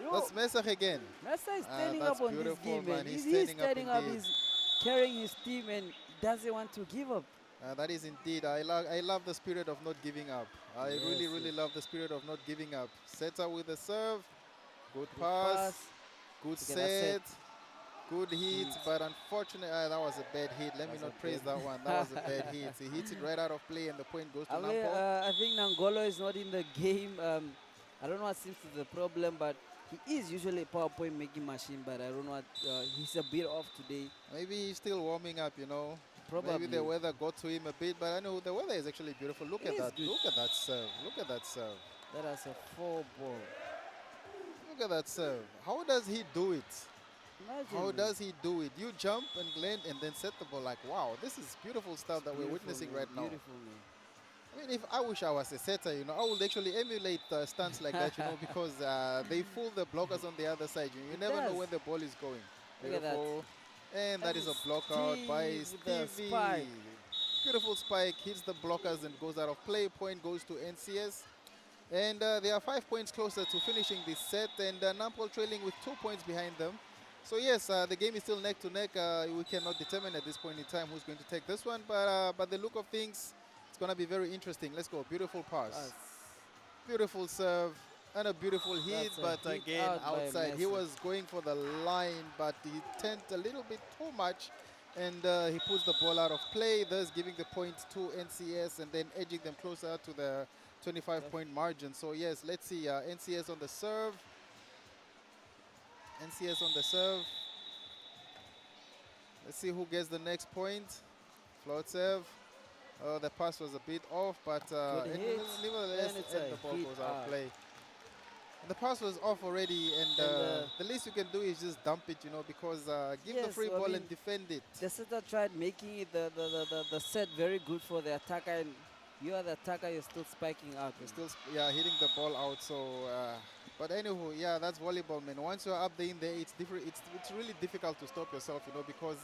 Yo, That's Mesa again. Mesa is Ah, standing that's up on this beautiful, game, man. man. He's He's standing up standing up. indeed. He's carrying his team and doesn't want to give up. That is indeed. I love the spirit of not giving up. I Yes, really, really yes. love the spirit of not giving up. Setter with the serve. Good Good pass. Good Look at that set. Good hit, Hit. but unfortunately, that was a bad hit. Let me Was a not praise bad that one. That was a bad hit. He hits it right out of play, and the point goes to I mean, Nampol. I think Nangolo is not in the game. I don't know what seems to be the problem, but he is usually a PowerPoint making machine, but I don't know what, he's a bit off today. Maybe he's still warming up, you know. Probably. Maybe the weather got to him a bit, but I know the weather is actually beautiful. Look It at is that. good. Look at that serve. Look at that serve. That is a 4 ball. Look at that serve. How does he do it? Imagine. How man. does he do it? You jump and land and then set the ball like, wow, this is beautiful stuff that we're Beautiful, witnessing man. right now. Beautiful, man. I mean, if I wish I was a setter, you know, I would actually emulate stunts like that, you know, because they fool the blockers on the other side. You never know does. where the ball is going. Look at that. Beautiful. And that And is a block out by Steve with the Stevie. spike. Beautiful spike, hits the blockers and goes out of play. Point goes to NCS. And they are 5 points closer to finishing this set, and Nampol trailing with 2 points behind them. So yes, the game is still neck to neck. We cannot determine at this point in time who's going to take this one, but the look of things, it's going to be very interesting. Let's go. Beautiful pass. Us. Beautiful serve and a beautiful hit, That's a but hit again out by outside. He Messi. was going for the line, but he turned a little bit too much, and he puts the ball out of play, thus giving the point to NCS and then edging them closer to the 25-point margin. So yes, let's see. NCS on the serve. NCS on the serve. Let's see who gets the next point. Float serve. Oh, the pass was a bit off, but Good hit, nevertheless, and it's and a the ball hit goes out out. of play. The pass was off already, and the least you can do is just dump it, you know, because give the Yes, free well, I ball mean, and defend it. the setter tried making it the set very good for the attacker, and you are the attacker, you're still spiking out. You're still, hitting the ball out. So, but anywho, yeah, that's volleyball, man. Once you're up there in there, it's different. It's really difficult to stop yourself, you know, because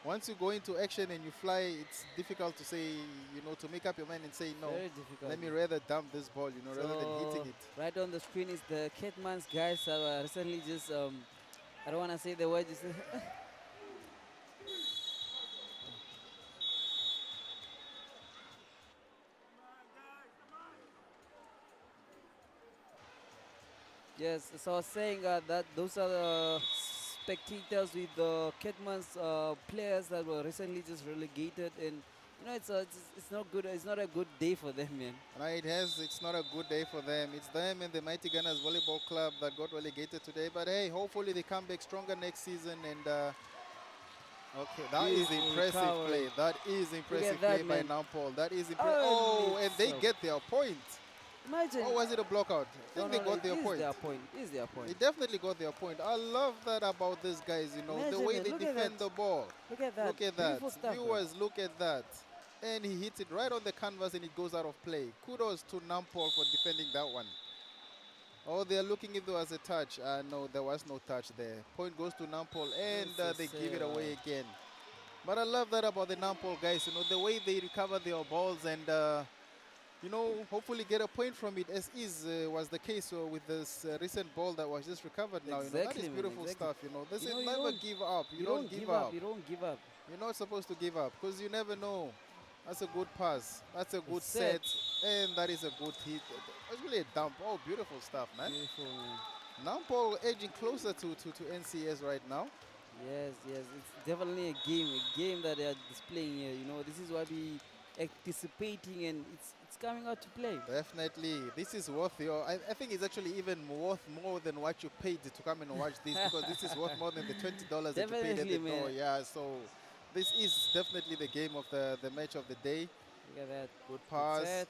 once you go into action and you fly, it's difficult to say, you know, to make up your mind and say no. Very difficult. Let me rather dump this ball, you know, rather than hitting it. Right on the screen is the Ketman's guys that recently just I don't want to say the word. Just yes, so I was saying that those are the spectators with the Ketman's players that were recently just relegated, and you know it's not good. It's not a good day for them, man. Right, it's not a good day for them. It's them and the Mighty Gunners Volleyball Club that got relegated today. But hey, hopefully they come back stronger next season. And okay, that is Beautiful impressive recovery. play. That is impressive that, play by man. Nampol. That is impressive. Oh, Oh, and it's they so- get their point. Imagine. Or was it a block out? I think they got their point. Their point. Is their point. They definitely got their point. I love that about these guys, you know, the Imagine way it. they Look at defend that. the ball. Look at that. Look at that. Beautiful stuff, man. Viewers, look at that. And he hits it right on the canvas and it goes out of play. Kudos to Nampol for defending that one. Oh, they're looking if there was a touch. No, there was no touch there. Point goes to Nampol and That's a they give it save. away again. But I love that about the Nampol guys, you know, the way they recover their balls and, you know, hopefully get a point from it, as was the case with this recent ball that was just recovered now. You know, that Exactly, is man, beautiful exactly. stuff, you know. This You is know, you never don't- give up. You don't give up. up. You don't give up. You're not supposed to give up because you never know. That's a good pass. That's a good set. set. And that is a good hit. It's really a dump. Oh, beautiful stuff, man. Beautiful, man. Nampol edging closer to NCS right now. Yes, yes. It's definitely a game that they are displaying here. You know, this is what we anticipating, and it's coming out to play. Definitely. This is worth your... I think it's actually even worth more than what you paid to come and watch this because this is worth more than the $20 that you paid at the Definitely, door. man. Yeah, so this is definitely the game of the match of the day. Look at that. Good pass. Set.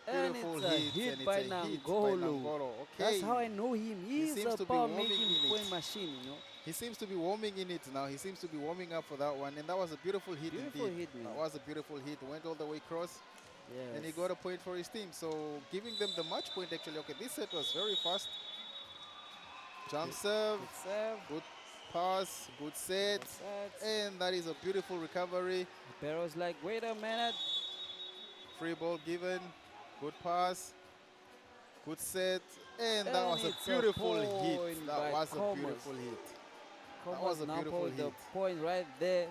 And Beautiful it's a hit, hit and by it's a hit by Nangolo. Nangolo. Okay. That's how I know him. He's seems a to be power warming making in it. point machine, you know. He seems to be warming in it now. He seems to be warming up for that one. And that was a beautiful hit Beautiful indeed. hit, man. That was a beautiful hit. Went all the way across. Yes. And he got a point for his team. So giving them the match point actually. Okay, this set was very fast. Jump serve. Good serve. Good pass. Good set. Good set. And that is a beautiful recovery. Barrow's like, wait a minute. Free ball given. Good pass. Good set. And that And was a it's a beautiful hit. point That by was a Commerce. beautiful hit. That Commerce was a now beautiful pulled the hit. point right there.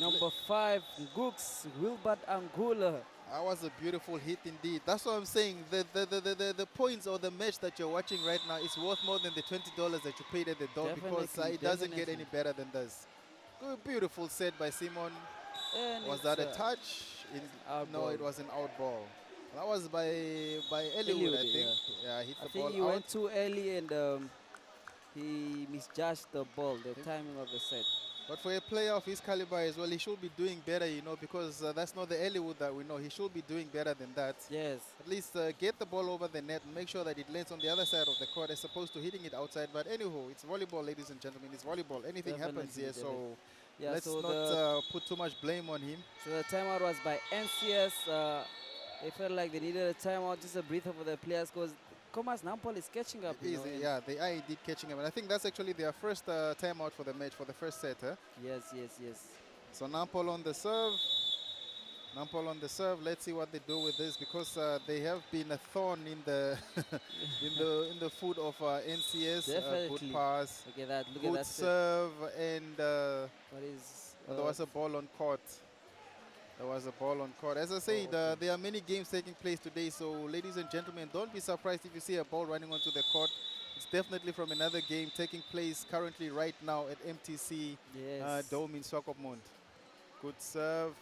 Number 5, Gooks, Wilbert Angula. That was a beautiful hit indeed. That's what I'm saying. The points or the match that you're watching right now is worth more than the $20 that you paid at the door because Definitely, it doesn't get any definitely. better than this. Good, beautiful set by Simon. And Was it's that a touch? out No, ball. it was an out ball. That was by Eliud, I Eliud, think. Yeah, hit I the think ball he out. went too early and he misjudged the ball, the timing of the set. But for a player of his caliber as well, he should be doing better, you know, because that's not the Eliud that we know. He should be doing better than that. Yes. At least get the ball over the net and make sure that it lands on the other side of the court as opposed to hitting it outside. But anyhow, it's volleyball, ladies and gentlemen. It's volleyball. Anything happens Definitely, here, so Yeah, let's so not put too much blame on him. So the timeout was by NCS. They felt like they needed a timeout, just a breather for the players, because Commerce Nampol is catching up. You know, and Yeah, they are indeed catching him. And I think that's actually their first timeout for the match, for the first set. Huh? Yes, yes, yes. So Nampol on the serve. Nampol on the serve. Let's see what they do with this because they have been a thorn in the in the foot of NCS. Definitely. Good pass. Look at that. Look Good at that. serve and What is? there was a ball on court. There was a ball on court. As I said, okay. there are many games taking place today. So, ladies and gentlemen, don't be surprised if you see a ball running onto the court. It's definitely from another game taking place currently right now at MTC Yes. Dome in Swakopmund. Good serve.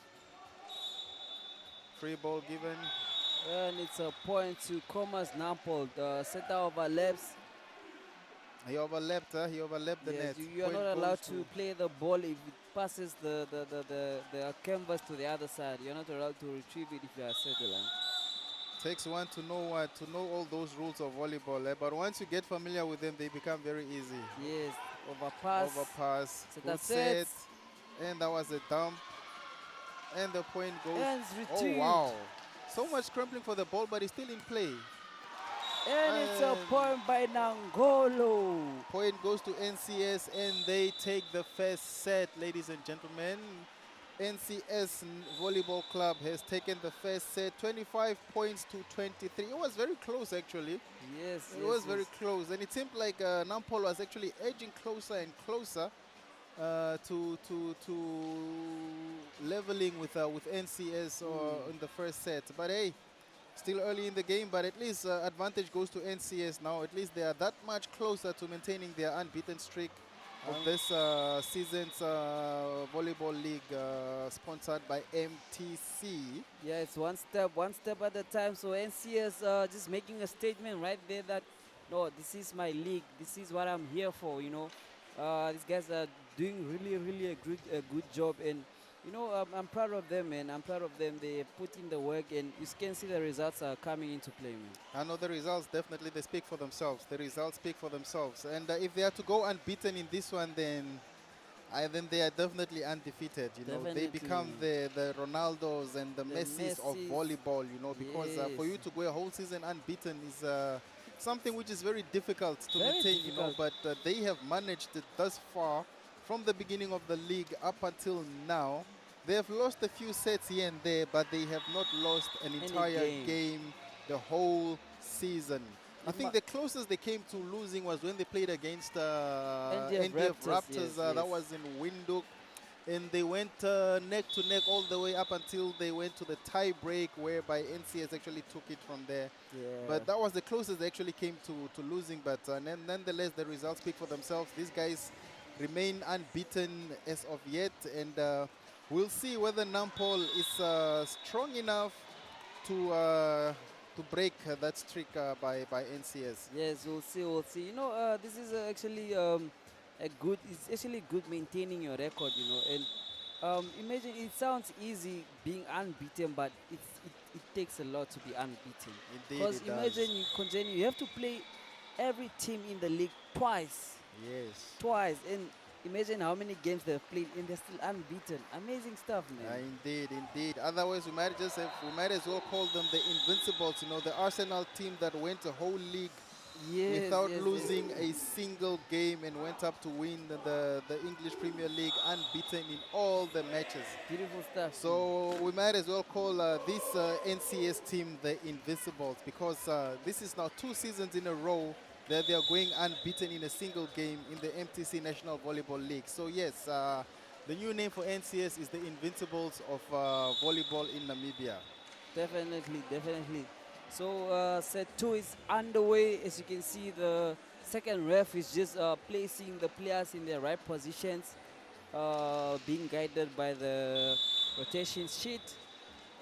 Free ball given. And it's a point to Commerce Nampol. The center overlaps. He overlapped, he overlapped the Yes, net. you are Point not goes allowed to play the ball if it passes the canvas to the other side. You're not allowed to retrieve it if you are set the line. Takes one to know all those rules of volleyball, but once you get familiar with them, they become very easy. Yes, overpass. Overpass, Set good a set. set, and that was a dump, and the point goes. And it's Oh retrieved. wow! So much scrambling for the ball, but it's still in play. And it's a point by Nangolo. Point goes to NCS, and they take the first set, ladies and gentlemen. NCS Volleyball Club has taken the first set, 25 points to 23. It was very close, actually. Yes, It was very close, and it seemed like Nampol was actually edging closer and closer to leveling with NCS in the first set. But hey, still early in the game, but at least advantage goes to NCS now. At least they are that much closer to maintaining their unbeaten streak of this season's volleyball league sponsored by MTC. Yeah, it's one step at a time. So NCS just making a statement right there that, no, this is my league. This is what I'm here for, you know. These guys are doing really a good job. And, you know, I'm proud of them, man. I'm proud of them. They put in the work, and you can see the results are coming into play, man. I know the results, definitely, they speak for themselves. The results speak for themselves. And if they are to go unbeaten in this one, then they are definitely undefeated. You know, they become the Ronaldos and the Messis of volleyball, you know, because for you to go a whole season unbeaten is something which is very difficult to maintain, you know, but they have managed it thus far from the beginning of the league up until now. They have lost a few sets here and there, but they have not lost an entire game the whole season. I think the closest they came to losing was when they played against NDF Raptors. That was in Windhoek. And they went neck to neck all the way up until they went to the tie break, whereby NCS actually took it from there. Yeah. But that was the closest they actually came to losing. But nonetheless, the results speak for themselves. These guys remain unbeaten as of yet. And we'll see whether Nampol is strong enough to break that streak by NCS. Yes, we'll see. You know, this is actually it's actually good maintaining your record, you know. And imagine, it sounds easy being unbeaten, but it takes a lot to be unbeaten. Indeed, because imagine you continue, you have to play every team in the league twice. Yes. Twice. And imagine how many games they've played and they're still unbeaten. Amazing stuff, man. Indeed. Otherwise, we might as well call them the Invincibles. You know, the Arsenal team that went a whole league without losing a single game and went up to win the English Premier League unbeaten in all the matches. Beautiful stuff. So we might as well call this NCS team the Invincibles, because this is now 2 seasons in a row that they are going unbeaten in a single game in the MTC National Volleyball League. So yes, the new name for NCS is the Invincibles of volleyball in Namibia. Definitely. So set 2 is underway. As you can see, the second ref is just placing the players in their right positions, being guided by the rotation sheet.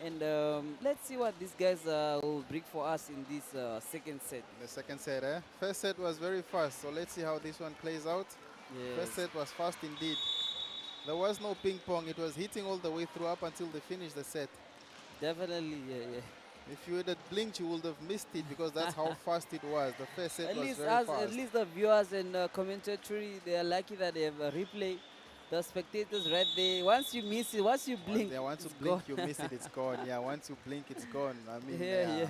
And let's see what these guys will bring for us in this second set. The second set, eh? First set was very fast, so let's see how this one plays out. Yes. First set was fast indeed. There was no ping pong. It was hitting all the way through up until they finished the set. Definitely, yeah. If you had blinked, you would have missed it, because that's how fast it was. The first set was very fast. At least the viewers and commentatory, they are lucky that they have a replay. The spectators right there, once you miss it, once you blink, once you blink, you miss it, it's gone. Yeah, once you blink, it's gone. I mean, yeah.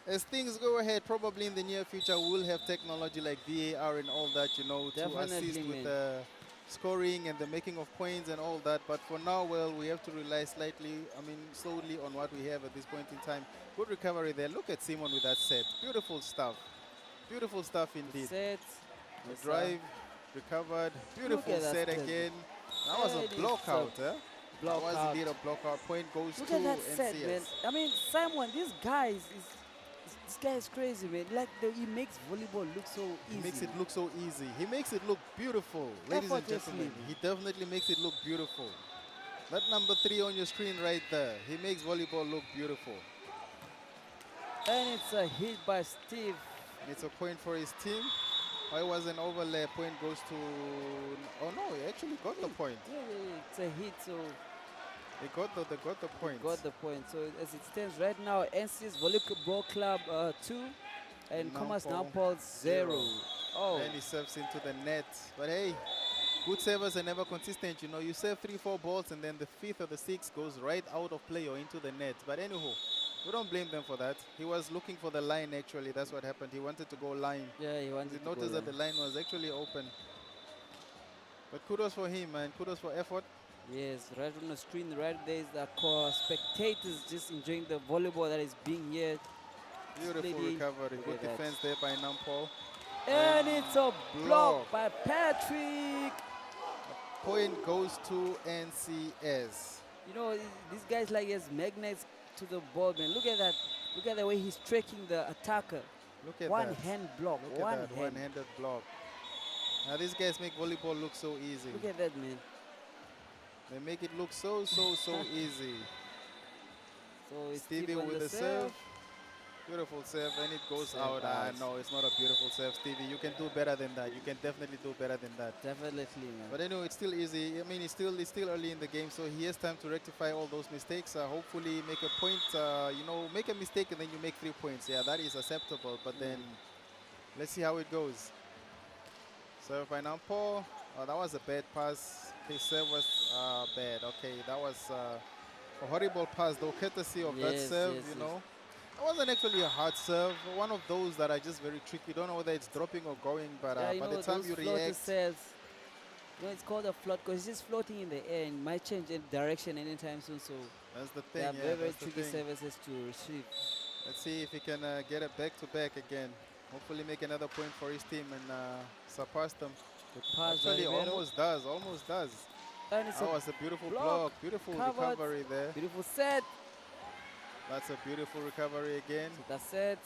As things go ahead, probably in the near future, we'll have technology like VAR and all that, you know, to assist with the scoring and the making of points and all that. But for now, well, we have to rely slowly on what we have at this point in time. Good recovery there. Look at Simon with that set. Beautiful stuff. Beautiful stuff indeed. Set. The drive, recovered. Beautiful set again. That was a block out, eh? That was indeed a block out. Point goes to Look at that NCS. set, man. I mean, Simon, this guy is crazy, man. Like, he makes volleyball look so easy. He makes it look so easy. He makes it look beautiful, ladies and gentlemen. He definitely makes it look beautiful. That number 3 on your screen right there. He makes volleyball look beautiful. And it's a hit by Steve. And it's a point for his team. Oh, it was an overlap. Point goes to. Oh no, he actually got the point. Yeah, it's a hit, so They got the point. got the point. So as it stands right now, NCS Volleyball Club 2 and Commerce Nampol, Nampol 0. Oh, And he serves into the net. But hey, good servers are never consistent. You know, you serve 3-4 balls and then the 5th or the 6th goes right out of play or into the net. But anyhow, we don't blame them for that. He was looking for the line actually. That's what happened. He wanted to go line. yeah, he wanted to Noticed go that the line was actually open. But kudos for him, man. Kudos for effort. Yes, right on the screen, right there is the spectators just enjoying the volleyball that is being here. Beautiful Lady, recovery. look Good at that. defense there by Nampol. And it's a block. block by Patrick. Point goes to NCS. You know, these guys like as magnets to the ball, man. Look at that. Look at the way he's tracking the attacker. Look at One that. hand block. Look One at that. hand. One-handed block. Now these guys make volleyball look so easy. Look at that, man. They make it look so easy. So it's Stevie on with the serve. Beautiful serve, and it goes Serve out. out. No, it's not a beautiful serve, Stevie. You can do better than that. You can definitely do better than that. Definitely, man. But anyway, it's still easy. I mean, it's still early in the game, so he has time to rectify all those mistakes. Hopefully, make a point. You know, make a mistake and then you make 3 points. Yeah, that is acceptable. But then, let's see how it goes. Serve by Nampol. Oh, that was a bad pass. His serve was bad. Okay, that was a horrible pass, though, courtesy of that Yes, serve. yes, You yes. know. It wasn't actually a hard serve. One of those that are just very tricky. You don't know whether it's dropping or going, but Yeah, by the time those you floater react, serves, you know, it's called a float because it's just floating in the air and might change in direction anytime soon. So that's the they thing. are Yeah, very, very that's the tricky thing. services to receive. Let's see if he can get it back-to-back again. Hopefully make another point for his team and surpass them. The pass Actually, by Rivero. almost does. And it's That a was a beautiful block. block. Beautiful Covered. recovery there. beautiful set. That's a beautiful recovery again. So that's it.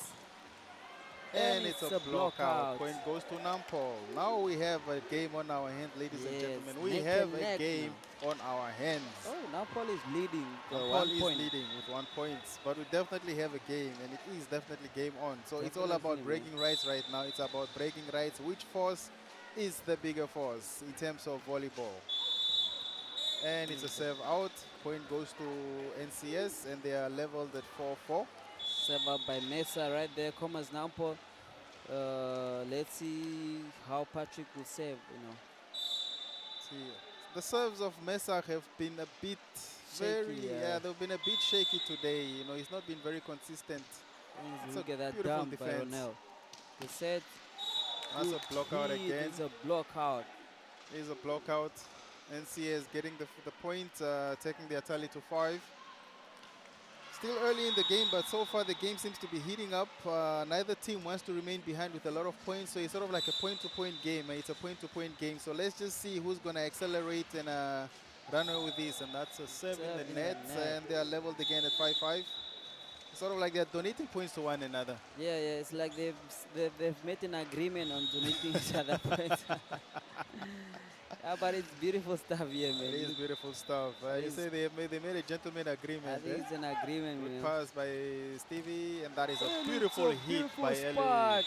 And it's a block out. out. Point goes to Nampol. Now we have a game on our hands, ladies and Yes, gentlemen. We neck have and a neck game on our hands. Oh, Nampol is leading. for Paul 1 is point. leading with 1 point, but we definitely have a game, and it is definitely game on. So it's all about Definitely, breaking rights right now. It's about breaking rights. Which force is the bigger force in terms of volleyball? And it's a serve out. Point goes to NCS, and they are leveled at 4-4. Serve up by Mesa right there. Commerce Nampol. Let's see how Patrick will save, you know. See, the serves of Mesa have been a bit Shaky, yeah. they've been a bit shaky today. You know, he's not been very consistent. And It's look a at that beautiful dump by defense. Ronel. The set. That's a good block out hit, again. It's a block out. Here's a block out. NCS getting the point, taking the tally to 5. Still early in the game, but so far the game seems to be heating up. Neither team wants to remain behind with a lot of points, so it's sort of like a point-to-point game. It's a point-to-point game. So let's just see who's going to accelerate and run away with this. And that's a serve in the net, and they are leveled again at 5-5. Sort of like they're donating points to one another. Yeah, it's like they've made an agreement on donating each other points. Yeah, but it's beautiful stuff here, man. It is beautiful stuff. You say they made a gentleman I agreement. think it's an agreement, Good man. pass by Stevie, and that is a And beautiful it's a hit beautiful by Ellie. spark.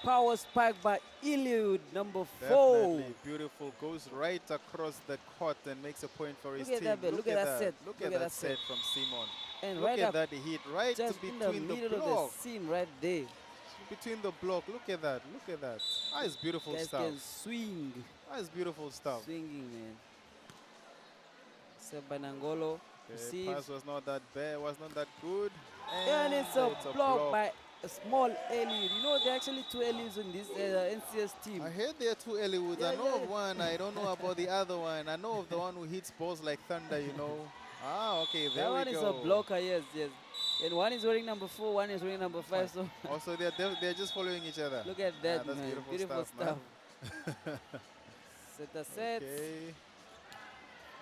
Power spike by Interlude, number 4. Definitely beautiful. Goes right across the court and makes a point for his Look at team. that, man. Look at that set. Look at that set from Simon. And Look right at up that hit right just in the between the middle block. of the seam right there. Between the block. Look at that. Look at that. That is beautiful Guys stuff. can swing. That is beautiful stuff. Swinging, man. Serve by Nangolo. The Receives. pass was not that bad. Was not that good. And it's a block by a small Eliud. You know, there are actually 2 Eliuds in this NCS team. I heard there are 2 Ellywoods. Yeah, I know yeah. of one. I don't know about the other one. I know of the one who hits balls like thunder, you know. Okay, there That we one is go. a blocker, yes. And one is wearing number 4, one is wearing number 5. So Also, they're just following each other. look at that, that's man. beautiful stuff, Set the set. Okay.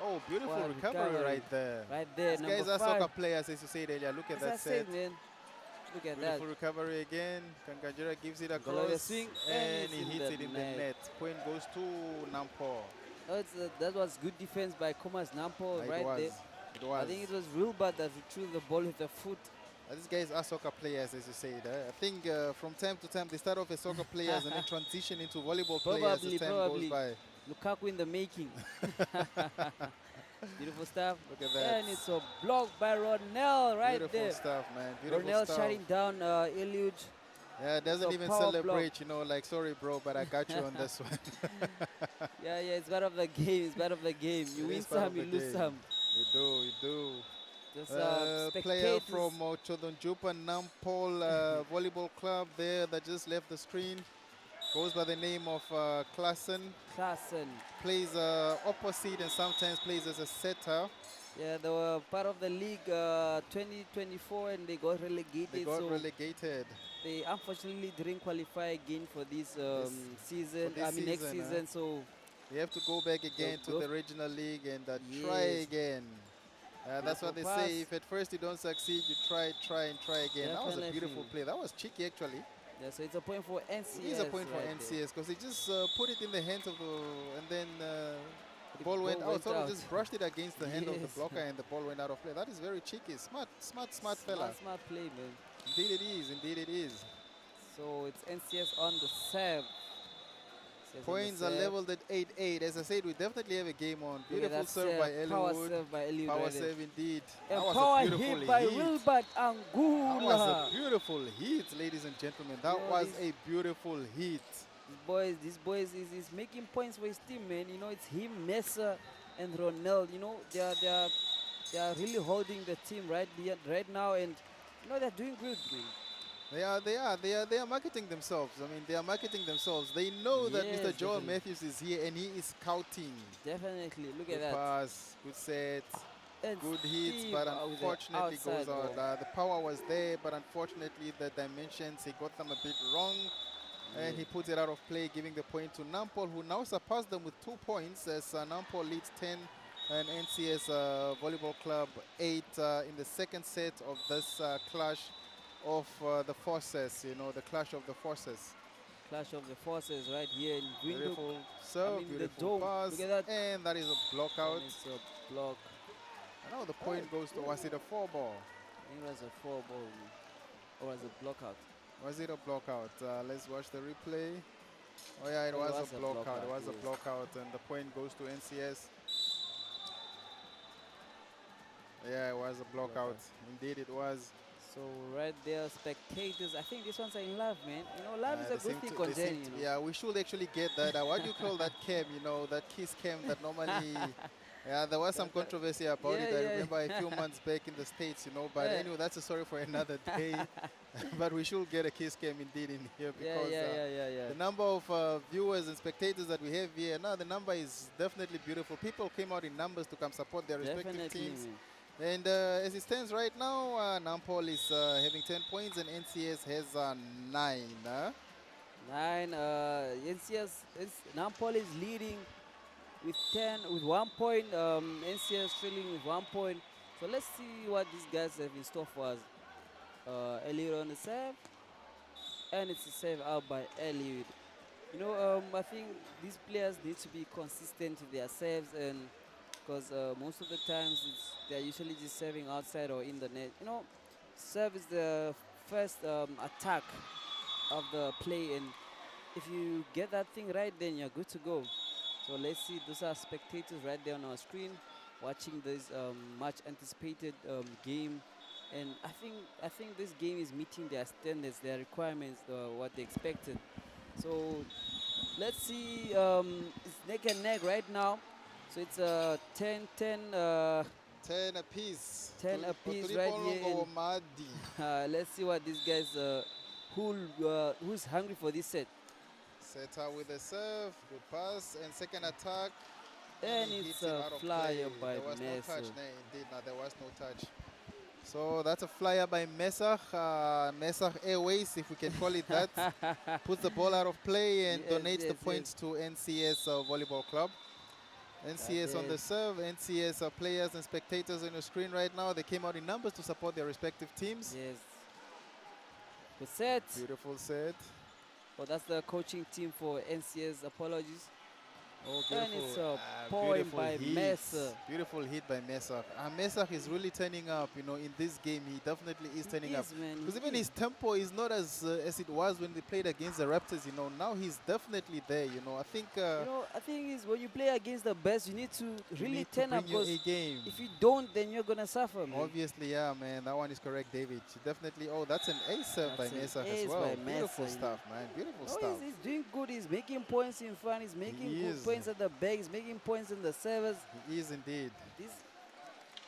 Oh, beautiful Wow, recovery right there. Right there, These number guys are 5. soccer players, as you said earlier. Look at As that I set. said, man. Look at Beautiful that. recovery again. Kankajira gives it Gologa across, swing, and and he it's in hits the it in the net. net. Point goes to Nampo. Oh, that was good defense by Commerce Nampo right there. It was. I think it was real bad that he threw the ball with the foot. These guys are soccer players, as you said. I think from time to time they start off as soccer players and then transition into volleyball players as time goes by. Lukaku in the making. Beautiful stuff. Look at that. And it's a block by Ronell right Beautiful there. stuff, man. Beautiful Ronell stuff. shutting down Interlude. Yeah, doesn't a even power celebrate, you know, like, sorry, bro, but I got you on this one. Yeah, it's part of the game. It's part of the game. You It win is part of some, you the lose game. some. You do. Just Player spectators. from Chodonjupa Nampol Volleyball Club there that just left the screen. Goes by the name of Klassen. Klassen. Plays opposite and sometimes plays as a setter. Yeah, they were part of the league 2024 and they got relegated. They got so relegated. they unfortunately didn't qualify again for this season. for this next season, season. So You have to go back again to go- the regional league and try Yes. again. That's what they Beautiful say. pass. If at first you don't succeed, you try again. That was a beautiful Definitely. play. That was cheeky, actually. yeah, so it's a point for NCS. It is a point for right there. NCS because he just put it in the hands of the, and then the The ball went ball out. went Sort of out. just brushed it against the hand of the Yes. blocker and the ball went out of play. That is very cheeky. Smart fella. Smart play, man. Indeed it is. Indeed it is. So it's NCS on the serve. NCS on the Points are serve. leveled at 8-8. As I said, we definitely have a game on. Look at Beautiful that serve by Power Eliud. serve by Eliud. Power right there. serve indeed. And That was power a beautiful hit by hit. Wilbert That was Angula. a beautiful hit, ladies and gentlemen. That Yo, was this- a beautiful hit. These boys is making points for his team, man. You know, it's him, Mesa, and Ronell. You know, they are really holding the team right now, and you know they're doing good, man. They are marketing themselves. I mean, they are marketing themselves. They know that Yes, Mr. Joel definitely. Matthews is here and he is scouting. Definitely, look Good at that. pass, good set, And good hits, Steve but with the unfortunately outside goes out. ball. The power was there, but unfortunately the dimensions, he got them a bit wrong. And he puts it out of play, giving the point to Nampol, who now surpassed them with 2 points as Nampol leads 10 and NCS Volleyball Club 8 in the second set of this clash of the forces, you know, the clash of the forces. Clash of the forces right here in Windhoek. Beautiful serve, mean, the beautiful dome. pass, Look at that. and that is a block out. And it's a block. And now the point goes to, was it a 4 ball? I think it was a 4 ball, or was a block out. Was it a block out? Let's watch the replay. Oh yeah, it was a block out. It was a yes. block out, and the point goes to NCS. Yeah, it was a block out. Indeed, it was. So right there, spectators. I think these ones are in love, man. You know, love is They a good seem thing, to- they Conjen, seem you to- know. Yeah, we should actually get that. What do you call that cam? You know, that kiss cam that normally. Yeah, there was some controversy about it. I Yeah. remember a few months back in the States, you know. But Yeah. anyway, that's a story for another day. But we should get a kiss cam indeed in here because Yeah. the number of viewers and spectators that we have here, now the number is definitely beautiful. People came out in numbers to come support their respective Definitely, teams. man. And as it stands right now, Nampol is having 10 points and NCS has 9. 9. Nampol is leading with 1 point. NCS trailing with 1 point. So let's see what these guys have in store for us. Eliud on the serve, and it's a save out by Eliud. You know, I think these players need to be consistent with their saves, and because most of the times they're usually just serving outside or in the net. You know, serve is the first attack of the play, and if you get that thing right, then you're good to go. So let's see, those are spectators right there on our screen watching this much anticipated game, and I think this game is meeting their standards, their requirements, what they expected. So let's see, it's neck and neck right now. So it's 10-10. 10 apiece. 10 apiece right here. Let's see what these guys, who's hungry for this set. Seta with a serve, good pass, and second attack. And He it's hits it a out of flyer play. by There was no Mesa. touch. No, indeed, no, there was no touch. So that's a flyer by Mesa. Mesa Airways, if we can call it that. Puts the ball out of play and Yes, donates the yes, points to NCS Volleyball Club. NCS on the is. serve. NCS players and spectators on the screen right now. They came out in numbers to support their respective teams. Yes. Good set. Beautiful set. Oh, that's the coaching team for NCS. Apologies. Oh, And it's beautiful. a point by hit. Messer. Beautiful hit by Messer. Messer is really turning up, you know, in this game. He definitely is turning up. Man, Because even his tempo is not as it was when they played against the Raptors, you know. Now he's definitely there, you know. I think I think is when you play against the best, you need to really need to turn up. bring your Because A game. if you don't, then you're gonna suffer, man. Obviously, yeah, man. That one is correct, David. Definitely. Oh, that's an ace serve by That's an Messer as ace well. by Beautiful Messer, stuff, man. Beautiful No, stuff. he's doing good. He's making points in front. He's making He good is. points at the back. He's making points in the servers. He is indeed.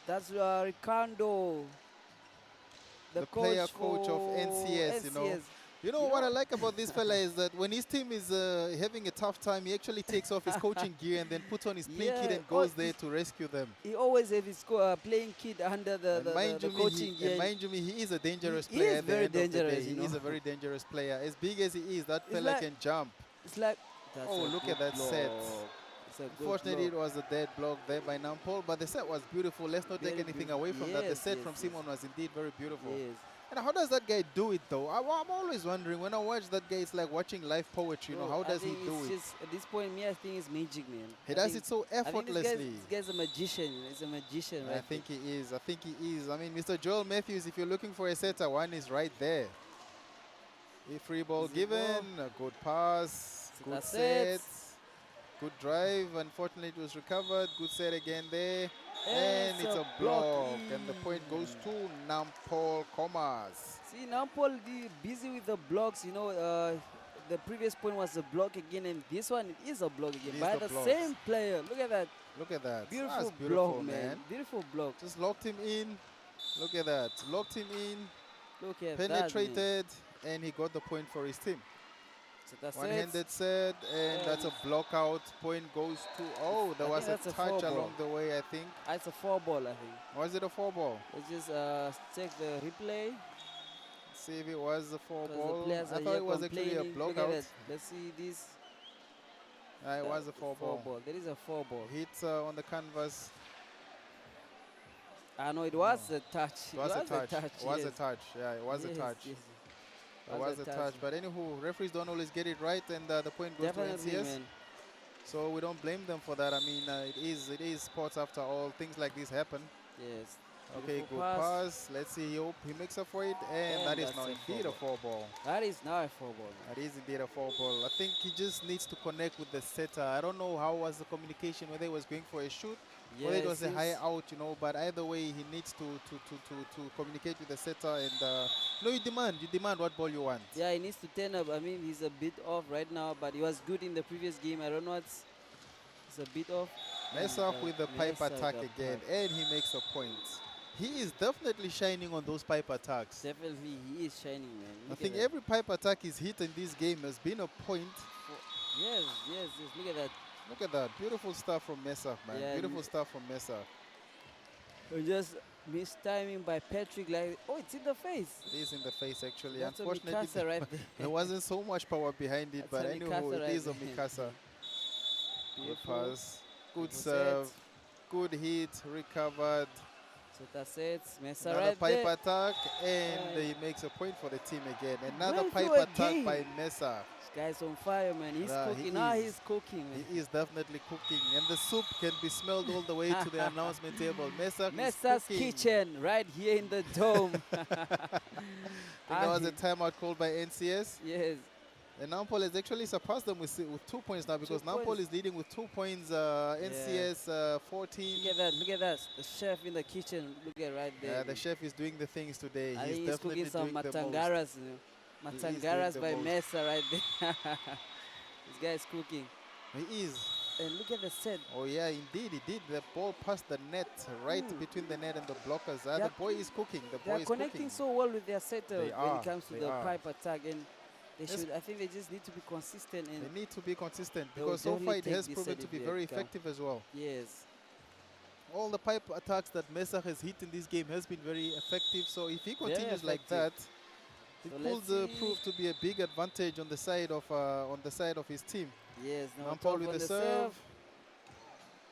That's Ricardo, the player coach coach of NCS, you know. You know what I like about this fella is that when his team is having a tough time, he actually takes off his coaching gear and then puts on his playing kit and goes there to rescue them. He always have his playing kit under the coaching gear. And mind you me, he is a dangerous He player. is At the very end of the dangerous, day. you He is know. a very dangerous player. As big as he is, that It's fella like- can jump. It's like Oh, look at that set. It's a good Unfortunately, it block. was a dead block there by Nampol, but the set was beautiful. Let's not take Very anything beautiful. away from that. The Yes, set yes, from yes. Simon was indeed very beautiful. Yes. And how does that guy do it, though? I'm always wondering, when I watch that guy, it's like watching live poetry, you know, how I does he think do it's it? just, at this point, me, I think it's magic, man. He I does think- it so I think effortlessly. This guy's a magician. He's a magician, right? I think he is. I think he is. I mean, Mr. Joel Matthews, if you're looking for a setter, one is right there. A free ball Easy given, a good pass, good That's set, it. good drive. Unfortunately, it was recovered. Good set again there. And And it's a block. And the point goes to Nampol Comas. See, Nampol busy with the blocks. The previous point was a block again, and this one is a block again is by the the blocks. same player. Look at that. Look at that. Beautiful, That's beautiful, block, man. Beautiful block. Just locked him in. Look at that. Locked him in, Look at that. penetrated, and he got the point for his team. So that's it. One-handed set, and that's a block out. Point goes to, oh, there I was a think that's a touch four along ball. the way, I think. It's a 4-ball, I think. Was it a 4-ball? Let's just check the replay. See if it was a 4 Because the ball. players I are thought here it was actually a complaining. block Look at out. that. Let's see this. It was a 4 ball. There is a 4-ball. Hit on the canvas. I know it was a touch. It was a touch. It was a yes. touch. Yeah, it was a Yes, touch. yes. It was a touch. But anywho, referees don't always get it right, and the point goes Definitely, to NCS. man. So we don't blame them for that. I mean, it is sports after all. Things like this happen. Yes. Okay, Beautiful good pass. Let's see. He makes up for it, and that is that's now a indeed a 4 ball. That is now a 4-ball. That is indeed a 4 ball. I think he just needs to connect with the setter. I don't know how was the communication, whether he was going for a shoot, whether it was a high out, you know. But either way, he needs to communicate with the setter, and you demand what ball you want. Yeah, he needs to turn up. I mean, he's a bit off right now, but he was good in the previous game. I don't know what's. He's a bit off. Mess And, up with the pipe Messer attack got again, pipe. and he makes a point. He is definitely shining on those pipe attacks. Definitely, he is shining, man. I Look think at that. every pipe attack he's hit in this game has been a point. Yes. Look at that. Look at that. Beautiful stuff from Mesa, man. Yeah, Beautiful stuff from Mesa. Just missed timing by Patrick. Like, oh, it's in the face. It is in the face, actually. That's a Unfortunately, Mikasa right there. there wasn't so much power behind it, That's but a anyway, Mikasa it right is a there. Mikasa. Good Beautiful. pass. Good Beautiful serve. set. Good hit. Recovered. So that's it. Mesa Another right pipe there. attack, and And- he makes a point for the team again. Another Well, pipe through attack again. by Mesa. This guy's on fire, man. He's Yeah, he cooking. Now is. he's cooking, man. He is definitely cooking, and the soup can be smelled all the way to the announcement table. Mesa is Mesa's cooking. Kitchen right here in the dome. I think there was a timeout called by NCS. Yes. And Nampol has actually surpassed them with 2 points now, because 2 Nampol points. is leading with 2 points. NCS 14. Look at that. Look at that. The chef in the kitchen. Look at right there. Yeah, the chef is doing the things today. I He's think he's definitely cooking some doing the most. matangaras. He is Matangaras doing by the most. Mesa right there. This guy is cooking. He is. And look at the set. Oh yeah, indeed, he did. The ball past the net, right between the net and the blockers. The They're- boy is cooking. The They boy are is connecting cooking. so well with their setter They when are, it comes to they the are. pipe attack. And they Yes. should. I think they just need to be consistent. And They need to be consistent, They will because so far definitely it has take this proven set to if be they very come. effective as well. yes. All the pipe attacks that Mesa has hit in this game has been very effective. So if he continues like that, effective. it So could let's see. prove to be a big advantage on the side of his team. Yes. Now Nampol top with on the serve.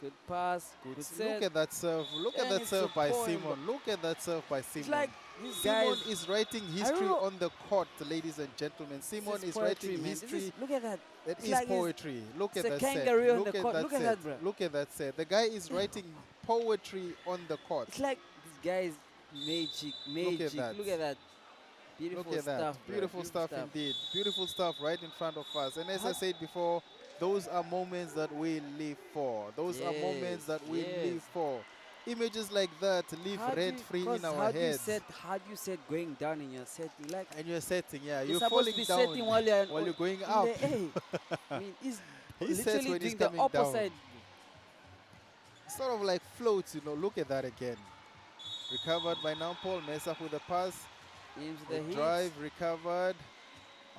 Good pass. Good set. Look at that serve. Look at And that it's serve a by point. Simon. Look at that serve by Simon. It's like These Simon guys, is writing don't history know. on the court, ladies and gentlemen. Simon is poetry, writing man. history. Look at that. That It's is like poetry. Look it's at a that set. kangaroo on Look the at court. that Look at set. that, bro. Look at that set. The guy is writing poetry on the court. It's like this guy is magic. Magic. that. Look at that. Beautiful Look at that. stuff, bro. Beautiful stuff indeed. Beautiful stuff right in front of us. And as I said before, those are moments that we live for. Those are moments that we live for. Images like that live rent-free in our heads. How do you set going down in your setting? Like, And you're setting, yeah. you're You're supposed falling to be down setting while you're going in up. the air. I mean, he's He sets literally when he's doing the coming down. opposite. Sort of like floats, you know. Look at that again. Recovered by Nampol. Mesach with the pass. Into The the heat. drive, recovered.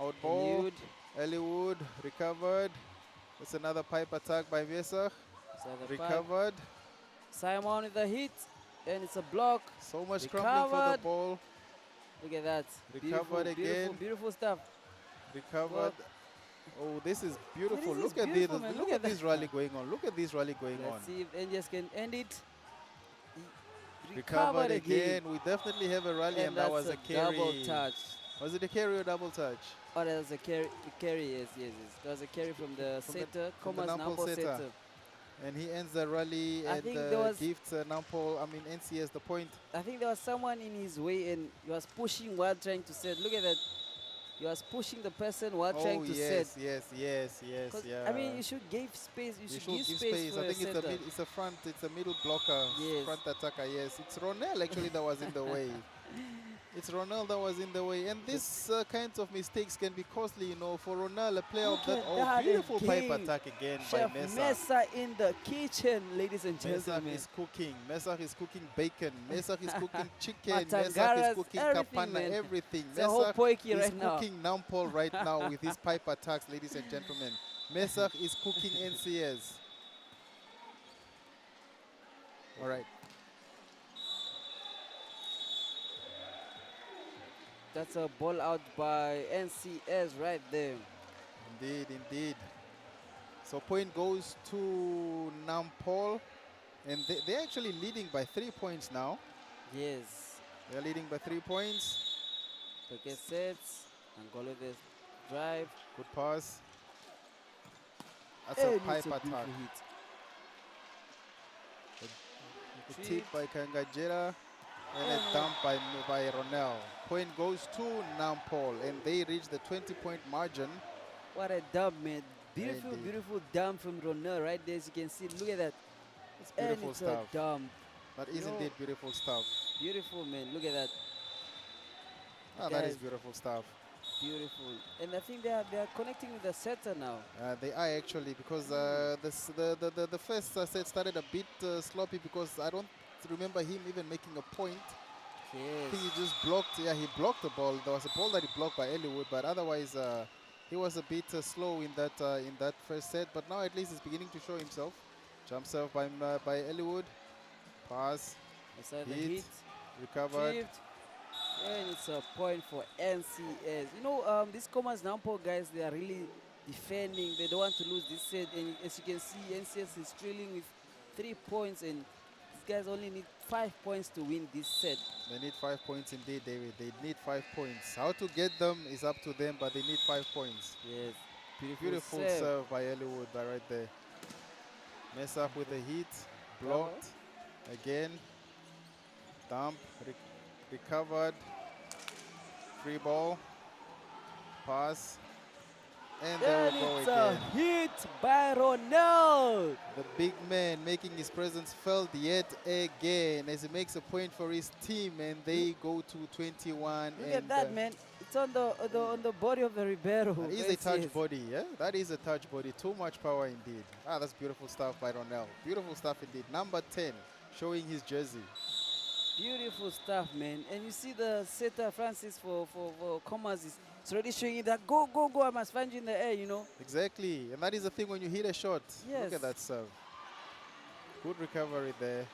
Out ball. Eliud. Eliud, recovered. It's another pipe attack by Mesach. So the Recovered. Simon with the hit. And it's a block. So much scrambling for the Recovered. ball. Look at that. Recovered Beautiful, again. beautiful stuff. Recovered. Oh, this is beautiful. This is Look at beautiful, this. man. Look at this rally going on. Look at this rally going on. Let's see if NGS can end it. He Recovered again. We definitely have a rally, and that was a carry. Double touch. Was it a carry or double touch? Oh, that was a carry. Yes. That was a carry from the setter, from the Comas Nampol Nampol setter. setter. And he ends the rally I and think there was- gifts Nampol, NCS the point. I think there was someone in his way and he was pushing while trying to set. Look at that. He was pushing the person while trying to set. yes, 'Cause, yeah. I mean, you should give space. You should give give space for I a think setter. it's a middle blocker, Yes. front attacker, yes. It's Ronel actually that was in the way. It's Ronel that was in the way. And these kinds of mistakes can be costly, you know, for Ronel, a player Look of that. at Oh, that beautiful pipe again. attack again Chef by Mesa. Mesa in the kitchen, ladies and Mesach gentlemen. is cooking. Mesach is cooking bacon. Mesach is cooking chicken. Matangaras, Mesach is cooking everything, kapana, man. everything. It's a whole poiki is right now. cooking Nampol right now with his pipe attacks, ladies and gentlemen. Mesach is cooking NCS. All right. That's a ball out by NCS right there. Indeed. So point goes to Nampol. And they're actually leading by 3 points now. Yes. They're leading by 3 points. Piquet sets. Angola with this drive. Good pass. That's And a it's pipe beautiful attack. hit. The tip by Kangajera and a dump by Ronel. Point goes to Nampol and they reach the 20-point margin. What a dump, man. Beautiful, Indeed. beautiful dump from Ronel right there. As you can see, look at that. It's beautiful and it's stuff. a dump. That is Yo. indeed beautiful stuff. Beautiful, man. Look at that. Ah, that is Guys. beautiful stuff. Beautiful. And I think they are connecting with the setter now. They are actually, because the first set started a bit sloppy because I don't remember him even making a point. I Yes. think he just blocked. Yeah, he blocked the ball. There was a ball that he blocked by Eliud, but otherwise he was a bit slow in that first set. But now at least he's beginning to show himself. Jump serve by Eliud. Pass. Inside the Hit. hit. Recovered. Tripped. And it's a point for NCS. You know, these Comas Nampol guys, they are really defending. They don't want to lose this set. And as you can see, NCS is trailing with 3 points. And these guys only need 5 points to win this set. They need 5 points indeed, David. They need 5 points. How to get them is up to them, but they need 5 points. Yes. Beautiful serve by Eliud by right there. Mess up with the heat. Blocked. Again. Dump. Recovered. Free ball. Pass. And there we go it's again. a hit by Ronel. The big man making his presence felt yet again as he makes a point for his team, and they go to 21. Look at that, man. It's on the body of the Ribeiro. That is a touch body, yeah? That is a touch body. Too much power indeed. Ah, that's beautiful stuff by Ronel. Beautiful stuff indeed. Number 10, showing his jersey. Beautiful stuff, man. And you see the setter Francis for Comas is already showing you that go, I must find you in the air, you know. Exactly, and that is the thing when you hit a shot. Yes. Look at that serve. Good recovery there.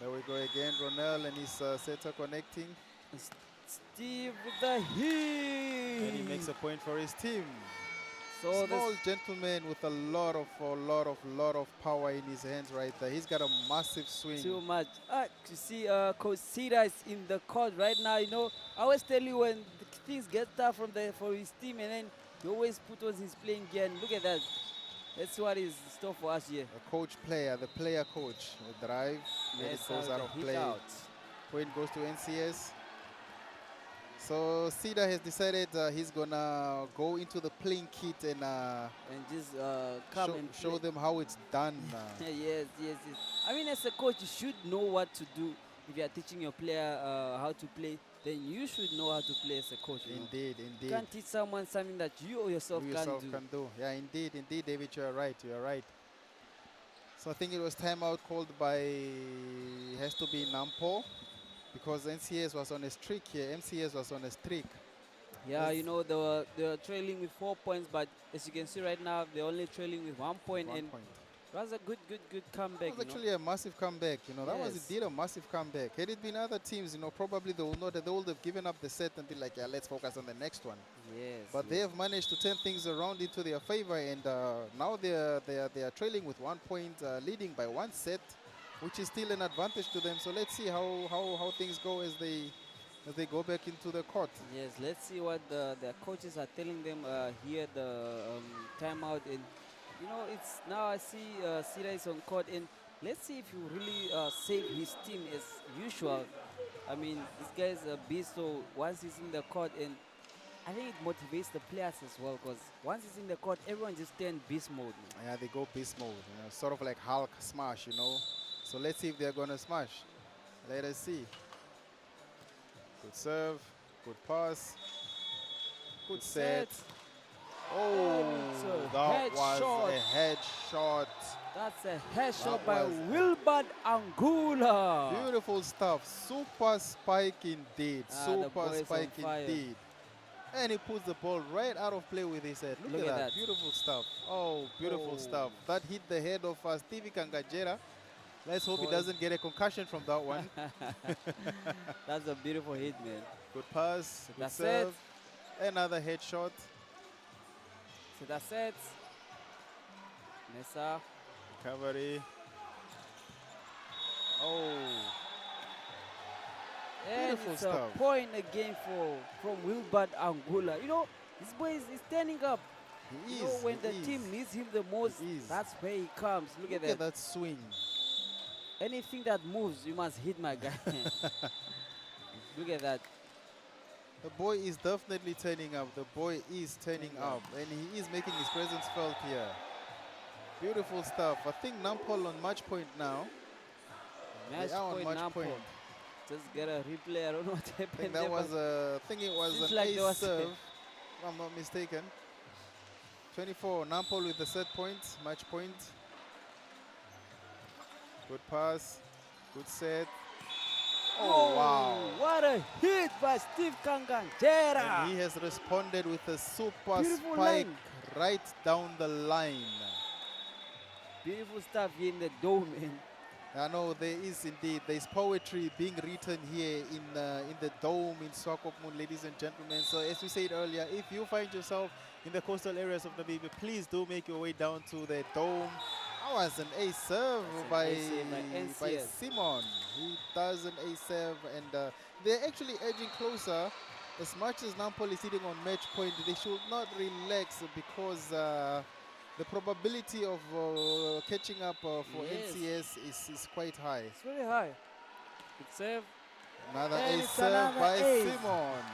There we go again. Ronel and his setter connecting. Steve with the hit. And he makes a point for his team. So Small this gentleman with a lot of power in his hands right there. He's got a massive swing. too much. You see, Coach Sida is in the court right now. You know, I always tell you when things get tough for his team, and then he always put on his playing gear. And look at that. That's what is in store for us here. The coach player, the player coach. The drive, then it goes out of hit play. out. Point goes to NCS. So Sida has decided he's gonna go into the playing kit and just come and show play. them how it's done. Yes. I mean, as a coach, you should know what to do. If you are teaching your player how to play, then you should know how to play as a coach. You know? Indeed. You can't teach someone something that you yourself can't do. Yeah, indeed, David, you're right. So I think it was timeout called by, has to be Nampo, because NCS was on a streak here. MCS was on a streak. Yeah, you know, they were trailing with 4 points, but as you can see right now, they're only trailing with 1 point. One And point. it was a good comeback. It was actually a massive comeback, you know. That was Yes. indeed a massive comeback. Had it been other teams, you know, probably they would have given up the set and be like, yeah, let's focus on the next one. Yes. But they have managed to turn things around into their favor, and now they are trailing with 1 point, leading by 1 set, which is still an advantage to them. So let's see how things go as they go back into the court. Yes, let's see what the coaches are telling them here at the timeout. And you know, it's now I see Sida is on court, and let's see if he really save his team as usual. I mean, this guy is a beast, so once he's in the court, and I think it motivates the players as well, because once he's in the court, everyone just stay in beast mode. Yeah, they go beast mode, you know, sort of like Hulk smash, you know. So let's see if they're gonna smash. Let us see. Good serve, good pass, good set. Oh, that was a head shot. That's a head shot That by was Wilbert Angula. Beautiful stuff. Super spike indeed. The boy Super is on spike fire. indeed. And he puts the ball right out of play with his head. Look at that. Beautiful stuff. Oh, beautiful stuff. That hit the head of Stevie Kangajera. Let's hope he doesn't get a concussion from that one. That's a beautiful hit, man. Good pass. Good That's serve. Another head shot. So that's it. Mesa. Recovery. Oh. And Beautiful it's stuff. a point again from Wilbert Angula. You know, this boy is standing up. He You know, is. when he the is. team needs him the most, He is. that's where he comes. Look at Look at that. that swing. Anything that moves, you must hit, my guy. Look at that. The boy is definitely turning up. The boy is turning up, and he is making his presence felt here. Beautiful stuff. I think Nampol on match point now. Match They are on point, match Nampo. point. Just get a replay. I don't know what happened. I think that there, was but I think it was seems an like ace there was- serve, if I'm not mistaken. 24. Nampol with the set point, match point. Good pass. Good set. Oh, wow. What a hit by Steve Kangantera. And he has responded with a super Beautiful spike line. right down the line. Beautiful stuff here in the dome, man. I know there is indeed. There's poetry being written here in the dome in Swakopmund, ladies and gentlemen. So as we said earlier, if you find yourself in the coastal areas of Namibia, please do make your way down to the dome. That was an ace serve by ace save by NCS. Simon. He does an ace serve, and they're actually edging closer. As much as Nampol is sitting on match point, they should not relax, because the probability of catching up for Yes. NCS is quite high. It's very high. Good save. Another And ace it's serve another by ace. Simon.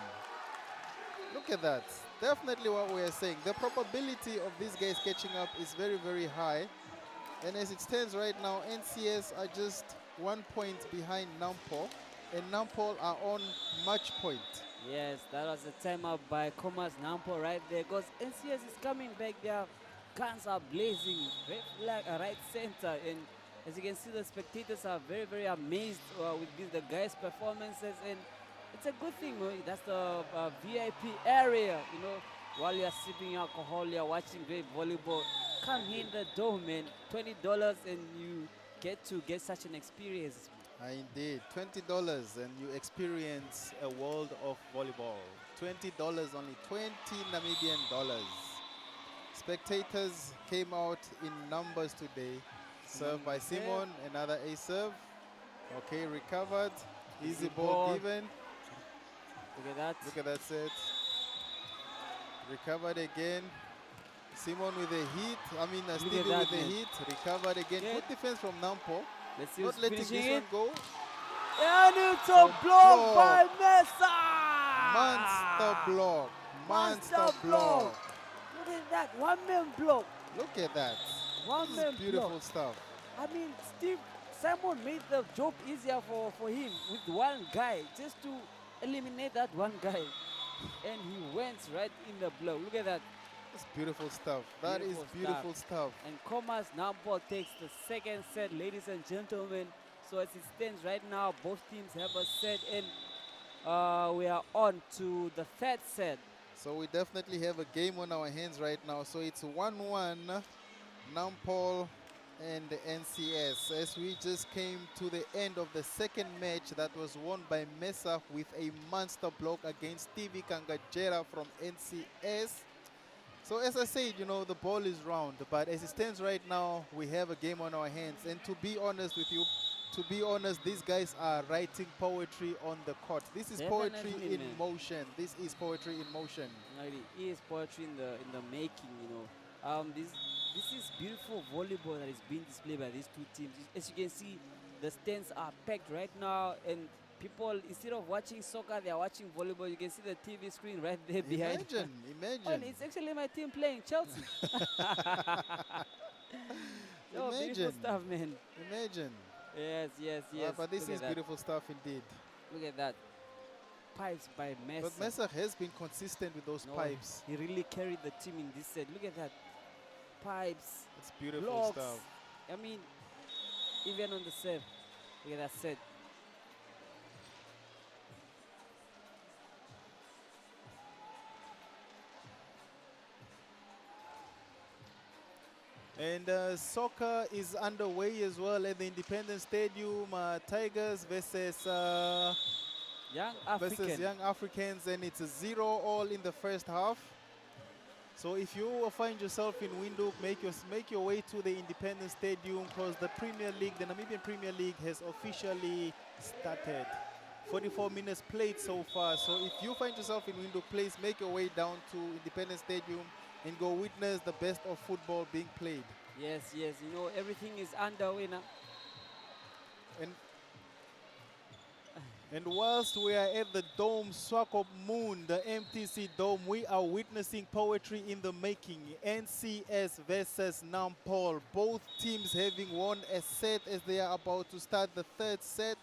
Look at that. Definitely what we are saying. The probability of these guys catching up is very, very high. And as it stands right now, NCS are just 1 point behind Nampol, and Nampol are on match point. Yes, that was a timeout by Comas Nampo right there, because NCS is coming back. Their guns are blazing, red flag, right center, and as you can see, the spectators are very, very amazed with the guys' performances, and it's a good thing. That's the VIP area, you know. While you're sipping alcohol, you're watching great volleyball. Come here in the dome, man. $20, and you get to get such an experience. Indeed, $20 and you experience a world of volleyball. $20 only, 20 Namibian dollars. spectators came out in numbers today. Serve by Simon, another ace serve. Okay, recovered. Easy ball given. Look at that. Look at that set. Recovered again. Simon with a hit. I mean, Stevie with a hit. Recovered again. Good defense from Nampo. Let's see Not letting this one go. And it's a block by Mesa! Monster block. Monster block. Look at that. One-man block. Look at that. One-man beautiful stuff. I mean, Simon made the job easier for him with one guy, just to eliminate that one guy. And he went right in the block. Look at that. That's beautiful stuff. That is beautiful stuff. And Commerce Nampo takes the second set, ladies and gentlemen. So as it stands right now, both teams have a set, and we are on to the third set. So we definitely have a game on our hands right now. So it's 1-1, Nampo and the NCS. As we just came to the end of the second match that was won by Mesa with a monster block against Stevie Kangajera from NCS. So as I said, you know, the ball is round, but as it stands right now, we have a game on our hands. And to be honest with you, these guys are writing poetry on the court. This is poetry in motion. This is poetry in motion. It is poetry in the making, you know. This is beautiful volleyball that is being displayed by these two teams. As you can see, the stands are packed right now, and people, instead of watching soccer, they are watching volleyball. You can see the TV screen right there behind. Imagine. And it's actually my team playing, Chelsea. Beautiful stuff, man. Imagine. Yes. But this is beautiful stuff indeed. Look at that. Pipes by Mesa. But Mesa has been consistent with those pipes. He really carried the team in this set. Look at that. Pipes. It's beautiful blocks. stuff. I mean, even on the serve. Look at that set. And soccer is underway as well at the Independence Stadium. Tigers versus Young Africans, and it's a 0-all in the first half. So if you find yourself in Windhoek, make your way to the Independence Stadium, because the Premier League, the Namibian Premier League, has officially started. 44 minutes played so far. So if you find yourself in Windhoek, please make your way down to Independence Stadium and go witness the best of football being played. Yes. You know, everything is underway now. And whilst we are at the Dome, Swakopmund, the MTC Dome, we are witnessing poetry in the making. NCS versus Nampo. Both teams having won a set as they are about to start the third set.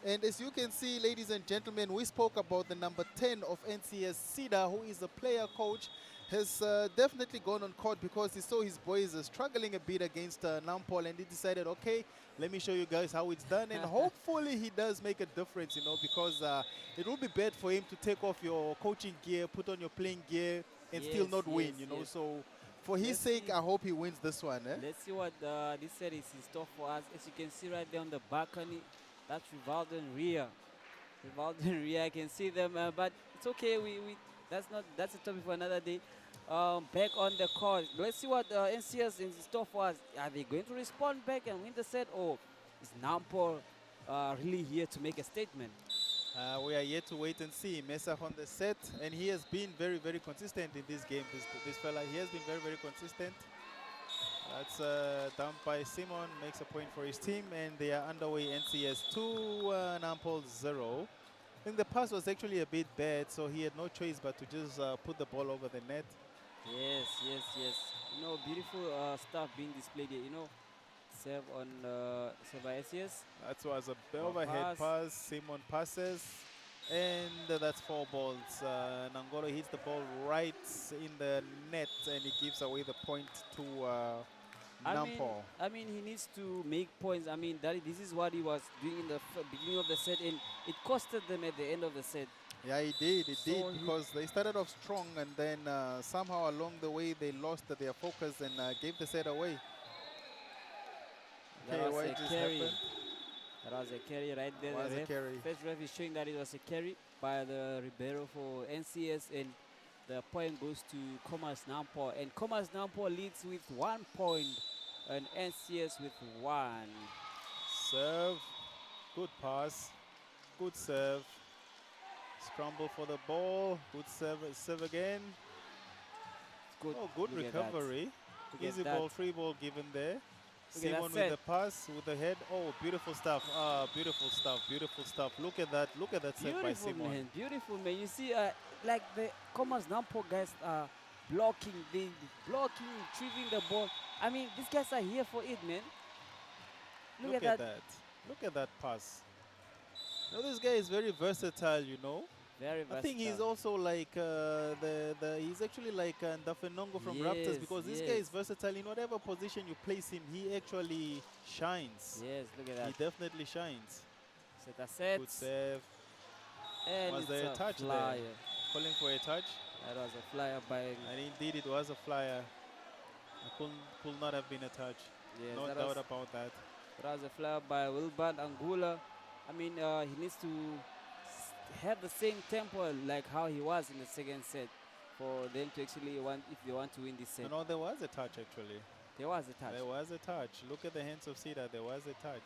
And as you can see, ladies and gentlemen, we spoke about the number 10 of NCS, Sida, who is a player coach, has definitely gone on court because he saw his boys struggling a bit against Nampo, and he decided, okay, let me show you guys how it's done. And hopefully he does make a difference, you know, because it will be bad for him to take off your coaching gear, put on your playing gear, and still not win, you know. So for his sake, I hope he wins this one. Let's see what this set is in store for us. As you can see right there on the balcony, that's Rivaldo and Ria. I can see them, but it's okay. That's a topic for another day. Back on the court. Let's see what NCS is in store for us. Are they going to respond back and win the set, or is Nampo really here to make a statement? We are yet to wait and see. Mesa on the set, and he has been very, very consistent in this game. This fella, he has been very, very consistent. That's dumped by Simon, makes a point for his team, and they are underway. NCS 2, Nampo 0. I think the pass was actually a bit bad, so he had no choice but to just put the ball over the net. Yes. You know, beautiful stuff being displayed here. You know, serve by SCS. That was a overhead pass. Simon passes, and that's 4 balls. Nangolo hits the ball right in the net, and he gives away the point to Nampo. I mean, he needs to make points. I mean, this is what he was doing in the beginning of the set, and it costed them at the end of the set. Yeah, it did, because they started off strong, and then somehow along the way they lost their focus and gave the set away. That was a carry. That was a carry right there. Carry. First ref is showing that it was a carry by the Ribeiro for NCS, and the point goes to Commerce Nampo, and Commerce Nampo leads with 1 point, and NCS with 1. Serve. Good pass. Good serve. Scramble for the ball. Good serve again. Good. Oh, good Look at that. recovery. Look at Easy that. ball, free ball given there. Look at Simon that with set. the pass, with the head. Oh, beautiful stuff. Beautiful stuff. Beautiful stuff. Look at that. Look at that set by Beautiful, Simon. man. Beautiful, man. You see, like the Commerce Nampo guys are blocking, retrieving the ball. I mean, these guys are here for it, man. Look at that. Look at that pass. Now this guy is very versatile, you know. Very versatile. I think he's also like he's actually like Ndafenongo from Raptors, because this guy is versatile. In whatever position you place him, he actually shines. Yes, look at that. He definitely shines. Set a set. Good save. And Was it's there a touch flyer. there? Calling for a touch. That was a flyer by. And indeed it was a flyer. It could not have been a touch. Yes, No doubt about that. That was a flyer by Wilbert Angula. I mean, he needs to have the same tempo like how he was in the second set for them to actually if they want to win this set. No, there was a touch actually. There was a touch. There was a touch. Look at the hands of Sida. There was a touch.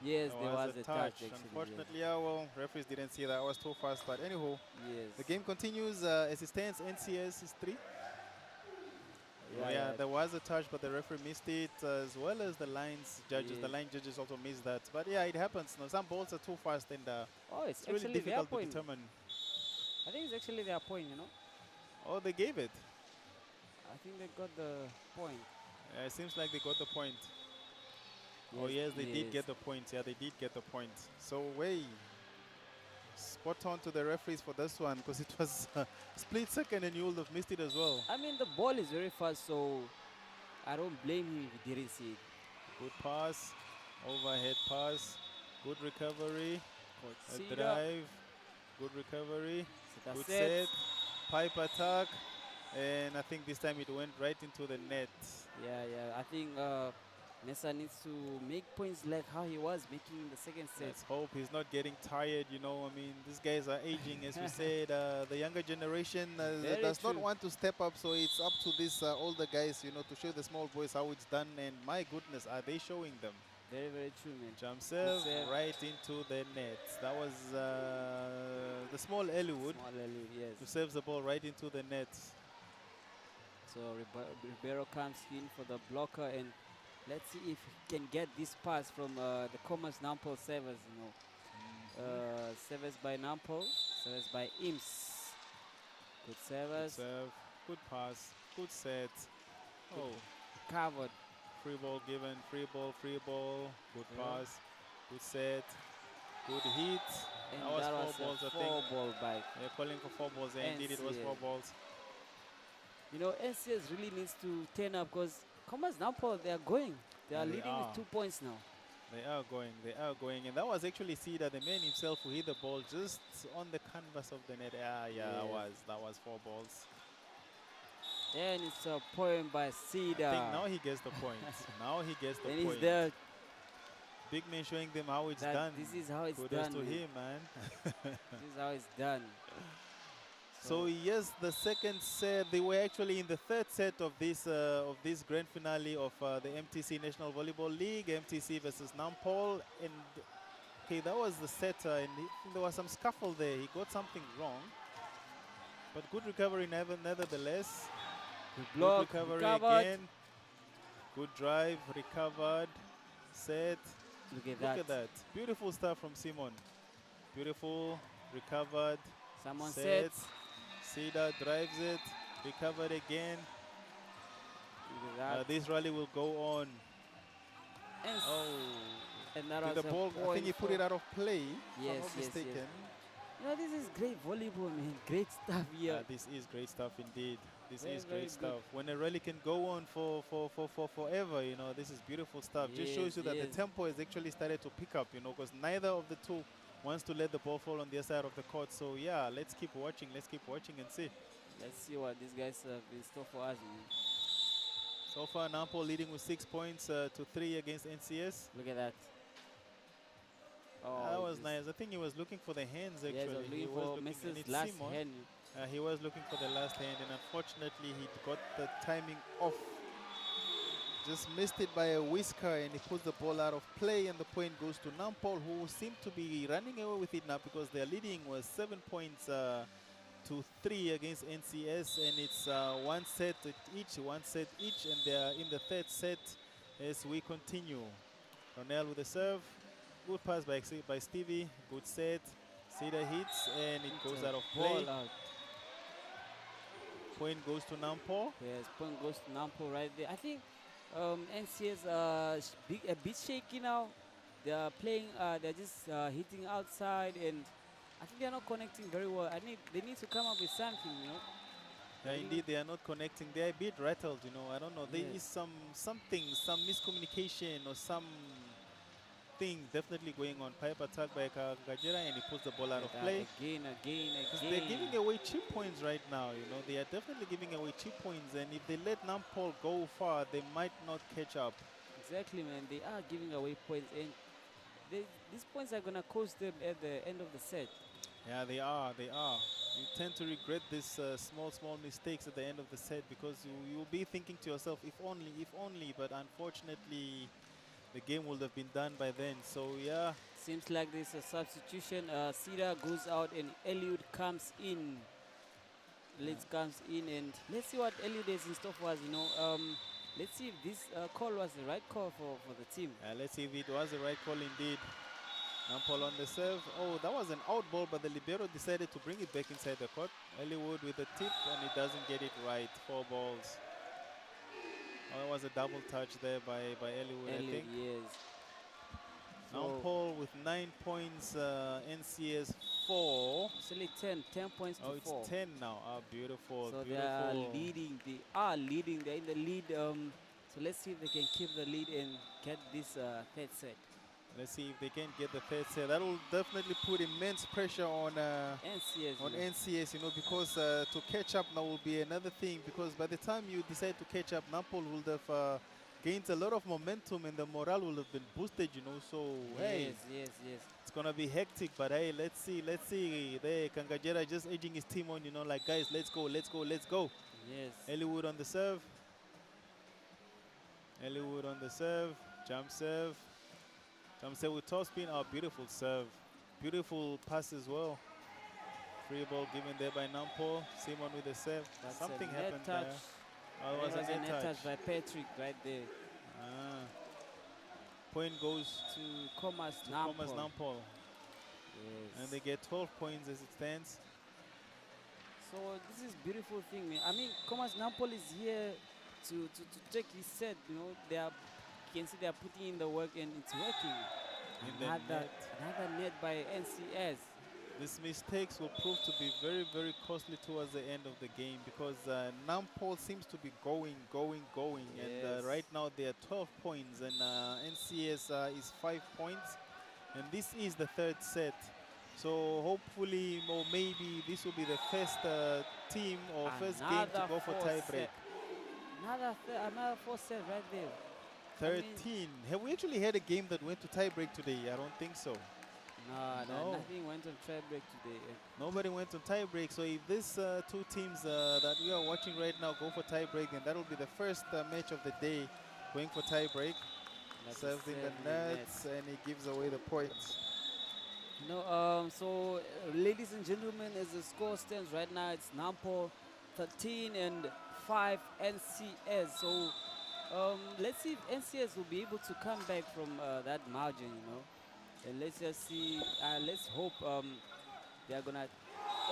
Yes, there was a touch. Actually, Unfortunately, yeah, well, referees didn't see that. I was too fast. But anyhow, yes. the game continues as it stands. NCS is 3. Yeah, there was a touch, but the referee missed it, as well as the lines judges. Yes. The line judges also missed that. But yeah, it happens. Now, some balls are too fast, and it's it's really actually their difficult to point. determine. I think it's actually their point, you know. Oh, they gave it. I think they got the point. Yeah, it seems like they got the point. Oh yes, they did get the point. Yeah, they did get the point. So spot on to the referees for this one, because it was a split second and you would have missed it as well. I mean, the ball is very fast, so I don't blame him if he didn't see it. Good pass, overhead pass, good recovery, a Cedar. drive, good recovery, Set a good set. set, pipe attack, and I think this time it went right into the net. Yeah. I think Nessa needs to make points like how he was making in the second set. Let's hope he's not getting tired, you know. I mean, these guys are aging, as we said. The younger generation does not want to step up, so it's up to these older guys, you know, to show the small boys how it's done. And my goodness, are they showing them? Very, very true, man. Jump serve right into the net. That was the small Eliud Yes. who serves the ball right into the net. So Ribeiro comes in for the blocker, and let's see if he can get this pass from the Commerce Nampo servers, you know. Servers by Nampo, servers by Ims. Good servers. Good serve, good pass, good set. Oh, Covered. free ball given, free ball, good pass, good set, good hit. And that was 4 a balls, I think. 4-ball bite. They're calling for 4 balls, and indeed it was 4 NCS. balls. You know, NCS really needs to turn up, because Commerce Nampo, they are going. They are They leading are. with 2 points now. They are going. And that was actually Sida, the man himself, who hit the ball just on the canvas of the net. That was 4 balls. And it's a point by I Cedar. think now he gets the point. Now he gets the And point. he's there. Big man showing them how it's That done. this is how it's Kudos done, to man. him, man. This is how it's done. So yes, the second set, they were actually in the third set of this grand finale of the MTC National Volleyball League, MTC versus Nampol. And okay, that was the setter, and there was some scuffle there. He got something wrong, but good recovery nevertheless. Good block, Good recovery recovered. again. Good drive, recovered, set. Look at Look at that. Beautiful stuff from Simon. Beautiful, recovered, Someone set. sets. Sida drives it, recovered again. Look at that. This rally will go on. And, and that Did was the a ball, I think he put it out of play, if Yes, I'm not yes, mistaken. yes. You know, this is great volleyball, man. Great stuff here. This is great stuff indeed. This Very, is very great good. stuff. When a rally can go on for forever, you know, this is beautiful stuff. Just shows you that the Yes. tempo has actually started to pick up, you know, because neither of the two wants to let the ball fall on their side of the court. So yeah, let's keep watching and see. Let's see what these guys have in store for us, man. So far, Nampo leading with 6 points to 3 against NCS. Look at that. Oh, That was just- nice. I think he was looking for the hands actually. Yes, I was He looking was for looking, and Mrs. it's Last Simon. hand. He was looking for the last hand, and unfortunately, he got the timing off. Just missed it by a whisker, and he puts the ball out of play, and the point goes to Nampol, who seem to be running away with it now because their leading was 7 points to 3 against NCS, and it's one set each, and they're in the third set as we continue. Ronel with the serve, good pass by Stevie, good set. Cedar hits, and it goes out of play. Ball out. Point goes to Nampol. Yes, point goes to Nampol right there. I think NCS a bit shaky now. They are playing. They're just hitting outside, and I think they're not connecting very well. They need to come up with something, you know. Yeah, indeed, they are not connecting. They're a bit rattled, you know. I don't know. There is some miscommunication or something definitely going on. Pipe attack by Gajera, and he puts the ball out of play. Again. They're giving away cheap points right now, you know. They are definitely giving away cheap points, and if they let Nampol go far, they might not catch up. Exactly, man. They are giving away points, and these points are gonna cost them at the end of the set. Yeah, they are. You tend to regret these small mistakes at the end of the set because you'll be thinking to yourself, if only, but unfortunately, the game would have been done by then. So, yeah. Seems like there's a substitution. Sida goes out and Eliud comes in. Comes in, and let's see what Eliud is in store for us, you know. Let's see if this call was the right call for the team. Let's see if it was the right call indeed. Nampol on the serve. Oh, that was an out ball, but the libero decided to bring it back inside the court. Eliud with the tip, and he doesn't get it right. 4 balls. Oh, it was a double touch there by Eliud, I think. Yes. Nampol with 9 points, NCS 4. Actually 10 points to 4. Oh, it's 10 now. Ah, beautiful, so beautiful. they are leading. They're in the lead. So let's see if they can keep the lead and get this third set. Let's see if they can get the third set. That will definitely put immense pressure on NCS, you know, because to catch up now will be another thing, because by the time you decide to catch up, Nampol will have gained a lot of momentum and the morale will have been boosted, you know, so hey. Yes. It's going to be hectic, but hey, let's see. There, Kangajera just edging his team on, you know, like, guys, let's go. Yes. Eliud on the serve. Jump serve. With top spin, beautiful serve. Beautiful pass as well. Free ball given there by Nampol. Simon with the serve. Something happened there. Oh, it was a net touch by Patrick right there. Point goes to Comas Nampol. Yes. And they get 12 points as it stands. So this is beautiful thing, man. I mean, Comas Nampol is here to take his set, you know. You can see they are putting in the work and it's working. Another net by NCS. These mistakes will prove to be very, very costly towards the end of the game because Nampol seems to be going. Yes. And right now they are 12 points and NCS is 5 points. And this is the third set. So hopefully, or maybe this will be the first team or first game to go for tiebreak. Another 4 set right there. 13. Have we actually had a game that went to tiebreak today? I don't think so. No, nothing went on tiebreak today. Nobody went on tiebreak. So if these 2 teams that we are watching right now go for tiebreak, then that will be the first match of the day going for tiebreak. Serves in the nets, and he gives away the points. No, so ladies and gentlemen, as the score stands right now, it's Nampol 13 and 5 NCS. So let's see if NCS will be able to come back from that margin, you know. And let's just see, let's hope they're going to...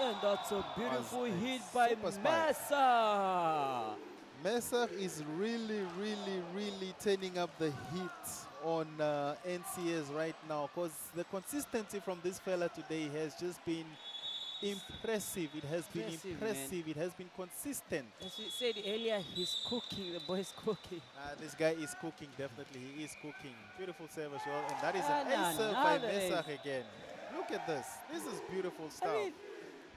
And that's a beautiful hit by Mesa. Mesa is really turning up the heat on NCS right now because the consistency from this fella today has just been impressive. It has been impressive. It has been consistent. As we said earlier, he's cooking. The boy is cooking. This guy is cooking, definitely. He is cooking. Beautiful serve as well. And that is an ace serve by Mesa again. Look at this. This is beautiful stuff. I mean,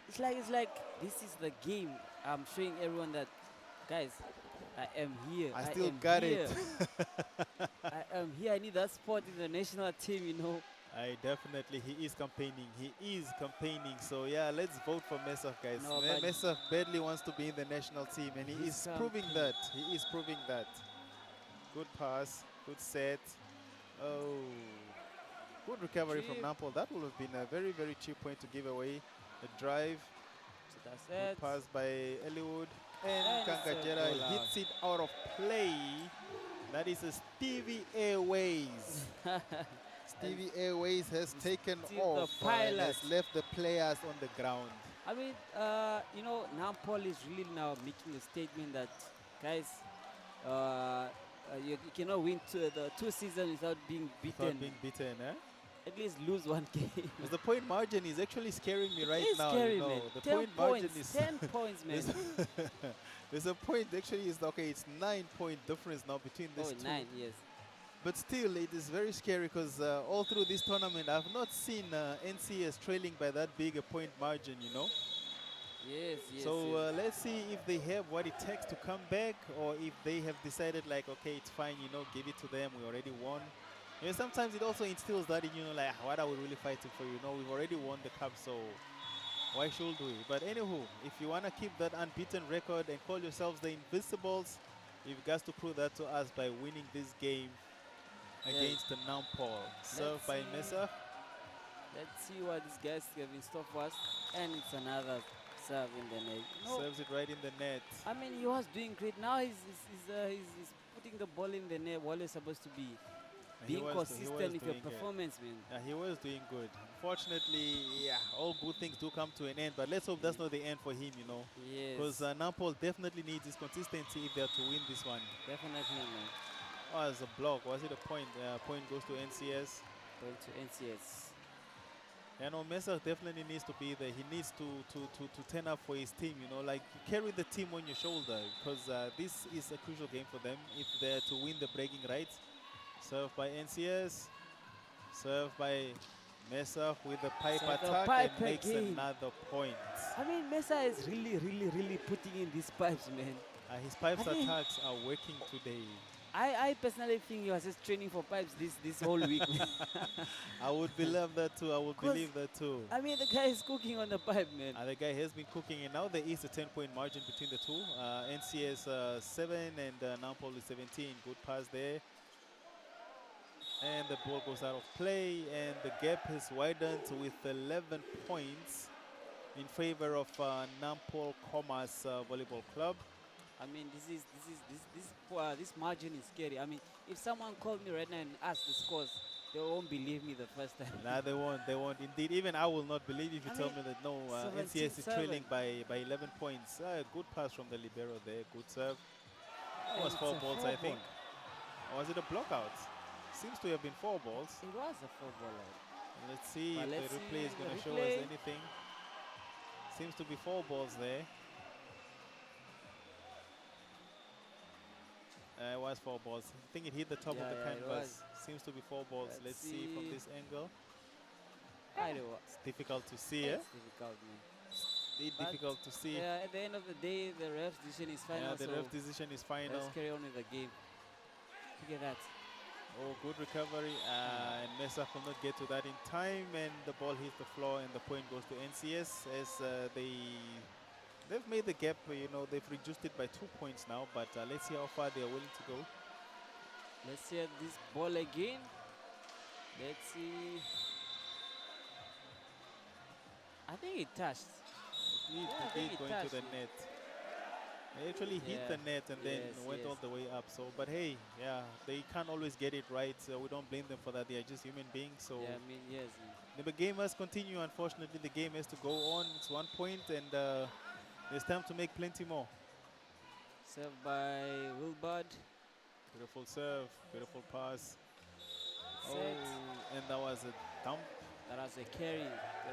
it's like this is the game. I'm showing everyone that, guys, I am here. I still got it. I am here. I need that spot in the national team, you know. Definitely, he is campaigning. He is campaigning. So yeah, let's vote for Mesaf, guys. No, but Mesaf badly wants to be in the national team, and he he's is proving campaigning. that. He is proving that. Good pass, good set. Oh, good recovery from Cheap. Nampol. That would have been a very, very cheap point to give away. The drive, So that's good it. pass by Eliud, and And it's a Kangajera goal out. hits it out of play. That is a Stevie Airways. Stevie Airways has taken still the off and has pilot. left the players on the ground. I mean, you know, Nampol is really now making a statement that, guys, you cannot win the 2 seasons without being beaten. Without being beaten, eh? At least lose 1 game. Because the point margin is actually scaring me right It's now. scary, You know, man. the 10 point margin points. is 10 points, man. there's a point actually is okay. It's 9-point difference now between these two. 9, yes. But still, it is very scary because all through this tournament, I've not seen NCS trailing by that big a point margin. You know. Yes, yes. So yes. let's see if they have what it takes to come back, or if they have decided like, okay, it's fine, you know, give it to them. We already won. You know, sometimes it also instills that in you, know, like, what are we really fighting for? You know, we've already won the cup, so why should we? But anywho, if you want to keep that unbeaten record and call yourselves the Invincibles, you've got to prove that to us by winning this game against the Nampol. Served by see. Mesa. Let's see what these guys have in store for us. And it's another serve in the net. No, Serves it right in the net. I mean, he was doing great. Now he's putting the ball in the net. What is supposed to be being consistent with your performance, man. Yeah, he was doing good. Unfortunately, yeah, all good things do come to an end. But let's hope that's not the end for him, you know. Yes. Because Nampol definitely needs his consistency if they're to win this one. Definitely, man. Oh, it's a block. Was it a point? Point goes to NCS. Going to NCS. Yeah, no, Mesa definitely needs to be there. He needs to turn up for his team, you know, like carry the team on your shoulder, because this is a crucial game for them if they're to win the breaking rights. Served by NCS. Served by Mesa with the pipe attack and makes another point. I mean, Mesa is really putting in these pipes, man. His pipes attacks are working today. I personally think he was just training for pipes this whole week. I would believe that too. I would believe that too. I mean, the guy is cooking on the pipe, man. The guy has been cooking, and now there is a 10-point margin between the two. NCS 7 and Nampol is 17. Good pass there. And the ball goes out of play, and the gap has widened with 11 points in favor of Nampol Commerce Volleyball Club. I mean, this margin is scary. I mean, if someone called me right now and asked the scores, they won't believe me the first time. Nah, they won't. They won't. Indeed, even I will not believe if you tell me that no, NCS is trailing by 11 points. Good pass from the libero there. Good serve. That was 4 balls, I think. Or was it a blockout? Seems to have been 4 balls. It was a 4-baller. Let's see if the replay is going to show us anything. Seems to be 4 balls there. It was 4 balls. I think it hit the top of the canvas. Seems to be 4 balls. Let's see from this angle. It's difficult to see, It's difficult, man. It's difficult to see. Yeah, at the end of the day, the ref's decision is final. Yeah, the ref decision is final. Let's carry on with the game. Look at that. Oh, good recovery. And Mesa will not get to that in time. And the ball hits the floor, and the point goes to NCS as they've made the gap. You know, they've reduced it by 2 points now. But let's see how far they are willing to go. Let's see this ball again. Let's see. I think it touched. It did go into the net. They actually hit the net and then went all the way up. So, but hey, yeah, they can't always get it right. So we don't blame them for that. They are just human beings. So yeah, I mean, yes. The game must continue. Unfortunately, the game has to go on. It's 1 point, and there's time to make plenty more. Served by Wilbard. Beautiful serve, beautiful pass. Set. Oh, and that was a dump. That was a carry.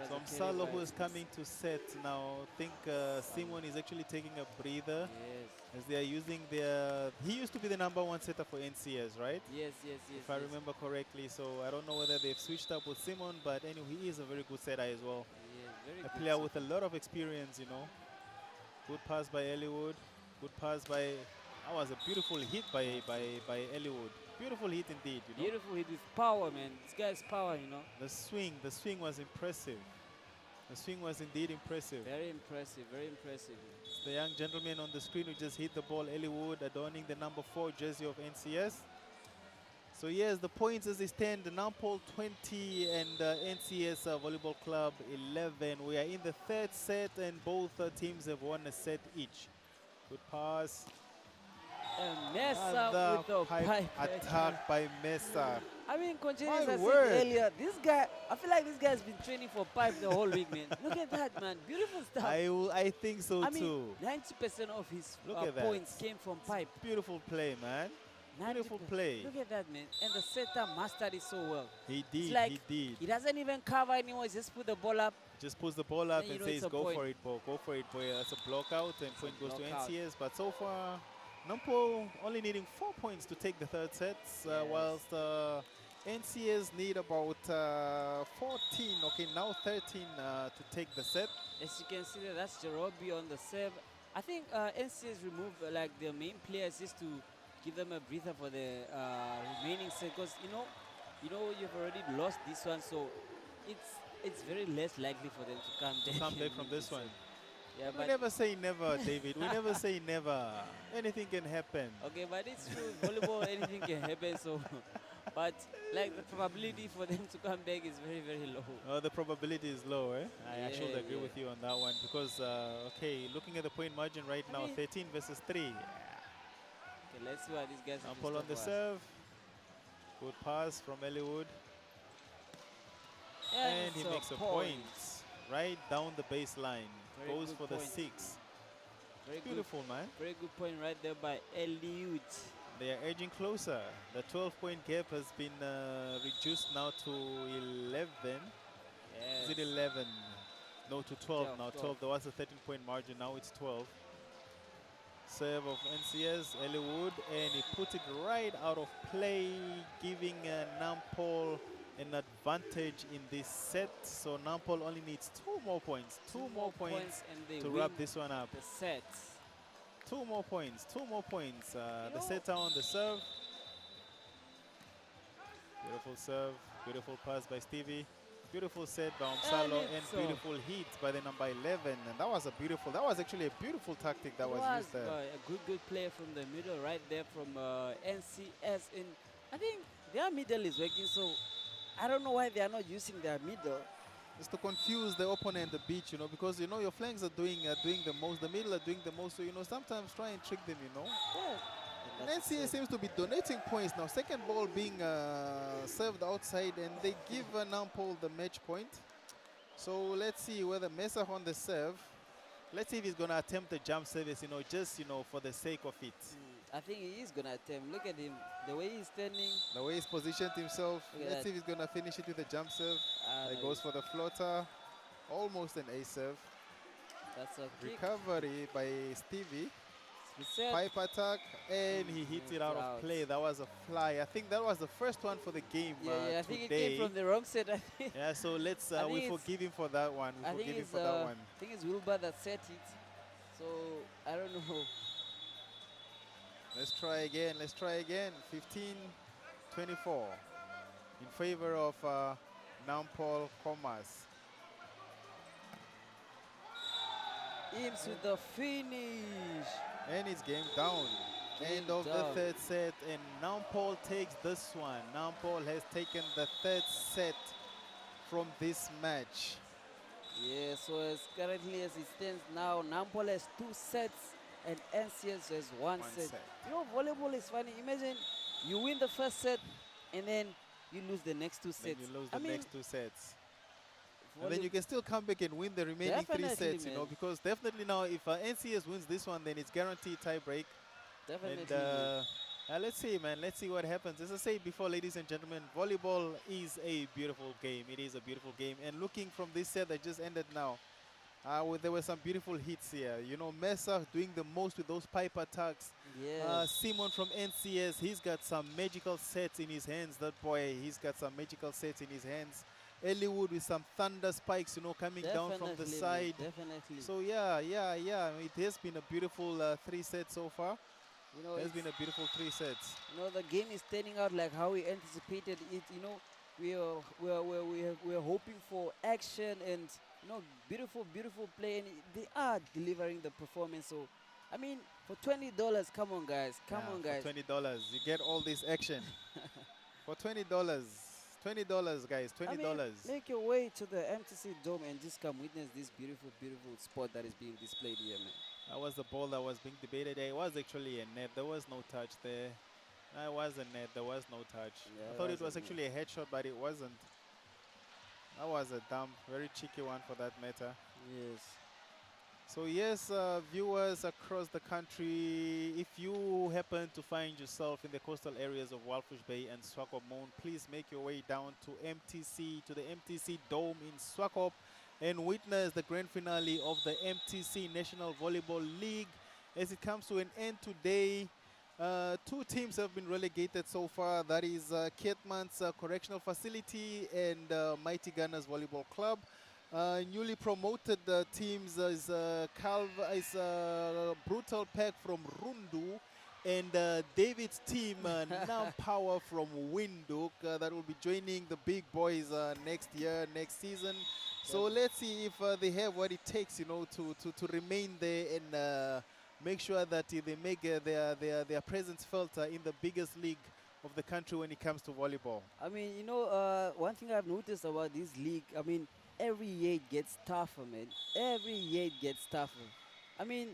So Msalo, who is coming to set now. I think Simon is actually taking a breather. Yes. As they are using their... He used to be the #1 setter for NCS, right? Yes. If I remember correctly. So I don't know whether they've switched up with Simon, but anyway, he is a very good setter as well. Yes, very A good player set. with a lot of experience, you know. Good pass by Eliud. Good pass by That was a beautiful hit by Eliud. Beautiful hit indeed, you know. Beautiful hit with power, man. This guy's power, you know. The swing was impressive. The swing was indeed impressive. Very impressive, very impressive. It's the young gentleman on the screen who just hit the ball, Eliud, adorning the number 4 jersey of NCS. So yes, the points as they stand, Nampol 20 and NCS Volleyball Club 11. We are in the third set and both teams have won a set each. Good pass. And Mesa with the pipe attack by Mesa. I mean, Conchini, My as I said word. earlier, this guy, I feel like this guy's been training for pipe the whole week, man. Look at that, man. Beautiful stuff. I think so I mean, too. 90% of his Look at that. points came from pipe. Beautiful play, man. Beautiful 90%. play. Look at that, man. And the setter mastered it so well. He did, It's like he did. he doesn't even cover anymore. He just put the ball up. Just puts the ball up Then you and know says, it's a go point. for it, boy. Go for it, boy. That's a block out and point goes to block out. NCS. But so far, Nampo only needing 4 points to take the third set, whilst NCS need about 14, okay, now 13 to take the set. As you can see there, that's Jerobi on the serve. I think NCS removed like their main players just to give them a breather for the remaining set, because you know you've already lost this one, so it's very less likely for them to come Back from this one. Yeah, We but never say never, David. We never say never. Anything can happen. okay, but it's true. Volleyball, anything can happen. So, but like the probability for them to come back is very, very low. The probability is low, eh? I actually Yeah, agree yeah. with you on that one because, okay, looking at the point margin right now, mean- 13 versus 3. Okay, let's see what these guys have in Nampol on the store for us. serve. Good pass from Eliud. Yeah, And it's he makes a point right down the baseline. Very Goes good for the point. 6. Very good. Beautiful, man. Very good point right there by Eliud. They are edging closer. The 12-point gap has been reduced now to 11. Yes. Is it 11? No, to 12 now. 12. 12. There was a 13-point margin. Now it's 12. Serve of NCS, Eliud, and he put it right out of play, giving Nampol an advantage in this set. So Nampol only needs 2 more points. Two more points and they to win wrap this one up. the set. 2 more points. 2 more points. The know- setter on the serve. Beautiful serve. Beautiful pass by Stevie. Beautiful set by Umsalo and it's beautiful hit by the number 11. And that was actually a beautiful tactic that was used there. A good play from the middle right there from NCS. And I think their middle is working, so I don't know why they are not using their middle. Just to confuse the opponent a bit, because your flanks are doing the most, the middle are doing the most. So sometimes try and trick them. Yeah. And NCA seems to be donating points now. Second ball being served outside, and they give Nampol the match point. So let's see whether Mesa on the serve. Let's see if he's gonna attempt the jump service. Just for the sake of it. I think he is gonna attempt. Look at him, the way he's standing. The way he's positioned himself. Look at Let's that. see if he's gonna finish it with a jump serve. He No, goes for the floater. Almost an ace serve. That's a kick. Recovery by Stevie. Reset. Pipe attack, and he hits it out of out. play. That was a fly. I think that was the first one for the game Yeah, I think it today. came from the wrong set. I think. Yeah, so let's I we think it's- forgive him for that one. We I think forgive him it's for that one. I think it's Wilbur that set it. So I don't know. Let's try again. Let's try again. 15-24 in favor of Nampol Commerce. Ims with the finish. And it's game down. End of the down. third set, and Nampol takes this one. Nampol has taken the third set from this match. Yeah, so as currently as it stands now, Nampol has 2 sets and NCS has 1 set. set. Volleyball is funny. Imagine you win the first set and then you lose the next 2 Then sets. you lose I the mean, next 2 sets. And then you can still come back and win the remaining 3 Definitely, sets, man. because definitely now if NCS wins this one, then it's guaranteed tie break. definitely. And let's see, man. Let's see what happens. As I said before, ladies and gentlemen, volleyball is a beautiful game. It is a beautiful game. And looking from this set that just ended now, there were some beautiful hits here. Mesa doing the most with those pipe attacks. yes. Simon from NCS, he's got some magical sets in his hands. That boy, he's got some magical sets in his hands. Eliud with some thunder spikes, coming down from the Definitely, man, side. Definitely. So yeah. It has been a beautiful 3 sets so far. You know, It's been a beautiful 3 sets. you know, the game is turning out like how we anticipated it. You know, we are hoping for action and, you know, beautiful play, and they are delivering the performance. So, I mean, for $20, come on guys, come on guys. For $20, you get all this action. For $20, $20 guys, $20. I mean, make your way to the MTC Dome and just come witness this beautiful sport that is being displayed here, man. That was the ball that was being debated. It was actually a net. There was no touch there. It was a net. There was no touch. Yeah, I thought it was a actually a headshot, but it wasn't. That was a dumb, very cheeky one for that matter. Yes. So yes, viewers across the country, if you happen to find yourself in the coastal areas of Walfish Bay and Swakopmund, please make your way down to the MTC Dome in Swakop, and witness the grand finale of the MTC National Volleyball League. As it comes to an end today, 2 teams have been relegated so far. That is Keetmans Correctional Facility and Mighty Gunners Volleyball Club. Newly promoted teams is Brutal Pack from Rundu, and David's team, Nam Power from Windhoek, that will be joining the big boys next season. So let's see if they have what it takes, you know, to remain there and make sure that they make their presence felt in the biggest league of the country when it comes to volleyball. I mean, you know, one thing I've noticed about this league, I mean, every year it gets tougher, man. Every year it gets tougher. I mean,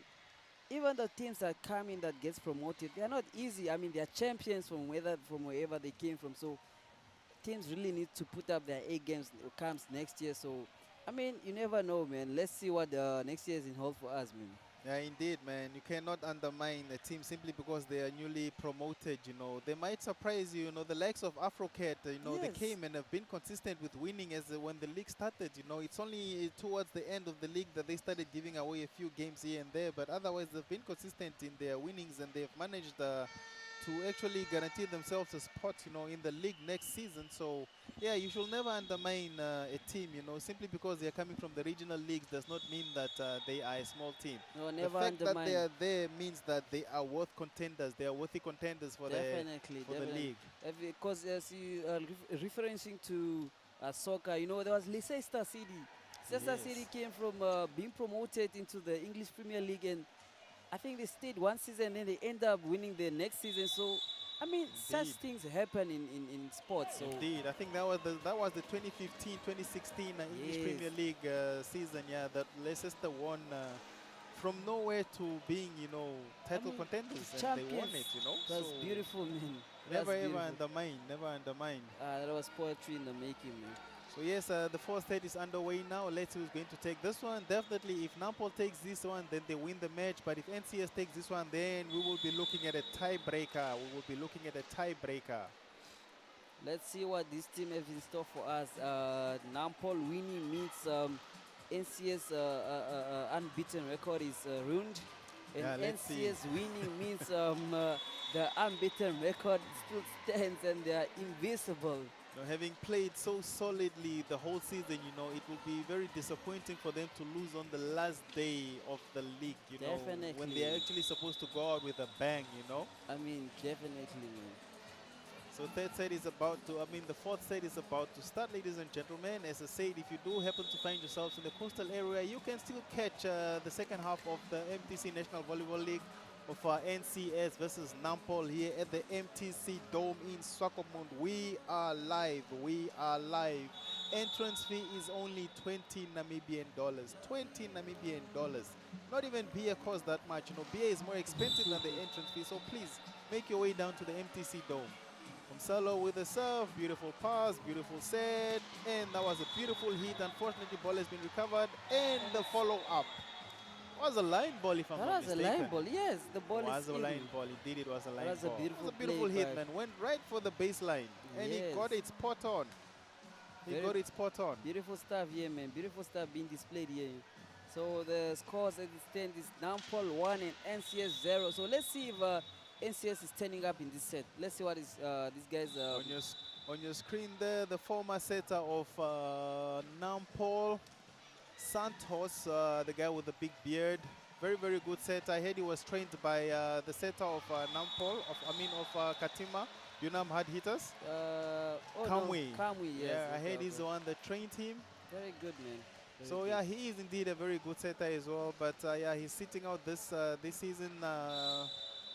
even the teams that come in that gets promoted, they are not easy. I mean, they are champions from wherever they came from. So teams really need to put up their A games comes next year. So, I mean, you never know, man. Let's see what next year is in hold for us, man. Yeah, indeed, man. You cannot undermine a team simply because they are newly promoted, you know. They might surprise you, you know. The likes of Afrocat, you know, Yes. they came and have been consistent with winning as when the league started, you know. It's only towards the end of the league that they started giving away a few games here and there, but otherwise they've been consistent in their winnings, and they've managed to actually guarantee themselves a spot, you know, in the league next season. So, yeah, you should never undermine a team, you know. Simply because they are coming from the regional leagues does not mean that they are a small team. No, The never fact that undermine. they are there means that they are worth contenders. They are worthy contenders for Definitely, the league. Because as you are referencing to soccer, you know, there was Leicester City. Leicester Yes. City came from being promoted into the English Premier League, and I think they stayed one season and they end up winning the next season. So, I mean, such things happen in sports. So Indeed, I think that was the 2015-2016 English Yes. Premier League season. Yeah, that Leicester won from nowhere to being, you know, title mean, contenders, and champions. they won it. You know, That's so beautiful, man. never That's ever beautiful. undermine. Never undermine. That was poetry in the making, man. So yes, the fourth set is underway now. Let's see who's going to take this one. Definitely, if Nampol takes this one, then they win the match. But if NCS takes this one, then we will be looking at a tiebreaker. We will be looking at a tiebreaker. Let's see what this team has in store for us. Nampol winning means NCS unbeaten record is ruined. And Yeah, let's see. NCS winning means the unbeaten record still stands and they are invisible. You know, having played so solidly the whole season, you know, it will be very disappointing for them to lose on the last day of the league, you know, when Definitely. they're actually supposed to go out with a bang, you know. I mean, definitely, man. So the fourth set is about to start, ladies and gentlemen. As I said, if you do happen to find yourselves in the coastal area, you can still catch the second half of the MTC National Volleyball League of NCS versus Nampol here at the MTC Dome in Swakopmund. We are live. We are live. Entrance fee is only 20 Namibian dollars. 20 Namibian dollars. Not even beer costs that much. You know, beer is more expensive than the entrance fee. So please make your way down to the MTC Dome. Umsalo with a serve, beautiful pass, beautiful set, and that was a beautiful hit. Unfortunately, ball has been recovered, and the follow-up was a line ball, if I'm That not was a mistaken. line ball, yes. The ball It was is a in. line ball. Indeed, it was a line was a ball. beautiful It was a beautiful play hit, by- man. Went right for the baseline, and he Yes. got it spot on. He Very got it spot on. Beautiful stuff here, man. Beautiful stuff being displayed here. So the scores as it stands is Nampol 1 and NCS 0. So let's see if NCS is turning up in this set. Let's see what is these guys. On your screen there, the former setter of Nampol, Santos, the guy with the big beard. Very, very good setter. I heard he was trained by the setter of Nampol, of Katima. Yunam hard hitters. Kamwe. Kamwe, yes. Yeah, I okay, heard he's the okay. one that trained him. Very good, man. Very So good. yeah, he is indeed a very good setter as well. But yeah, he's sitting out this season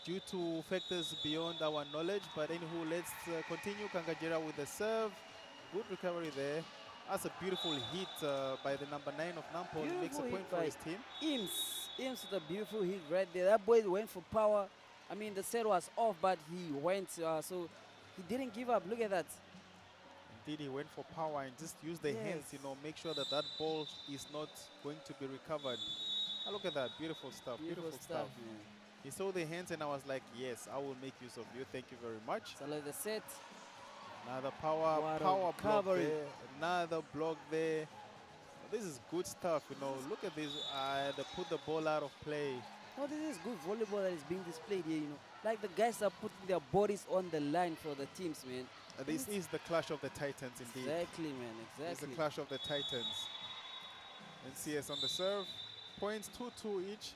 due to factors beyond our knowledge. But anywho, let's continue. Kangajera with the serve. Good recovery there. That's a beautiful hit by the number 9 of Nampol. He makes a Beautiful point hit for by his team. Ims with a beautiful hit right there. That boy went for power. I mean, the set was off, but he went. So he didn't give up. Look at that. Indeed, he went for power and just used the hands, you know, make sure that that ball is not going to be recovered. Oh, look at that. Beautiful stuff. Beautiful stuff. Man. He saw the hands and I was like, yes, I will make use of you. Thank you very much. So like the set. Another power What a block recovery. there. Another block there. This is good stuff, you know. Look at this. They put the ball out of play. Oh, this is good volleyball that is being displayed here, you know. Like the guys are putting their bodies on the line for the teams, man. This is the clash of the titans, indeed. Exactly, man. It's the Exactly. clash of the titans. NCS on the serve. Points 2-2 each.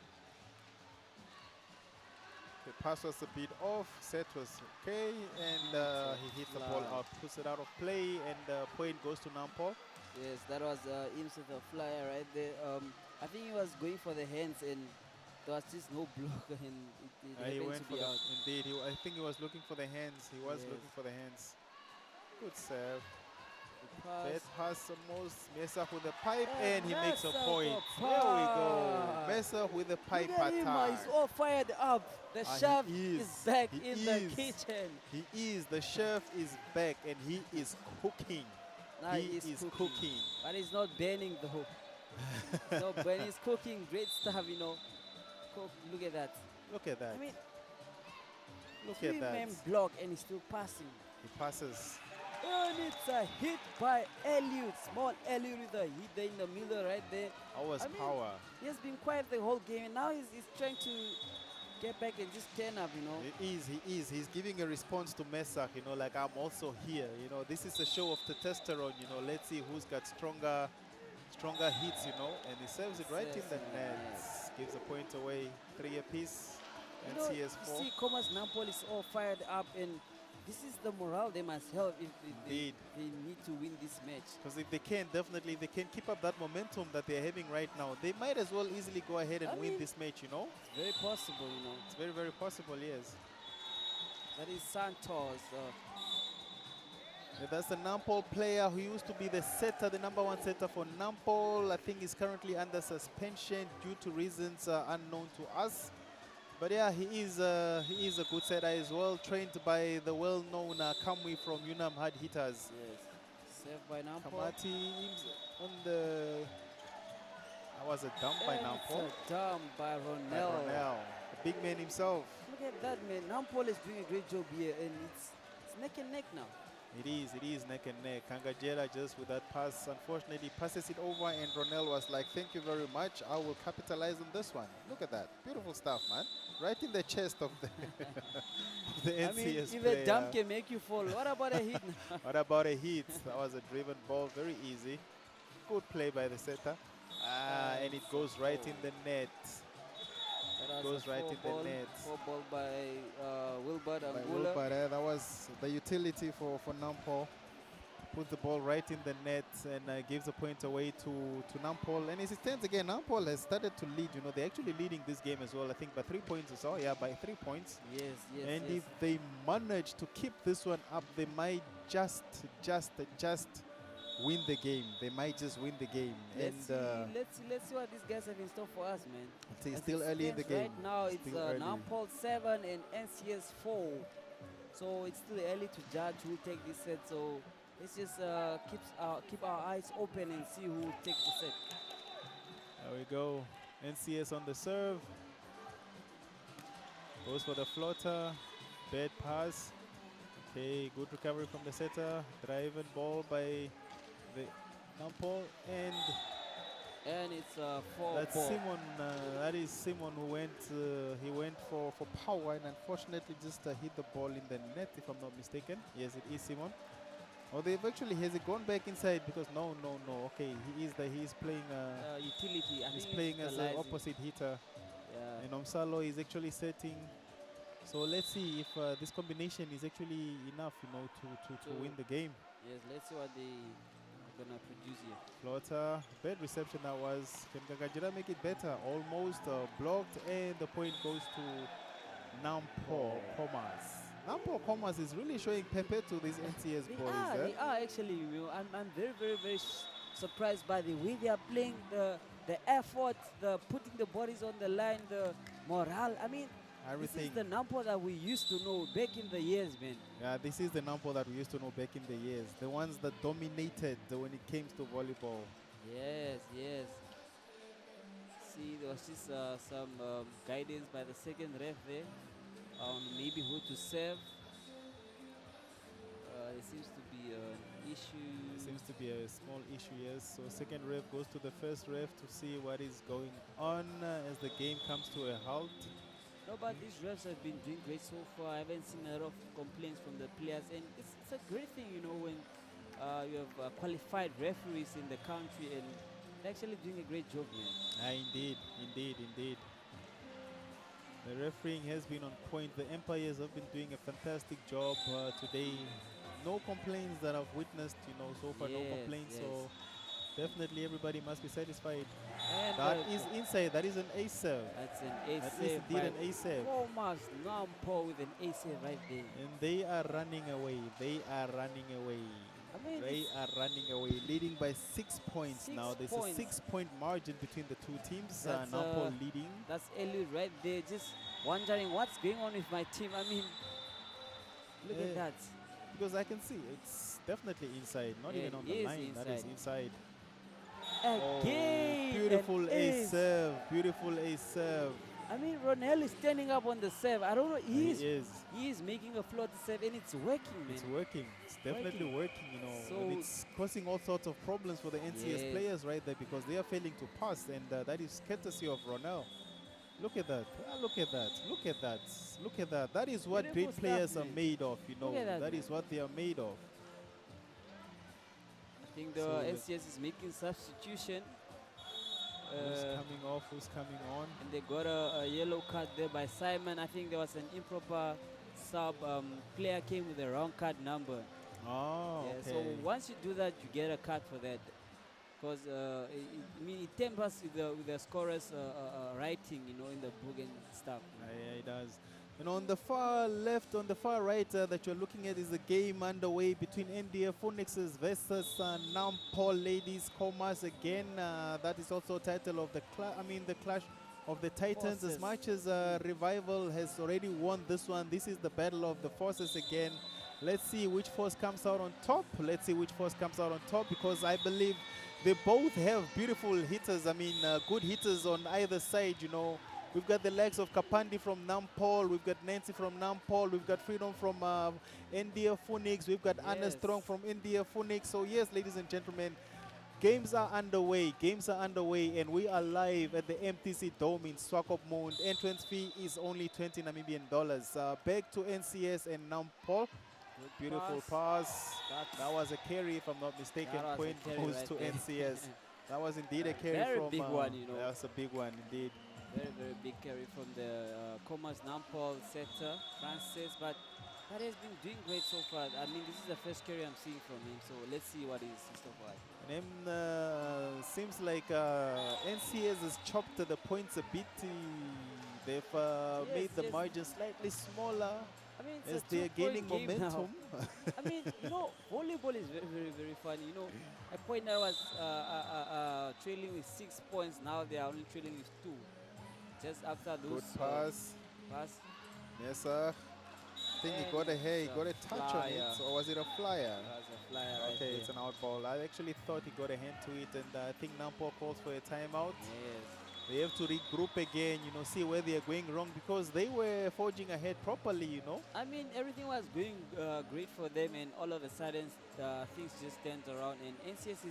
The pass was a bit off. Set was okay. And he hit the ball out, puts it out of play. And point goes to Nampol. Yes, that was Ims with a flyer right there. I think he was going for the hands and there was just no block and it He happened went to for be the, out. indeed. I think he was looking for the hands. He was Yes. looking for the hands. Good serve. The Bad pass. pass almost. Mesa with the pipe And and he makes a Mesa point. for There we go. par. Mesa with the pipe Look at him, attack. he's all fired up. The Ah, he chef is. is back He in the is. kitchen. He is. The chef is back and he is cooking. Now he is cooking. But he's not burning the hook. No, but he's cooking great stuff, you know. Look at that. Look at that. I mean, Look at that. three-man block and he's still passing. He passes. And it's a hit by Elliot. Small Elliot with a hit there in the middle right there. That was I mean, power. He has been quiet the whole game and now he's trying to get back and just turn up, you know. He is. He's giving a response to Mesa, you know, like I'm also here. You know, this is a show of testosterone, you know. Let's see who's got stronger hits, you know. And he serves it right in the net. Gives a point away. 3 apiece. You know, NCS you 4. see Comas Nampol is all fired up and this is the morale they must have if they need to win this match. Because if they can, definitely, if they can keep up that momentum that they're having right now, they might as well easily go ahead and win this match, you know. It's very possible, you know. It's very, very possible, yes. That is Santos. Yeah, that's the Nampol player who used to be the setter, the #1 setter for Nampol. I think he's currently under suspension due to reasons unknown to us. But yeah, he is a good setter as well, trained by the well-known Kamwe from Yunam Hard Hitters. Yes. Saved by Nampol. Kamati on the... That was a dump by Nampol. It's a dump by Ronel. Ronel, the big man himself. Look at that, man. Nampol is doing a great job here and it's neck and neck now. It is neck and neck. Kangajera just with that pass, unfortunately passes it over and Ronel was like, thank you very much, I will capitalize on this one. Look at that, beautiful stuff, man. Right in the chest of the, the NCS I mean, if player. a dump can make you fall, what about a hit now? What about a hit? That was a driven ball, very easy. Good play by the setter. And it goes right in the net. Goes right in the net. 4-ball by Wilbert By Angula. Wilbert, that was the utility for Nampol. Puts the ball right in the net and gives a point away to Nampol. And as it stands again, Nampol has started to lead. You know, they're actually leading this game as well. I think by 3 points or so. Yeah, by 3 points. Yes. And if they manage to keep this one up, they might just win the game. They might just win the game. Let's see what these guys have in store for us, man. It's As still it early in the stands game. Right now, it's Still early. Nampol 7 and NCS 4. So it's still early to judge who will take this set. So let's just keep our eyes open and see who will take the set. There we go. NCS on the serve. Goes for the floater. Bad pass. Okay, good recovery from the setter. Drive and ball by the Nampol. And it's 4-4. that's Simon. That is Simon who went for power and unfortunately just hit the ball in the net, if I'm not mistaken. Yes, it is Simon. Oh, they've actually, has it gone back inside? Because no. Okay, he's playing. Utility. He's playing as an opposite hitter. Yeah. And Omsalo is actually setting. So let's see if this combination is actually enough, you know, to win the game. Yes, let's see what they are gonna produce here. Floater, bad reception that was. Can Gagajira make it better? Almost blocked, and the point goes to Nampo Comas. Nampo Comas is really showing Pepe to these NCS boys. They are actually. You know, I'm very, very, very surprised by the way they are playing, the effort, the putting the bodies on the line, the morale. I mean, this is Everything. the Nampo that we used to know back in the years, man. Yeah, this is the Nampo that we used to know back in the years. The ones that dominated when it came to volleyball. Yes, yes. See, there was just some guidance by the second ref there on maybe who to serve. There seems to be an issue. Seems to be a small issue, yes. So second ref goes to the first ref to see what is going on as the game comes to a halt. No, but these refs have been doing great so far. I haven't seen a lot of complaints from the players, and it's a great thing, you know, when you have qualified referees in the country, and they're actually doing a great job, man. Indeed, indeed, indeed. The refereeing has been on point. The umpires have been doing a fantastic job today. No complaints that I've witnessed, you know, so far. No Yes, complaints. yes. So definitely everybody must be satisfied. And That is inside. That is an ace serve. that's an ace That is save indeed by an ace serve. Thomas Nampo with an ace save right there. And they are running away. They are running away. I mean, They it's- are running away, leading by 6 points 6 now. There's points. a 6-point margin between the two teams. That's, Nampo leading. that's Eliud right there, just wondering what's going on with my team. I mean, look at that. Because I can see it's definitely inside, not Yeah, even on it the is line. That is inside. Again, Beautiful an ace serve. Beautiful ace serve. I mean, Ronel is standing up on the serve. I don't know. He is. He is making a float serve, and it's working, man. It's working. It's definitely working, you know. So- and it's causing all sorts of problems for the NCS Yes. players right there because they are failing to pass, and that is courtesy of Ronel. Look at that. Look at that. Look at that. Look at that. That is what Beautiful great players stuff, are man. made of, you know. Look at that, That man. is what they are made of. I think the So- NCS is making substitution. Who's coming off? Who's coming on? And they got a yellow card there by Simon. I think there was an improper sub. Player came with the wrong card number. Oh, Yeah, okay. so once you do that, you get a card for that. Because I mean, it tempers with the scorer's writing, you know, in the book and stuff. Yeah, it does. And on the far left, on the far right that you're looking at is the game underway between NDF Phoenixes versus Nampo Ladies Comas again. That is also a title of the the Clash of the Titans. Forces. As much as Revival has already won this one, this is the battle of the forces again. Let's see which force comes out on top. Let's see which force comes out on top because I believe they both have beautiful hitters. I mean, good hitters on either side, you know. We've got the legs of Kapandi from Nampol. We've got Nancy from Nampol. We've got Freedom from India Phoenix. We've got Anna Yes. Strong from India Phoenix. So yes, ladies and gentlemen, games are underway. Games are underway, and we are live at the MTC Dome in Swakopmund. Entrance fee is only 20 Namibian dollars. Back to NCS and Nampol. Good Beautiful pass. That was a carry, if I'm not mistaken. That was a Point carry goes right to there. NCS. That was indeed a carry Very from. big one, you know. That's a big one indeed. Very, very big carry from the Comas Nampol setter, Francis. But has been doing great so far. I mean, this is the first carry I'm seeing from him. So let's see what is his stuff like. And then seems like NCS has chopped the points a bit. They've made the yes. margin slightly smaller I mean, as it's a they're 2-point gaining game now. momentum. I mean, you know, volleyball is very, very, very fun. You know, at point I was trailing with 6 points. Now they are only trailing with 2. Just after those Good pass. pass. Yes, sir. I think he And got a hair. He it's got a a touch on it. flyer. Or was it a flyer? That was a flyer right Okay, there. it's an out ball. I actually thought he got a hand to it, and I think Nampo calls for a timeout. Yes. They have to regroup again, you know, see where they are going wrong because they were forging ahead properly, you know. I mean, everything was going great for them, and all of a sudden, things just turned around, and NCS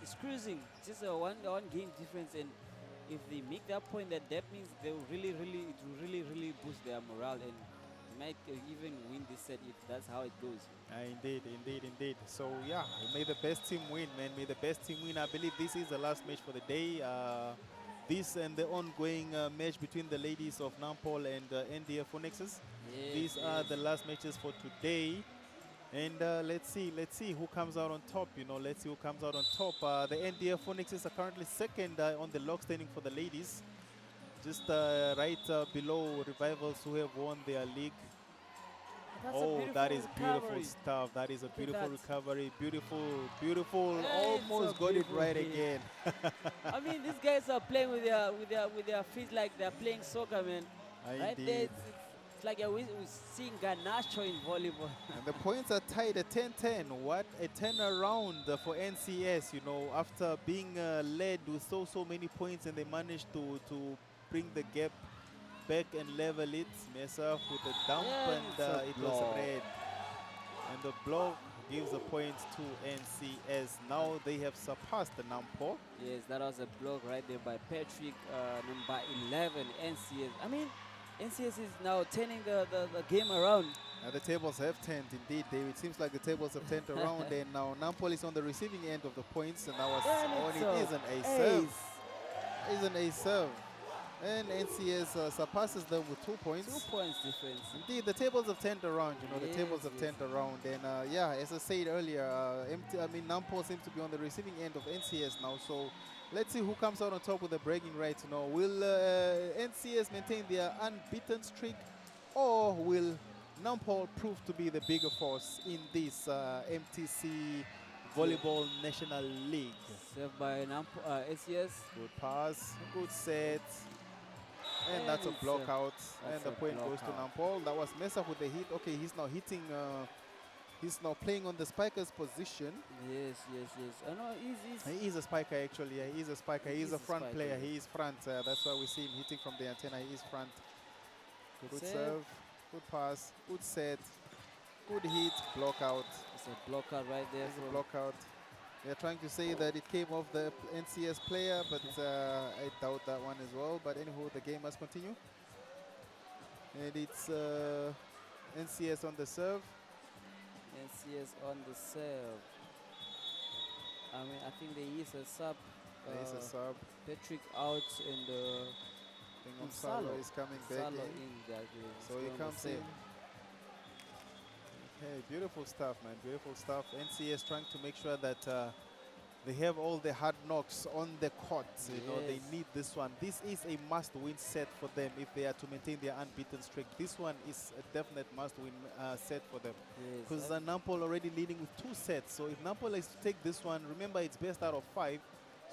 is cruising. Just a one game difference, and if they make that point, that means they will it will really boost their morale, and might even win this set if that's how it goes. Indeed. So, yeah, may the best team win, man. May the best team win. I believe this is the last match for the day. this and the ongoing match between the ladies of Nampol and NDF Phoenixes. Yes, These are the last matches for today. And let's see who comes out on top. You know, let's see who comes out on top. The NDF Phoenixes are currently second on the log standing for the ladies, just right below Revivals, who have won their league. That's a Oh, that is beautiful recovery. stuff. That is a at beautiful that. recovery. Beautiful, beautiful. It's Almost a got it beautiful right hit. again. I mean, these guys are playing with their feet like they're playing soccer, man. Right there, Indeed. it's like we're seeing Ganacho in volleyball. And the points are tied at 10-10. What a turnaround for NCS, you know, after being led with so many points, and they managed to bring the gap back and level it. Mesa with the dump, Yeah, and it's a it was block. red. And the block gives the points to NCS. Now they have surpassed the Nampo. Yes, that was a block right there by Patrick, number 11, NCS. I mean, NCS is now turning the game around. Now the tables have turned, indeed, David. It seems like the tables have turned around, and now Nampol is on the receiving end of the points, and that was And it it's is an ace ace. serve. Is an ace serve. And NCS surpasses them with 2 points. 2 points difference. Indeed, the tables have turned around. You know, the tables Yes, have yes. turned around, and yeah, as I said earlier, Nampol seems to be on the receiving end of NCS now. So let's see who comes out on top with the bragging rights. You know, will NCS maintain their unbeaten streak, or will Nampol prove to be the bigger force in this MTC Volleyball National League? Served by NCS. Good pass, good set. And that's a it's block out, that's and the a point block goes to out. Nampol. That was Mesa with the hit. Okay, he's now hitting, he's now playing on the spiker's position. Yes. I know he's He is a spiker actually, yeah, he is a spiker. He is a front spiker, player, yeah. he is front. That's why we see him hitting from the antenna, he is front. Good serve. serve, good pass, good set, good hit, block out. It's a block out right there. There's a from- block out. They're trying to say that it came off the NCS player, but I doubt that one as well. But anyhow, the game must continue. And it's NCS on the serve. NCS on the serve. I mean, I think there is a sub. There is a sub. Patrick out and Thing on Salo is coming back Salo in. in that game. So he comes in. Okay, beautiful stuff, man. Beautiful stuff. NCS trying to make sure that they have all the hard knocks on the court. You know, they Yes. need this one. This is a must-win set for them if they are to maintain their unbeaten streak. This one is a definite must-win set for them. Because Yes, Nampol already leading with 2 sets. So if Nampol is to take this one, remember it's best out of 5.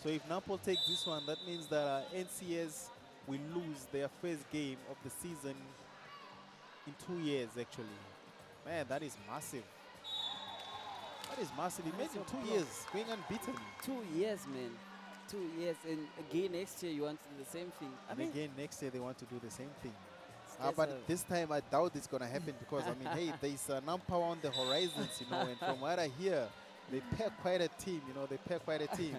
So if Nampol takes this one, that means that NCS will lose their first game of the season in 2 years, actually. Man, that is massive. That is massive. That's Imagine a 2 block. years going unbeaten. 2 years, man. 2 years, and again next year you want to do the same thing. I And mean, again, next year they want to do the same thing. that's But a- this time I doubt it's going to happen because, I mean, hey, there's Nampa on the horizons, you know, and from what I hear, they pack quite a team, you know, they pack quite a team.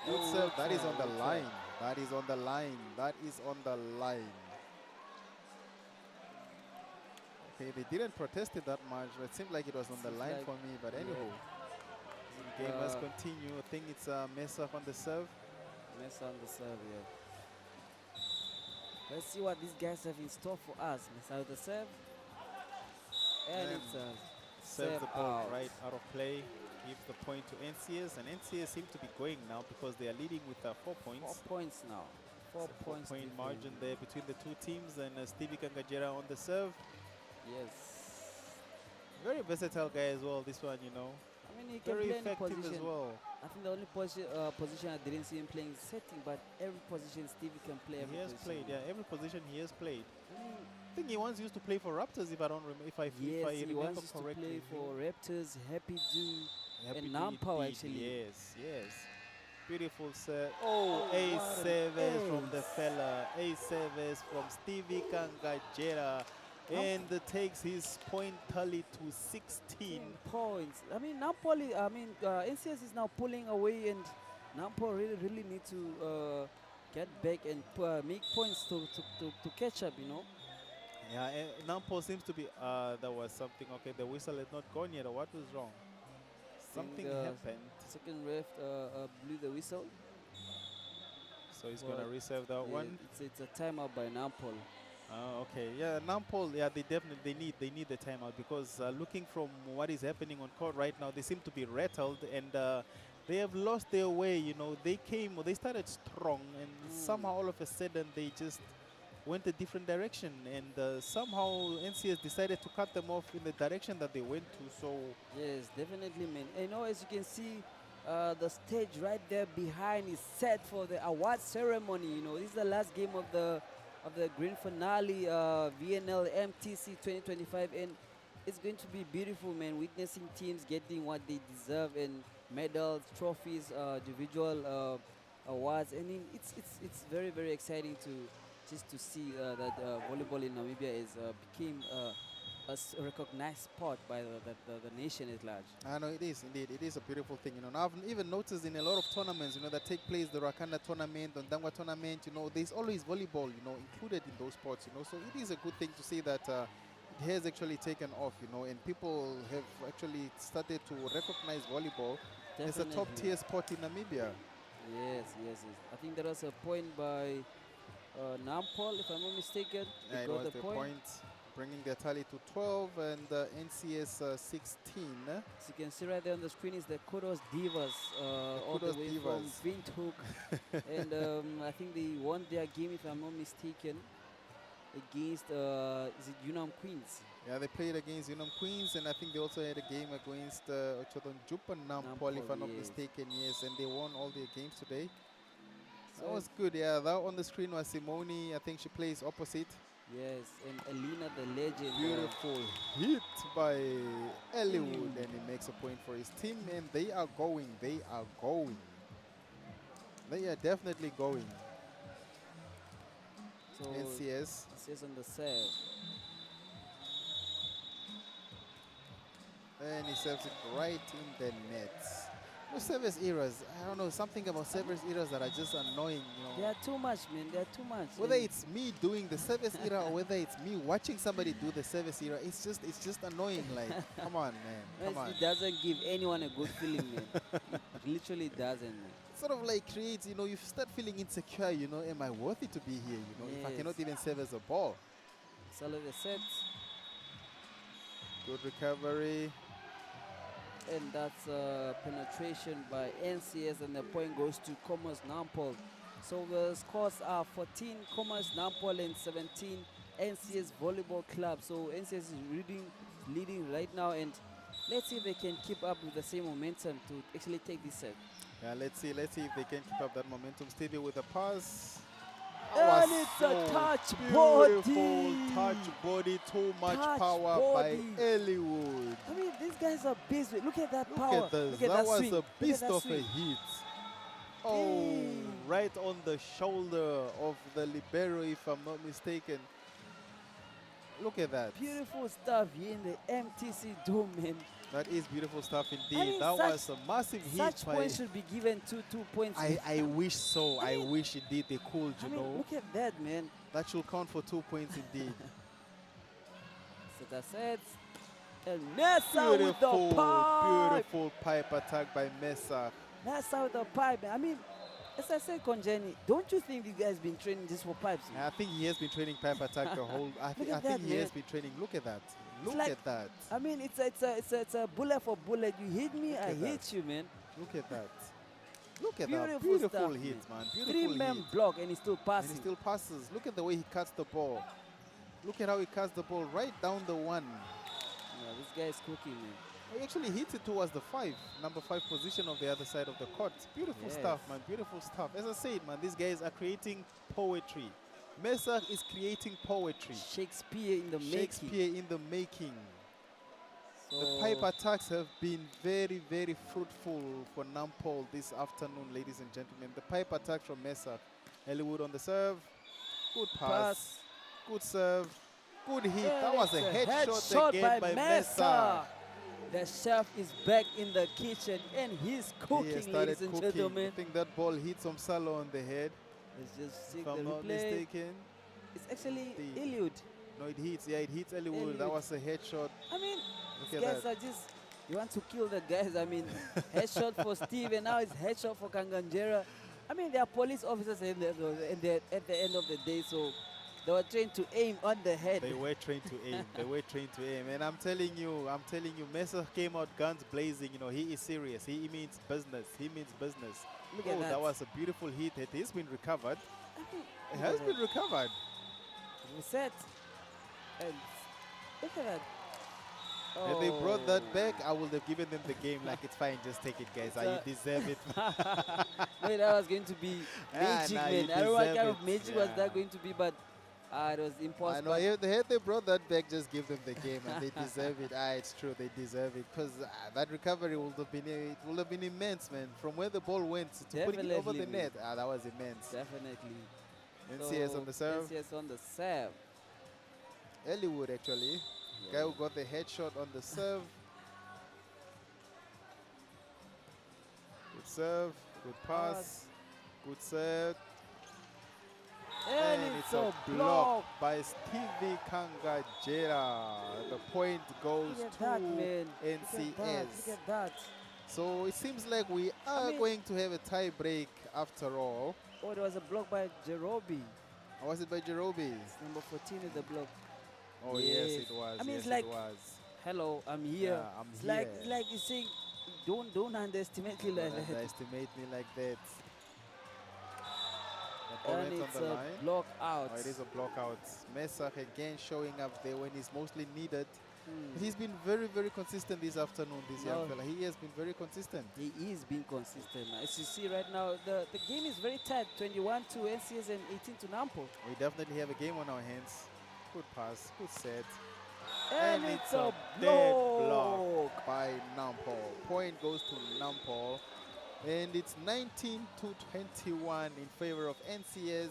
Good Oh, serve, that is on the good line. try. That is on the line. That is on the line. Okay, they didn't protest it that much, but it seemed like it was on the Seems line like- for me. But yeah. anyhow, game must Uh, continue. I think it's Mesa on the serve. Mess on the serve, yeah. Let's see what these guys have in store for us. Mess out the serve. And And it's a Serves serve the ball out. right out of play. Gives the point to NCS, and NCS seem to be going now because they are leading with 4 4 points. points now. 4 It's a points. 4-point difference. margin there between the 2 teams, and Stevie Kangajera on the serve. Yes. Very versatile guy as well, this one, you know. I mean, he can Very play any effective position. as well. I think the only position I didn't see him playing is setting, but every position Stevie can play. Every He has position. played, yeah, every position he has played. I mean, I think he once used to play for Raptors, if I don't remember, if I yes, he remember wants to correctly. play for Raptors, Happy Do. Happy and to Nampo, indeed, actually. Yes. Beautiful serve. Oh, ace what an service from the ace. fella. Ace service from Stevie Kangajera. And takes his point tally to 16. 10 points. I mean, Napoli. I mean, NCS is now pulling away, and Napoli really need to get back and make points to catch up. You know. Yeah, Nampo seems to be, there was something, okay, the whistle had not gone yet, or what was wrong? Something the happened. Second ref blew the whistle. So he's Well, going to reserve that Yeah, one. it's a timeout by Nampol. Okay, yeah, Nampol, yeah, they definitely need the timeout because looking from what is happening on court right now, they seem to be rattled and they have lost their way. You know, they started strong and somehow all of a sudden they just went a different direction and somehow NCS decided to cut them off in the direction that they went to. So Yes, definitely, man. You know, as you can see, the stage right there behind is set for the award ceremony. You know, this is the last game of the grand finale, VNL MTC 2025, and it's going to be beautiful, man. Witnessing teams getting what they deserve and medals, trophies, individual awards. I mean, it's very very exciting to just to see that volleyball in Namibia is became a recognized sport by the nation at large. I know it is indeed. It is a beautiful thing, you know. And I've even noticed in a lot of tournaments, you know, that take place, the Rakanda tournament, the Ndangwa tournament, you know, there's always volleyball, you know, included in those sports, you know. So it is a good thing to see that it has actually taken off, you know, and people have actually started to recognize volleyball as a top Definitely. tier sport in Namibia. Yes, yes, yes. I think there was a point by Nampol, if I'm not mistaken. Yeah, They it got was the the point. point, bringing their tally to 12 and NCS 16. As you can see right there on the screen is the Kudos Divas, all the Kudos way Divas. from Windhoek. And I think they won their game, if I'm not mistaken, against, is it Unam Queens? Yeah, they played against Unam Queens, and I think they also had a game against Ochodon Jupan Nampol, if I'm not yes. mistaken, yes, and they won all their games today. So That was good, yeah. That on the screen was Simone. I think she plays opposite. yes, and Alina the legend. Beautiful hit by Ellwood, and he makes a point for his team, and they are going. They are going. They are definitely going. So NCS. it says on the serve. And he serves it right in the nets. No service errors. I don't know, something about service errors that are just annoying, you know. They are too much, man. They are too much. Whether And it's me doing the service error or whether it's me watching somebody do the service error, it's just annoying. Like, come on, man, come on. it doesn't give anyone a good feeling, man. It literally doesn't, man. It sort of like creates, you know, you start feeling insecure, you know, am I worthy to be here, you know, if I Yes. cannot even serve as a ball. Solid the set. Good recovery. And that's penetration by NCS, and the point goes to Commerce Nampol. So the scores are 14 Commerce Nampol and 17 NCS Volleyball Club. So NCS is leading right now, and let's see if they can keep up with the same momentum to actually take this set. Yeah, let's see if they can keep up that momentum. Stevie with a pass. And it's a touch body. Beautiful touch body, too much Touch power body. by Ellwood. I mean, these guys are beast. Look at that Look power. at this. Look at That was swing. a Look at beast that of swing. a hit. Oh, Dang. right on the shoulder of the libero, if I'm not mistaken. Look at that. Beautiful stuff here in the MTC Dome, man. That is beautiful stuff indeed. I mean, that such- was a massive hit. Such by points should be given 2 points. I wish so. I wish indeed they could, I you mean, know. look at that, man. That should count for 2 points indeed. Set assets. And Mesa with the Beautiful, pipe. beautiful pipe attack by Mesa. Mesa with the pipe, man. I mean, as I said, Konjeni, don't you think you guys been training just for pipes? Man? I think he has been training pipe attack the whole. I Look at think that, he has man. been training. Look at that. Look like- at that. I mean, it's a bullet for bullet. You hit me, Look I at hit that. you, man. Look at that. Look at that. Beautiful Beautiful stuff, hit, man. Beautiful Three-man hit. block, and he's still And passing. he still passes. Look at the way he cuts the ball. Look at how he cuts the ball right down the one. Yeah, this guy is cooking, man. He actually hits it towards the number 5 position of the other side of the court. Beautiful stuff, Yes. man. Beautiful stuff. As I said, man, these guys are creating poetry. Mesa is creating poetry. Shakespeare in the making. Shakespeare in the making. The So- pipe attacks have been very, very fruitful for Nampol this afternoon, ladies and gentlemen. The pipe attack from Mesa. Ellwood on the serve. Good pass. Good serve. Good hit. Yeah, That was a it's headshot again by Mesa. The chef is back in the kitchen and he's He cooking, has started ladies and cooking. I gentlemen. think that ball hit Somsalo on the head, Let's just see if the I'm not replay. mistaken. It's actually The- Interlude. No, it hits. Yeah, it hits Ellwood. That Ellwood. was a headshot. I mean, Look these at guys that. are just, you want to kill the guys. I mean, headshot for Steve and now it's headshot for Kanganjera. I mean, they are police officers at the end of the day, so they were trained to aim on the head. They were trained to aim. They were trained to aim. And I'm telling you, Mesa came out guns blazing. You know, he is serious. He means business. He means business. Look at that that. was a beautiful hit. It has been recovered. It Look has at been that. recovered. Reset. And look at that. If they brought that Oh. back, I would have given them the game like it's fine, just take it, guys. You deserve it. Wait, that was going to be magic, nah, man. you I don't know what deserve kind of it. magic was Yeah. that going to be, but it was I impossible. know, if they brought that back, just give them the game, and they deserve it. It's true, they deserve it, because that recovery would have been immense, man. From where the ball went to put it over the Definitely, net, that was immense. Definitely. NCS on the serve. NCS on the serve. Ellywood, actually. Guy who got the headshot on the serve. Good serve, good pass, good serve. And And it's it's a block by Stevie Kangajera. The point goes Look at to that, man. NCS. Look at that. So it seems like we are going to have a tie break after all. Oh, there was a block by Jerobi. Or was it by Jerobi? Number 14 is the block. Oh, yes, Yes. it was. I mean, yes, it's like, it was. hello, I'm here. Yeah, I'm it's here. like you're saying, don't underestimate me like that. Underestimate me like that. The And opponent it's on the a line. block out. Oh, it is a block out. Mesa again showing up there when he's mostly needed. Hmm. He's been very, very consistent this afternoon, this young No. fella. He has been very consistent. He is being consistent. As you see right now, the game is very tight. 21 to NCS and 18 to Nampo. We definitely have a game on our hands. Good pass, good set. And it's a dead block. block by Nampol. Point goes to Nampol. And it's 19 to 21 in favor of NCS.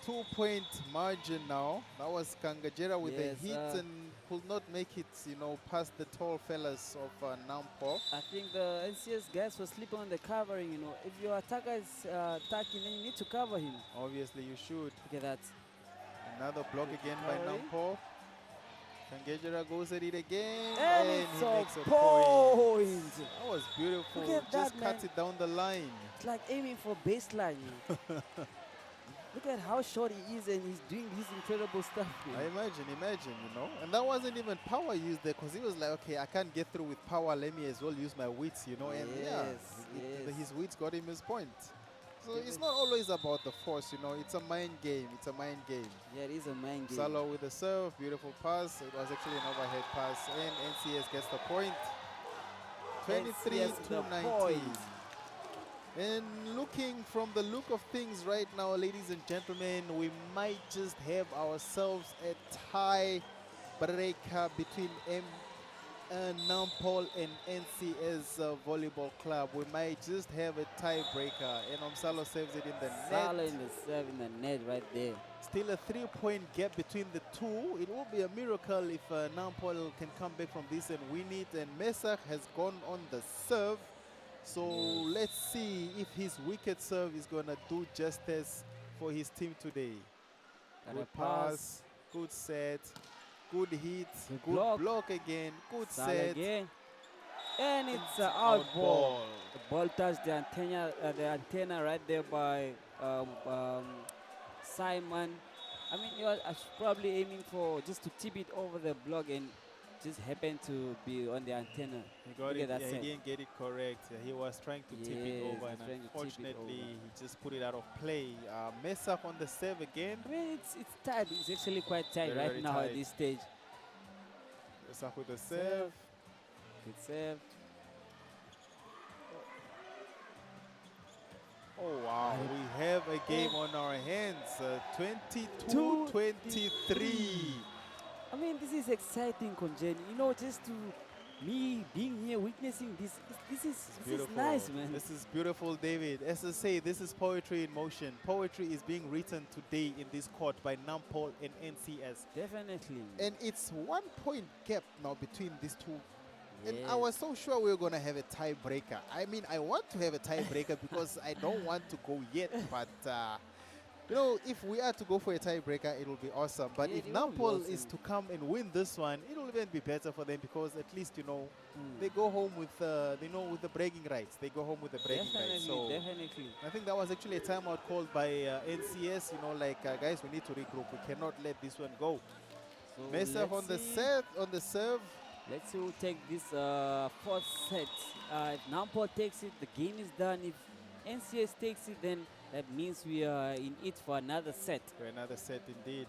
2-point margin now. That was Kangajera with Yes, the hit and could not make it, past the tall fellas of Nampol. I think the NCS guys were sleeping on the covering. If your attacker is attacking, then you need to cover him. Obviously, you should. Look at that. Another block again by recovery. Nampol. Kangajera goes at it again. And he it's makes a a point. point. That was beautiful. Look at Just that, cut man. it down the line. It's like aiming for baseline. Look at how short he is, and he's doing this incredible stuff. Imagine, And that wasn't even power used there, because he was like, okay, I can't get through with power. Let me as well use my wits, And Yes. his wits got him his point. So it's not always about the force, It's a mind game. It's a mind game. Yeah, it is a mind game. Salo with the serve, beautiful pass. It was actually an overhead pass, and NCS gets the point. 23 NCS to the 19. point. And looking from the look of things right now, ladies and gentlemen, we might just have ourselves a tie breaker between Nampol and NCS Volleyball Club. We might just have a tiebreaker, and Omsalo saves it in the Sala net. in the serve in the net right there. Still a 3-point gap between the two. It will be a miracle if Nampol can come back from this and win it. And Mesak has gone on the serve. So let's see if his wicked serve is going to do justice for his team today. And Good a pass. good set, good hit, Good good block. again, good Sala set. again. And it's an out out ball. The ball touched the antenna right there by Simon. I mean, he was probably aiming for just to tip it over the block, and just happened to be on the antenna. He got Look it. at that Yeah, set. he didn't get it correct. He was trying to tip it Yes, over, he and was trying to tip it unfortunately, over. he just put it out of play. Mesak on the serve again. I mean, it's tight. It's actually quite tight Very, right very now tight. at this stage. Mesak with the serve. Good serve. Oh wow, we have a game on our hands. 22-23. I mean, this is exciting, Konjeni. Just to me being here, witnessing this. This is nice, man. This is beautiful, David. As I say, this is poetry in motion. Poetry is being written today in this court by Nampol and NCS. Definitely. And it's 1-point gap now between these two. And I Yes. was so sure we were going to have a tiebreaker. I mean, I want to have a tiebreaker because I don't want to go yet, but You know, if we are to go for a tiebreaker, it will be awesome. But Yeah, if it will be Nampol is awesome. to come and win this one, it will even be better for them because at least, you know, Mm. they go home with, with the bragging rights. They go home with the bragging rights. So Definitely. I think that was actually a timeout called by NCS. You know, like guys, we need to regroup. We cannot let this one go. So Mesaf on the see. set, on the serve. Let's see who take this fourth set. If Nampo takes it, the game is done. If NCS takes it, then that means we are in it for another set. For another set, indeed.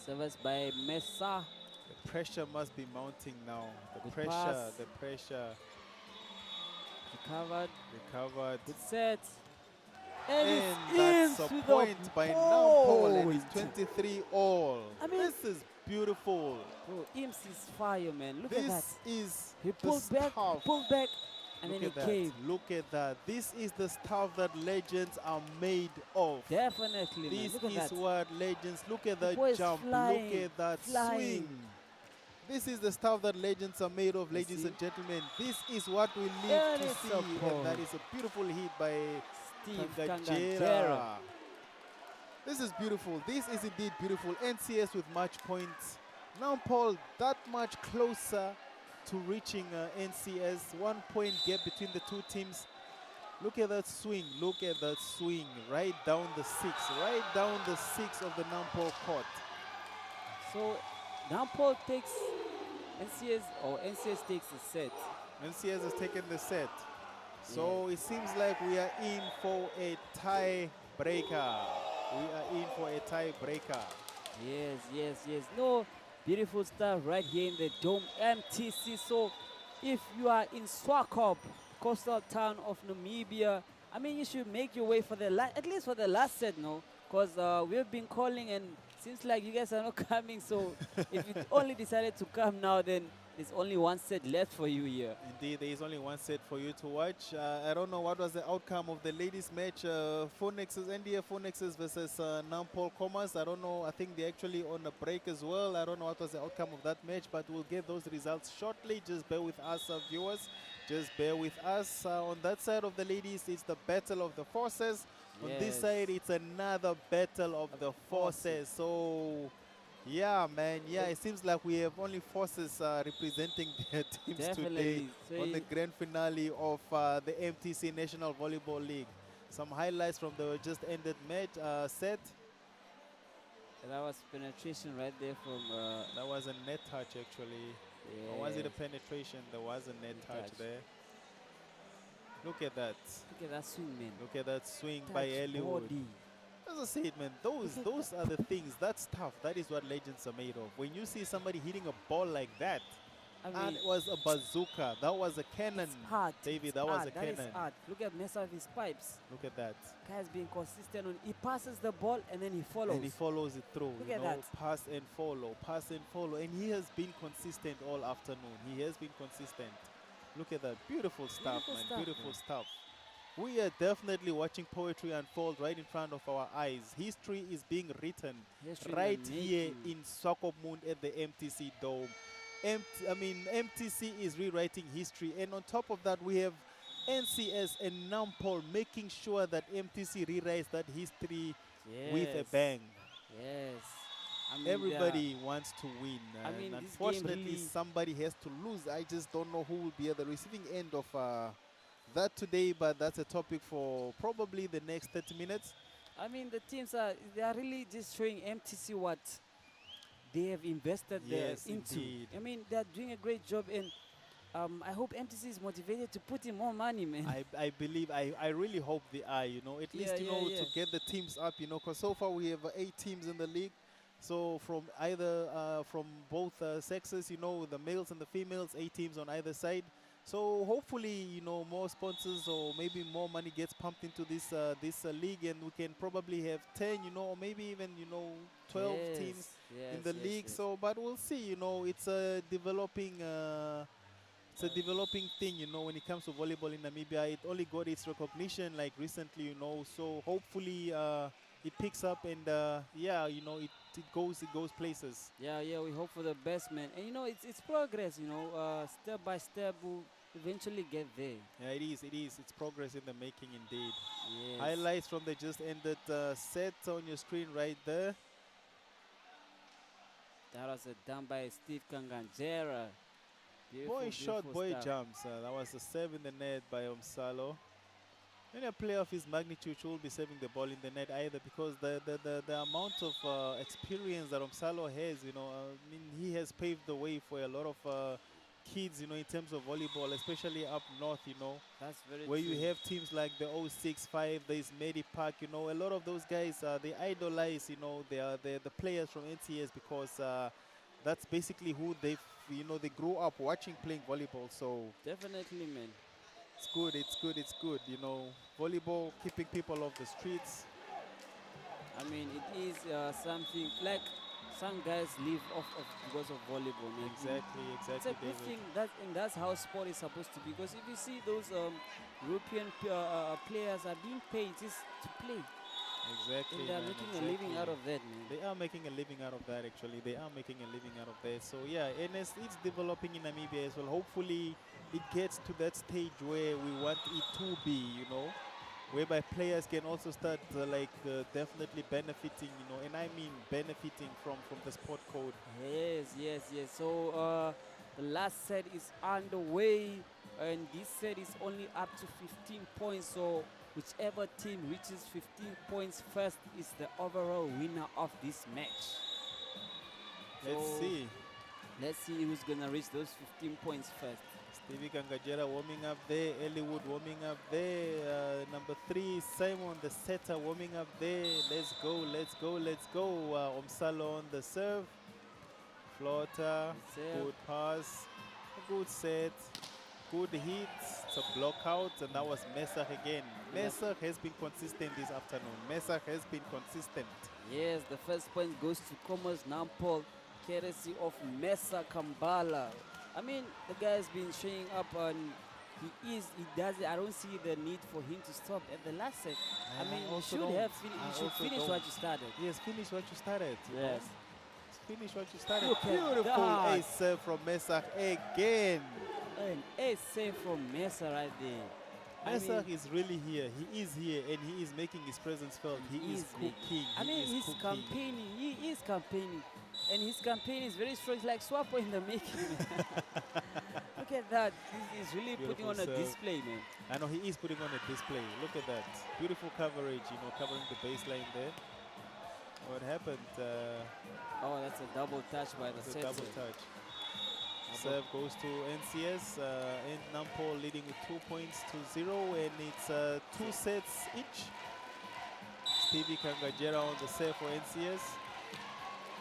Service by Mesa. The pressure must be mounting now. The Good pressure, pass. the pressure. Recovered. Recovered. Good set. And it's that's a with point by Nampol, and it's point. 23 all. I mean- This is beautiful. Bro, Imps is fire, man. Look at that. This is He the pulled back, stuff. and Look then at he that. came. Look at that. This is the stuff that legends are made of. Definitely, man. This Look at is that. what legends. Look at The that boy is jump. flying, Look at that flying. swing. This is the stuff that legends are made of, You ladies see? and gentlemen. This is what we live There to is see, a and that ball. is a beautiful hit by Steve Kangajera. Kangajera. This is beautiful. This is indeed beautiful. NCS with match points. Now, Paul, that much closer to reaching NCS. 1 point gap between the two teams. Look at that swing. Look at that swing. Right down the six. Right down the six of the Nampol court. So Nampo takes NCS takes the set. NCS has taken the set. So it seems like we are in for a tiebreaker. We are in for a tiebreaker. Yes. No, beautiful stuff right here in the Dome MTC. So if you are in Swakop, coastal town of Namibia, I mean, you should make your way for the at least for the last set, no? Because we've been calling and seems like you guys are not coming. So if you only decided to come now, then there's only one set left for you here. Indeed, there is only one set for you to watch. I don't know what was the outcome of the ladies' match. NDF Phonexes versus Nampol Commerce. I don't know. I think they're actually on a break as well. I don't know what was the outcome of that match, but we'll get those results shortly. Just bear with us, viewers. Just bear with us. On that side of the ladies, it's the battle of the forces. On this Yes. side, it's another battle of the forces. So, yeah, man. Yeah, it seems like we have only forces representing their teams today Definitely. So on the grand finale of the MTC National Volleyball League. Some highlights from the just ended match set. that was penetration right there from. That was a net touch, actually. Or was it a Yes. penetration? There was a net touch touch. there. Look at that. Look at that swing, man. Look at that swing by Touch Eliud. body. As I said, man, those are the things. That stuff. That is what legends are made of. When you see somebody hitting a ball like that, I and mean, it was a bazooka. That was a cannon, it's art. David. It's That was art. a That is cannon. art. Look at Mesa with his pipes. Look at that. Guy's being consistent. He passes the ball and then he follows. And he follows it through. Look you at know, that. pass and follow. And he has been consistent all afternoon. He has been consistent. Look at that. Beautiful stuff, Beautiful man. stuff, Beautiful man. stuff. We are definitely watching poetry unfold right in front of our eyes. History is being written History in the right here making. in Swakopmund at the MTC Dome. MTC is rewriting history. And on top of that, we have NCS and Nampol making sure that MTC rewrites that history with a Yes. bang. Yes. I mean, Everybody wants to win. I And mean, this game unfortunately, really- somebody has to lose. I just don't know who will be at the receiving end of that today, but that's a topic for probably the next 30 minutes. I mean, the teams they are really just showing MTC what they have invested Yes, into. indeed. I mean, they're doing a great job, and I hope MTC is motivated to put in more money, man. I believe, I really hope they are, you know, at least, you Yeah, know, yeah. to get the teams up, you know, because so far we have 8 teams in the league. So from from both sexes, you know, the males and the females, 8 teams on either side. So hopefully, you know, more sponsors or maybe more money gets pumped into this league, and we can probably have 10, you know, or maybe even, you know, 12 teams in the league. So, but we'll see, you know, it's a developing thing, you know, when it comes to volleyball in Namibia. It only got its recognition like recently, you know. So hopefully it picks up, and yeah, you know, it goes places. Yeah, yeah, we hope for the best, man. And you know, it's progress, you know, step by step, we'll eventually get there. Yeah, it is. It is. It's progress in the making, indeed. Yes. Highlights from the just ended set on your screen right there. That was a done by Steve Kanganjera. Beautiful, Boy shot, beautiful boy stuff. jumps. That was a save in the net by Omsalo. And a player of his magnitude should be saving the ball in the net either, because the amount of experience that Omsalo has, you know, I mean, he has paved the way for a lot of kids, you know, in terms of volleyball, especially up north, you know, That's very where true. you have teams like the 065, there's Medi Park, you know, a lot of those guys, they idolize, you know, they're the players from NTS, because that's basically who you know, they grew up watching playing volleyball. So Definitely, man. it's good, it's good, it's good, you know, volleyball keeping people off the streets. I mean, it is something like some guys live off of because of volleyball, man. Exactly, It's a exactly, good David. thing, and that's how sport is supposed to be. Because if you see those European players are being paid just to play, Exactly, and they're man, making a living out of that, man. They are making a living out of that, actually. They are making a living out of that. So yeah, and it's developing in Namibia as well. Hopefully it gets to that stage where we want it to be, you know, whereby players can also start definitely benefiting, you know, and I mean benefiting from the sport code. Yes, yes, yes. So the last set is underway, and this set is only up to 15 points. So whichever team reaches 15 points first is the overall winner of this match. Let's So see. let's see who's gonna reach those 15 points first. Stevie Kangajera warming up there, Ellywood warming up there, number 3, Simon the setter warming up there. Let's go, let's go, let's go. Omsalo on the serve. Floater, good pass, a good set, good hit. It's a block out, and that was Mesach again. Mesach has been consistent this afternoon. Mesach has been consistent. Yes, the first point goes to Commerce Nampol, courtesy of Mesa Kambala. I mean, the guy's been showing up, and he does it. I don't see the need for him to stop at the last set. I mean, you should finish what you started. Yes, finish what you started. Yes. Finish what you started. Look at Beautiful that. ace serve from Mesach again. An ace save from Mesa right there. Mesach is really here. He is here, and he is making his presence felt. He is cooking. I mean, he's campaigning. He is campaigning. And his campaign is very strong. It's like Swapo in the making. Look at that. He's really putting on a display, man. I know he is putting on a display. Look at that. Beautiful coverage, you know, covering the baseline there. What happened? Oh, that's a double touch by the set. Double touch. Serve goes to NCS, and Nampol leading with 2 points to 0, and it's 2 sets each. Stevie Kangajera on the serve for NCS.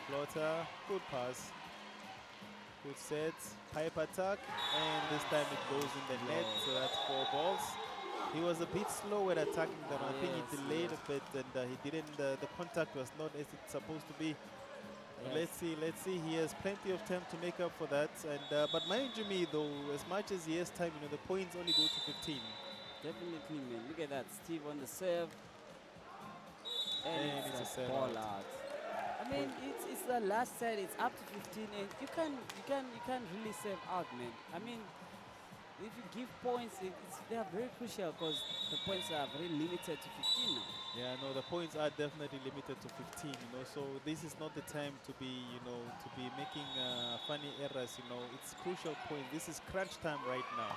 Floater, good pass. Good set, pipe attack, and this time it goes in the net, so that's 4 balls. He was a bit slow at attacking them. I think he delayed a bit, and he didn't, the contact was not as it's supposed to be. Let's see. He has plenty of time to make up for that. And but mind you me though, as much as he has time, you know, the points only go to 15. Definitely, man. Look at that, Steve on the serve, and it's a serve ball out. I mean, it's the last set. It's up to 15, and you can't really serve out, man. I mean, if you give points, they are very crucial because the points are very limited to 15 now. Yeah, no, the points are definitely limited to 15, you know, so this is not the time to be, you know, to be making funny errors, you know. It's crucial point. This is crunch time right now.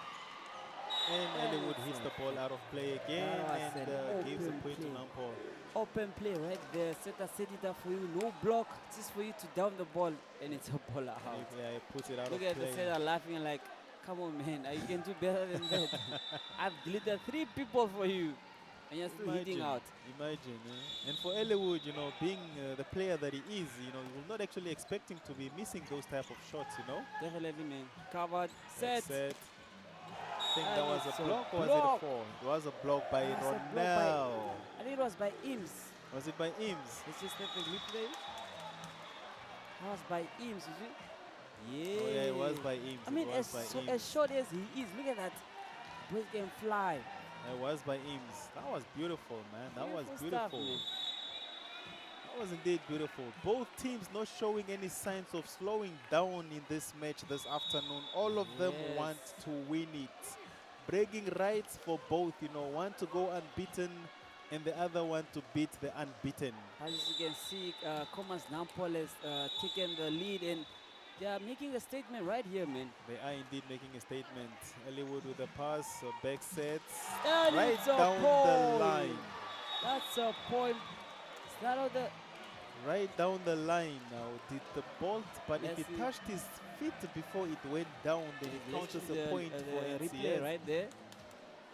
And Ellywood hits the ball out of play again and gives the point to Nampol. Open play right there. Setter set it up for you. No block. Just for you to down the ball, and it's a ball out. Yeah, he puts it out Look of play. at the setter laughing like, come on, man. You can do better than that. I've deleted 3 people for you, and you're still hitting out. Imagine. And for Ellywood, you know, being the player that he is, you know, you will not actually expect him to be missing those type of shots, you know. Definitely, man. Covered. Set. I think that was a block or was it a fall? It was a block by Ronel. I think it was by Ims. Was it by Ims? Let's just let the replay. That was by Ims, is it? Yeah. Oh, yeah, it was by Ims. I mean, as short as he is, look at that. Boy can fly. It was by Ims. That was beautiful, man. That was beautiful. Stuff, That was indeed beautiful. Both teams not showing any signs of slowing down in this match this afternoon. All of them want Yes. to win it. Bragging rights for both, you know, one to go unbeaten and the other one to beat the unbeaten. As you can see, Commerce Nampol has taken the lead, and they are making a statement right here, man. They are indeed making a statement. Hollywood with a pass, back sets, And right it's a down the line. point. That's a point. It's not on the. Right down the line now. Did the bolt, but if Let's it see. touched his feet before it went down, then it counts as a point for replay NCS. right there.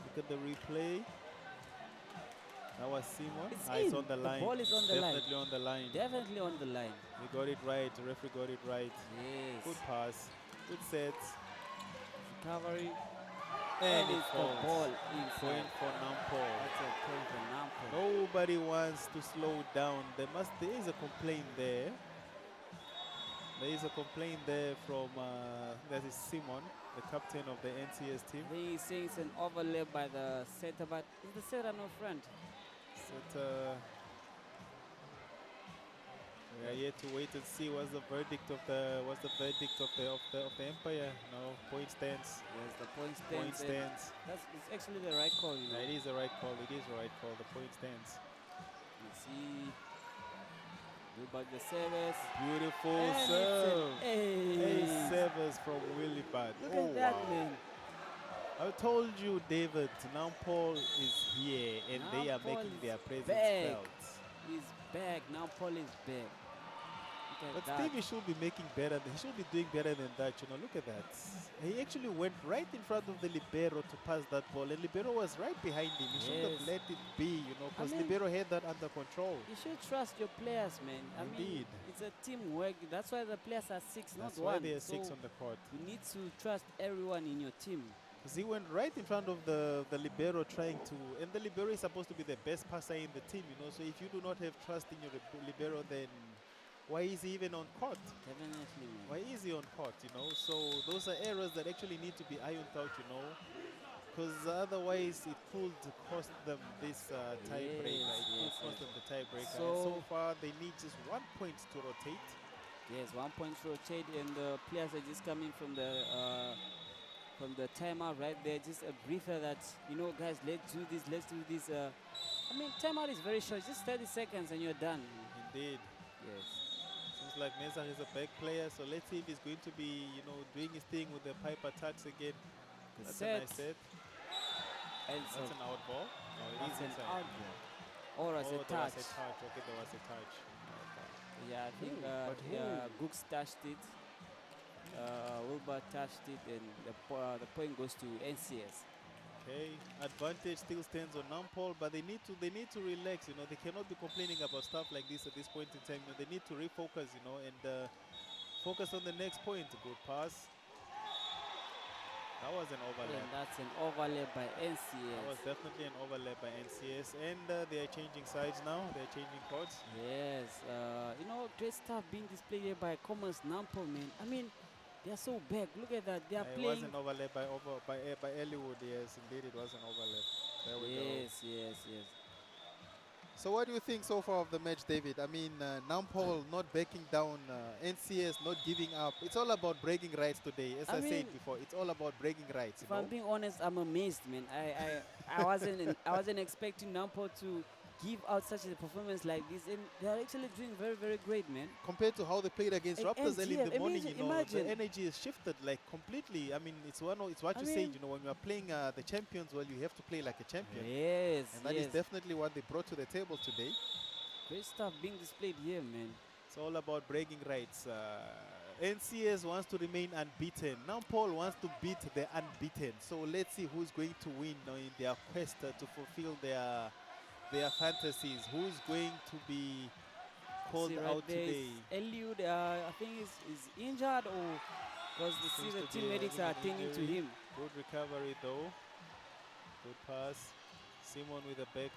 Look at the replay. That was Simon. It's It's in. on the The line. ball is on the line. Definitely on the line. Definitely on the line. We got it right. The referee got it right. Yes. Good pass. Good sets. Recovery. And it's the falls. ball inside. Point for Nampol. That's a point for Nampol. Nobody wants to slow down. There is a complaint there. There is a complaint there from that is Simon, the captain of the NCS team. I think he's saying it's an overlap by the center, but is the center no front? We are yet to wait and see what's the verdict of the umpire. No, point stands. Yes, the point stands. Point and stands. That's it's actually the right call, you know. It is the right call. It is the right call. The point stands. You see, do back the service. Beautiful And it's serve. an ace. Ace servers from Willie Bad. Look at that, man. I told you, David, Nampol is here and they are Nampol making is their presence back. felt. He's back. Now Paul is back. Look But at that. Stevie should be making better. He should be doing better than that. You know, look at that. He actually went right in front of the libero to pass that ball, and libero was right behind him. He should have Yes. let it be, you know, because mean- libero had that under control. You should trust your players, man. I Indeed. mean, it's a teamwork. That's why the players are six, That's not why one. there are six So on the court. you need to trust everyone in your team. Because he went right in front of the libero trying to, and the libero is supposed to be the best passer in the team, you know. So if you do not have trust in your libero, then why is he even on court? Definitely, man. Why is he on court, you know? So those are errors that actually need to be ironed out, you know, because otherwise it could cost them this tiebreaker. Yes, It could yes, cost yes. them the tiebreaker. So- And so far, they need just 1 point to rotate. Yes, 1 point rotate, and the players are just coming from the timeout right there. Just a briefer that, you know, guys, let's do this, let's do this. I mean, timeout is very short, just 30 seconds and you're done. Indeed. Yes. Seems like Mesa is a back player, so let's see if he's going to be, you know, doing his thing with the pipe attacks again. The That's set. a nice set. And That's an out ball. No, it that's is an inside. out ball. Or as Oh, a there touch. was a touch. Okay, there was a touch. Yeah, I think But who? Gooks touched it. Wilbur touched it, and the point goes to NCS. Okay, advantage still stands on Nampol, but they need to relax. You know, they cannot be complaining about stuff like this at this point in time. You know, they need to refocus. You know, and focus on the next point. Good pass. That was an overlap. And that's an overlap by That was NCS. definitely an overlap by NCS, and they are changing sides now. They are changing courts. Yes, you know, great stuff being displayed here by Commerce Nampol, man. I mean, they are so back. Look at that. They are It playing. was an overlap by Hollywood. Yes, indeed, it was an overlap. There we go. Yes, yes, yes. So what do you think so far of the match, David? I mean, Nampol not backing down, NCS not giving up. It's all about bragging rights today. As I I said mean, before, it's all about bragging rights. If You know? I'm being honest, I'm amazed, man. I wasn't expecting Nampol to give out such a performance like this, and they're actually doing very, very great, man. Compared to how they played against And Raptors early in the NCS, morning, you know, imagine. the energy is shifted like completely. I mean, it's what I you said. mean- You know, when you are playing the champions, well, you have to play like a champion, Yes, and that is yes. definitely what they brought to the table today. Great stuff being displayed here, man. It's all about bragging rights. NCS wants to remain unbeaten. Nampol wants to beat the unbeaten. So let's see who's going to win in their quest to fulfill their fantasies. Who's going to be called See right out there is today? Eliud, I think is injured, or because you see Seems the to be team medics having are an attending to injury. him. Good recovery though. Good pass. Simon with a back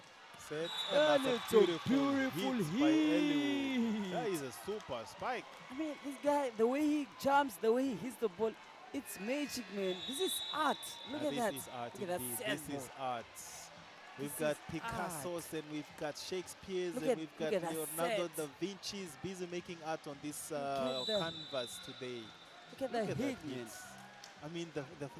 set. And that's it's a beautiful hit by Eliud. hit. That is a super spike. I mean, this guy, the way he jumps, the way he hits the ball, it's magic, man. This is art. Look at this that. is art Look at that indeed. set This is ball. art. We've This got is Picasso's and we've got Shakespeare's Look and at- we've look got at that Leonardo set. da Vinci's busy making art on this at the- canvas today. Look at Look the at hit, that man. hit. I mean,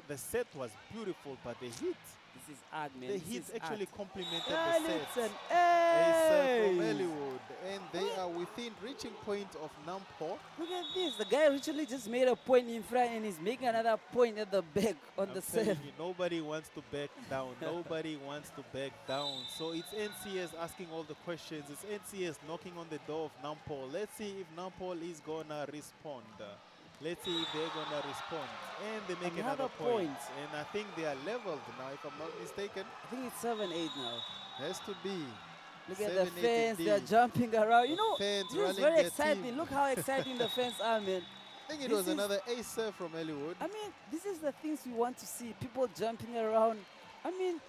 the set was beautiful, but the hit, This is art, man. the This hit is actually art. complemented Yeah, the set. listen. Ace from Hey! Hollywood, and they are within reaching point of Nampo. Look at this. The guy literally just made a point in front and he's making another point at the back on the I'm telling serve. you, nobody wants to back down. Nobody wants to back down. So it's NCS asking all the questions. It's NCS knocking on the door of Nampol. Let's see if Nampol is gonna respond. Let's see if they're gonna respond. And they make another point. And I think they are leveled now, if I'm not mistaken. I think it's 7-8 now. Has to be. Look at the 7-8 fans. They're indeed. jumping around. You The know, fans this is rallying very their exciting. team. Look how exciting the fans are, man. I think it This was is- another ace serve from Hollywood. I mean, this is the things we want to see. People jumping around. I mean,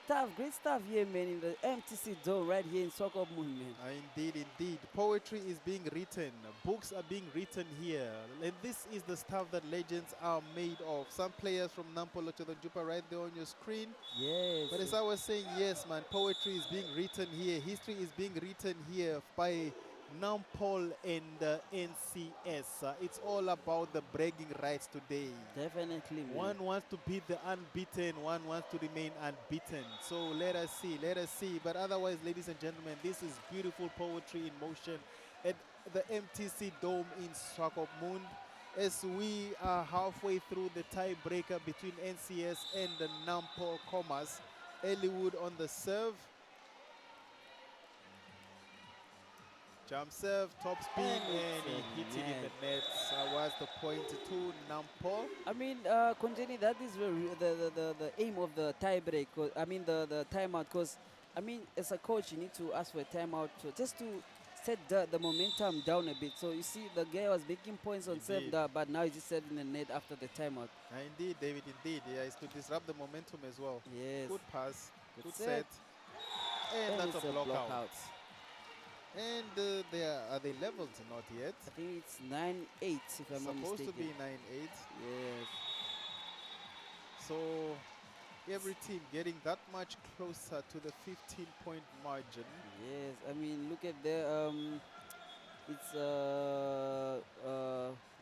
stuff, great stuff here, man, in the MTC Dome right here in Swakopmund, man. Indeed, indeed. Poetry is being written. Books are being written here. And this is the stuff that legends are made of. Some players from Nampolo to the Jupa right there on your screen. Yes. But as I was saying, yes, man, poetry is being written here. History is being written here by Nampol and NCS. It's all about the bragging rights today. Definitely, man. One wants to beat the unbeaten, one wants to remain unbeaten. So let us see, let us see. But otherwise, ladies and gentlemen, this is beautiful poetry in motion at the MTC Dome in Swakopmund. As we are halfway through the tiebreaker between NCS and the Nampo Commerce. Hollywood on the serve. Jump serve, top spin, and he hit it in the net. Was the point to Nampo. I mean, Konjeni, that is the aim of the tiebreak. I mean, the timeout. Because, I mean, as a coach, you need to ask for a timeout just to set the momentum down a bit. So you see, the guy was making points on serve, but now he's just serving the net after the timeout. Indeed, David, indeed. Yeah, it's to disrupt the momentum as well. Yes. Good pass, good set. set. And that's it's a block out. out. And are they leveled? Not yet. I think it's 9-8, if I'm not Supposed mistaken. to be 9-8. Yes. So every team getting that much closer to the 15-point margin. Yes, I mean, look at the it's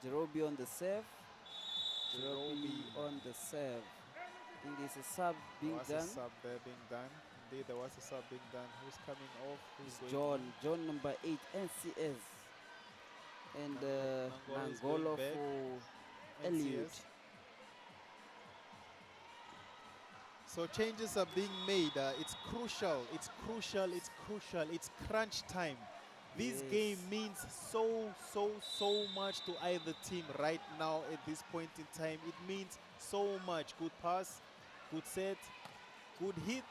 Jerobi on the serve. Jerobi on the serve. I think there's a sub being There was done. a sub there being done. Indeed, there was a sub being done. Who's coming off? Who's It's going John number 8, NCS. And Nangolo is Nangolo going back. for on? Eliud. NCS. So changes are being made. It's crucial. It's crucial. It's crucial. It's crunch time. This Yes. game means so much to either team right now at this point in time. It means so much. Good pass, good set, good hit.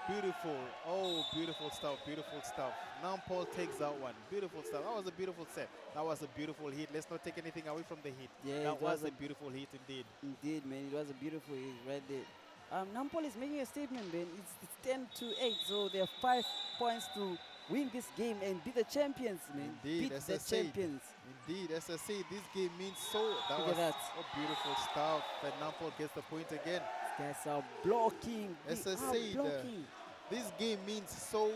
Beautiful. Oh, beautiful stuff. Beautiful stuff. Nampol takes that one. Beautiful stuff. That was a beautiful set. That was a beautiful hit. Let's not take anything away from the hit. Yeah, that it was was a beautiful hit indeed. Indeed, man, it was a beautiful hit right there. Nampol is making a statement, man. It's 10-8, so they have 5 points to win this game and be the champions, man. Indeed, beat as the I said. champions. Indeed, as I say, this game means so. That Look was at that. beautiful stuff. And Nampol gets the point again. These guys are blocking. As They I are said, blocking. This game means so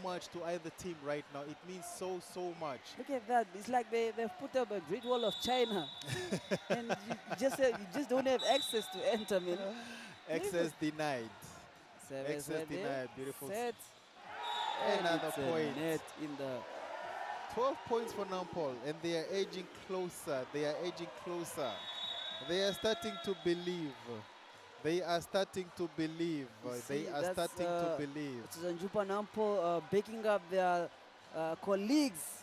much to either team right now. It means so much. Look at that. It's like they've put up a Great Wall of China. And you just don't have access to enter, man. Access denied. Service Access right there. denied. Beautiful. Set. And Another it's a point. net in the 12 points for Nampol, and they are edging closer. They are edging closer. They are starting to believe. They are starting to believe. They see, are that's, starting to believe. Zanjupa Nampo backing up their colleagues.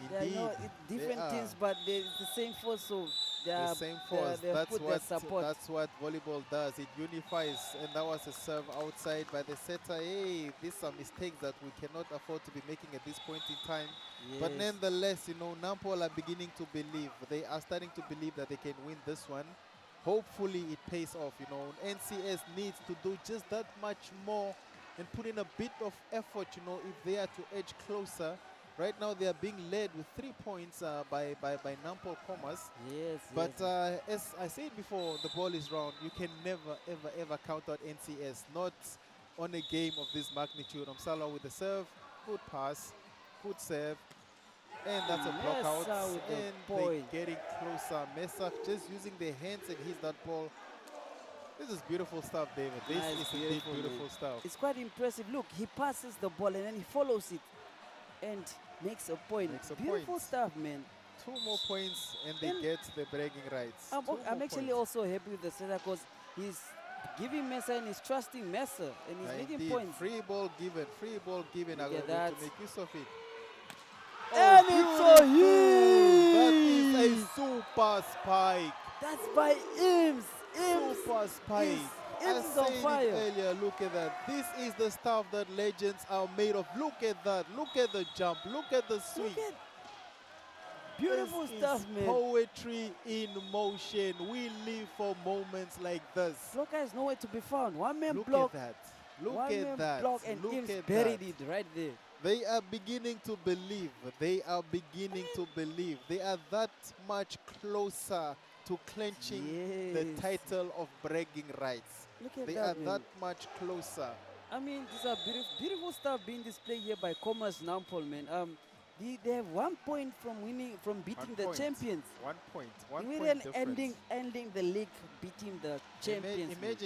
They are Indeed. not different they teams, are. but they're the same force, so they The are same force. they That's put their what support. that's what volleyball does. It unifies, and that was a serve outside by the setter. Hey, these are mistakes that we cannot afford to be making at this point in time. But Yes. nonetheless, you know, Nampol are beginning to believe. They are starting to believe that they can win this one. Hopefully, it pays off. You know, NCS needs to do just that much more and put in a bit of effort. You know, if they are to edge closer. Right now, they are being led with 3 points by Nampol Commerce. Yes. But yes. as I said before, the ball is round. You can never, ever count out NCS. Not on a game of this magnitude. Umsala with the serve, good pass, good serve, and that's a block out. Mesa with the And point. they're getting closer. Mesa just using their hands and hits that ball. This is beautiful stuff, David. This Nice, is indeed beautiful, beautiful man. stuff. It's quite impressive. Look, he passes the ball and then he follows it and makes a point. Makes a Beautiful point. stuff, man. 2 more points and they And get the bragging rights. I'm, 2 I'm more actually points. also happy with the setter because he's giving Mesa and he's trusting Mesa and he's making Indeed. points. Free ball given. Free ball given. I'm Look at going that. to make use of it. And it's a That is a hit! super spike. That's by Ims. Ims. Super spike. Ims I is on said it fire. earlier, look at that. This is the stuff that legends are made of. Look at that. Look at the jump. Look at the swing. Look at beautiful This stuff, is man. poetry in motion. We live for moments like this. Blocker is nowhere to be found. One man Look block. at that. Look One at man that. block and Look Ims at buried that. it right there. They are beginning to believe. They are beginning to believe. They are that much closer to clenching the Yes. title of bragging rights. Look at They that, are man. that much closer. I mean, these are beautiful stuff being displayed here by Commerce Nampol, man. They have 1 point from winning, from beating 1 the point. champions. 1 point. 1 Imagine point difference. ending the league, beating the champions. man.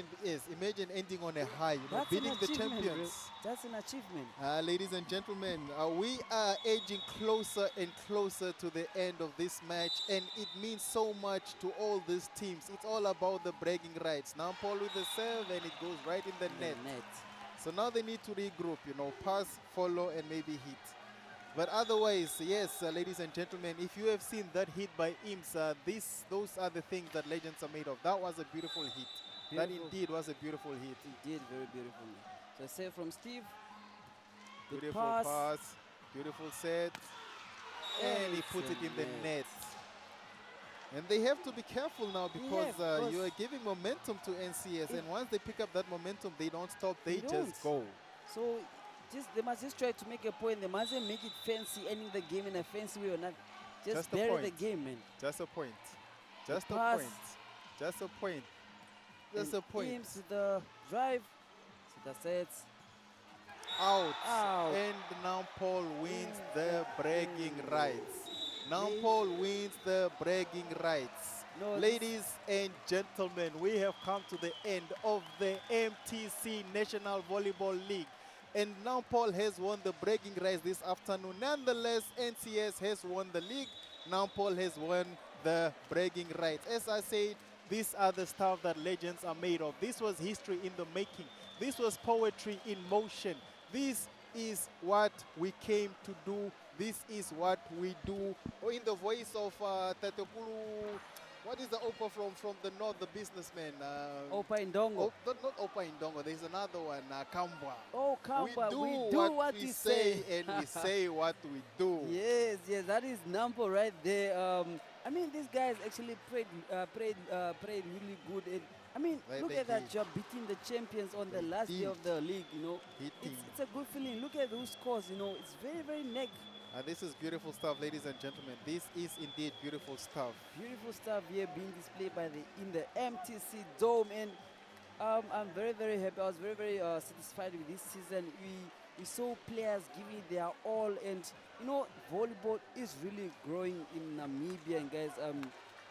Imagine ending on a high, you know, That's beating an the achievement, bro. champions. That's an achievement. Ladies and gentlemen, we are edging closer and closer to the end of this match, and it means so much to all these teams. It's all about the bragging rights. Now Paul with the serve, and it goes right in the net. So now they need to regroup, you know, pass, follow, and maybe hit. But otherwise, yes, ladies and gentlemen, if you have seen that hit by Ims, those are the things that legends are made of. That was a beautiful hit. That Beautiful. indeed was a beautiful hit. Indeed, very beautiful. So save from Steve. Good Beautiful pass. pass, beautiful set, and he puts it in the net. And they have to be careful now because because you are giving momentum to NCS, and once they pick up that momentum, they don't stop, they They just go. So they must just try to make a point. They mustn't make it fancy, ending the game in a fancy way or not. Just Just a bury the point. game, man. Just a point. Just a pass. point. Just a point. Just a point. Ims with the drive. So that's it. Out. Out. And now Paul wins the bragging rights. Now They- Paul wins the bragging rights. No, this- Ladies and gentlemen, we have come to the end of the MTC National Volleyball League. And now Paul has won the bragging rights this afternoon. Nonetheless, NCS has won the league. Now Paul has won the bragging rights. As I said, these are the stuff that legends are made of. This was history in the making. This was poetry in motion. This is what we came to do. This is what we do. Or in the voice of Tatekulu, what is the Opa from the north, the businessman? Opa Indongo. Not Opa Indongo, there's another one, Kambwa. Oh, Kamba, We do what we say and we say what we do. Yes, that is Nampo right there. I mean, these guys actually played really good. And, I mean, Right, look they at that did. job beating the champions on the They last day did. of the league. You know, He did. it's a good feeling. Look at those scores. You know, it's very, very neck. This is beautiful stuff, ladies and gentlemen. This is indeed beautiful stuff. Beautiful stuff here being displayed in the MTC Dome, and I'm very, very happy. I was very, very satisfied with this season. We saw players giving their all, and you know, volleyball is really growing in Namibia, and guys, I'm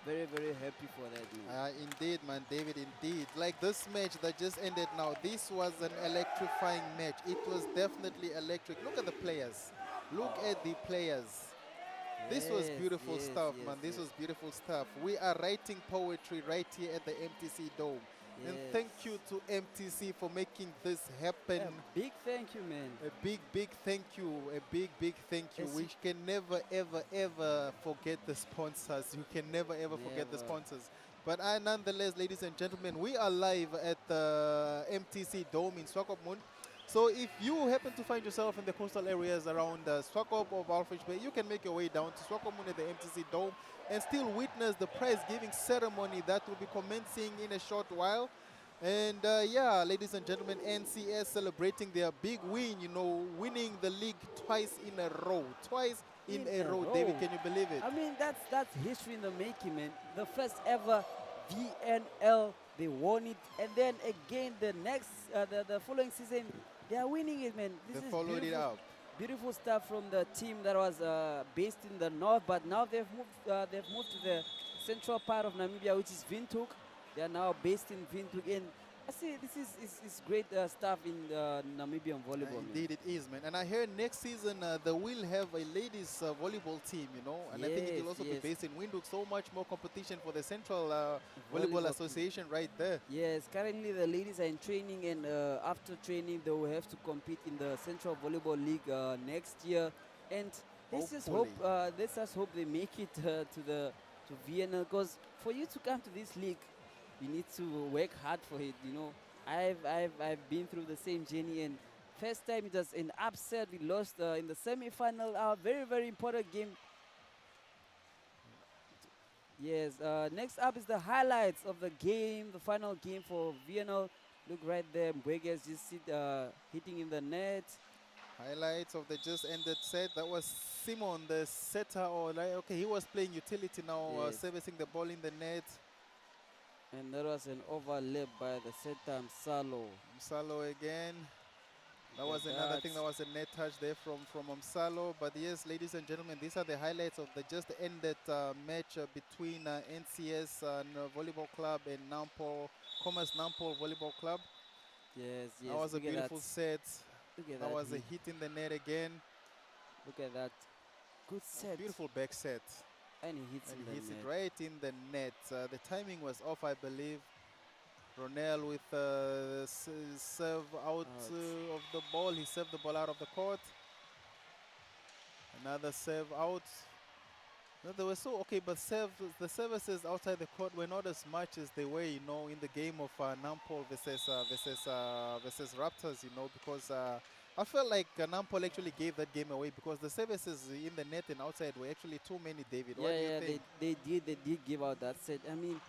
very, very happy for that, man. Indeed, man, David, indeed. Like this match that just ended now, this was an electrifying match. It was definitely electric. Look at the players. Look at the players. This was Yes, beautiful yes, stuff, yes, man. This yes. was beautiful stuff. We are writing poetry right here at the MTC Dome. And Yes. thank you to MTC for making this happen. A big thank you, man. A big, big thank you. A big, big thank you. Yes, We can never, ever, ever forget the sponsors. You can never, ever forget the Never. sponsors. But nonetheless, ladies and gentlemen, we are live at the MTC Dome in Swakopmund. So if you happen to find yourself in the coastal areas around Swakop or Balfish Bay, you can make your way down to Swakopmund at the MTC Dome and still witness the prize-giving ceremony that will be commencing in a short while. And yeah, ladies and gentlemen, NCS celebrating their big win, you know, winning the league twice in a row. Twice in a row. David, can you believe it? I mean, that's history in the making, man. The first ever VNL they won it, and then again the following season they are winning it, man. This They is followed it beautiful, up. beautiful stuff from the team that was based in the north, but now they've moved to the central part of Namibia, which is Windhoek. They are now based in Windhoek, and I see this is great stuff in Namibian volleyball, man. Indeed, it is, man. And I hear next season they will have a ladies volleyball team, you know, and I think it will also be Yes. based in Windhoek. So much more competition for the Central Volleyball Volleyball team. Association right there. Yes, currently the ladies are in training, and after training they will have to compete in the Central Volleyball League next year. And let's just hope, they make it to Vienna, because for you to come to this league, you need to work hard for it. You know, I've been through the same journey, and first time it was an upset. We lost in the semi-final. Very very important game. Yes. Next up is the highlights of the game, the final game for Vienna. Look right there, Mbwege's just hitting in the net. Highlights of the just ended set. That was Simon, the setter, or like, okay, he was playing utility now, Yes. servicing the ball in the net. And that was an overlap by the setter Msalo. Msalo again. That Look was at another that. thing. That was a net touch there from Msalo. But yes, ladies and gentlemen, these are the highlights of the just ended match between NCS Volleyball Club and Nampol, Commerce Nampol Volleyball Club. Yes, yes. That was a Look at beautiful set. Look at That was a hit. hit in the net again. Look at that. Good set. Beautiful back set. And he hits And in he the hits net. it right in the net. The timing was off, I believe. Ronel with serve out of the ball. He served the ball out of the court. Another serve out. No, they were so okay, but the services outside the court were not as much as they were, you know, in the game of Nampol versus Raptors, you know, because I felt like Nampol actually gave that game away because the services in the net and outside were actually too many, David. What do you think? they did give out that set. I mean,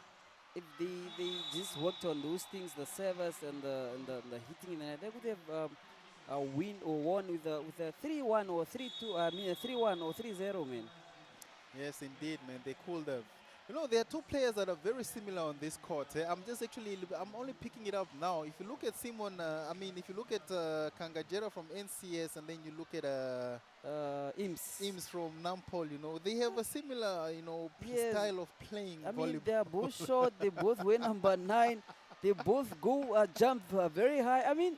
if they just worked on those things, the servers and the hitting in the net, they would have win or won with a 3-1 or 3-2. I mean, a 3-1 or 3-0, man. Yes, indeed, man. They could have. You know, there are two players that are very similar on this court. I'm only picking it up now. If you look at Simon, if you look at Kangajera from NCS and then you look at Ims from Nampol, you know, they have a similar, you know, Yes. style of playing I mean, volleyball. they are both short. They both wear number 9. They both go jump very high. I mean,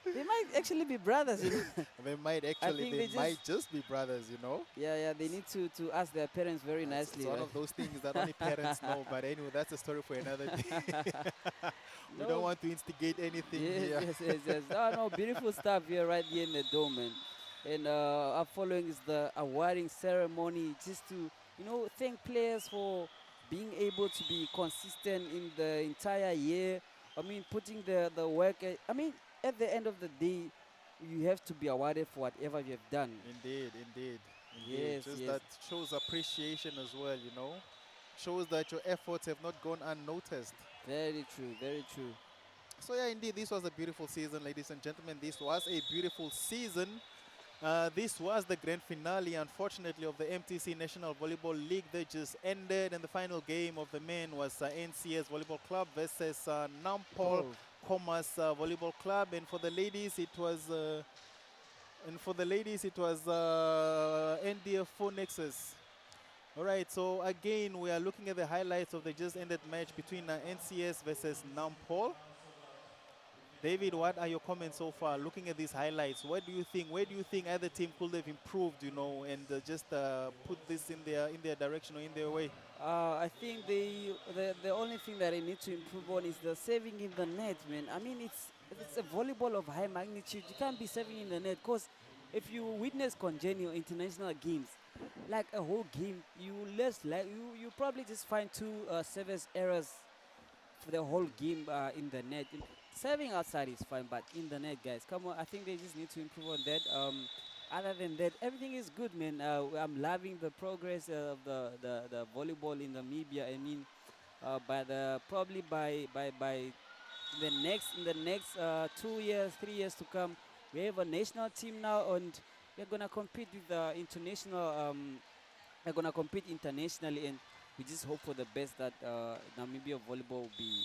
they might actually be brothers, you know. They might actually, think they they might just be brothers, you know. Yeah, they need to ask their parents very nicely. It's one right? of those things that only parents know. But anyway, that's a story for another day. We No. don't want to instigate anything here. Yes. No, beautiful stuff here, right here in the dome, man. And up following is the awarding ceremony, just to, you know, thank players for being able to be consistent in the entire year. I mean, putting the work. I mean, at the end of the day, you have to be awarded for whatever you have done. Indeed. Yes, Just yes. that shows appreciation as well, you know. Shows that your efforts have not gone unnoticed. Very true, very true. So yeah, indeed, this was a beautiful season, ladies and gentlemen. This was a beautiful season. This was the grand finale, unfortunately, of the MTC National Volleyball League that just ended, and the final game of the men was NCS Volleyball Club versus Nampol Commerce Volleyball Club, and for the ladies it was NDF 4 Nexus. All right, so again we are looking at the highlights of the just ended match between NCS versus Nampol. David, what are your comments so far? Looking at these highlights, what do you think? Where do you think either team could have improved, you know, and just put this in their direction or in their way? I think the only thing that I need to improve on is the saving in the net, man. I mean, it's a volleyball of high magnitude. You can't be saving in the net, because if you witness congenial international games, like a whole game, you probably just find 2 service errors for the whole game in the net. Serving outside is fine, but in the net, guys, come on. I think they just need to improve on that. Other than that, everything is good, man. I'm loving the progress of the volleyball in Namibia. I mean, probably by in the next 2 years, 3 years to come, we have a national team now, and we're gonna compete with the international. We're gonna compete internationally, and we just hope for the best that Namibia volleyball will be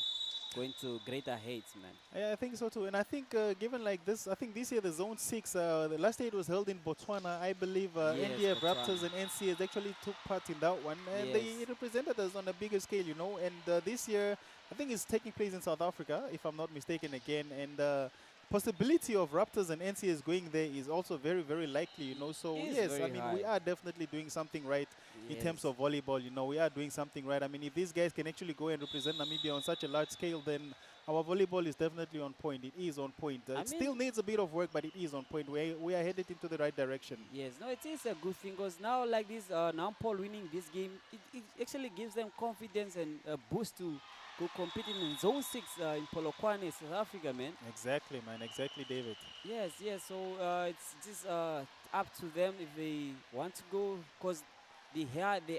going to greater heights, man. Yeah, I think so too. And I think given like this, I think this year the Zone 6, the last year it was held in Botswana. I believe Yes, NDF Botswana. Raptors and NCS actually took part in that one. And Yes. they represented us on a bigger scale, you know. And this year, I think it's taking place in South Africa, if I'm not mistaken again. And possibility of Raptors and NCS going there is also very, very likely, you know. So, Is yes, I very mean, we high. are definitely doing something right in terms Yes. of volleyball, you know. We are doing something right. I mean, if these guys can actually go and represent Namibia on such a large scale, then our volleyball is definitely on point. It is on point. I It still mean- needs a bit of work, but it is on point. We are headed into the right direction. Yes, no, it is a good thing because now, like this, Nampol winning this game, it actually gives them confidence and a boost to go competing in Zone 6 in Polokwane, South Africa, man. Exactly, man. Exactly, David. Yes, yes. So it's just up to them if they want to go, because they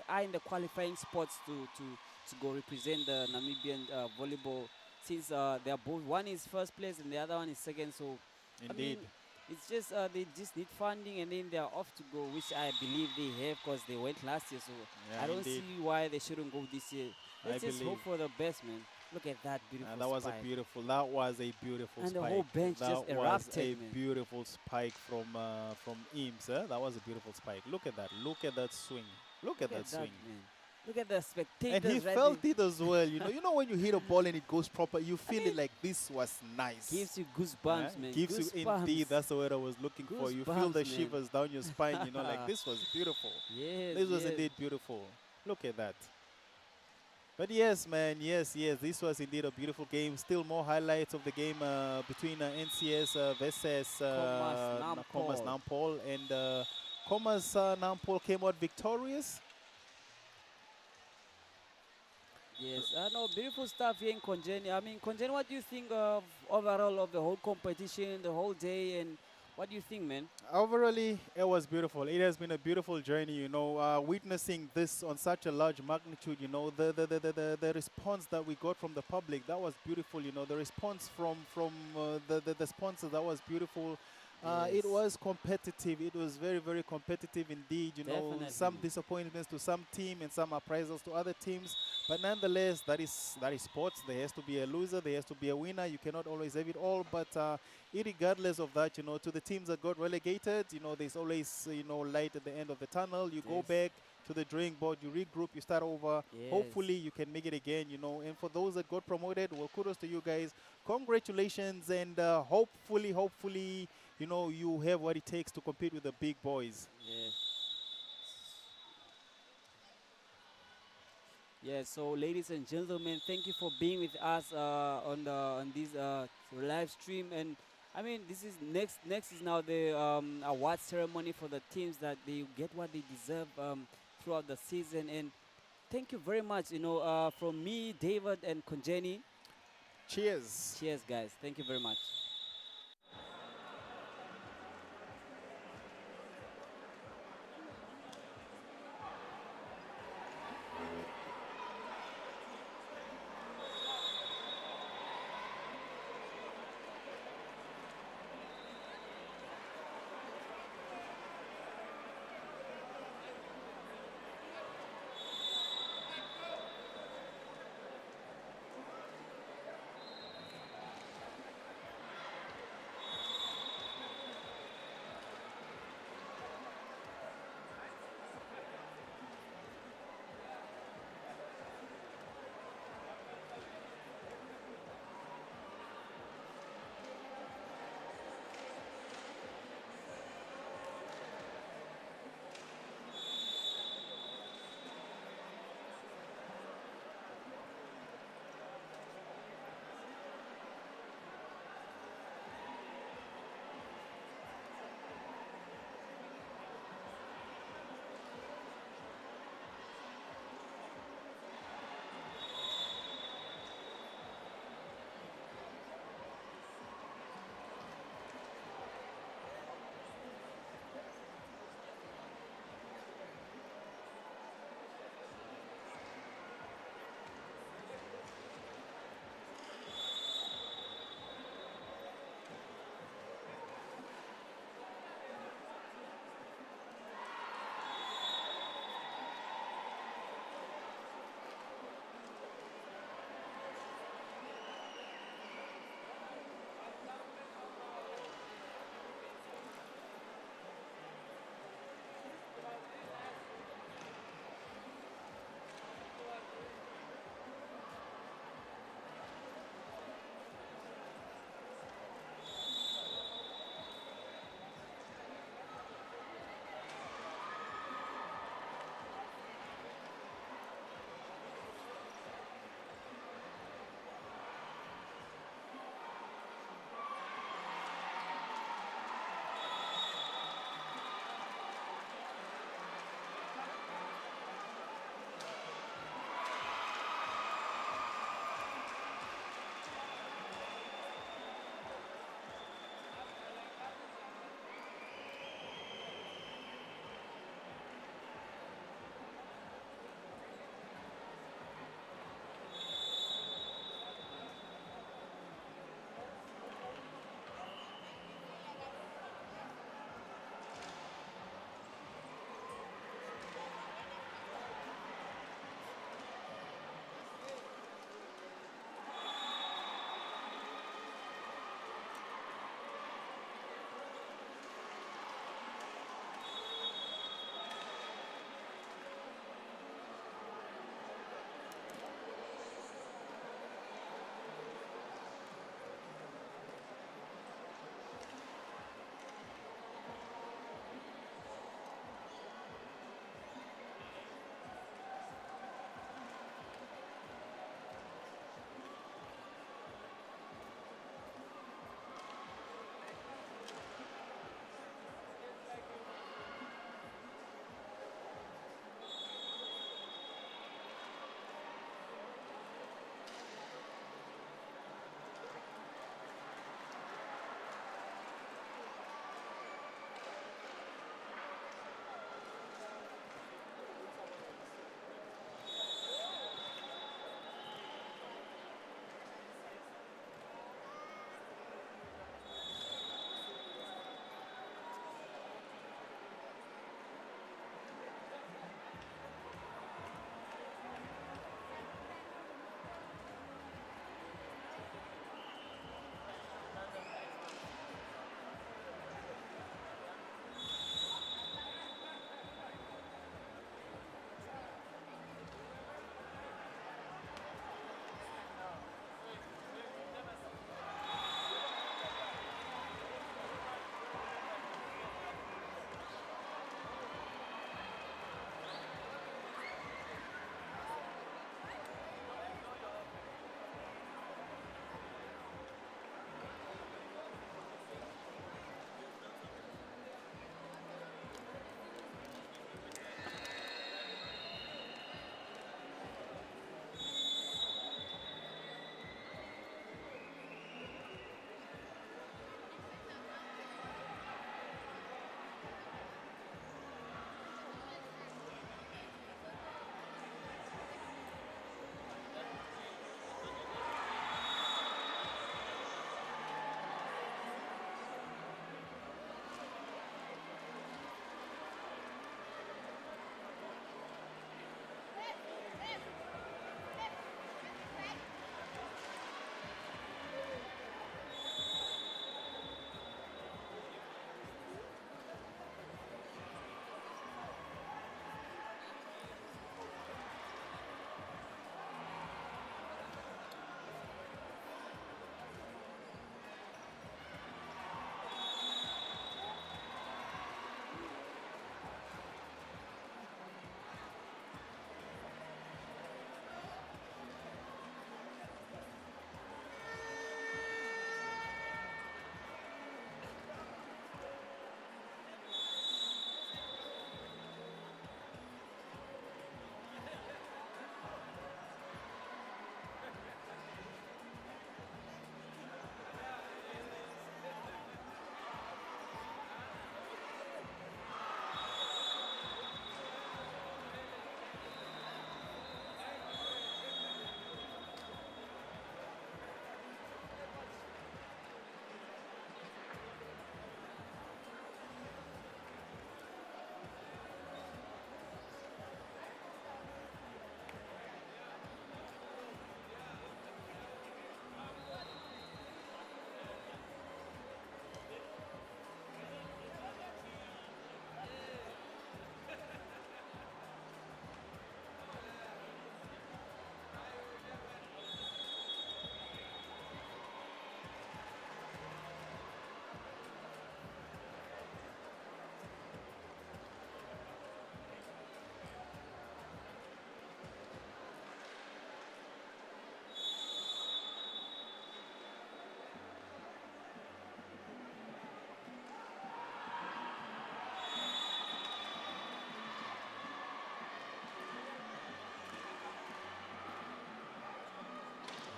are in the qualifying spots to go represent the Namibian volleyball, since they are both, one is first place and the other one is second. So I Indeed. mean, it's just they just need funding and then they are off to go, which I believe they have because they went last year. So Yeah, I don't indeed. see why they shouldn't go this year. Let's just hope believe. for the best, man. Look at that beautiful That was spike. that was a beautiful And spike. the whole bench that just was erupted, a man. beautiful spike from Eames. That was a beautiful spike. Look at that. Look at that swing. Look at that swing. man. Look at the spectators. And he right felt there. it as well. You know when you hit a ball and it goes proper, you feel it like this was nice. Gives you goosebumps, Yeah, man. gives you indeed. That's the word I was looking for. You feel Goosebumps, the man. shivers down your spine. You know, like this was beautiful. Yes, This was yes. indeed beautiful. Look at that. But yes, man, yes, this was indeed a beautiful game. Still more highlights of the game between NCS versus Commerce Nampol. And Commerce Nampol came out victorious. Yes, no, beautiful stuff here in Konjeni. I mean, Konjeni, what do you think of overall of the whole competition, the whole day, and what do you think, man? Overally, it was beautiful. It has been a beautiful journey, you know, witnessing this on such a large magnitude, you know, the response that we got from the public, that was beautiful, you know, the response from the sponsors, that was beautiful. It Yes. was competitive. It was very, very competitive indeed. You know, Definitely, some man. disappointments to some team and some appraisals to other teams. But nonetheless, that is sports. There has to be a loser. There has to be a winner. You cannot always have it all. But irregardless of that, you know, to the teams that got relegated, you know, there's always, you know, light at the end of the tunnel. You go Yes. back to the drawing board. You regroup. You start over. Yes. Hopefully, you can make it again, you know. And for those that got promoted, well, kudos to you guys. Congratulations. And hopefully, you know, you have what it takes to compete with the big boys. Yes. Yeah, so ladies and gentlemen, thank you for being with us on this live stream. And I mean, this is next is now the award ceremony for the teams that they get what they deserve throughout the season. And thank you very much, you know, from me, David, and Konjeni. Cheers. Cheers, guys. Thank you very much.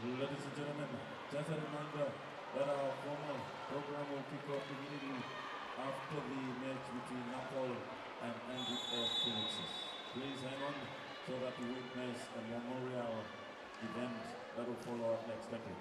Ladies and gentlemen, just a reminder that our formal program will kick off immediately after the match between Napoli and NDF Phoenixes. Please hang on so that we witness a memorial event that will follow up next. Thank you.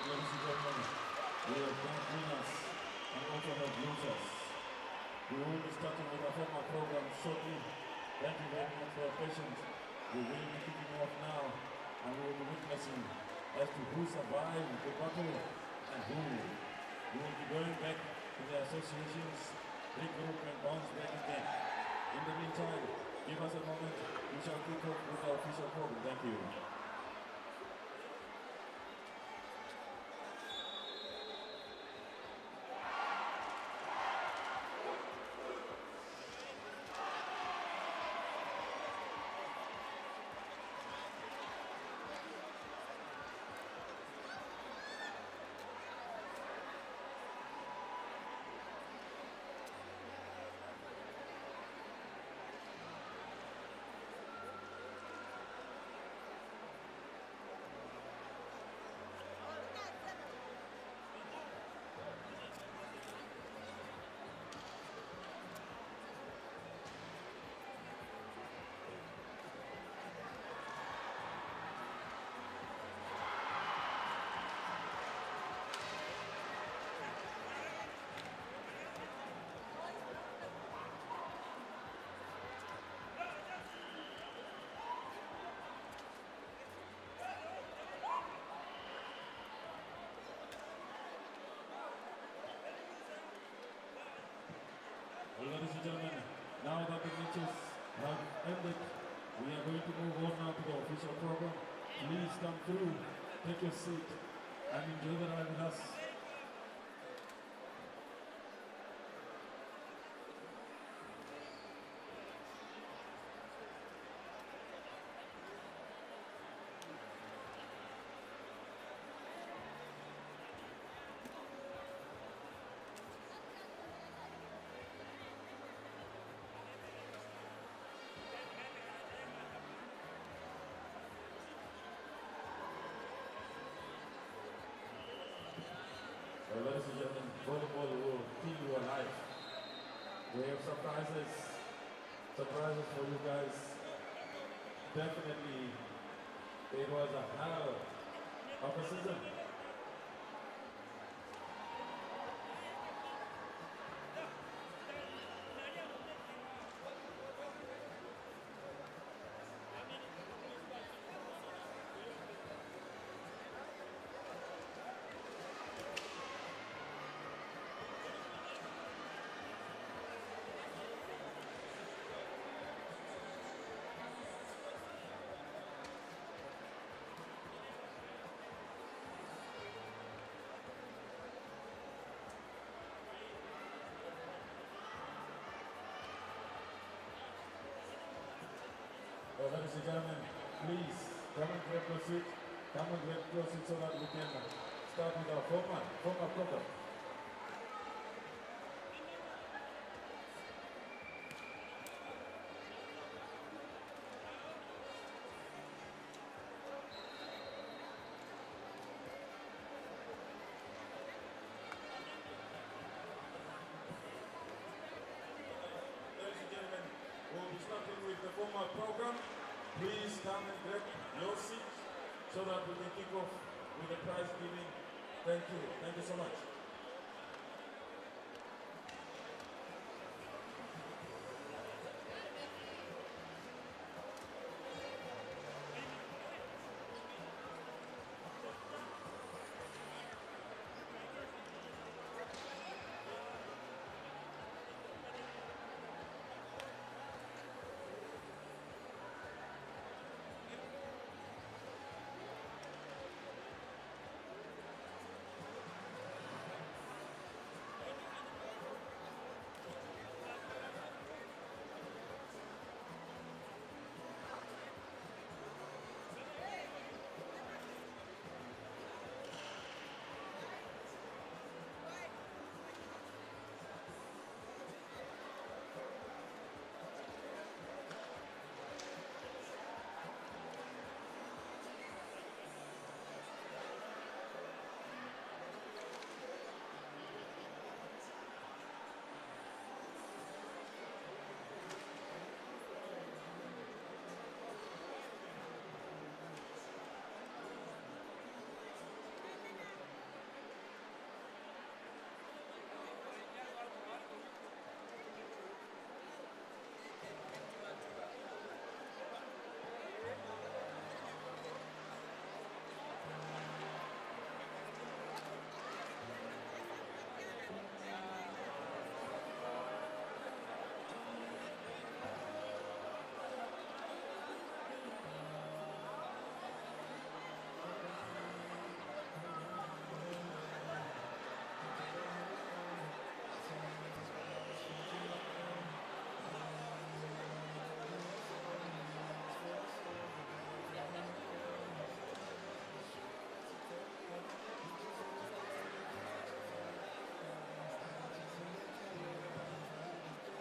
Ladies and gentlemen, we have got winners and also have losers. We will be starting with our formal program shortly. Thank you very much for your patience. We will be kicking off now and we will be witnessing as to who survived the battle and who. We will be going back to the associations, regroup and bounce back again. In the meantime, give us a moment. We shall kick off with our official program. Thank you. gentlemen, now that the matches have ended, we are going to move on now to the official program. Please come through, take your seat, and enjoy the ride with us. Ladies and gentlemen, volleyball will keep you alive. We have surprises for you guys. Definitely, it was a hell of a season. Ladies and gentlemen, please come and grab your seat. Come and grab your seat so that we can start with our format program. Ladies and gentlemen, we'll be starting with the formal program. Please come and grab your seat so that we can kick off with the prize giving. Thank you. Thank you so much.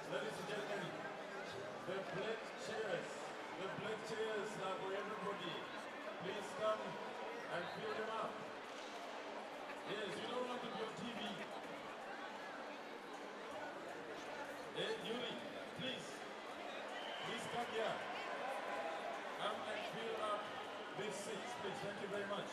Ladies and gentlemen, the black chairs are for everybody. Please come and fill them up. Yes, you don't want to be on TV. Hey, Yuri, please come here. Come and fill up these seats, please. Thank you very much.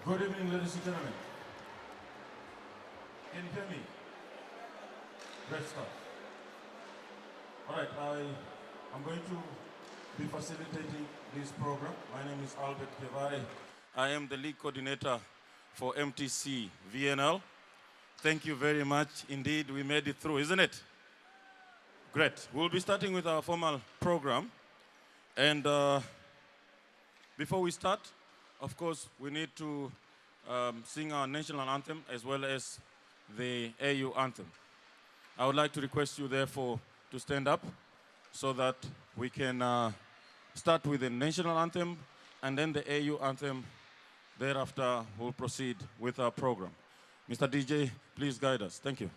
Good evening, ladies and gentlemen. Can you hear me? Great stuff. All right, I'm going to be facilitating this program. My name is Albert Kevari. I am the league coordinator for MTC VNL. Thank you very much. Indeed, we made it through, isn't it? Great. We'll be starting with our formal program. And before we start, of course, we need to sing our national anthem as well as the AU anthem. I would like to request you, therefore, to stand up so that we can start with the national anthem and then the AU anthem. Thereafter, we'll proceed with our program. Mr. DJ, please guide us. Thank you.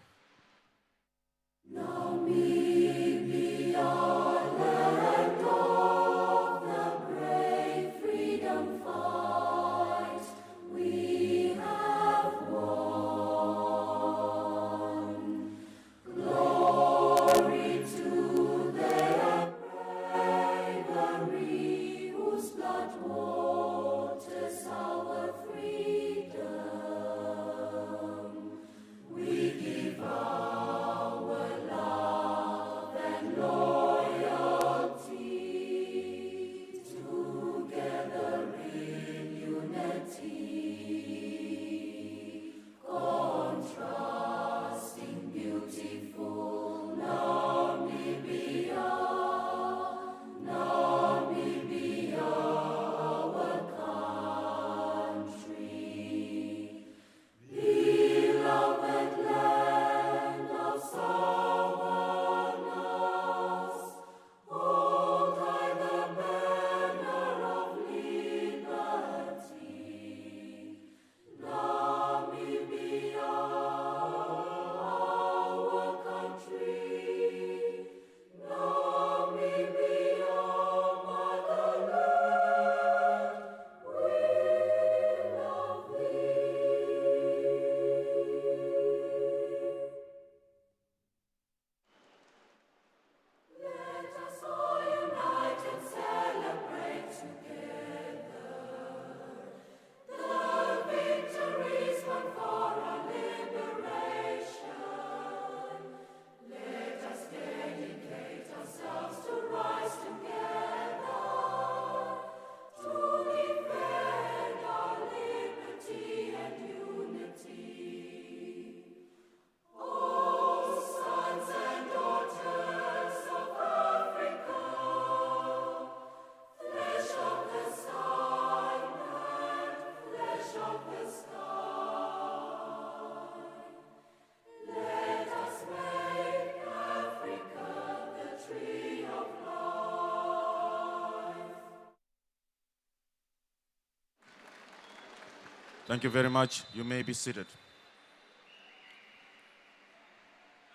Thank you very much. You may be seated.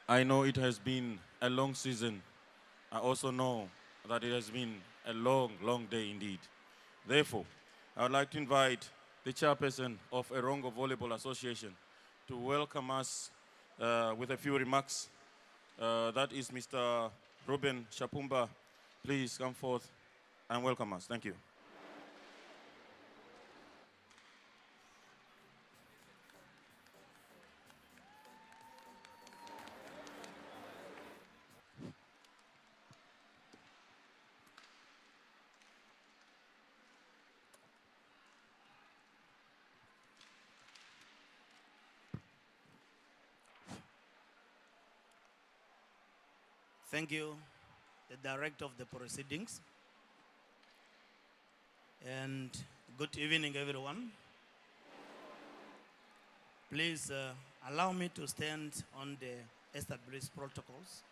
I know it has been a long season. I also know that it has been a long, long day indeed. Therefore, I would like to invite the chairperson of Erongo Volleyball Association to welcome us with a few remarks. That is Mr. Ruben Shapumba. Please come forth and welcome us. Thank you. Thank you, the director of the proceedings. And good evening, everyone. Please allow me to stand on the established protocols.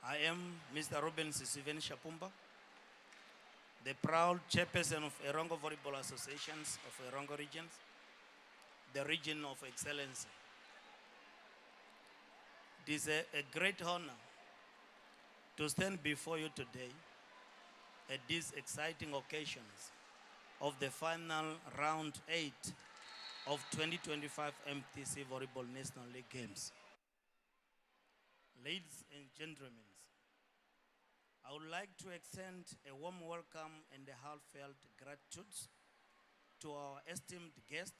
I am Mr. Ruben Sisiven Shapumba, the proud chairperson of Erongo Volleyball Associations of Erongo Regions, the region of excellence. It is a great honor to stand before you today at these exciting occasions of the final round 8 of 2025 MTC Volleyball National League Games. Ladies and gentlemen, I would like to extend a warm welcome and a heartfelt gratitude to our esteemed guest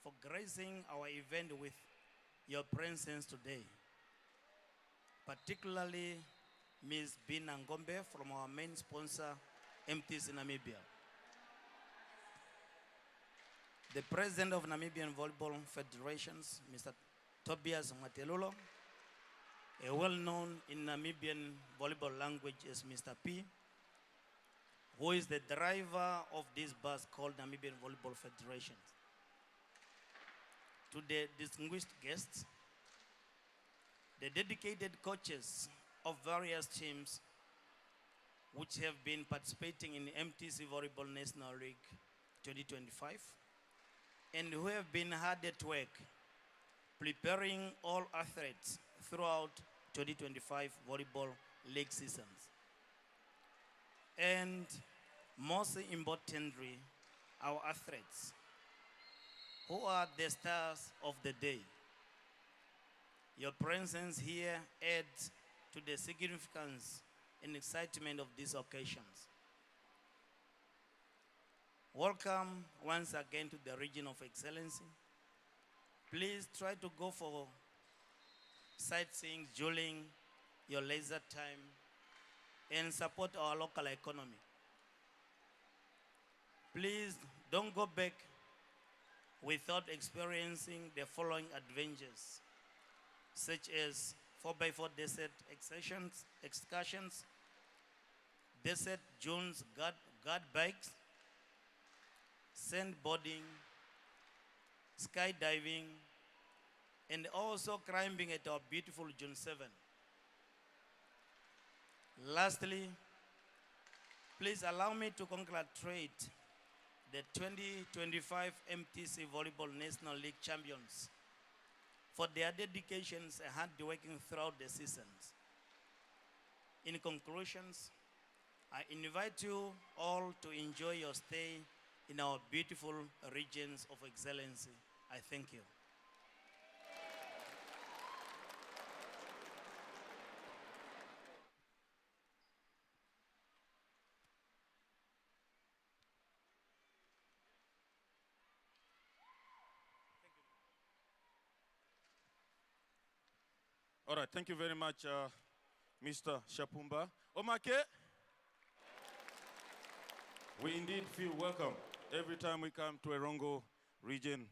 for gracing our event with your presence today, particularly Ms. Bina Ngombe from our main sponsor, MTC Namibia. The President of Namibian Volleyball Federations, Mr. Tobias Matelolo, a well-known in Namibian volleyball language as Mr. P, who is the driver of this bus called Namibian Volleyball Federation. To the distinguished guests, the dedicated coaches of various teams which have been participating in the MTC Volleyball National League 2025, and who have been hard at work preparing all athletes throughout 2025 volleyball league seasons. And most importantly, our athletes, who are the stars of the day. Your presence here adds to the significance and excitement of these occasions. Welcome once again to the region of excellency. Please try to go for sightseeing during your leisure time and support our local economy. Please don't go back without experiencing the following adventures, such as 4x4 desert excursions, desert dunes guard bikes, sandboarding, skydiving, and also climbing at our beautiful June 7. Lastly, please allow me to congratulate the 2025 MTC Volleyball National League champions for their dedications and hard working throughout the seasons. In conclusions, I invite you all to enjoy your stay in our beautiful regions of excellency. I thank you. All right, thank you very much, Mr. Shapumba. Omake, we indeed feel welcome every time we come to Erongo region.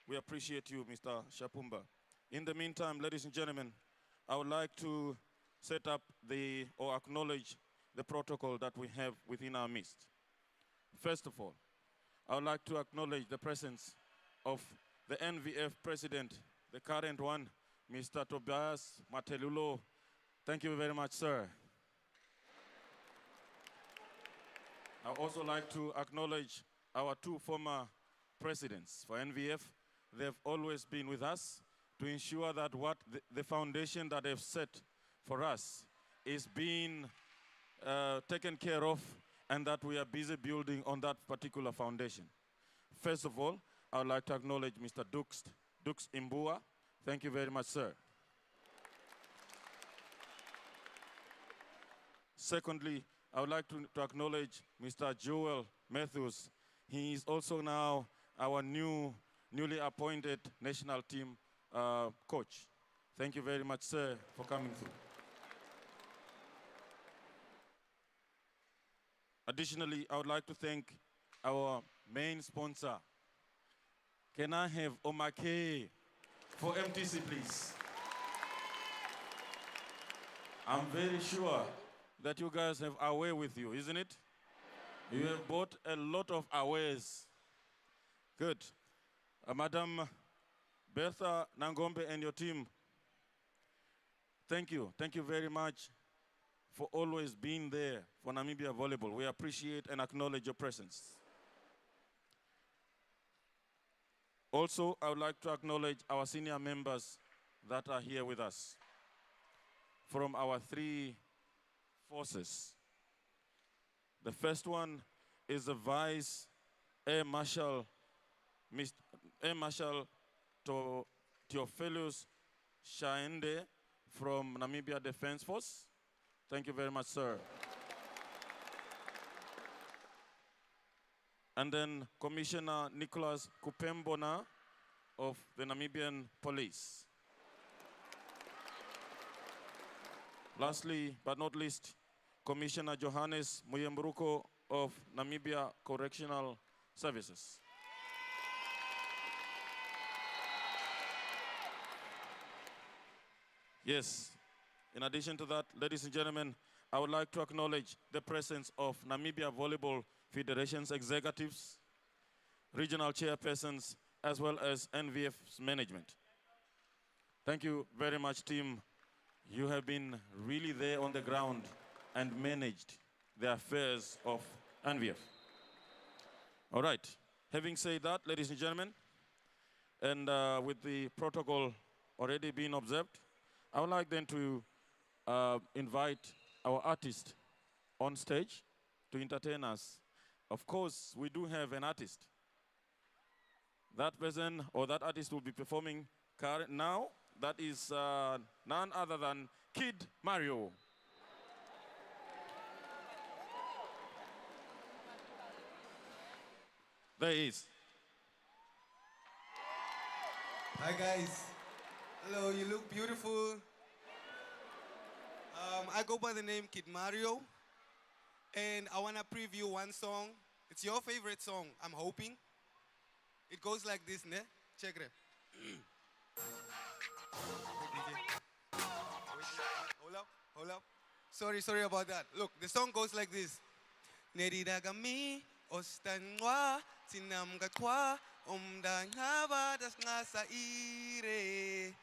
We appreciate you, Mr. Shapumba. In the meantime, ladies and gentlemen, I would like to set up or acknowledge the protocol that we have within our midst. First of all, I would like to acknowledge the presence of the NVF president, the current one, Mr. Tobias Matelolo. Thank you very much, sir. I would also like to acknowledge our two former presidents for NVF. They've always been with us to ensure that what the foundation that they've set for us is being taken care of, and that we are busy building on that particular foundation. First of all, I would like to acknowledge Mr. Dux Imbua. Thank you very much, sir. Secondly, I would like to acknowledge Mr. Joel Matthews. He is also now our newly appointed national team coach. Thank you very much, sir, for coming through. Additionally, I would like to thank our main sponsor. Can I have Omake for MTC, please? I'm very sure that you guys have away with you, isn't it? You have bought a lot of aways. Good. Madam Bertha Nangombe and your team, thank you. Thank you very much for always being there for Namibia Volleyball. We appreciate and acknowledge your presence. Also, I would like to acknowledge our senior members that are here with us from our three forces. The first one is the Vice Air Marshal, Air Marshal Theophilus Shaende from Namibia Defense Force. Thank you very much, sir. and then Commissioner Nicholas Kupembona of the Namibian Police. Lastly, but not least, Commissioner Johannes Muyembruko of Namibia Correctional Services. Yes, in addition to that, ladies and gentlemen, I would like to acknowledge the presence of Namibia Volleyball Federation's executives, regional chairpersons, as well as NVF's management. Thank you very much, team. You have been really there on the ground and managed the affairs of NVF. All right, having said that, ladies and gentlemen, and with the protocol already being observed, I would like then to invite our artist on stage to entertain us. Of course, we do have an artist. That person or that artist will be performing now. That is none other than Kid Mario. There he is. Hi guys. Hello, you look beautiful. I go by the name Kid Mario, and I want to preview one song. It's your favorite song, I'm hoping. It goes like this, ne? Check it. Hold up. Sorry about that. Look, the song goes like this. Neridagami ostanwa sinamgakwa umdangaba dasngasa ire.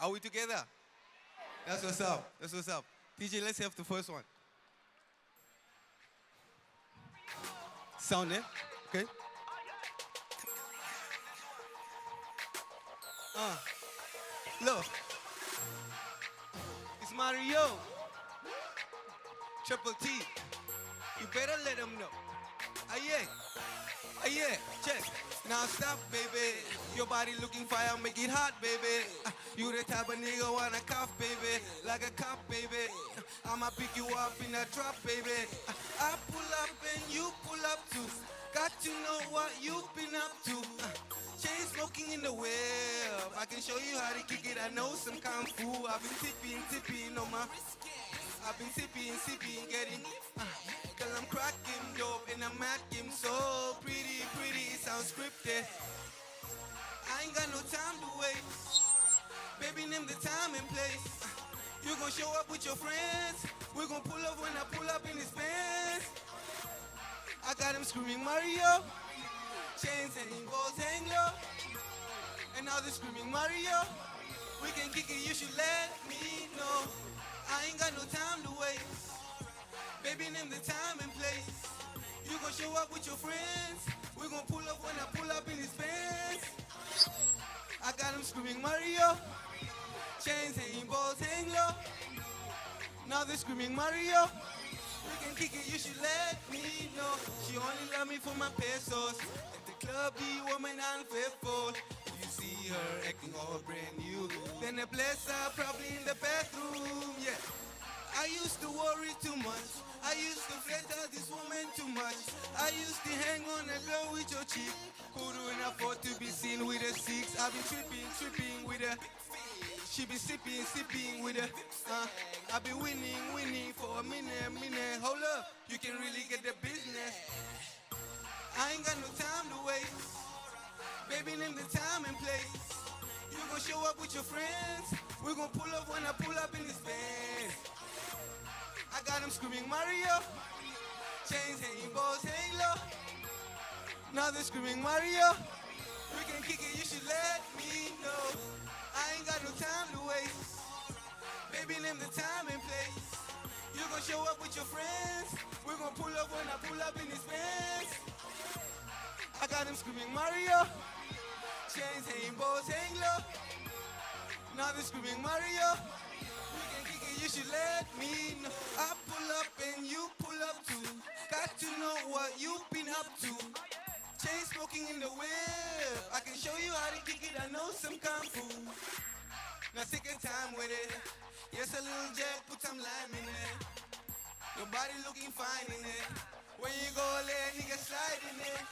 Are we together? That's what's up. DJ, let's have the first one. Sound, eh? Okay. Look. It's Mario. Triple T. You better let him know. Yeah, check. Now stop, baby. Your body looking fire, make it hot, baby. You the type of nigga wanna cough, baby. Like a cop, baby. I'ma pick you up in a drop, baby. I pull up and you pull up too. Got to know what you've been up to. Chain smoking in the web. I can show you how to kick it. I know some kung fu. I've been tipping on my. I've been sipping, getting. Cause I'm cracking dope and I'm at him so pretty, it sounds scripted. I ain't got no time to waste. Baby, name the time and place. You gon' show up with your friends. We gon' pull up when I pull up in his pants. I got him screaming Mario. Chains hanging, balls hang low. And now they're screaming Mario. We can kick it, you should let me know. I ain't got no time to waste. Baby, name the time and place. You gon' show up with your friends. We gon' pull up when I pull up in his pants. I got him screaming Mario. Chains hanging, balls hang low. Now they're screaming Mario. We can kick it, you should let me know. She only love me for my pesos. At the club, the woman unfaithful. You see her acting all brand new. Then I bless her probably in the bathroom, yeah. I used to worry too much. I used to flatter this woman too much. I used to hang on a girl with your chick. Couldn't afford to be seen with a six. I've been tripping with her. She be sipping with her. I be winning for a minute. Hold up, you can really get the business. I ain't got no time to waste. Baby, name the time and place. You gon' show up with your friends. We gon' pull up when I pull up in his pants. I got him screaming Mario. Chains hanging, balls hang low. Now they're screaming Mario. We can kick it, you should let me know. I ain't got no time to waste. Baby, name the time and place. You gon' show up with your friends. We gon' pull up when I pull up in his pants. I got him screaming Mario. Chains hanging, balls hang low. Now they're screaming Mario. We can kick it, you should let me know. I pull up and you pull up too. Got to know what you've been up to. Chain smoking in the web. I can show you how to kick it, I know some kung fu. Now second time with it. Yes, a little jack, put some lime in it. Your body looking fine in it. When you go there, nigga, get sliding in.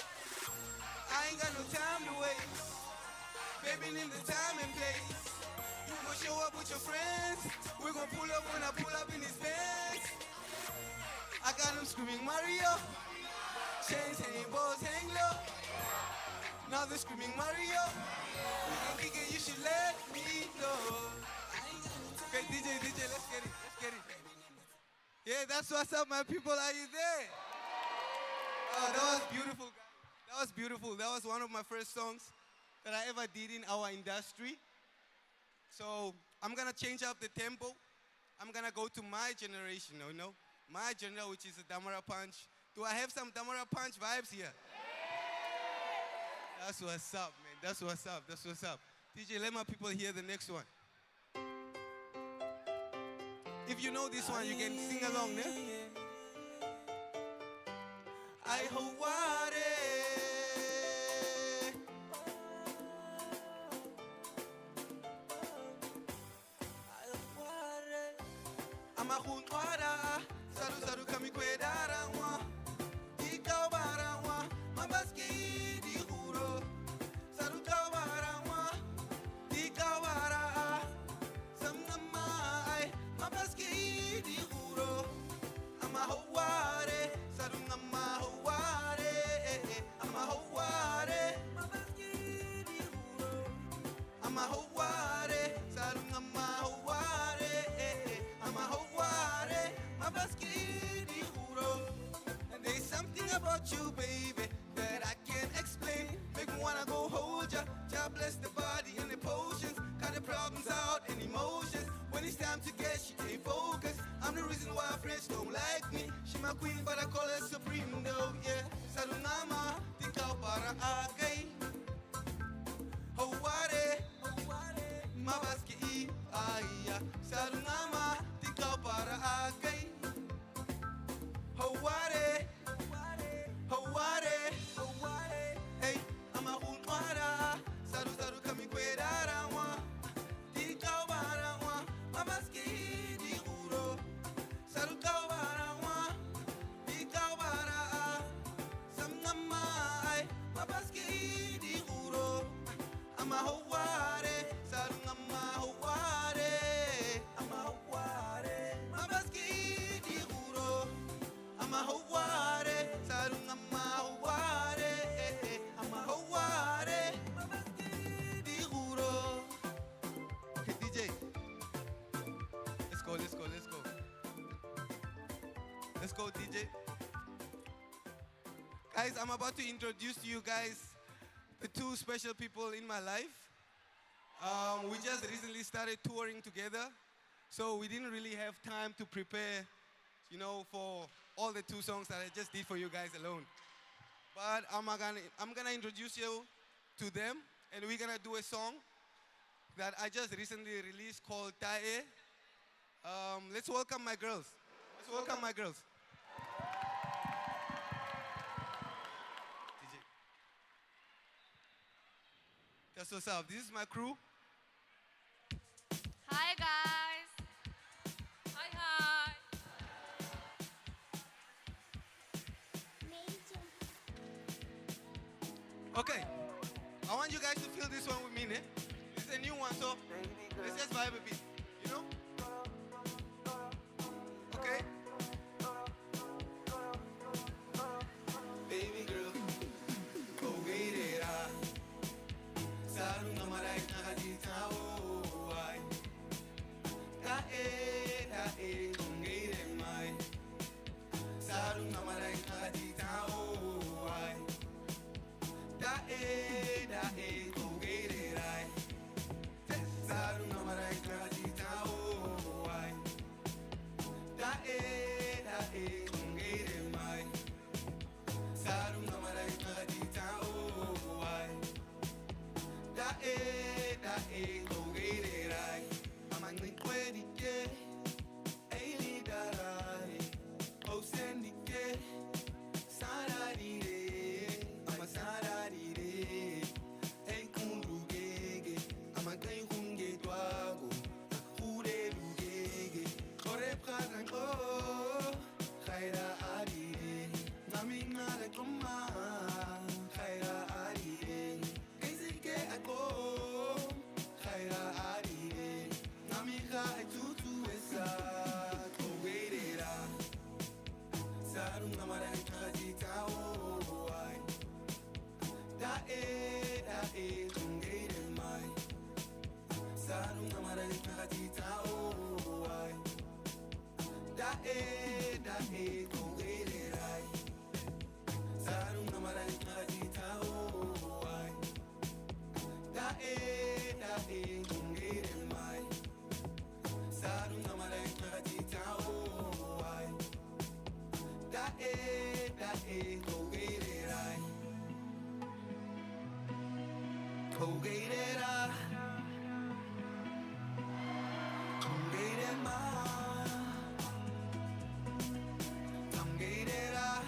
I ain't got no time to waste. Baby, name the time and place. You gon' show up with your friends. We're gon' pull up when I pull up in his Benz. I got him screaming Mario. Chains hanging, balls hang low. Now they're screaming Mario. We can kick it, you should let me know. Okay, DJ, let's get it. Yeah, that's what's up, my people. Are you there? Oh, that was beautiful, guys. That was beautiful. That was one of my first songs that I ever did in our industry. So I'm gonna change up the tempo. I'm gonna go to my generation, my genre, which is the Damara Punch. Do I have some Damara Punch vibes here? That's what's up, man. That's what's up. DJ, let my people hear the next one. If you know this one, you can sing along, ne? I Hawaii. Amakhunqwara, saru kami kwedara wa. Ikawara wa, mabaski di huro. Saru kawara wa, ikawara. Samnamai, mabaski di huro. Amahaware, saru namahaware. Amahaware, mabaski di huro. Amahaware, saru namahaware. And there's something about you, baby, that I can't explain. Make me wanna go hold ya. God bless the body and the potions. Cut the problems out and emotions. When it's time to get, she can't focus. I'm the reason why friends don't like me. She my queen, but I call her supreme, though, yeah. Salunama, tikau para agay. Haware, mabaski aya. Salunama, tikau para agay. Haware, hey, amakhunqwara, saru kami kwedara wa, tikawara wa, mabaski di huro, saru kawara wa, tikawara, samnamai, mabaski di huro, amahaware, saru namahaware, mabaski di huro. Amahaware, saru namahaware, amahaware, mabaski di huro. Okay, DJ, let's go. Let's go, DJ. Guys, I'm about to introduce to you guys the two special people in my life. We just recently started touring together, so we didn't really have time to prepare, for all the two songs that I just did for you guys alone. But I'm gonna introduce you to them, and we're gonna do a song that I just recently released called Tae. Let's welcome my girls. DJ. That's what's up. This is my crew. Hi guys. Hi. Okay, I want you guys to feel this one with me, ne? This is a new one, so let's just vibe a bit, Okay? Baby girl, go get it, saru namarai nakadita, oh, ay. Tae, go get it, my. Saru namarai nakadita, oh, ay. Dae, go get it, I. Saru namarai nakadita, oh. Roma, Khaira Ari, Kaisike Ako, Khaira Ari, Namika Tutu Esa, Koweira, Sarum Namara Kajita, da e, Kungere Mai, Sarum Namara Kajita, da e, Kungere Rai, Sarum Namara Kajita, da e, Kungere Mai, Sarum Namara Kajita, da e, Kungere Rai, Kungere Rai, Kungere Mai, Kungere Rai,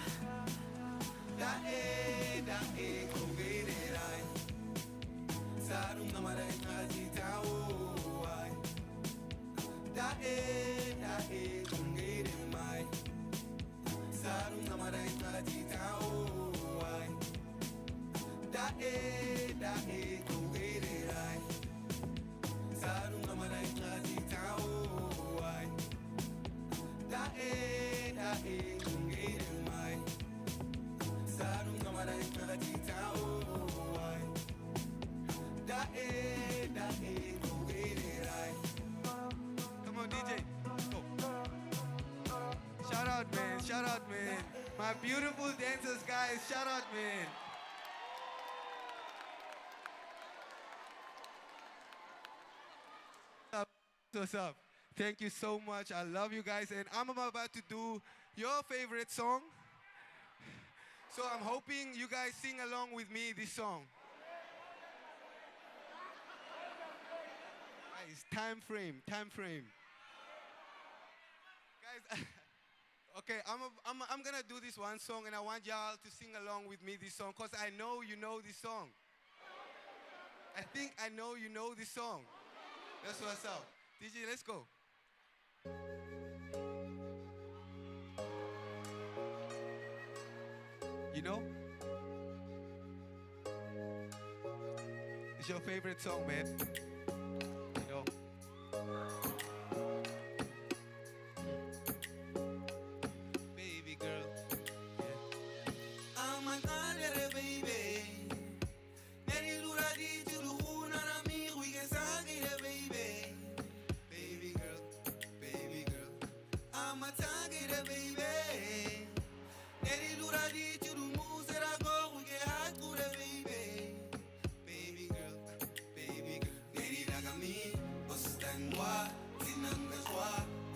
da e, Kungere Rai, Sarum Namara Kajita, da e, Kungere Mai, Sarum Namara Kajita, da e, Kungere Rai, Sarum Namara Kajita, da e, Kungere Mai, Sarum Namara Kajita, da e, Kungere Rai. Come on, DJ. Go. Shout out, man. Shout out, man. My beautiful dancers, guys. Shout out, man. What's up? Thank you so much. I love you guys. And I'm about to do your favorite song. So I'm hoping you guys sing along with me this song. Guys, time frame. Guys, okay, I'm gonna do this one song and I want y'all to sing along with me this song because I know you know this song. I think I know you know this song. That's what's up. DJ, let's go. You know? It's your favorite song, man. You know? Baby girl. Yeah. I'm an andere baby. Neri lura di tulu na mi we can sang it, baby. Baby girl. I'm a target, baby. Neri lura di tulu musera go we get hot good, baby. Baby girl. Neri ragami ostanwa tinangashwa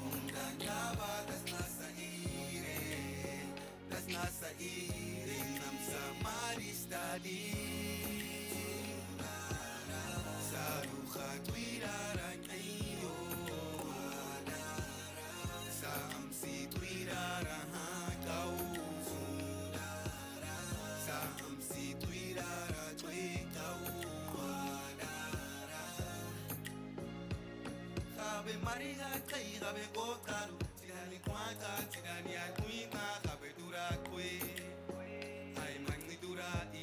undanyaba that's nasaire namsa mari study saruha twirara nkayo samsi twirara hakau samsi twirara twekau Kabe mariga kai kabe kokaru tirani kwaka tirani akuima kabe dura kwe ai mani dura I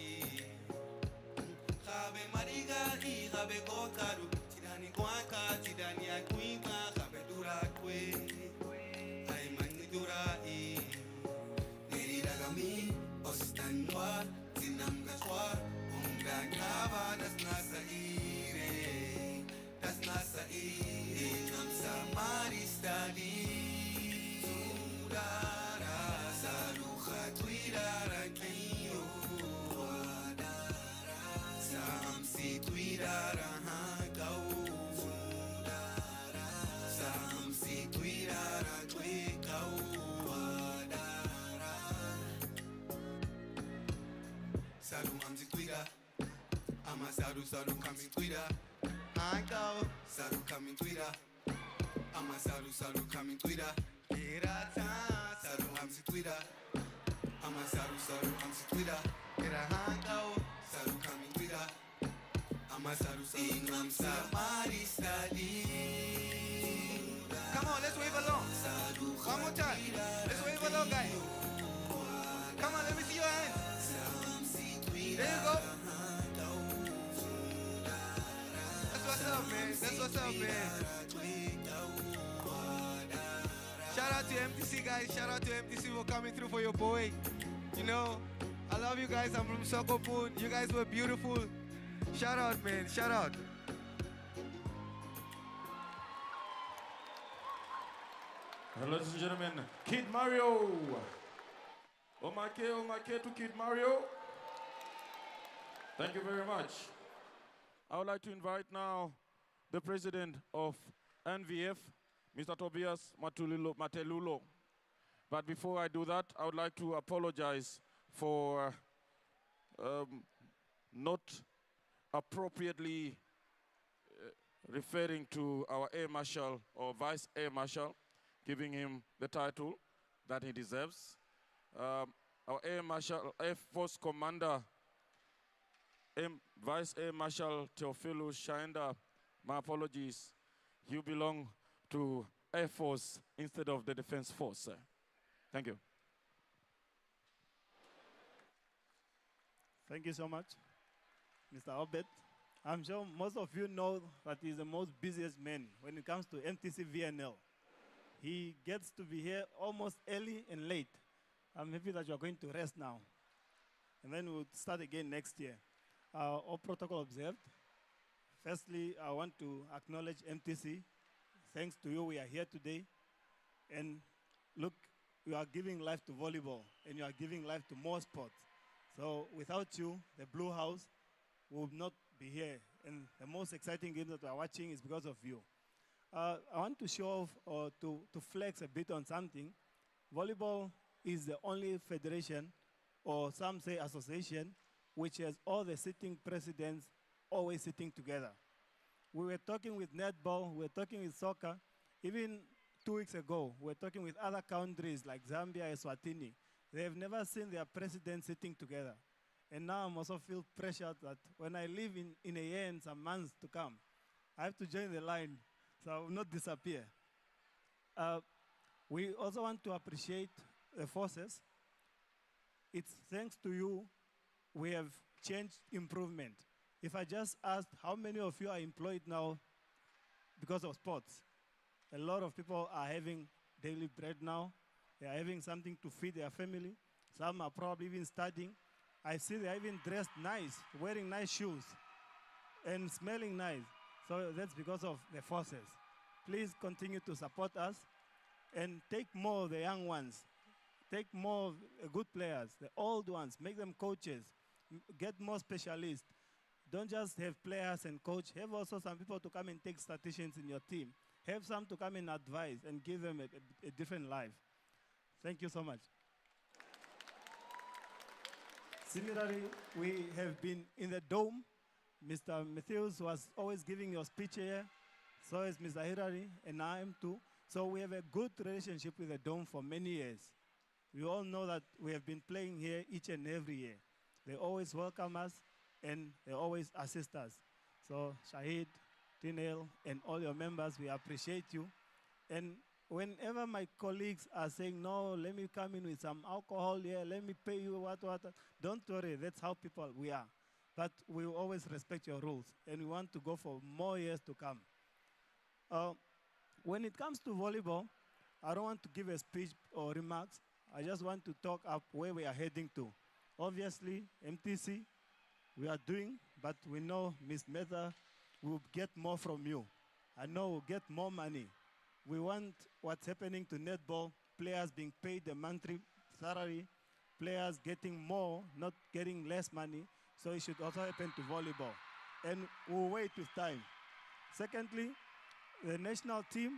Kabe mariga I kabe kokaru tirani kwaka tirani akuima kabe dura kwe ai mani dura I Neri ragami ostanwa tinamgashwa unganyaba das nasaire namsa mari study Turara saruha twirara kayo samsi twirara hakau samsi twirara twekau Saru amsi twira ama saru coming twira Hakau saru coming twira ama saru coming twira Irata saru amsi twira ama saru amsi twira Ira hakau saru coming twira ama saru amsa mari study Come on, let's wave along. One more time. Let's wave along, guys. Come on, let me see your hands. what's up, man? Shout out to MTC, guys. Shout out to MTC for coming through for your boy. You know, I love you guys. I'm from Swakopmund. You guys were beautiful. Shout out, man. Shout out. Ladies and gentlemen, Kid Mario. Oh my K to Kid Mario. Thank you very much. I would like to invite now the president of NVF, Mr. Tobias Matelulo. But before I do that, I would like to apologize for not appropriately referring to our Air Marshal or Vice Air Marshal, giving him the title that he deserves. Our Air Marshal, Air Force Commander, Vice Air Marshal Theophilus Shaenda, my apologies. You belong to Air Force instead of the Defense Force, sir. Thank you. Thank you so much, Mr. Obed. I'm sure most of you know that he's the most busiest man when it comes to MTC VNL. He gets to be here almost early and late. I'm happy that you're going to rest now. And then we'll start again next year. All protocol observed. Firstly, I want to acknowledge MTC. Thanks to you, we are here today. And look, you are giving life to volleyball, and you are giving life to more sports. So without you, the Blue House would not be here. And the most exciting game that we are watching is because of you. I want to show off or to flex a bit on something. Volleyball is the only federation, or some say association, which has all the sitting presidents always sitting together. We were talking with netball, we were talking with soccer. Even 2 weeks ago, we were talking with other countries like Zambia and Swatini. They have never seen their presidents sitting together. And now I also feel pressured that when I live in a year and some months to come, I have to join the line, so I will not disappear. We also want to appreciate the forces. It's thanks to you we have changed improvement. If I just asked how many of you are employed now because of sports, a lot of people are having daily bread now. They are having something to feed their family. Some are probably even studying. I see they are even dressed nice, wearing nice shoes, and smelling nice. So that's because of the forces. Please continue to support us and take more of the young ones. Take more of the good players, the old ones, make them coaches. Get more specialists. Don't just have players and coach. Have also some people to come and take statisticians in your team. Have some to come and advise and give them a different life. Thank you so much. Similarly, we have been in the dome. Mr. Matthews was always giving your speech here. So is Mr. Hirari, and I am too. So we have a good relationship with the dome for many years. We all know that we have been playing here each and every year. They always welcome us, and they always assist us. So Shahid, Tinel, and all your members, we appreciate you. And whenever my colleagues are saying, no, let me come in with some alcohol here, let me pay you what, don't worry, that's how people we are. But we will always respect your rules, and we want to go for more years to come. When it comes to volleyball, I don't want to give a speech or remarks. I just want to talk up where we are heading to. Obviously, MTC, we are doing, but we know Ms. Meta will get more from you. I know we'll get more money. We want what's happening to netball, players being paid a monthly salary, players getting more, not getting less money. So it should also happen to volleyball. And we'll wait with time. Secondly, the national team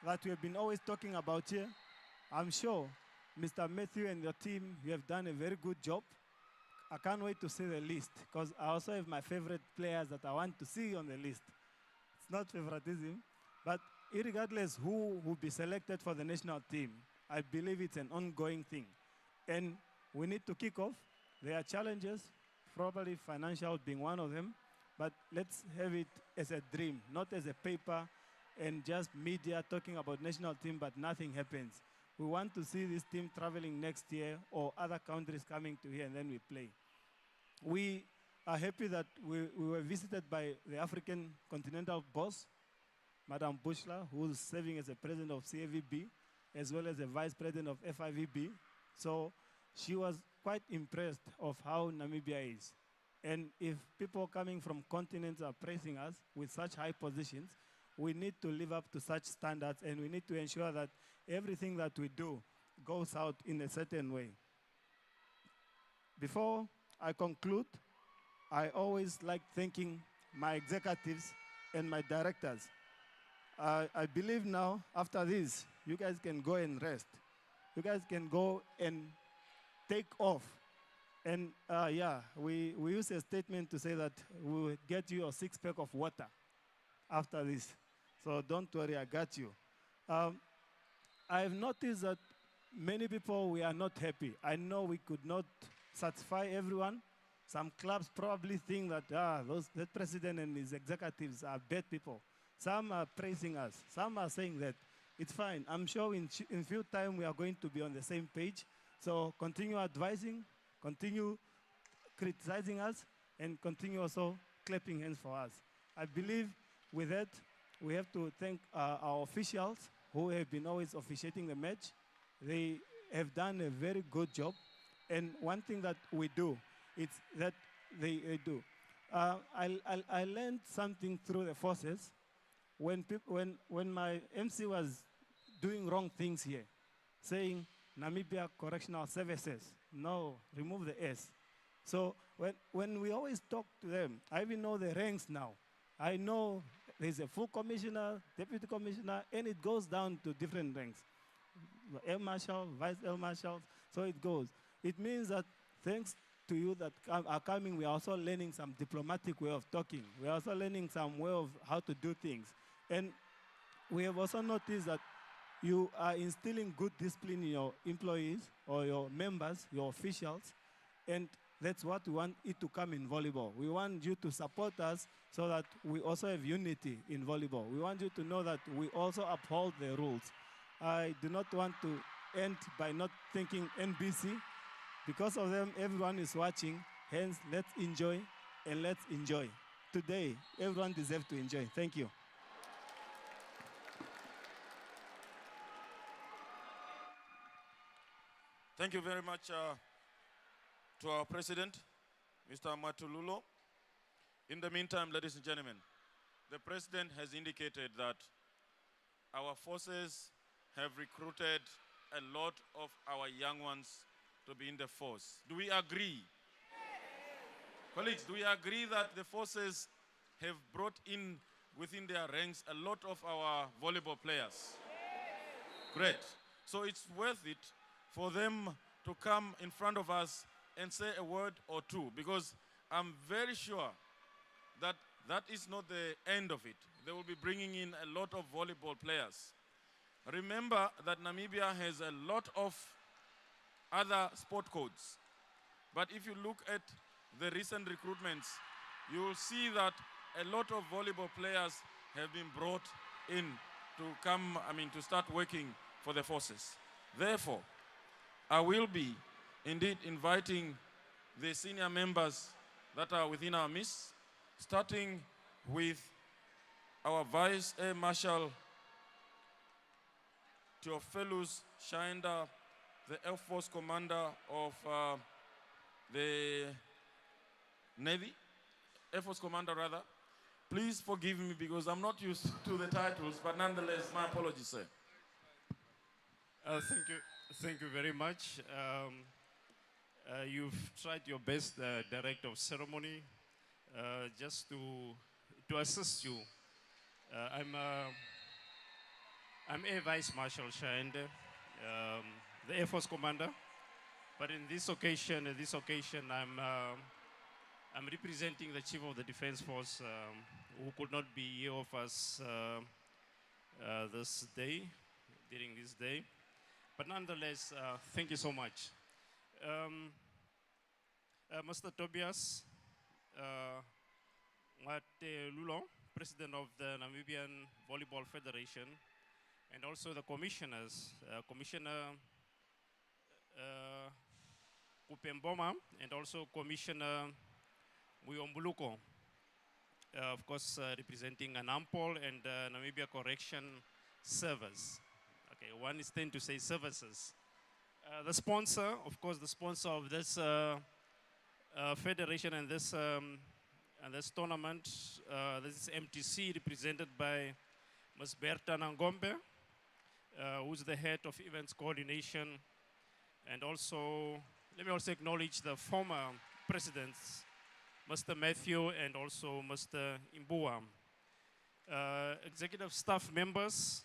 that we have been always talking about here, I'm sure Mr. Matthew and your team, you have done a very good job. I can't wait to see the list, because I also have my favorite players that I want to see on the list. It's not favoritism, but irregardless who will be selected for the national team, I believe it's an ongoing thing. And we need to kick off. There are challenges, probably financial being one of them, but let's have it as a dream, not as a paper and just media talking about national team, but nothing happens. We want to see this team traveling next year or other countries coming to here, and then we play. We are happy that we were visited by the African Continental Boss, Madame Bushla, who's serving as a president of CAVB, as well as a vice president of FIVB. So she was quite impressed of how Namibia is. And if people coming from continents are praising us with such high positions, we need to live up to such standards, and we need to ensure that everything that we do goes out in a certain way. Before I conclude, I always like thanking my executives and my directors. I believe now, after this, you guys can go and rest. You guys can go and take off. And yeah, we use a statement to say that we will get you a 6-pack of water after this. So don't worry, I got you. I've noticed that many people, we are not happy. I know we could not satisfy everyone. Some clubs probably think that that president and his executives are bad people. Some are praising us. Some are saying that it's fine. I'm sure in few time we are going to be on the same page. So continue advising, continue criticizing us, and continue also clapping hands for us. I believe with that, we have to thank our officials who have been always officiating the match. They have done a very good job. And one thing that we do, it's that they do. I learned something through the forces when my MC was doing wrong things here, saying Namibia Correctional Services. No, remove the S. So when we always talk to them, I even know the ranks now. I know there's a full commissioner, deputy commissioner, and it goes down to different ranks. Air Marshal, Vice Air Marshal, so it goes. It means that thanks to you that are coming, we are also learning some diplomatic way of talking. We are also learning some way of how to do things. And we have also noticed that you are instilling good discipline in your employees or your members, your officials, and that's what we want it to come in volleyball. We want you to support us so that we also have unity in volleyball. We want you to know that we also uphold the rules. I do not want to end by not thanking NBC. Because of them, everyone is watching. Hence, let's enjoy and let's enjoy. Today, everyone deserves to enjoy. Thank you. Thank you very much to our president, Mr. Matululo. In the meantime, ladies and gentlemen, the president has indicated that our forces have recruited a lot of our young ones to be in the force. Do we agree? Colleagues, do we agree that the forces have brought in within their ranks a lot of our volleyball players? Great. So it's worth it for them to come in front of us and say a word or two, because I'm very sure that that is not the end of it. They will be bringing in a lot of volleyball players. Remember that Namibia has a lot of other sport codes. But if you look at the recent recruitments, you will see that a lot of volleyball players have been brought in to come, to start working for the forces. Therefore, I will be indeed inviting the senior members that are within our midst, starting with our Vice Air Marshal Theophilus Shaenda, the Air Force Commander of the Navy, Air Force Commander rather. Please forgive me because I'm not used to the titles, but nonetheless, my apologies, sir. Thank you very much. You've tried your best, Director of Ceremony, just to assist you. I'm Air Vice Marshal Shaende, the Air Force Commander, but in this occasion, I'm representing the Chief of the Defense Force, who could not be here with us during this day. But nonetheless, thank you so much. Mr. Tobias Lulon, President of the Namibian Volleyball Federation, and also the commissioners, Commissioner Kupemboma, and also Commissioner Muyombuluko, of course, representing Anampol and Namibia Correction Service. Okay, one is tend to say services. The sponsor, of course, the sponsor of this federation and this tournament, this is MTC, represented by Ms. Berta Nangombe, who's the head of events coordination. And also, let me also acknowledge the former presidents, Mr. Matthew and also Mr. Imbua. Executive staff members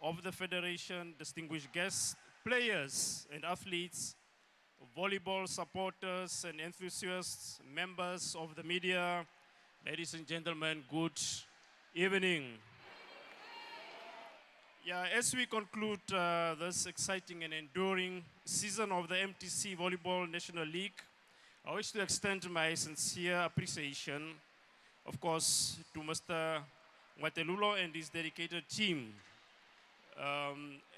of the federation, distinguished guests, players and athletes, volleyball supporters and enthusiasts, members of the media, ladies and gentlemen, good evening. Yeah, as we conclude this exciting and enduring season of the MTC Volleyball National League, I wish to extend my sincere appreciation, of course, to Mr. Mwatelulo and his dedicated team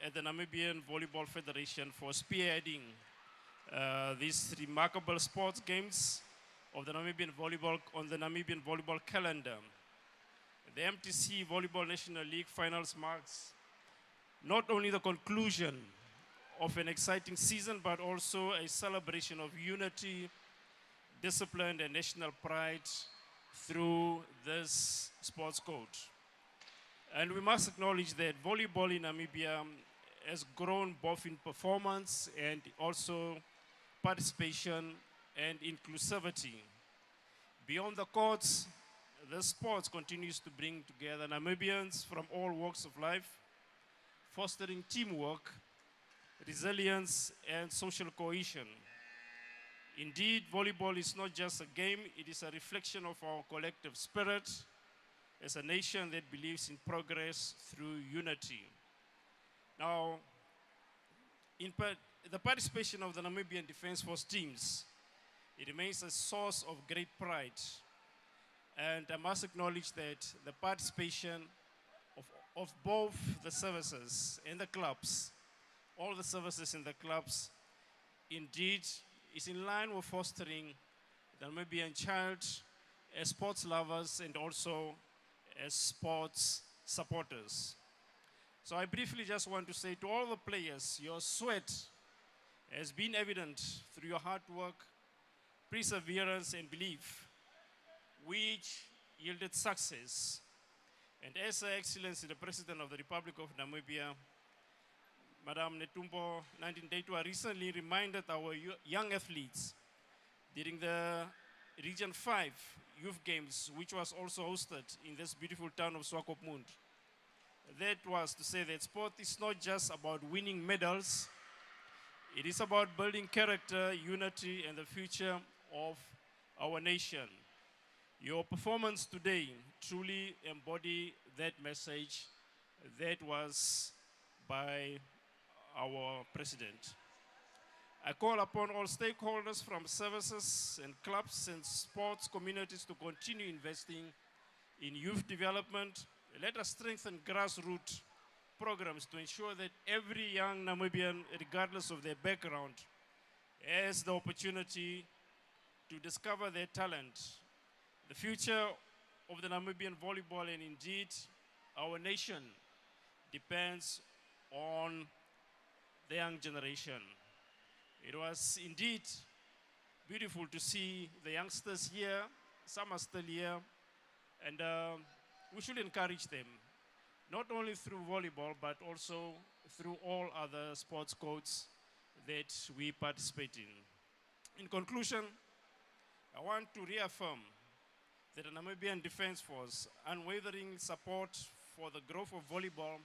at the Namibian Volleyball Federation for spearheading these remarkable sports games of the Namibian volleyball on the Namibian volleyball calendar. The MTC Volleyball National League finals marks not only the conclusion of an exciting season, but also a celebration of unity, discipline, and national pride through this sports code. And we must acknowledge that volleyball in Namibia has grown both in performance and also participation and inclusivity. Beyond the courts, the sports continues to bring together Namibians from all walks of life, fostering teamwork, resilience, and social cohesion. Indeed, volleyball is not just a game, it is a reflection of our collective spirit as a nation that believes in progress through unity. Now, the participation of the Namibian Defence Force teams, it remains a source of great pride. And I must acknowledge that the participation of both the services and the clubs, all the services in the clubs, indeed is in line with fostering the Namibian child as sports lovers and also as sports supporters. So I briefly just want to say to all the players, your sweat has been evident through your hard work, perseverance, and belief, which yielded success. And as Her Excellency, the President of the Republic of Namibia, Madam Netumbo Nandi-Ndaitwah, recently reminded our young athletes during the Region 5 Youth Games, which was also hosted in this beautiful town of Swakopmund. That was to say that sport is not just about winning medals, it is about building character, unity, and the future of our nation. Your performance today truly embodied that message that was by our president. I call upon all stakeholders from services and clubs and sports communities to continue investing in youth development. Let us strengthen grassroots programs to ensure that every young Namibian, regardless of their background, has the opportunity to discover their talent. The future of the Namibian volleyball and indeed our nation depends on the young generation. It was indeed beautiful to see the youngsters here. Some are still here, and we should encourage them, not only through volleyball, but also through all other sports codes that we participate in. In conclusion, I want to reaffirm that the Namibian Defence Force unwavering support for the growth of volleyball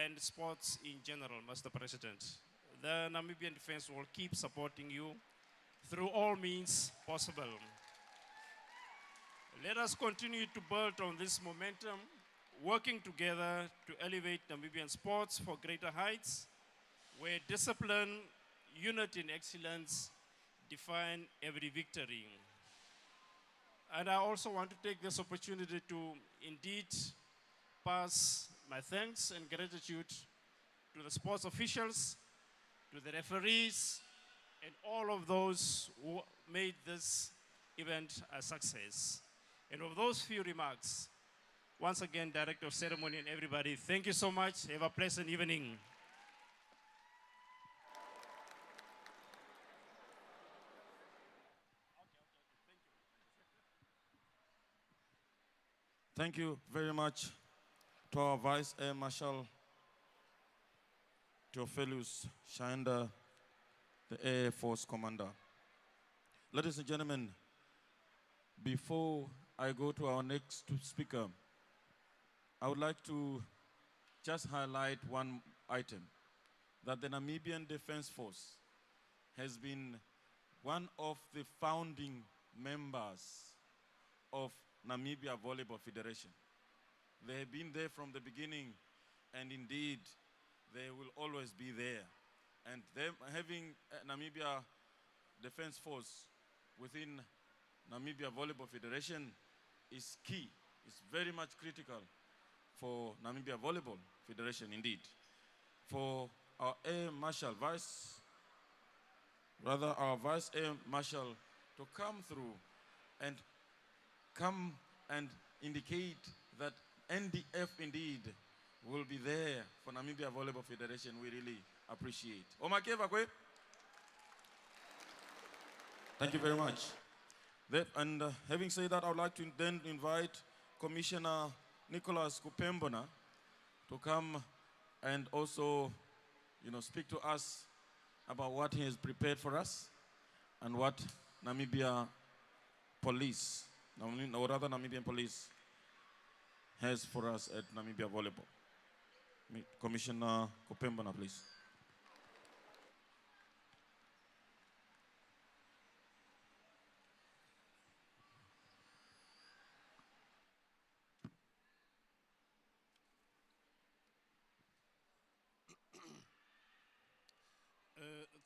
and sports in general, Mr. President. The Namibian Defence will keep supporting you through all means possible. Let us continue to build on this momentum, working together to elevate Namibian sports for greater heights, where discipline, unity, and excellence define every victory. And I also want to take this opportunity to indeed pass my thanks and gratitude to the sports officials, to the referees, and all of those who made this event event a success. And with those few remarks, once again, Director of Ceremony and everybody, thank you so much. Have a pleasant evening. Thank you very much to our Vice Air Marshal Theophilus Shaenda, the Air Force Commander. Ladies and gentlemen, before I go to our next speaker, I would like to just highlight one item, that the Namibian Defense Force has been one of the founding members of Namibia Volleyball Federation. They have been there from the beginning, and indeed, they will always be there. And them having Namibia Defense Force within Namibia Volleyball Federation is key. It's very much critical for Namibia Volleyball Federation indeed. For our Air Marshal, our Vice Air Marshal to come through and indicate that NDF indeed will be there for Namibia Volleyball Federation, we really appreciate. Omakeva kwe? Thank you very much. Having said that, I would like to then invite Commissioner Nicholas Kupembona to come and also, speak to us about what he has prepared for us and what Namibia Police, or rather Namibian Police, has for us at Namibia Volleyball. Commissioner Kupembona, please.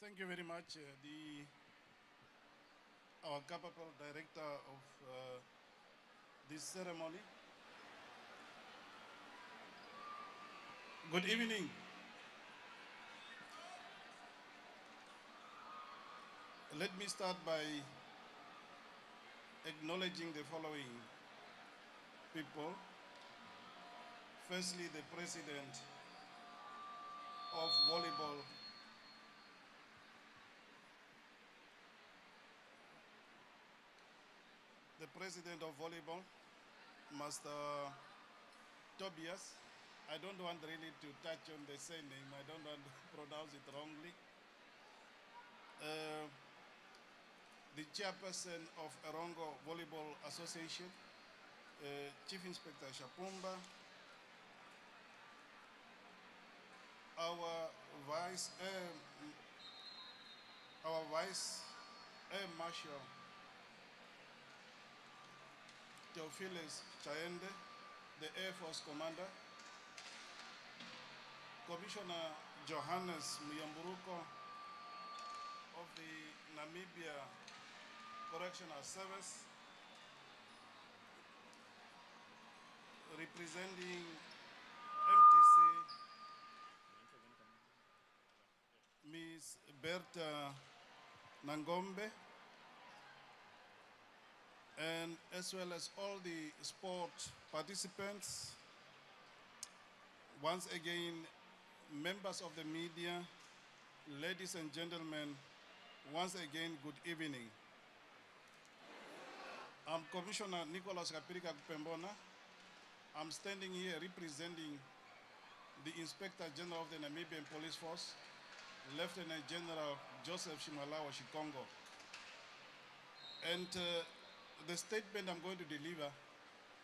Thank you very much, our capable director of this ceremony. Good evening. Let me start by acknowledging the following people. Firstly, the president of volleyball, Master Tobias. I don't want really to touch on the surname. I don't want to pronounce it wrongly. The chairperson of Erongo Volleyball Association, Chief Inspector Shapumba, our Vice Air Marshal Theophilus Chaende, the Air Force Commander, Commissioner Johannes Muyamburuko of the Namibia Correctional Service, representing MTC, Ms. Berta Nangombe, and as well as all the sport participants. Once again, members of the media, ladies and gentlemen, once again, good evening. I'm Commissioner Nicholas Kapirika Kupembona. I'm standing here representing the Inspector General of the Namibian Police Force, Lieutenant General Joseph Shimalawa Shikongo. And the statement I'm going to deliver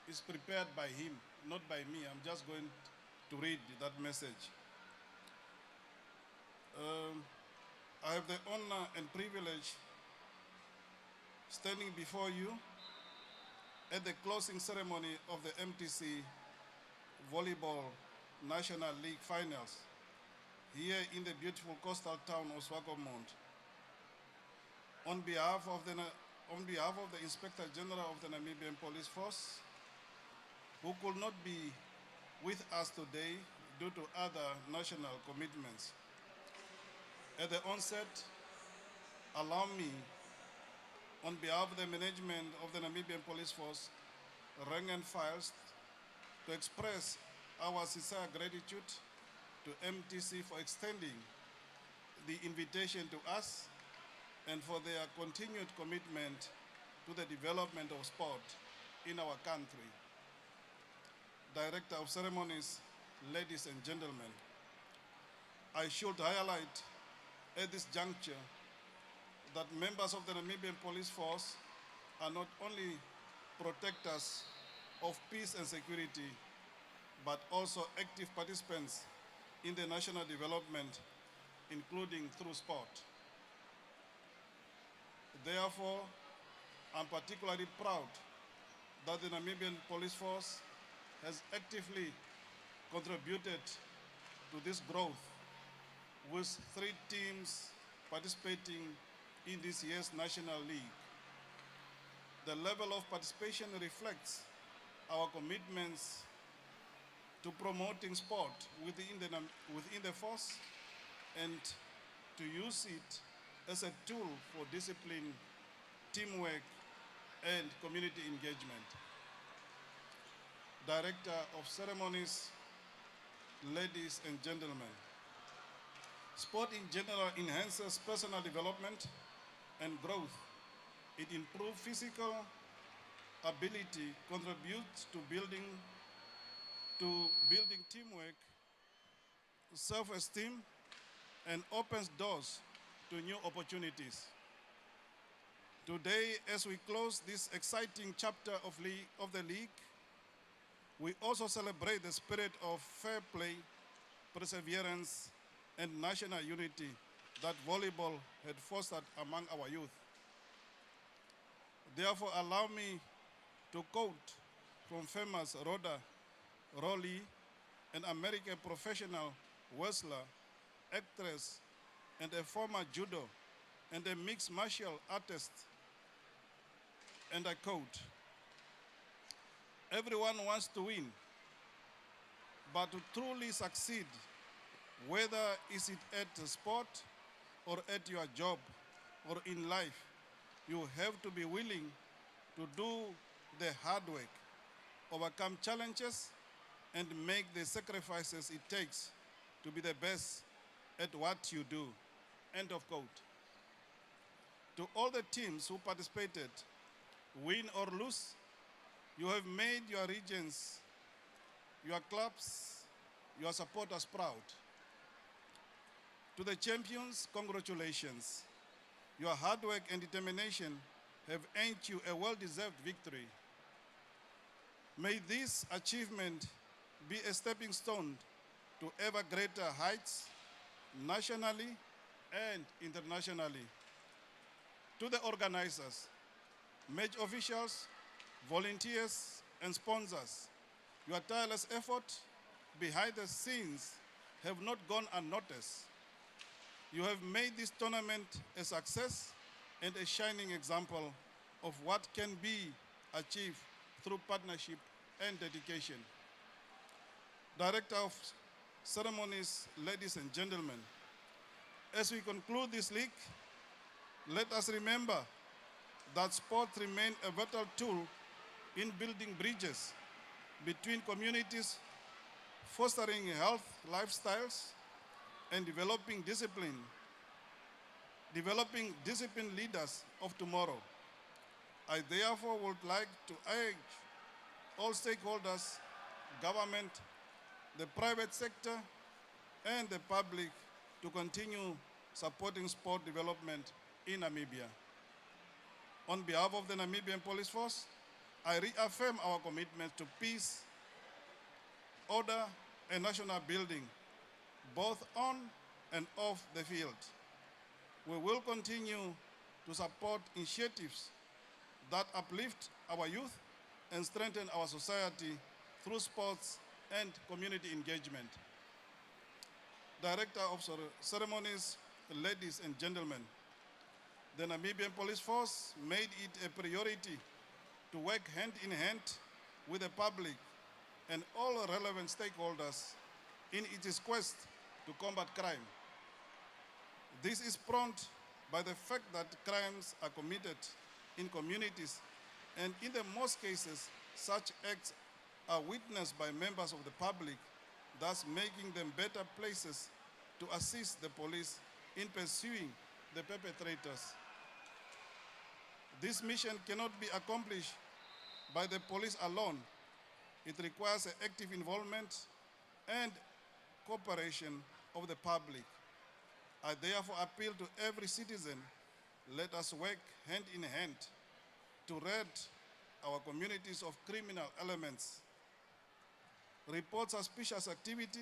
is prepared by him, not by me. I'm just going to read that message. I have the honor and privilege standing before you at the closing ceremony of the MTC Volleyball National League Finals here in the beautiful coastal town of Swakopmund. On behalf of the Inspector General of the Namibian Police Force, who could not be with us today due to other national commitments. At the onset, allow me, on behalf of the management of the Namibian Police Force, rank and files, to express our sincere gratitude to MTC for extending the invitation to us and for their continued commitment to the development of sport in our country. Director of Ceremonies, ladies and gentlemen, I should highlight at this juncture that members of the Namibian Police Force are not only protectors of peace and security, but also active participants in the national development, including through sport. Therefore, I'm particularly proud that the Namibian Police Force has actively contributed to this growth, with 3 teams participating in this year's National League. The level of participation reflects our commitments to promoting sport within the force and to use it as a tool for discipline, teamwork, and community engagement. Director of Ceremonies, ladies and gentlemen, sport in general enhances personal development and growth. It improves physical ability, contributes to building teamwork, self-esteem, and opens doors to new opportunities. Today, as we close this exciting chapter of the league, we also celebrate the spirit of fair play, perseverance, and national unity that volleyball had fostered among our youth. Therefore, allow me to quote from famous Rhoda Rowley, an American professional wrestler, actress, and a former judo and a mixed martial artist. And I quote, "Everyone wants to win, but to truly succeed, whether is it at the sport or at your job or in life, you have to be willing to do the hard work, overcome challenges, and make the sacrifices it takes to be the best at what you do." End of quote. To all the teams who participated, win or lose, you have made your regions, your clubs, your supporters proud. To the champions, congratulations. Your hard work and determination have earned you a well-deserved victory. May this achievement be a stepping stone to ever greater heights, nationally and internationally. To the organizers, match officials, volunteers, and sponsors, your tireless effort behind the scenes have not gone unnoticed. You have made this tournament a success and a shining example of what can be achieved through partnership and dedication. Director of Ceremonies, ladies and gentlemen, as we conclude this league, let us remember that sport remains a vital tool in building bridges between communities, fostering health lifestyles, and developing disciplined leaders of tomorrow. I therefore would like to urge all stakeholders, government, the private sector, and the public to continue supporting sport development in Namibia. On behalf of the Namibian Police Force, I reaffirm our commitment to peace, order, and national building, both on and off the field. We will continue to support initiatives that uplift our youth and strengthen our society through sports and community engagement. Director of Ceremonies, ladies and gentlemen, the Namibian Police Force made it a priority to work hand in hand with the public and all relevant stakeholders in its quest to combat crime. This is prompted by the fact that crimes are committed in communities, and in the most cases, such acts are witnessed by members of the public, thus making them better places to assist the police in pursuing the perpetrators. This mission cannot be accomplished by the police alone. It requires an active involvement and cooperation of the public. I therefore appeal to every citizen, let us work hand in hand to rid our communities of criminal elements. Report suspicious activity,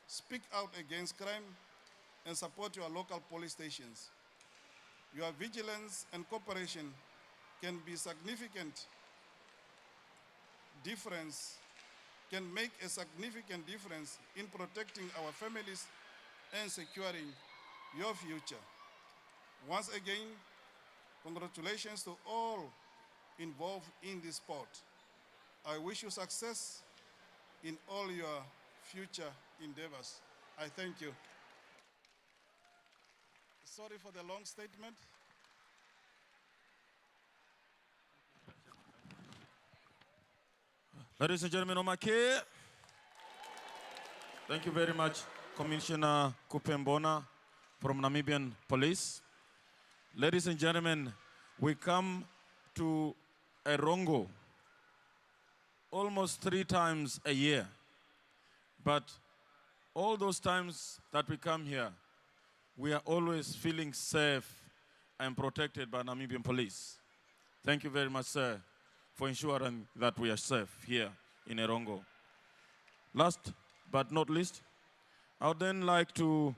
speak out against crime, and support your local police stations. Your vigilance and cooperation can be significant difference, can make a significant difference in protecting our families and securing your future. Once again, congratulations to all involved in this sport. I wish you success in all your future endeavors. I thank you. Sorry for the long statement. Ladies and gentlemen, Omake. Thank you very much, Commissioner Kupembona from Namibian Police. Ladies and gentlemen, we come to Erongo almost 3 times a year. But all those times that we come here, we are always feeling safe and protected by Namibian Police. Thank you very much, sir, for ensuring that we are safe here in Erongo. Last but not least, I would then like to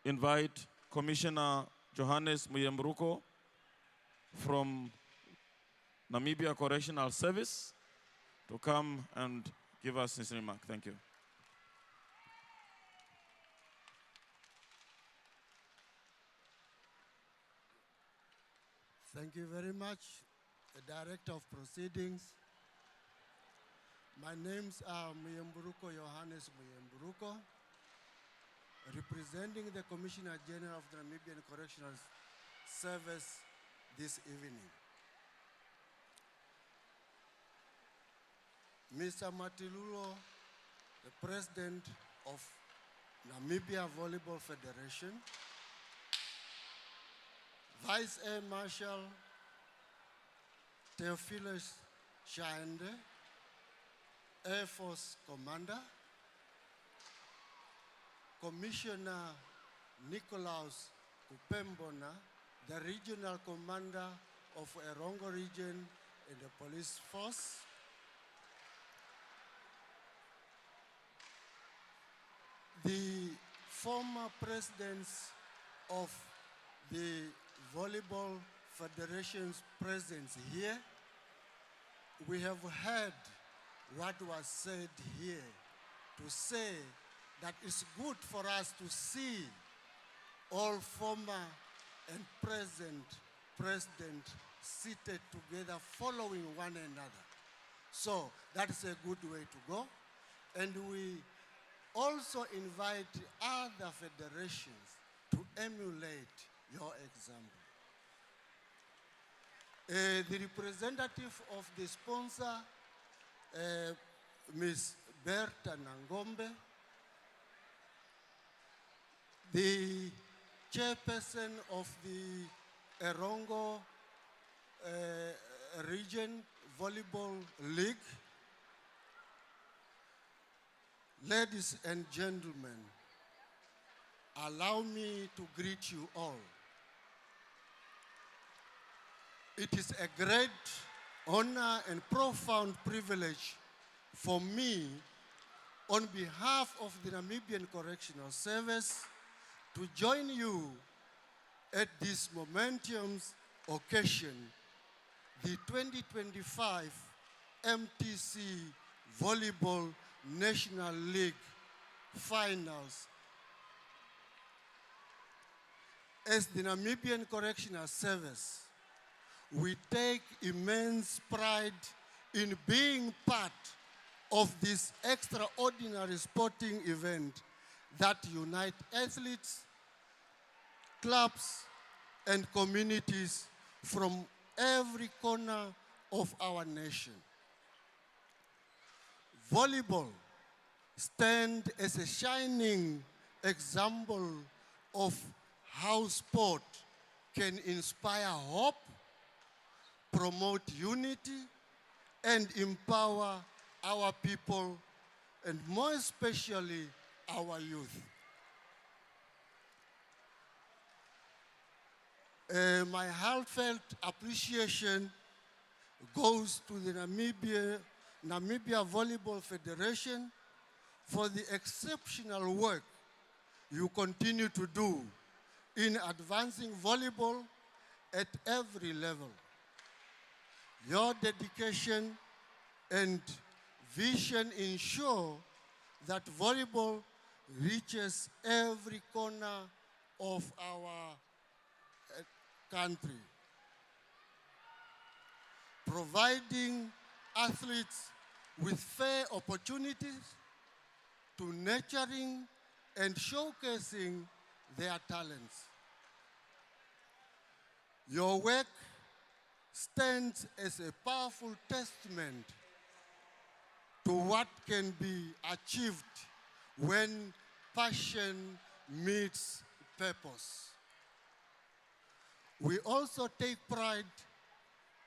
invite Commissioner Johannes Muyemburuko from Namibia Correctional Service to come and give us his remark. Thank you. Thank you very much, the Director of Proceedings. My names are Muyemburuko Johannes Muyemburuko, representing the Commissioner General of the Namibian Correctional Service this evening. Mr. Matilulo, the President of Namibia Volleyball Federation, Vice Air Marshal Theophilus Shaende, Air Force Commander, Commissioner Nicolaus Kupembona, the Regional Commander of Erongo Region in the Police Force, the former presidents of the Volleyball Federation's presence here. We have heard what was said here to say that it's good for us to see all former and present presidents seated together following one another. So that's a good way to go. And we also invite other federations to emulate your example. The representative of the sponsor, Ms. Berta Nangombe, the chairperson of the Erongo Region Volleyball League, ladies and gentlemen, allow me to greet you all. It is a great honor and profound privilege for me, on behalf of the Namibian Correctional Service, to join you at this momentous occasion, the 2025 MTC Volleyball National League Finals. As the Namibian Correctional Service, we take immense pride in being part of this extraordinary sporting event that unites athletes, clubs, and communities from every corner of our nation. Volleyball stands as a shining example of how sport can inspire hope, promote unity, and empower our people, and more especially our youth. My heartfelt appreciation goes to the Namibia Volleyball Federation for the exceptional work you continue to do in advancing volleyball at every level. Your dedication and vision ensure that volleyball reaches every corner of our country, providing athletes with fair opportunities to nurturing and showcasing their talents. Your work stands as a powerful testament to what can be achieved when passion meets purpose. We also take pride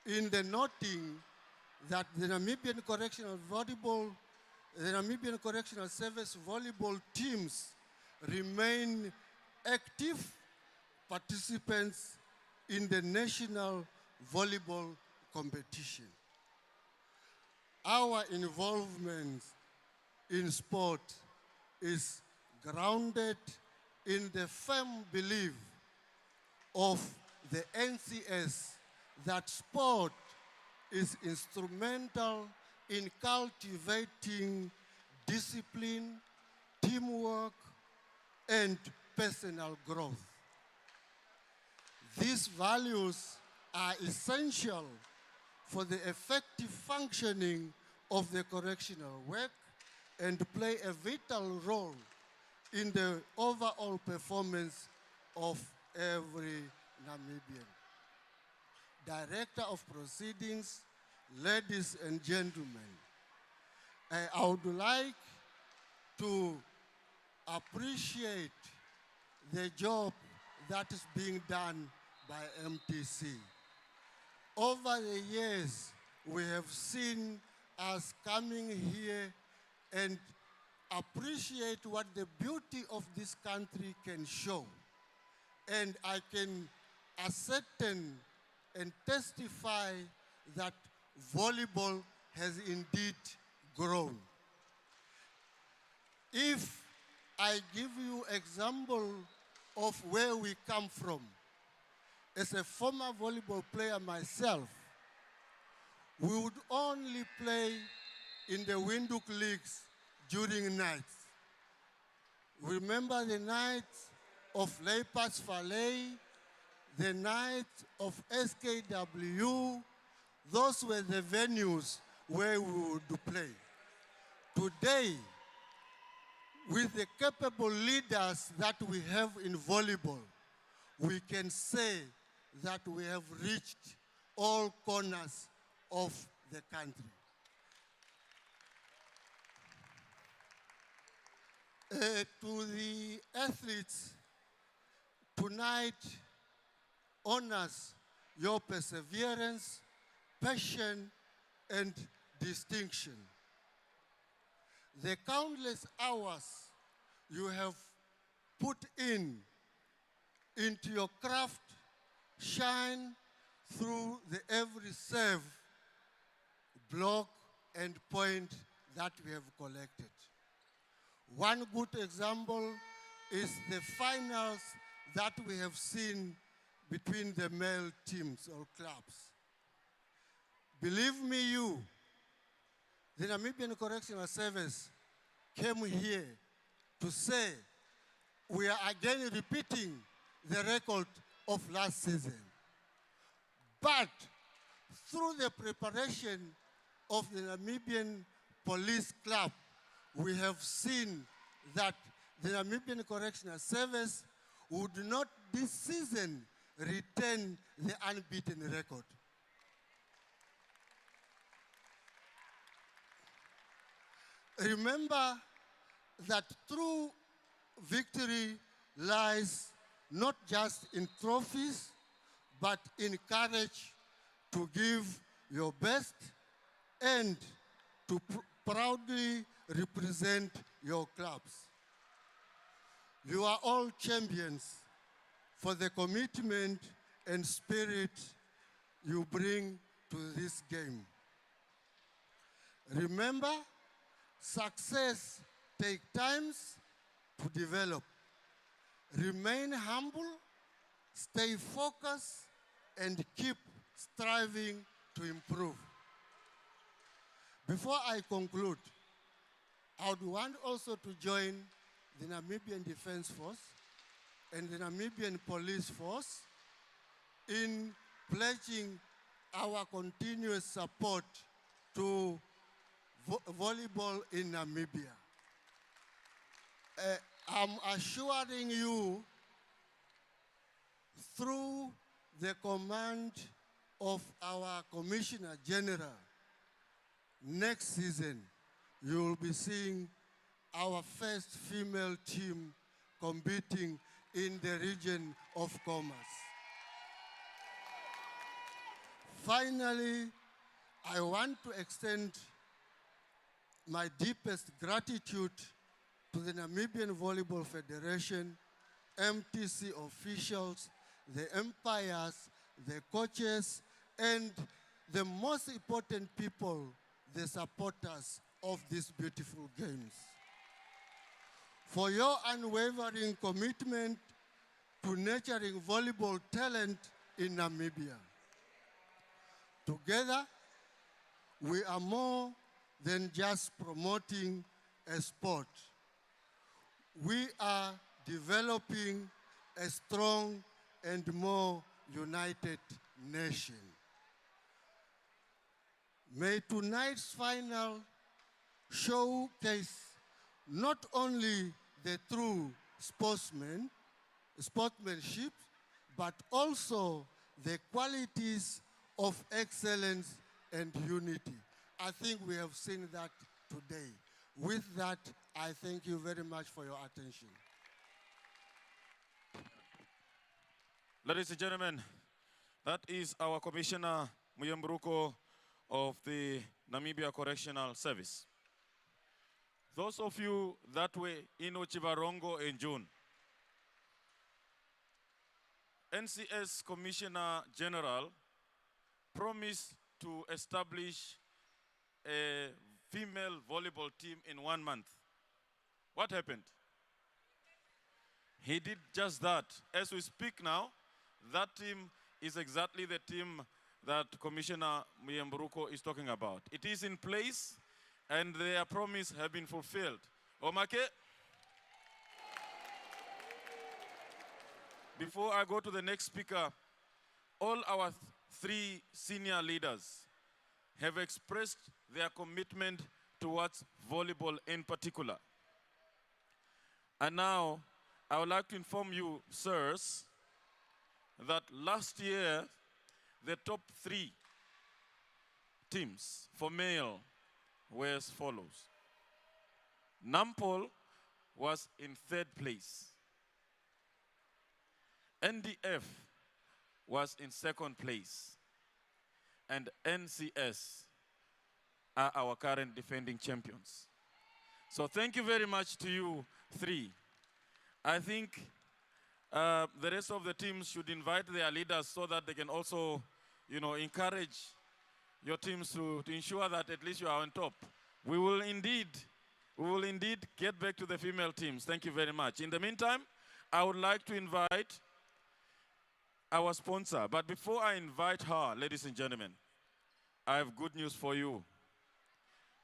in the noting that the Namibian Correctional Service volleyball teams remain active participants in the national volleyball competition. Our involvement in sport is grounded in the firm belief of the NCS that sport is instrumental in cultivating discipline, teamwork, and personal growth. These values are essential for the effective functioning of the correctional work and play a vital role in the overall performance of every Namibian. Director of Proceedings, ladies and gentlemen, I would like to appreciate the job that is being done by MTC. Over the years, we have seen us coming here and appreciate what the beauty of this country can show. And I can ascertain and testify that volleyball has indeed grown. If I give you example of where we come from, as a former volleyball player myself, we would only play in the Windhoek leagues during nights. Remember the nights of Leipas Valley, the night of SKW, those were the venues where we would play. Today, with the capable leaders that we have in volleyball, we can say that we have reached all corners of the country. To the athletes, tonight honors your perseverance, passion, and distinction. The countless hours you have put into your craft shine through the every serve, block, and point that we have collected. One good example is the finals that we have seen between the male teams or clubs. Believe me, the Namibian Correctional Service came here to say we are again repeating the record of last season. But through the preparation of the Namibian Police Club, we have seen that the Namibian Correctional Service would not this season retain the unbeaten record. Remember that true victory lies not just in trophies, but in courage to give your best and to proudly represent your clubs. You are all champions for the commitment and spirit you bring to this game. Remember, success takes time to develop. Remain humble, stay focused, and keep striving to improve. Before I conclude, I would want also to join the Namibian Defense Force and the Namibian Police Force in pledging our continuous support to volleyball in Namibia. I'm assuring you through the command of our Commissioner General, next season, you will be seeing our first female team competing in the region of commerce. Finally, I want to extend my deepest gratitude to the Namibian Volleyball Federation, MTC officials, the umpires, the coaches, and the most important people, the supporters of these beautiful games, for your unwavering commitment to nurturing volleyball talent in Namibia. Together, we are more than just promoting a sport. We are developing a strong and more united nation. May tonight's final showcase not only the true sportsmanship, but also the qualities of excellence and unity. I think we have seen that today. With that, I thank you very much for your attention. Ladies and gentlemen, that is our Commissioner Muyembruko of the Namibia Correctional Service. Those of you that were in Ochivarongo in June, NCS Commissioner General promised to establish a female volleyball team in 1 month. What happened? He did just that. As we speak now, that team is exactly the team that Commissioner Muyembruko is talking about. It is in place, and their promise have been fulfilled. Omake? Before I go to the next speaker, all our three senior leaders have expressed their commitment towards volleyball in particular. And now, I would like to inform you, sirs, that last year, the top 3 teams for male were as follows. Nampol was in 3rd place. NDF was in 2nd place. And NCS are our current defending champions. So thank you very much to you 3. I think the rest of the teams should invite their leaders so that they can also, encourage your teams to ensure that at least you are on top. We will indeed get back to the female teams. Thank you very much. In the meantime, I would like to invite our sponsor. But before I invite her, ladies and gentlemen, I have good news for you.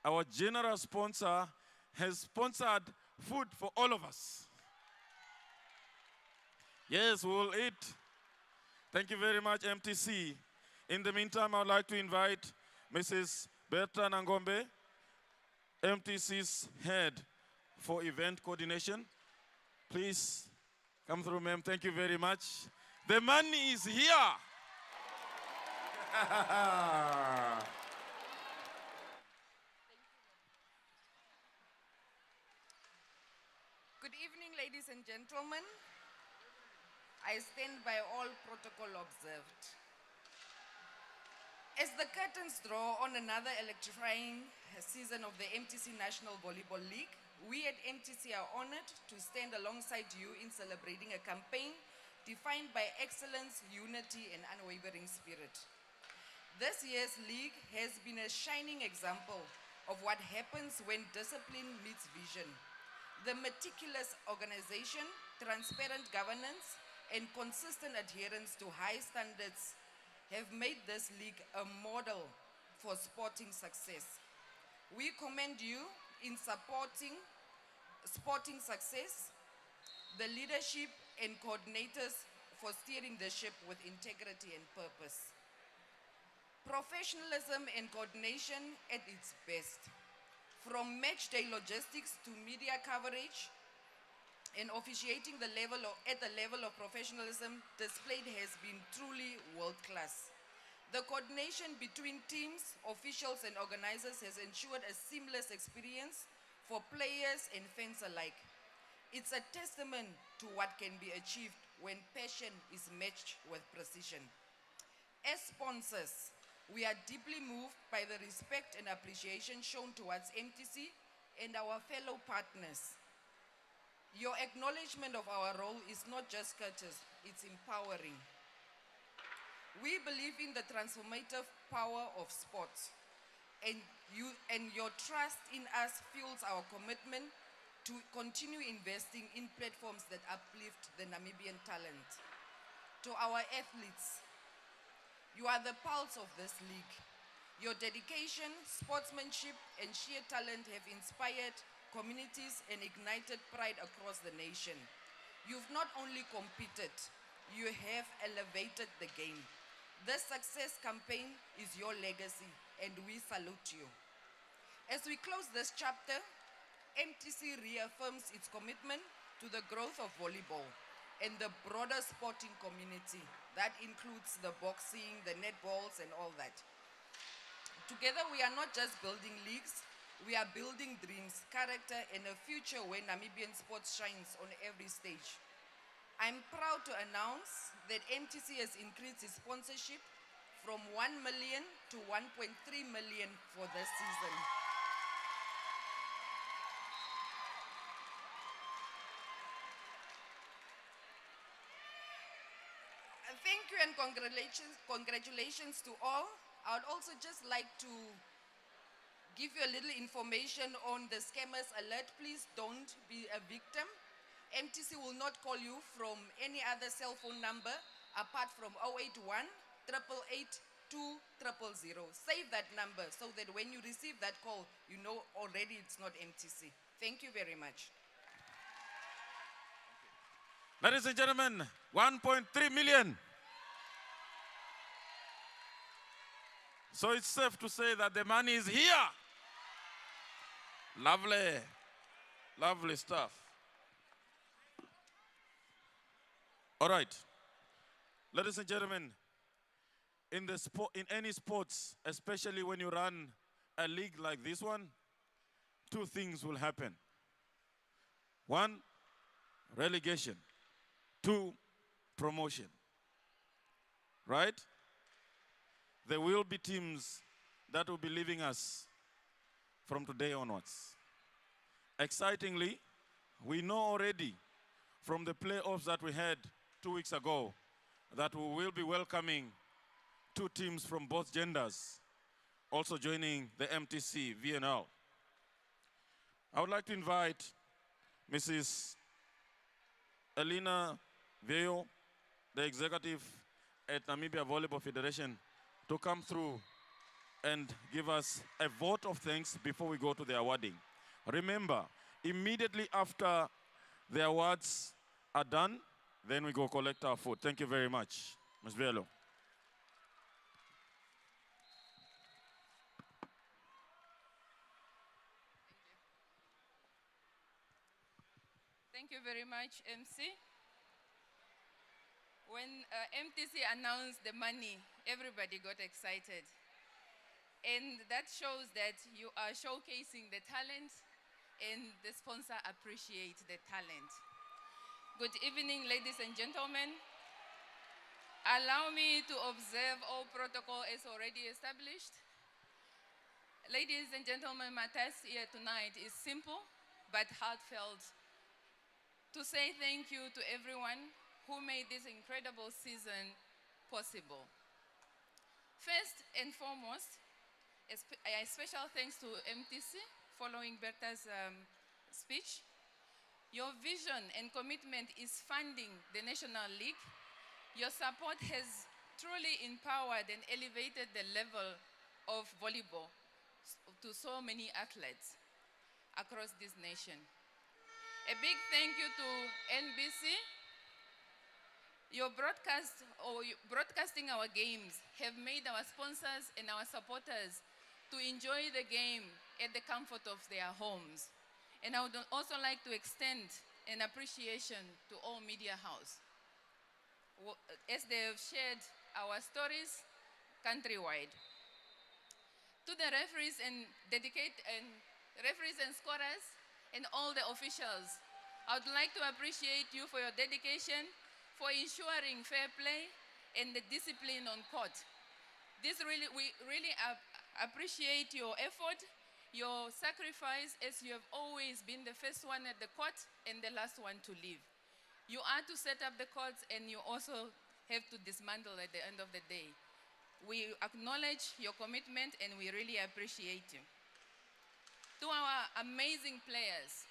Our general sponsor has sponsored food for all of us. Yes, we will eat. Thank you very much, MTC. In the meantime, I would like to invite Mrs. Berta Nangombe, MTC's head for event coordination. Please come through, ma'am. Thank you very much. The money is here. Ladies and gentlemen, I stand by all protocol observed. As the curtains draw on another electrifying season of the MTC National Volleyball League, we at MTC are honored to stand alongside you in celebrating a campaign defined by excellence, unity, and unwavering spirit. This year's league has been a shining example of what happens when discipline meets vision. The meticulous organization, transparent governance, and consistent adherence to high standards have made this league a model for sporting success. We commend you in supporting sporting success, the leadership and coordinators for steering the ship with integrity and purpose. Professionalism and coordination at its best. From match day logistics to media coverage and officiating at the level of professionalism displayed has been truly world-class. The coordination between teams, officials, and organizers has ensured a seamless experience for players and fans alike. It's a testament to what can be achieved when passion is matched with precision. As sponsors, we are deeply moved by the respect and appreciation shown towards MTC and our fellow partners. Your acknowledgement of our role is not just courteous, it's empowering. We believe in the transformative power of sport, and your trust in us fuels our commitment to continue investing in platforms that uplift the Namibian talent. To our athletes, you are the pulse of this league. Your dedication, sportsmanship, and sheer talent have inspired communities and ignited pride across the nation. You've not only competed, you have elevated the game. This success campaign is your legacy, and we salute you. As we close this chapter, MTC reaffirms its commitment to the growth of volleyball and the broader sporting community. That includes the boxing, the netballs, and all that. Together, we are not just building leagues, we are building dreams, character, and a future where Namibian sports shines on every stage. I'm proud to announce that MTC has increased its sponsorship from 1 million to 1.3 million for this season. Thank you and congratulations to all. I would also just like to give you a little information on the scammers alert. Please don't be a victim. MTC will not call you from any other cell phone number apart from 081 888 2000. Save that number so that when you receive that call, you know already it's not MTC. Thank you very much. Ladies and gentlemen, 1.3 million. So it's safe to say that the money is here. Lovely, lovely stuff. All right, ladies and gentlemen, in any sports, especially when you run a league like this one, two things will happen. One, relegation. Two, promotion. Right? There will be teams that will be leaving us from today onwards. Excitingly, we know already from the playoffs that we had 2 weeks ago that we will be welcoming two teams from both genders also joining the MTC VNL. I would like to invite Mrs. Elena Veo, the executive at Namibia Volleyball Federation, to come through and give us a vote of thanks before we go to the awarding. Remember, immediately after the awards are done, then we go collect our food. Thank you very much, Ms. Velo. Thank you very much, MC. When MTC announced the money, everybody got excited. And that shows that you are showcasing the talent and the sponsor appreciates the talent. Good evening, ladies and gentlemen. Allow me to observe all protocol as already established. Ladies and gentlemen, my task here tonight is simple but heartfelt. To say thank you to everyone who made this incredible season possible. First and foremost, a special thanks to MTC following Berta's speech. Your vision and commitment is funding the National League. Your support has truly empowered and elevated the level of volleyball to so many athletes across this nation. A big thank you to NBC. Your broadcasting our games have made our sponsors and our supporters to enjoy the game at the comfort of their homes. And I would also like to extend an appreciation to all media house as they have shared our stories countrywide. To the referees and referees and scorers and all the officials, I would like to appreciate you for your dedication, for ensuring fair play and the discipline on court. We really appreciate your effort, your sacrifice, as you have always been the first one at the court and the last one to leave. You are to set up the courts and you also have to dismantle at the end of the day. We acknowledge your commitment and we really appreciate you. To our amazing players,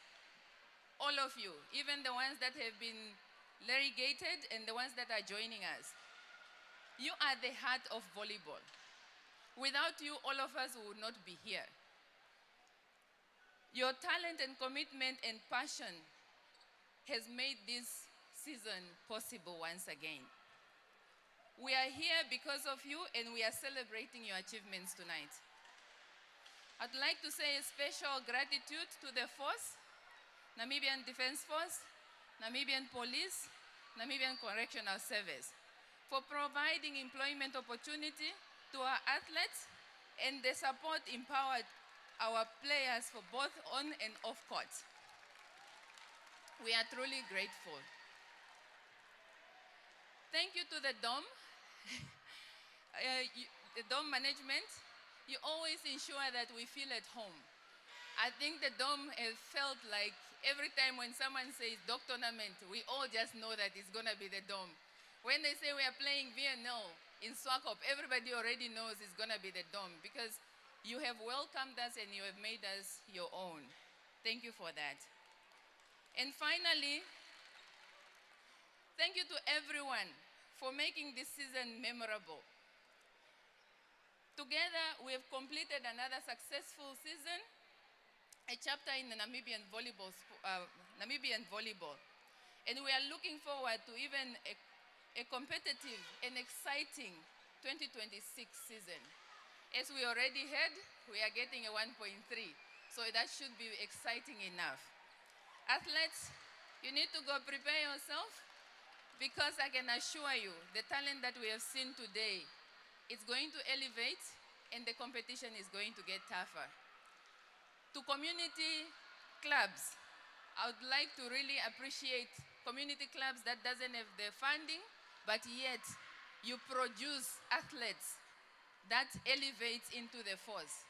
all of you, even the ones that have been relegated and the ones that are joining us, you are the heart of volleyball. Without you, all of us would not be here. Your talent and commitment and passion has made this season possible once again. We are here because of you and we are celebrating your achievements tonight. I'd like to say a special gratitude to the force, Namibian Defense Force, Namibian Police, Namibian Correctional Service, for providing employment opportunity to our athletes and the support empowered our players for both on and off court. We are truly grateful. Thank you to the DOM, the DOM management. You always ensure that we feel at home. I think the DOM has felt like every time when someone says DOC tournament, we all just know that it's going to be the DOM. When they say we are playing VNL in Swakop, everybody already knows it's going to be the DOM because you have welcomed us and you have made us your own. Thank you for that. And finally, thank you to everyone for making this season memorable. Together, we have completed another successful season, a chapter in the Namibian volleyball. And we are looking forward to even a competitive and exciting 2026 season. As we already heard, we are getting a 1.3, so that should be exciting enough. Athletes, you need to go prepare yourself because I can assure you the talent that we have seen today is going to elevate and the competition is going to get tougher. To community clubs, I would like to really appreciate community clubs that doesn't have the funding, but yet you produce athletes that elevates into the force.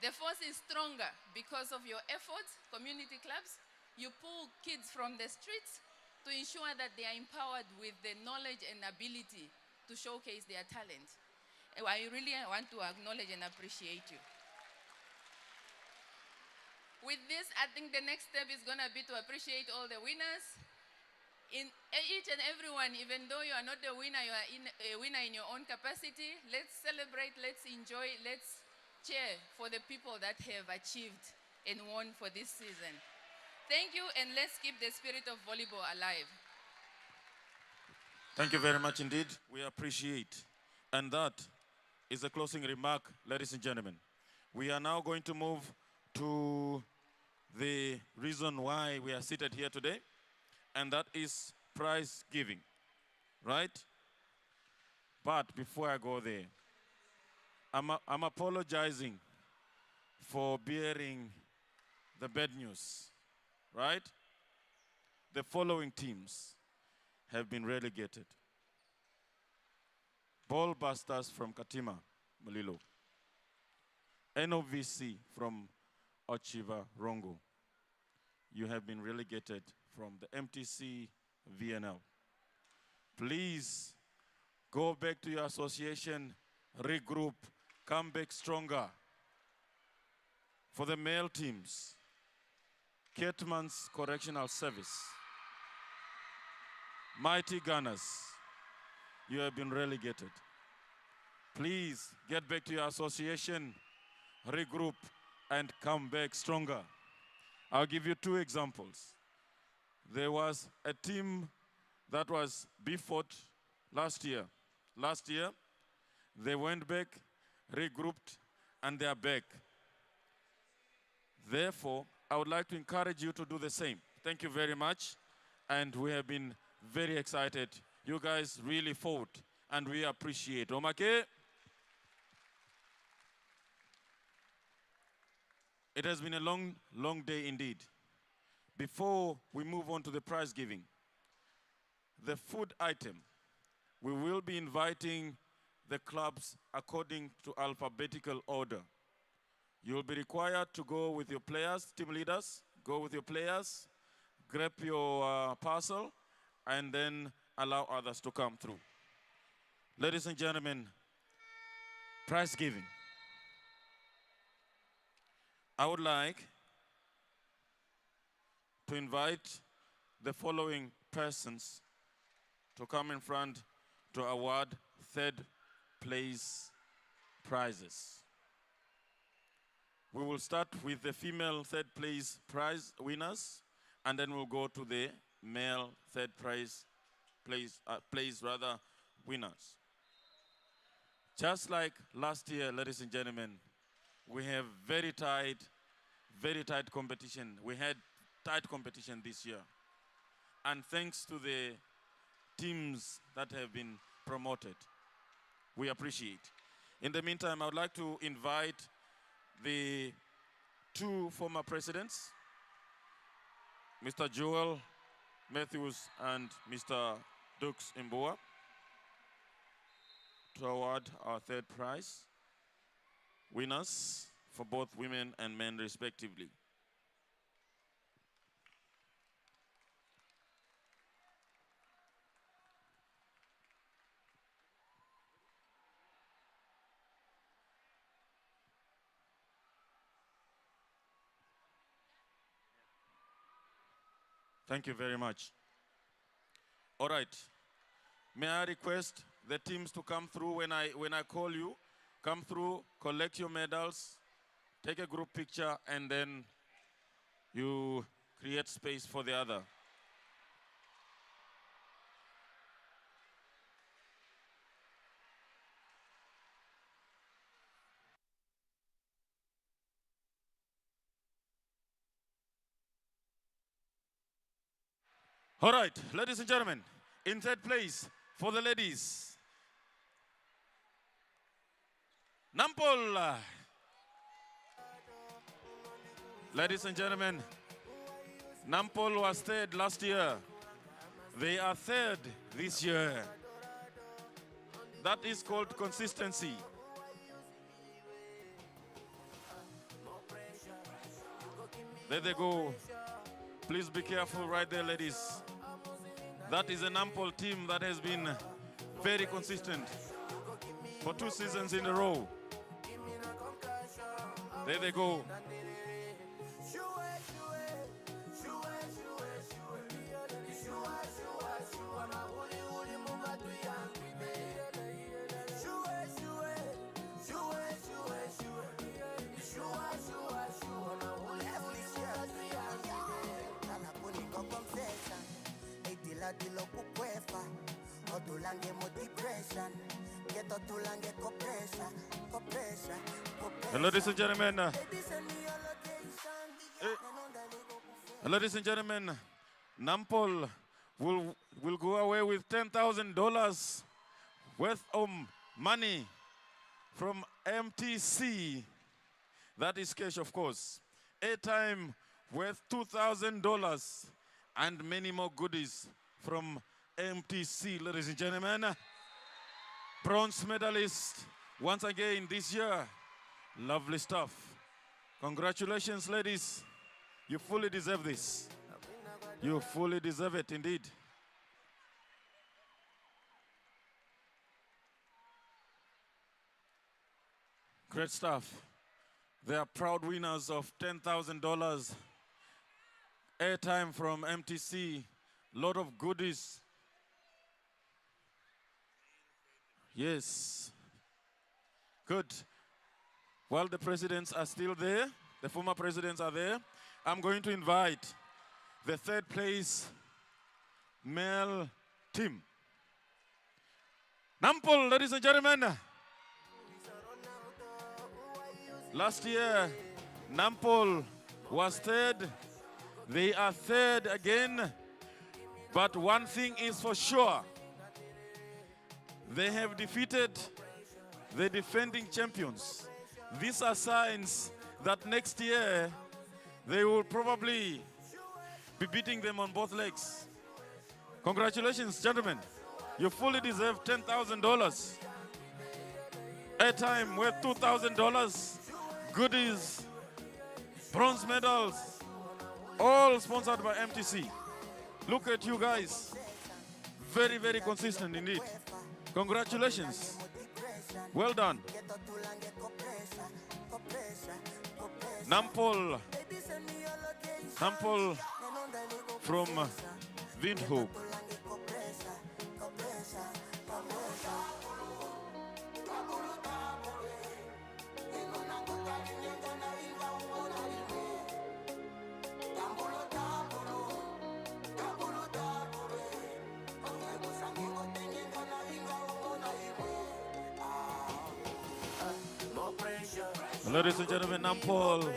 The force is stronger because of your efforts, community clubs. You pull kids from the streets to ensure that they are empowered with the knowledge and ability to showcase their talent. I really want to acknowledge and appreciate you. With this, I think the next step is going to be to appreciate all the winners. In each and everyone, even though you are not the winner, you are a winner in your own capacity. Let's celebrate, let's enjoy, let's cheer for the people that have achieved and won for this season. Thank you, and let's keep the spirit of volleyball alive. Thank you very much indeed. We appreciate. And that is a closing remark, ladies and gentlemen. We are now going to move to the reason why we are seated here today, and that is prize giving, right? But before I go there, I'm apologizing for bearing the bad news, right? The following teams have been relegated. Ball Busters from Katima, Mulilo. NOVC from Ochiva, Rongo. You have been relegated from the MTC VNL. Please go back to your association, regroup, come back stronger. For the male teams, Ketman's Correctional Service, Mighty Gunners, you have been relegated. Please get back to your association, regroup, and come back stronger. I'll give you two examples. There was a team that was B-fought last year. Last year, they went back, regrouped, and they are back. Therefore, I would like to encourage you to do the same. Thank you very much. And we have been very excited. You guys really fought, and we appreciate. Omake? It has been a long, long day indeed. Before we move on to the prize giving, the food item, we will be inviting the clubs according to alphabetical order. You will be required to go with your players, team leaders, go with your players, grab your parcel, and then allow others to come through. Ladies and gentlemen, prize giving. I would like to invite the following persons to come in front to award third place prizes. We will start with the female third place prize winners, and then we'll go to the male third place winners. Just like last year, ladies and gentlemen, we have very tight competition. We had tight competition this year. And thanks to the teams that have been promoted, we appreciate. In the meantime, I would like to invite the two former presidents, Mr. Joel Matthews and Mr. Dukes Imboa, to award our third prize winners for both women and men respectively. Thank you very much. All right. May I request the teams to come through when I call you? Come through, collect your medals, take a group picture, and then you create space for the other. All right, ladies and gentlemen, in third place for the ladies, Nampol. Ladies and gentlemen, Nampol was third last year. They are third this year. That is called consistency. There they go. Please be careful right there, ladies. That is an Nampol team that has been very consistent for 2 seasons in a row. There they go. Ladies and gentlemen, ladies and gentlemen, Nampol will go away with $10,000 worth of money from MTC. That is cash, of course. Airtime worth $2,000 and many more goodies from MTC, ladies and gentlemen. Bronze medalist once again this year. Lovely stuff. Congratulations, ladies. You fully deserve this. You fully deserve it, indeed. Great stuff. They are proud winners of $10,000 airtime from MTC. Lot of goodies. Yes. Good. While the presidents are still there, the former presidents are there, I'm going to invite the third place male team. Nampol, ladies and gentlemen. Last year, Nampol was third. They are third again. But one thing is for sure. They have defeated the defending champions. These are signs that next year they will probably be beating them on both legs. Congratulations, gentlemen. You fully deserve $10,000. Airtime worth $2,000. Goodies, bronze medals, all sponsored by MTC. Look at you guys. Very, very consistent indeed. Congratulations. Well done. Nampol from Windhoek. Ladies and gentlemen, Nampol,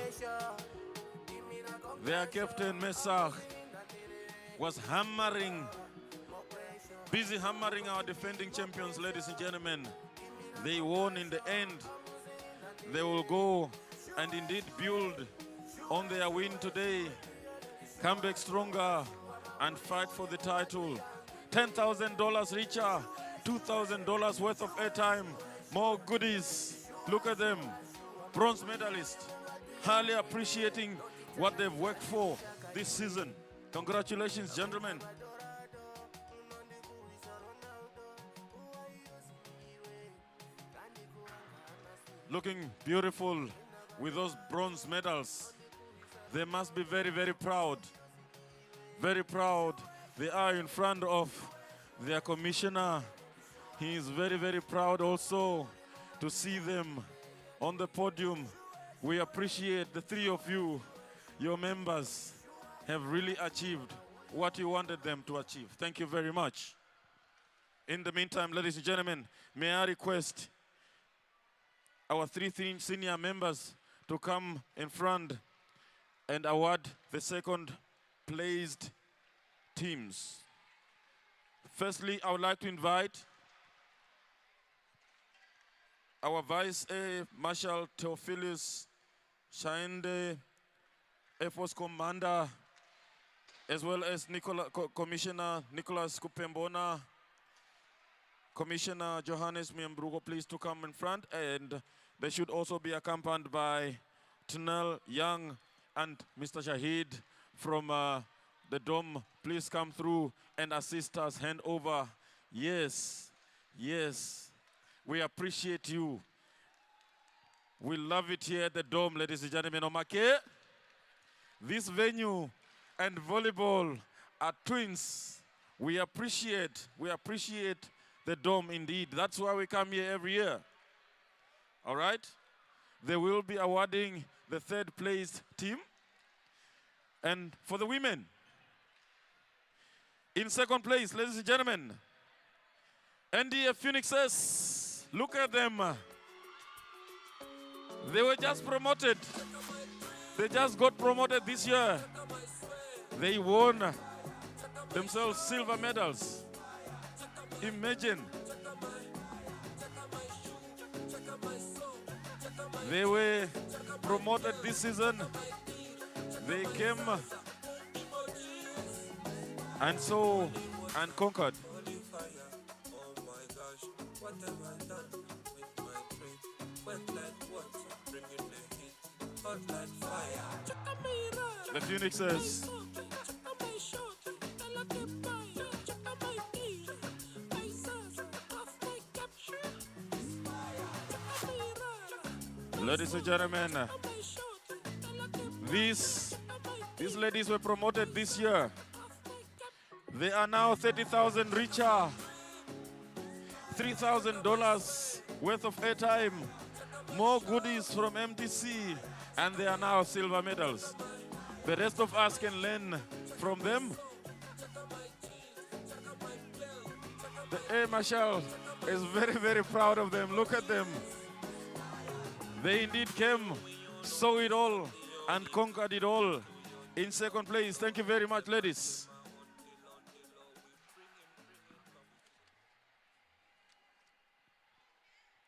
their captain Mesach was busy hammering our defending champions, ladies and gentlemen. They won in the end. They will go and indeed build on their win today, come back stronger and fight for the title. $10,000 richer, $2,000 worth of airtime, more goodies. Look at them. Bronze medalist, highly appreciating what they've worked for this season. Congratulations, gentlemen. Looking beautiful with those bronze medals. They must be very, very proud. Very proud. They are in front of their commissioner. He is very, very proud also to see them on the podium. We appreciate the three of you. Your members have really achieved what you wanted them to achieve. Thank you very much. In the meantime, ladies and gentlemen, may I request our three senior members to come in front and award the second placed teams. Firstly, I would like to invite our Vice Air Marshal Theophilus Shaende, Air Force Commander, as well as Commissioner Nicholas Kupembona, Commissioner Johannes Miembrugo, please to come in front, and they should also be accompanied by Tunel Young and Mr. Shahid from the Dome. Please come through and assist us, hand over. Yes, yes. We appreciate you. We love it here at the Dome, ladies and gentlemen. Omake, this venue and volleyball are twins. We appreciate the Dome indeed. That's why we come here every year. All right? They will be awarding the third placed team. And for the women, in second place, ladies and gentlemen, NDF Phoenixes. Look at them. They were just promoted. They just got promoted this year. They won themselves silver medals. Imagine. They were promoted this season. They came and conquered. The Phoenixes. Ladies and gentlemen, these ladies were promoted this year. They are now 30,000 richer, $3,000 worth of airtime, more goodies from MTC, and they are now silver medals. The rest of us can learn from them. The Air Marshal is very, very proud of them. Look at them. They indeed came, saw it all, and conquered it all in second place. Thank you very much, ladies.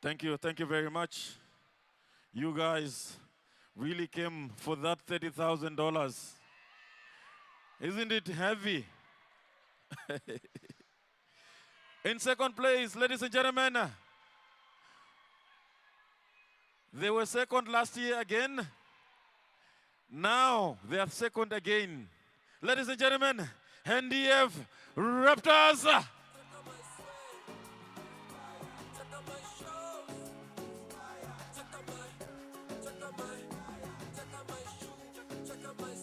Thank you very much. You guys really came for that $30,000. Isn't it heavy? In second place, ladies and gentlemen, they were second last year again. Now they are second again. Ladies and gentlemen, NDF Raptors.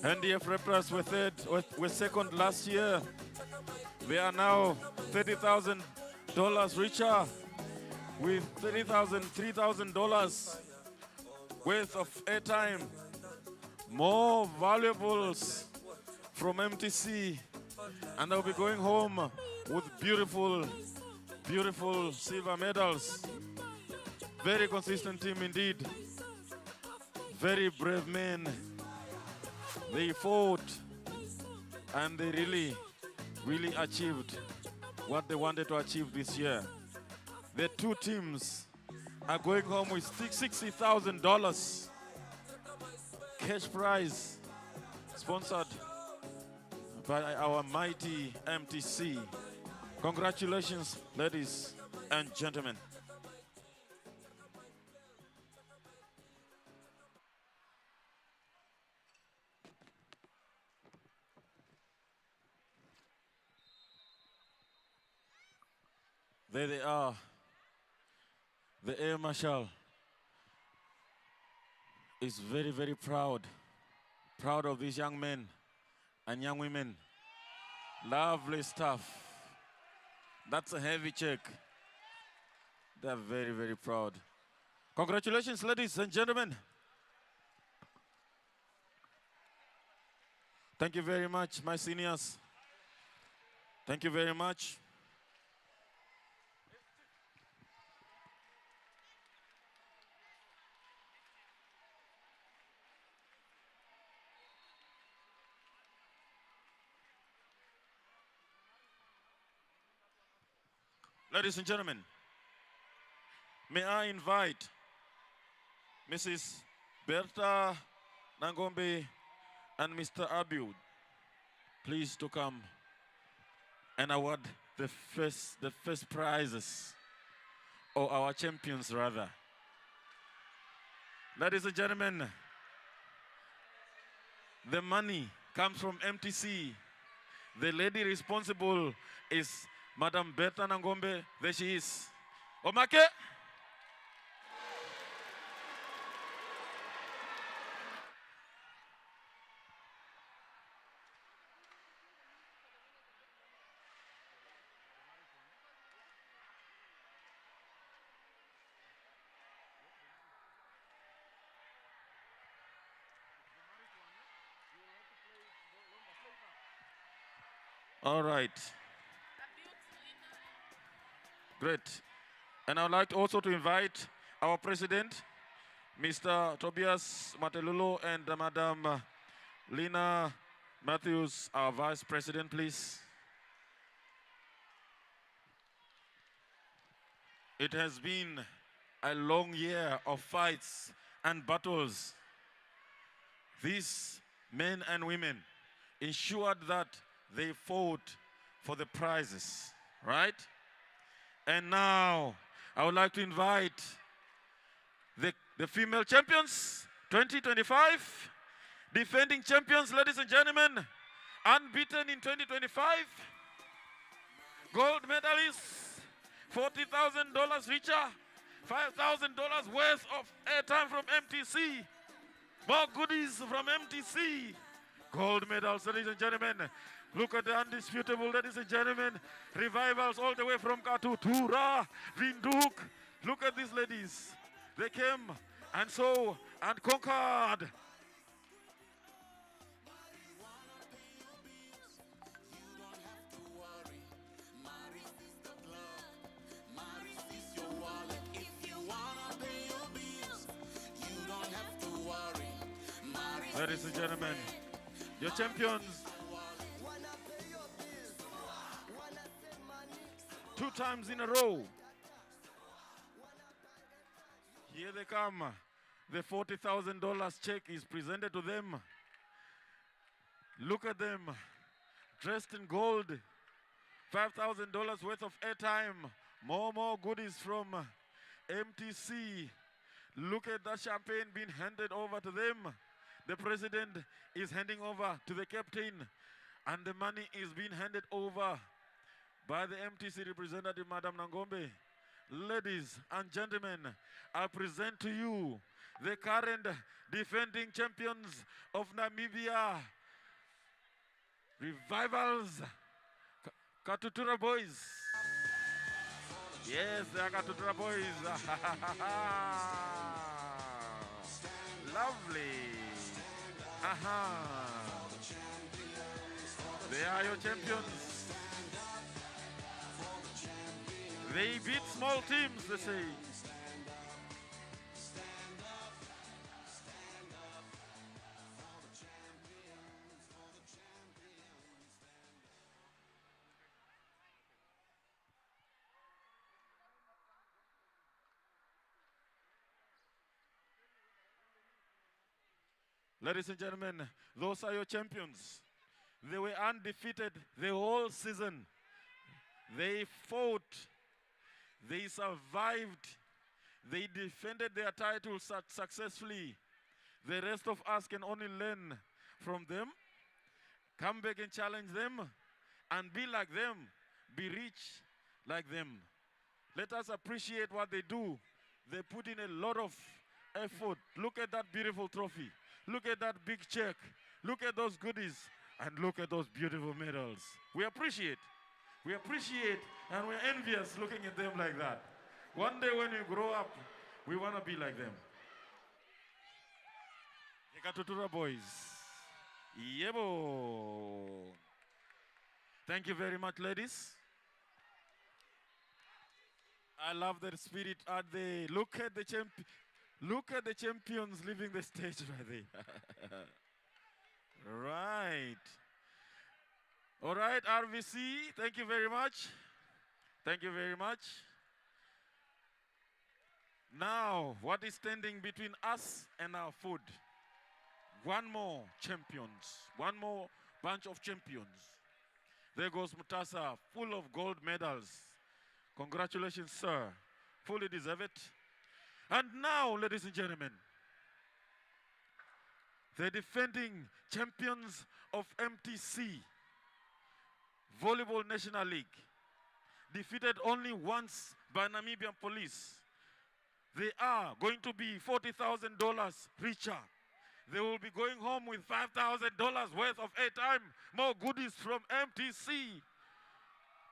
NDF Raptors were second last year. They are now $30,000 richer with $3,000 worth of airtime. More valuables from MTC. And they'll be going home with beautiful, beautiful silver medals. Very consistent team indeed. Very brave men. They fought and they really, really achieved what they wanted to achieve this year. The two teams are going home with $60,000 cash prize, sponsored by our mighty MTC. Congratulations, ladies and gentlemen. There they are, the Air Marshal is very, very proud of these young men and young women. Lovely stuff. That's a heavy check. They're very, very proud. Congratulations, ladies and gentlemen. Thank you very much, my seniors. Thank you very much. Ladies and gentlemen, may I invite Mrs. Berta Nangombe and Mr. Abiud, please to come and award the first prizes, or our champions rather. Ladies and gentlemen, the money comes from MTC. The lady responsible is Madam Berta Nangombe. There she is. Omake. All right. Great. And I would like also to invite our president, Mr. Tobias Matelulu, and Madam Lina Matthews, our vice president, please. It has been a long year of fights and battles. These men and women ensured that they fought for the prizes, right? And now, I would like to invite the female champions. 2025, defending champions, ladies and gentlemen, unbeaten in 2025, gold medalists, $40,000 richer, $5,000 worth of airtime from MTC, more goodies from MTC, gold medals, ladies and gentlemen. Look at the undisputable, ladies and gentlemen, revivals all the way from Katutura, Windhoek. Look at these ladies. They came and saw and conquered. Ladies and gentlemen, your champions, 2 times in a row. Here they come. The $40,000 check is presented to them. Look at them, dressed in gold, $5,000 worth of airtime, more goodies from MTC. Look at that champagne being handed over to them. The president is handing over to the captain, and the money is being handed over by the MTC representative, Madam Nangombe. Ladies and gentlemen, I present to you the current defending champions of Namibia, Revivals, Katutura boys. Yes, they are Katutura boys. Lovely. They are your champions. They beat small teams, they say. Ladies and gentlemen, those are your champions. They were undefeated the whole season. They fought. They survived. They defended their titles successfully. The rest of us can only learn from them, come back and challenge them, and be like them, be rich like them. Let us appreciate what they do. They put in a lot of effort. Look at that beautiful trophy. Look at that big check. Look at those goodies. And look at those beautiful medals. We appreciate. We appreciate and we're envious looking at them like that. One day when we grow up, we want to be like them. Yekatutura boys. Yebo. Thank you very much, ladies. I love that spirit out there. Look at the champions leaving the stage right there. Right. All right, RVC, thank you very much. Thank you very much. Now, what is standing between us and our food? One more champions. One more bunch of champions. There goes Mutasa, full of gold medals. Congratulations, sir. Fully deserve it. And now, ladies and gentlemen, the defending champions of MTC Volleyball National League, defeated only once by Namibian police. They are going to be $40,000 richer. They will be going home with $5,000 worth of airtime, more goodies from MTC.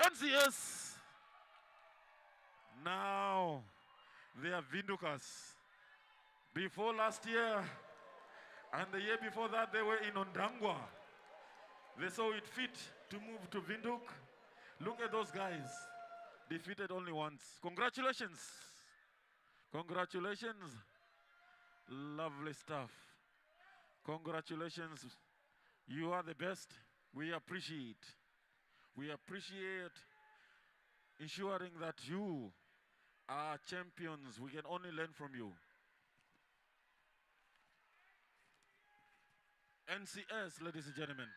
NCS. Now, they are Vindukas. Before last year, and the year before that, they were in Ondangwa. They saw it fit to move to Windhoek. Look at those guys. Defeated only once. Congratulations. Congratulations. Lovely stuff. Congratulations. You are the best. We appreciate. We appreciate ensuring that you are champions. We can only learn from you. NCS, ladies and gentlemen.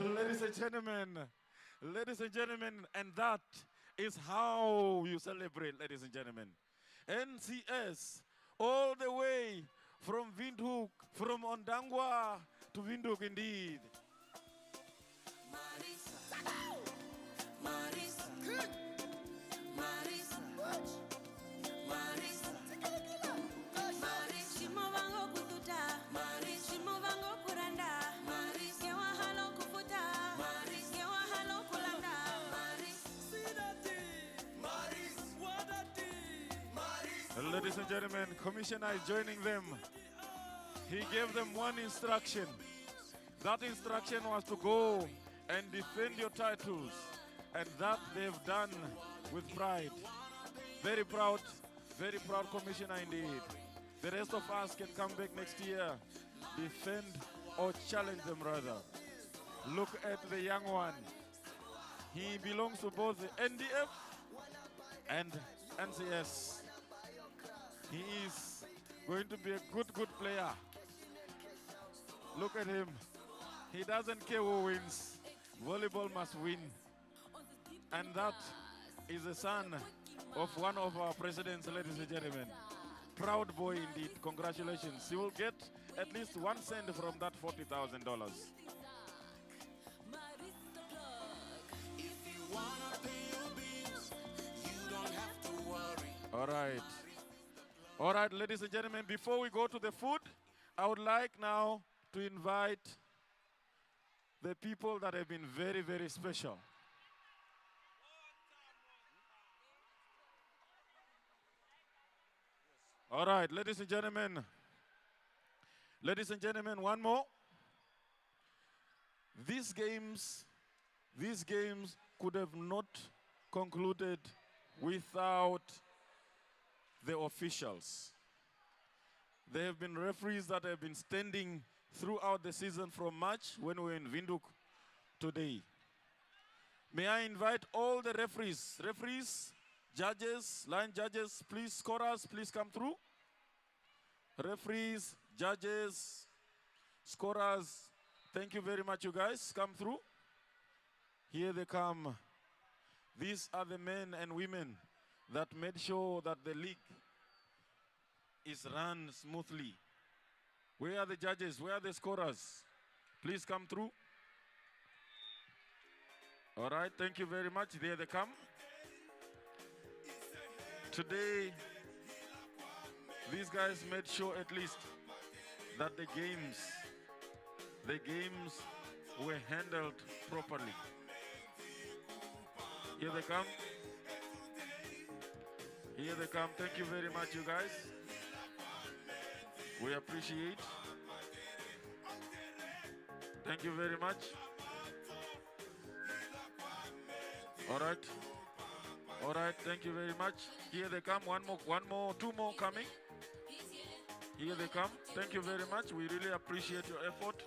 Ladies and gentlemen, and that is how you celebrate, ladies and gentlemen. NCS, all the way from Windhoek, from Ondangwa to Windhoek indeed. Ladies and gentlemen, Commissioner is joining them. He gave them one instruction. That instruction was to go and defend your titles. And that they've done with pride. Very proud Commissioner indeed. The rest of us can come back next year, defend or challenge them rather. Look at the young one. He belongs to both the NDF and NCS. He is going to be a good player. Look at him. He doesn't care who wins. Volleyball must win. And that is the son of one of our presidents, ladies and gentlemen. Proud boy indeed. Congratulations. He will get at least 1 cent from that $40,000. All right, ladies and gentlemen, before we go to the food, I would like now to invite the people that have been very special. All right, ladies and gentlemen, one more. These games could have not concluded without the officials. There have been referees that have been standing throughout the season from March when we were in Windhoek today. May I invite all the referees, judges, line judges, please, scorers, please come through. Referees, judges, scorers, thank you very much, you guys. Come through. Here they come. These are the men and women that made sure that the league is run smoothly. Where are the judges? Where are the scorers? Please come through. All right, thank you very much. There they come. Today, these guys made sure at least that the games were handled properly. Here they come. Here they come. Thank you very much, you guys. We appreciate. Thank you very much. All right. All right, thank you very much. Here they come. One more, two more coming. Here they come. Thank you very much. We really appreciate your effort.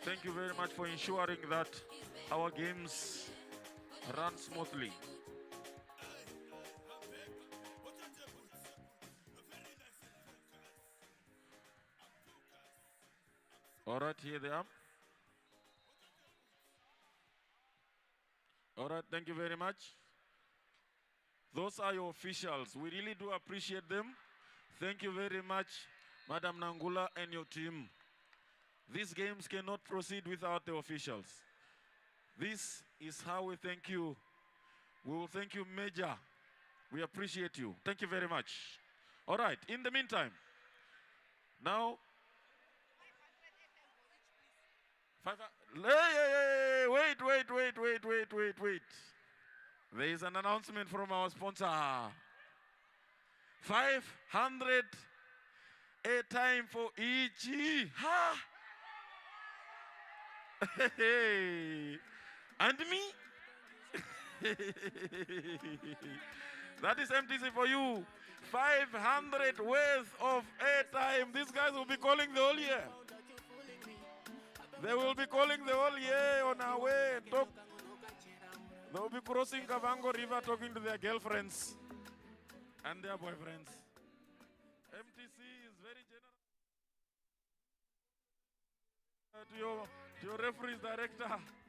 Thank you very much for ensuring that our games run smoothly. All right, here they are. All right, thank you very much. Those are your officials. We really do appreciate them. Thank you very much, Madam Nangula and your team. These games cannot proceed without the officials. This is how we thank you. We will thank you, Major. We appreciate you. Thank you very much. All right, in the meantime, now, wait. There is an announcement from our sponsor. 500 airtime for each. Ha! And me? That is MTC for you. 500 worth of airtime. These guys will be calling the whole year. They will be calling the whole year on our way. They will be crossing Kavango River talking to their girlfriends and their boyfriends. MTC is very generous. to your referees director.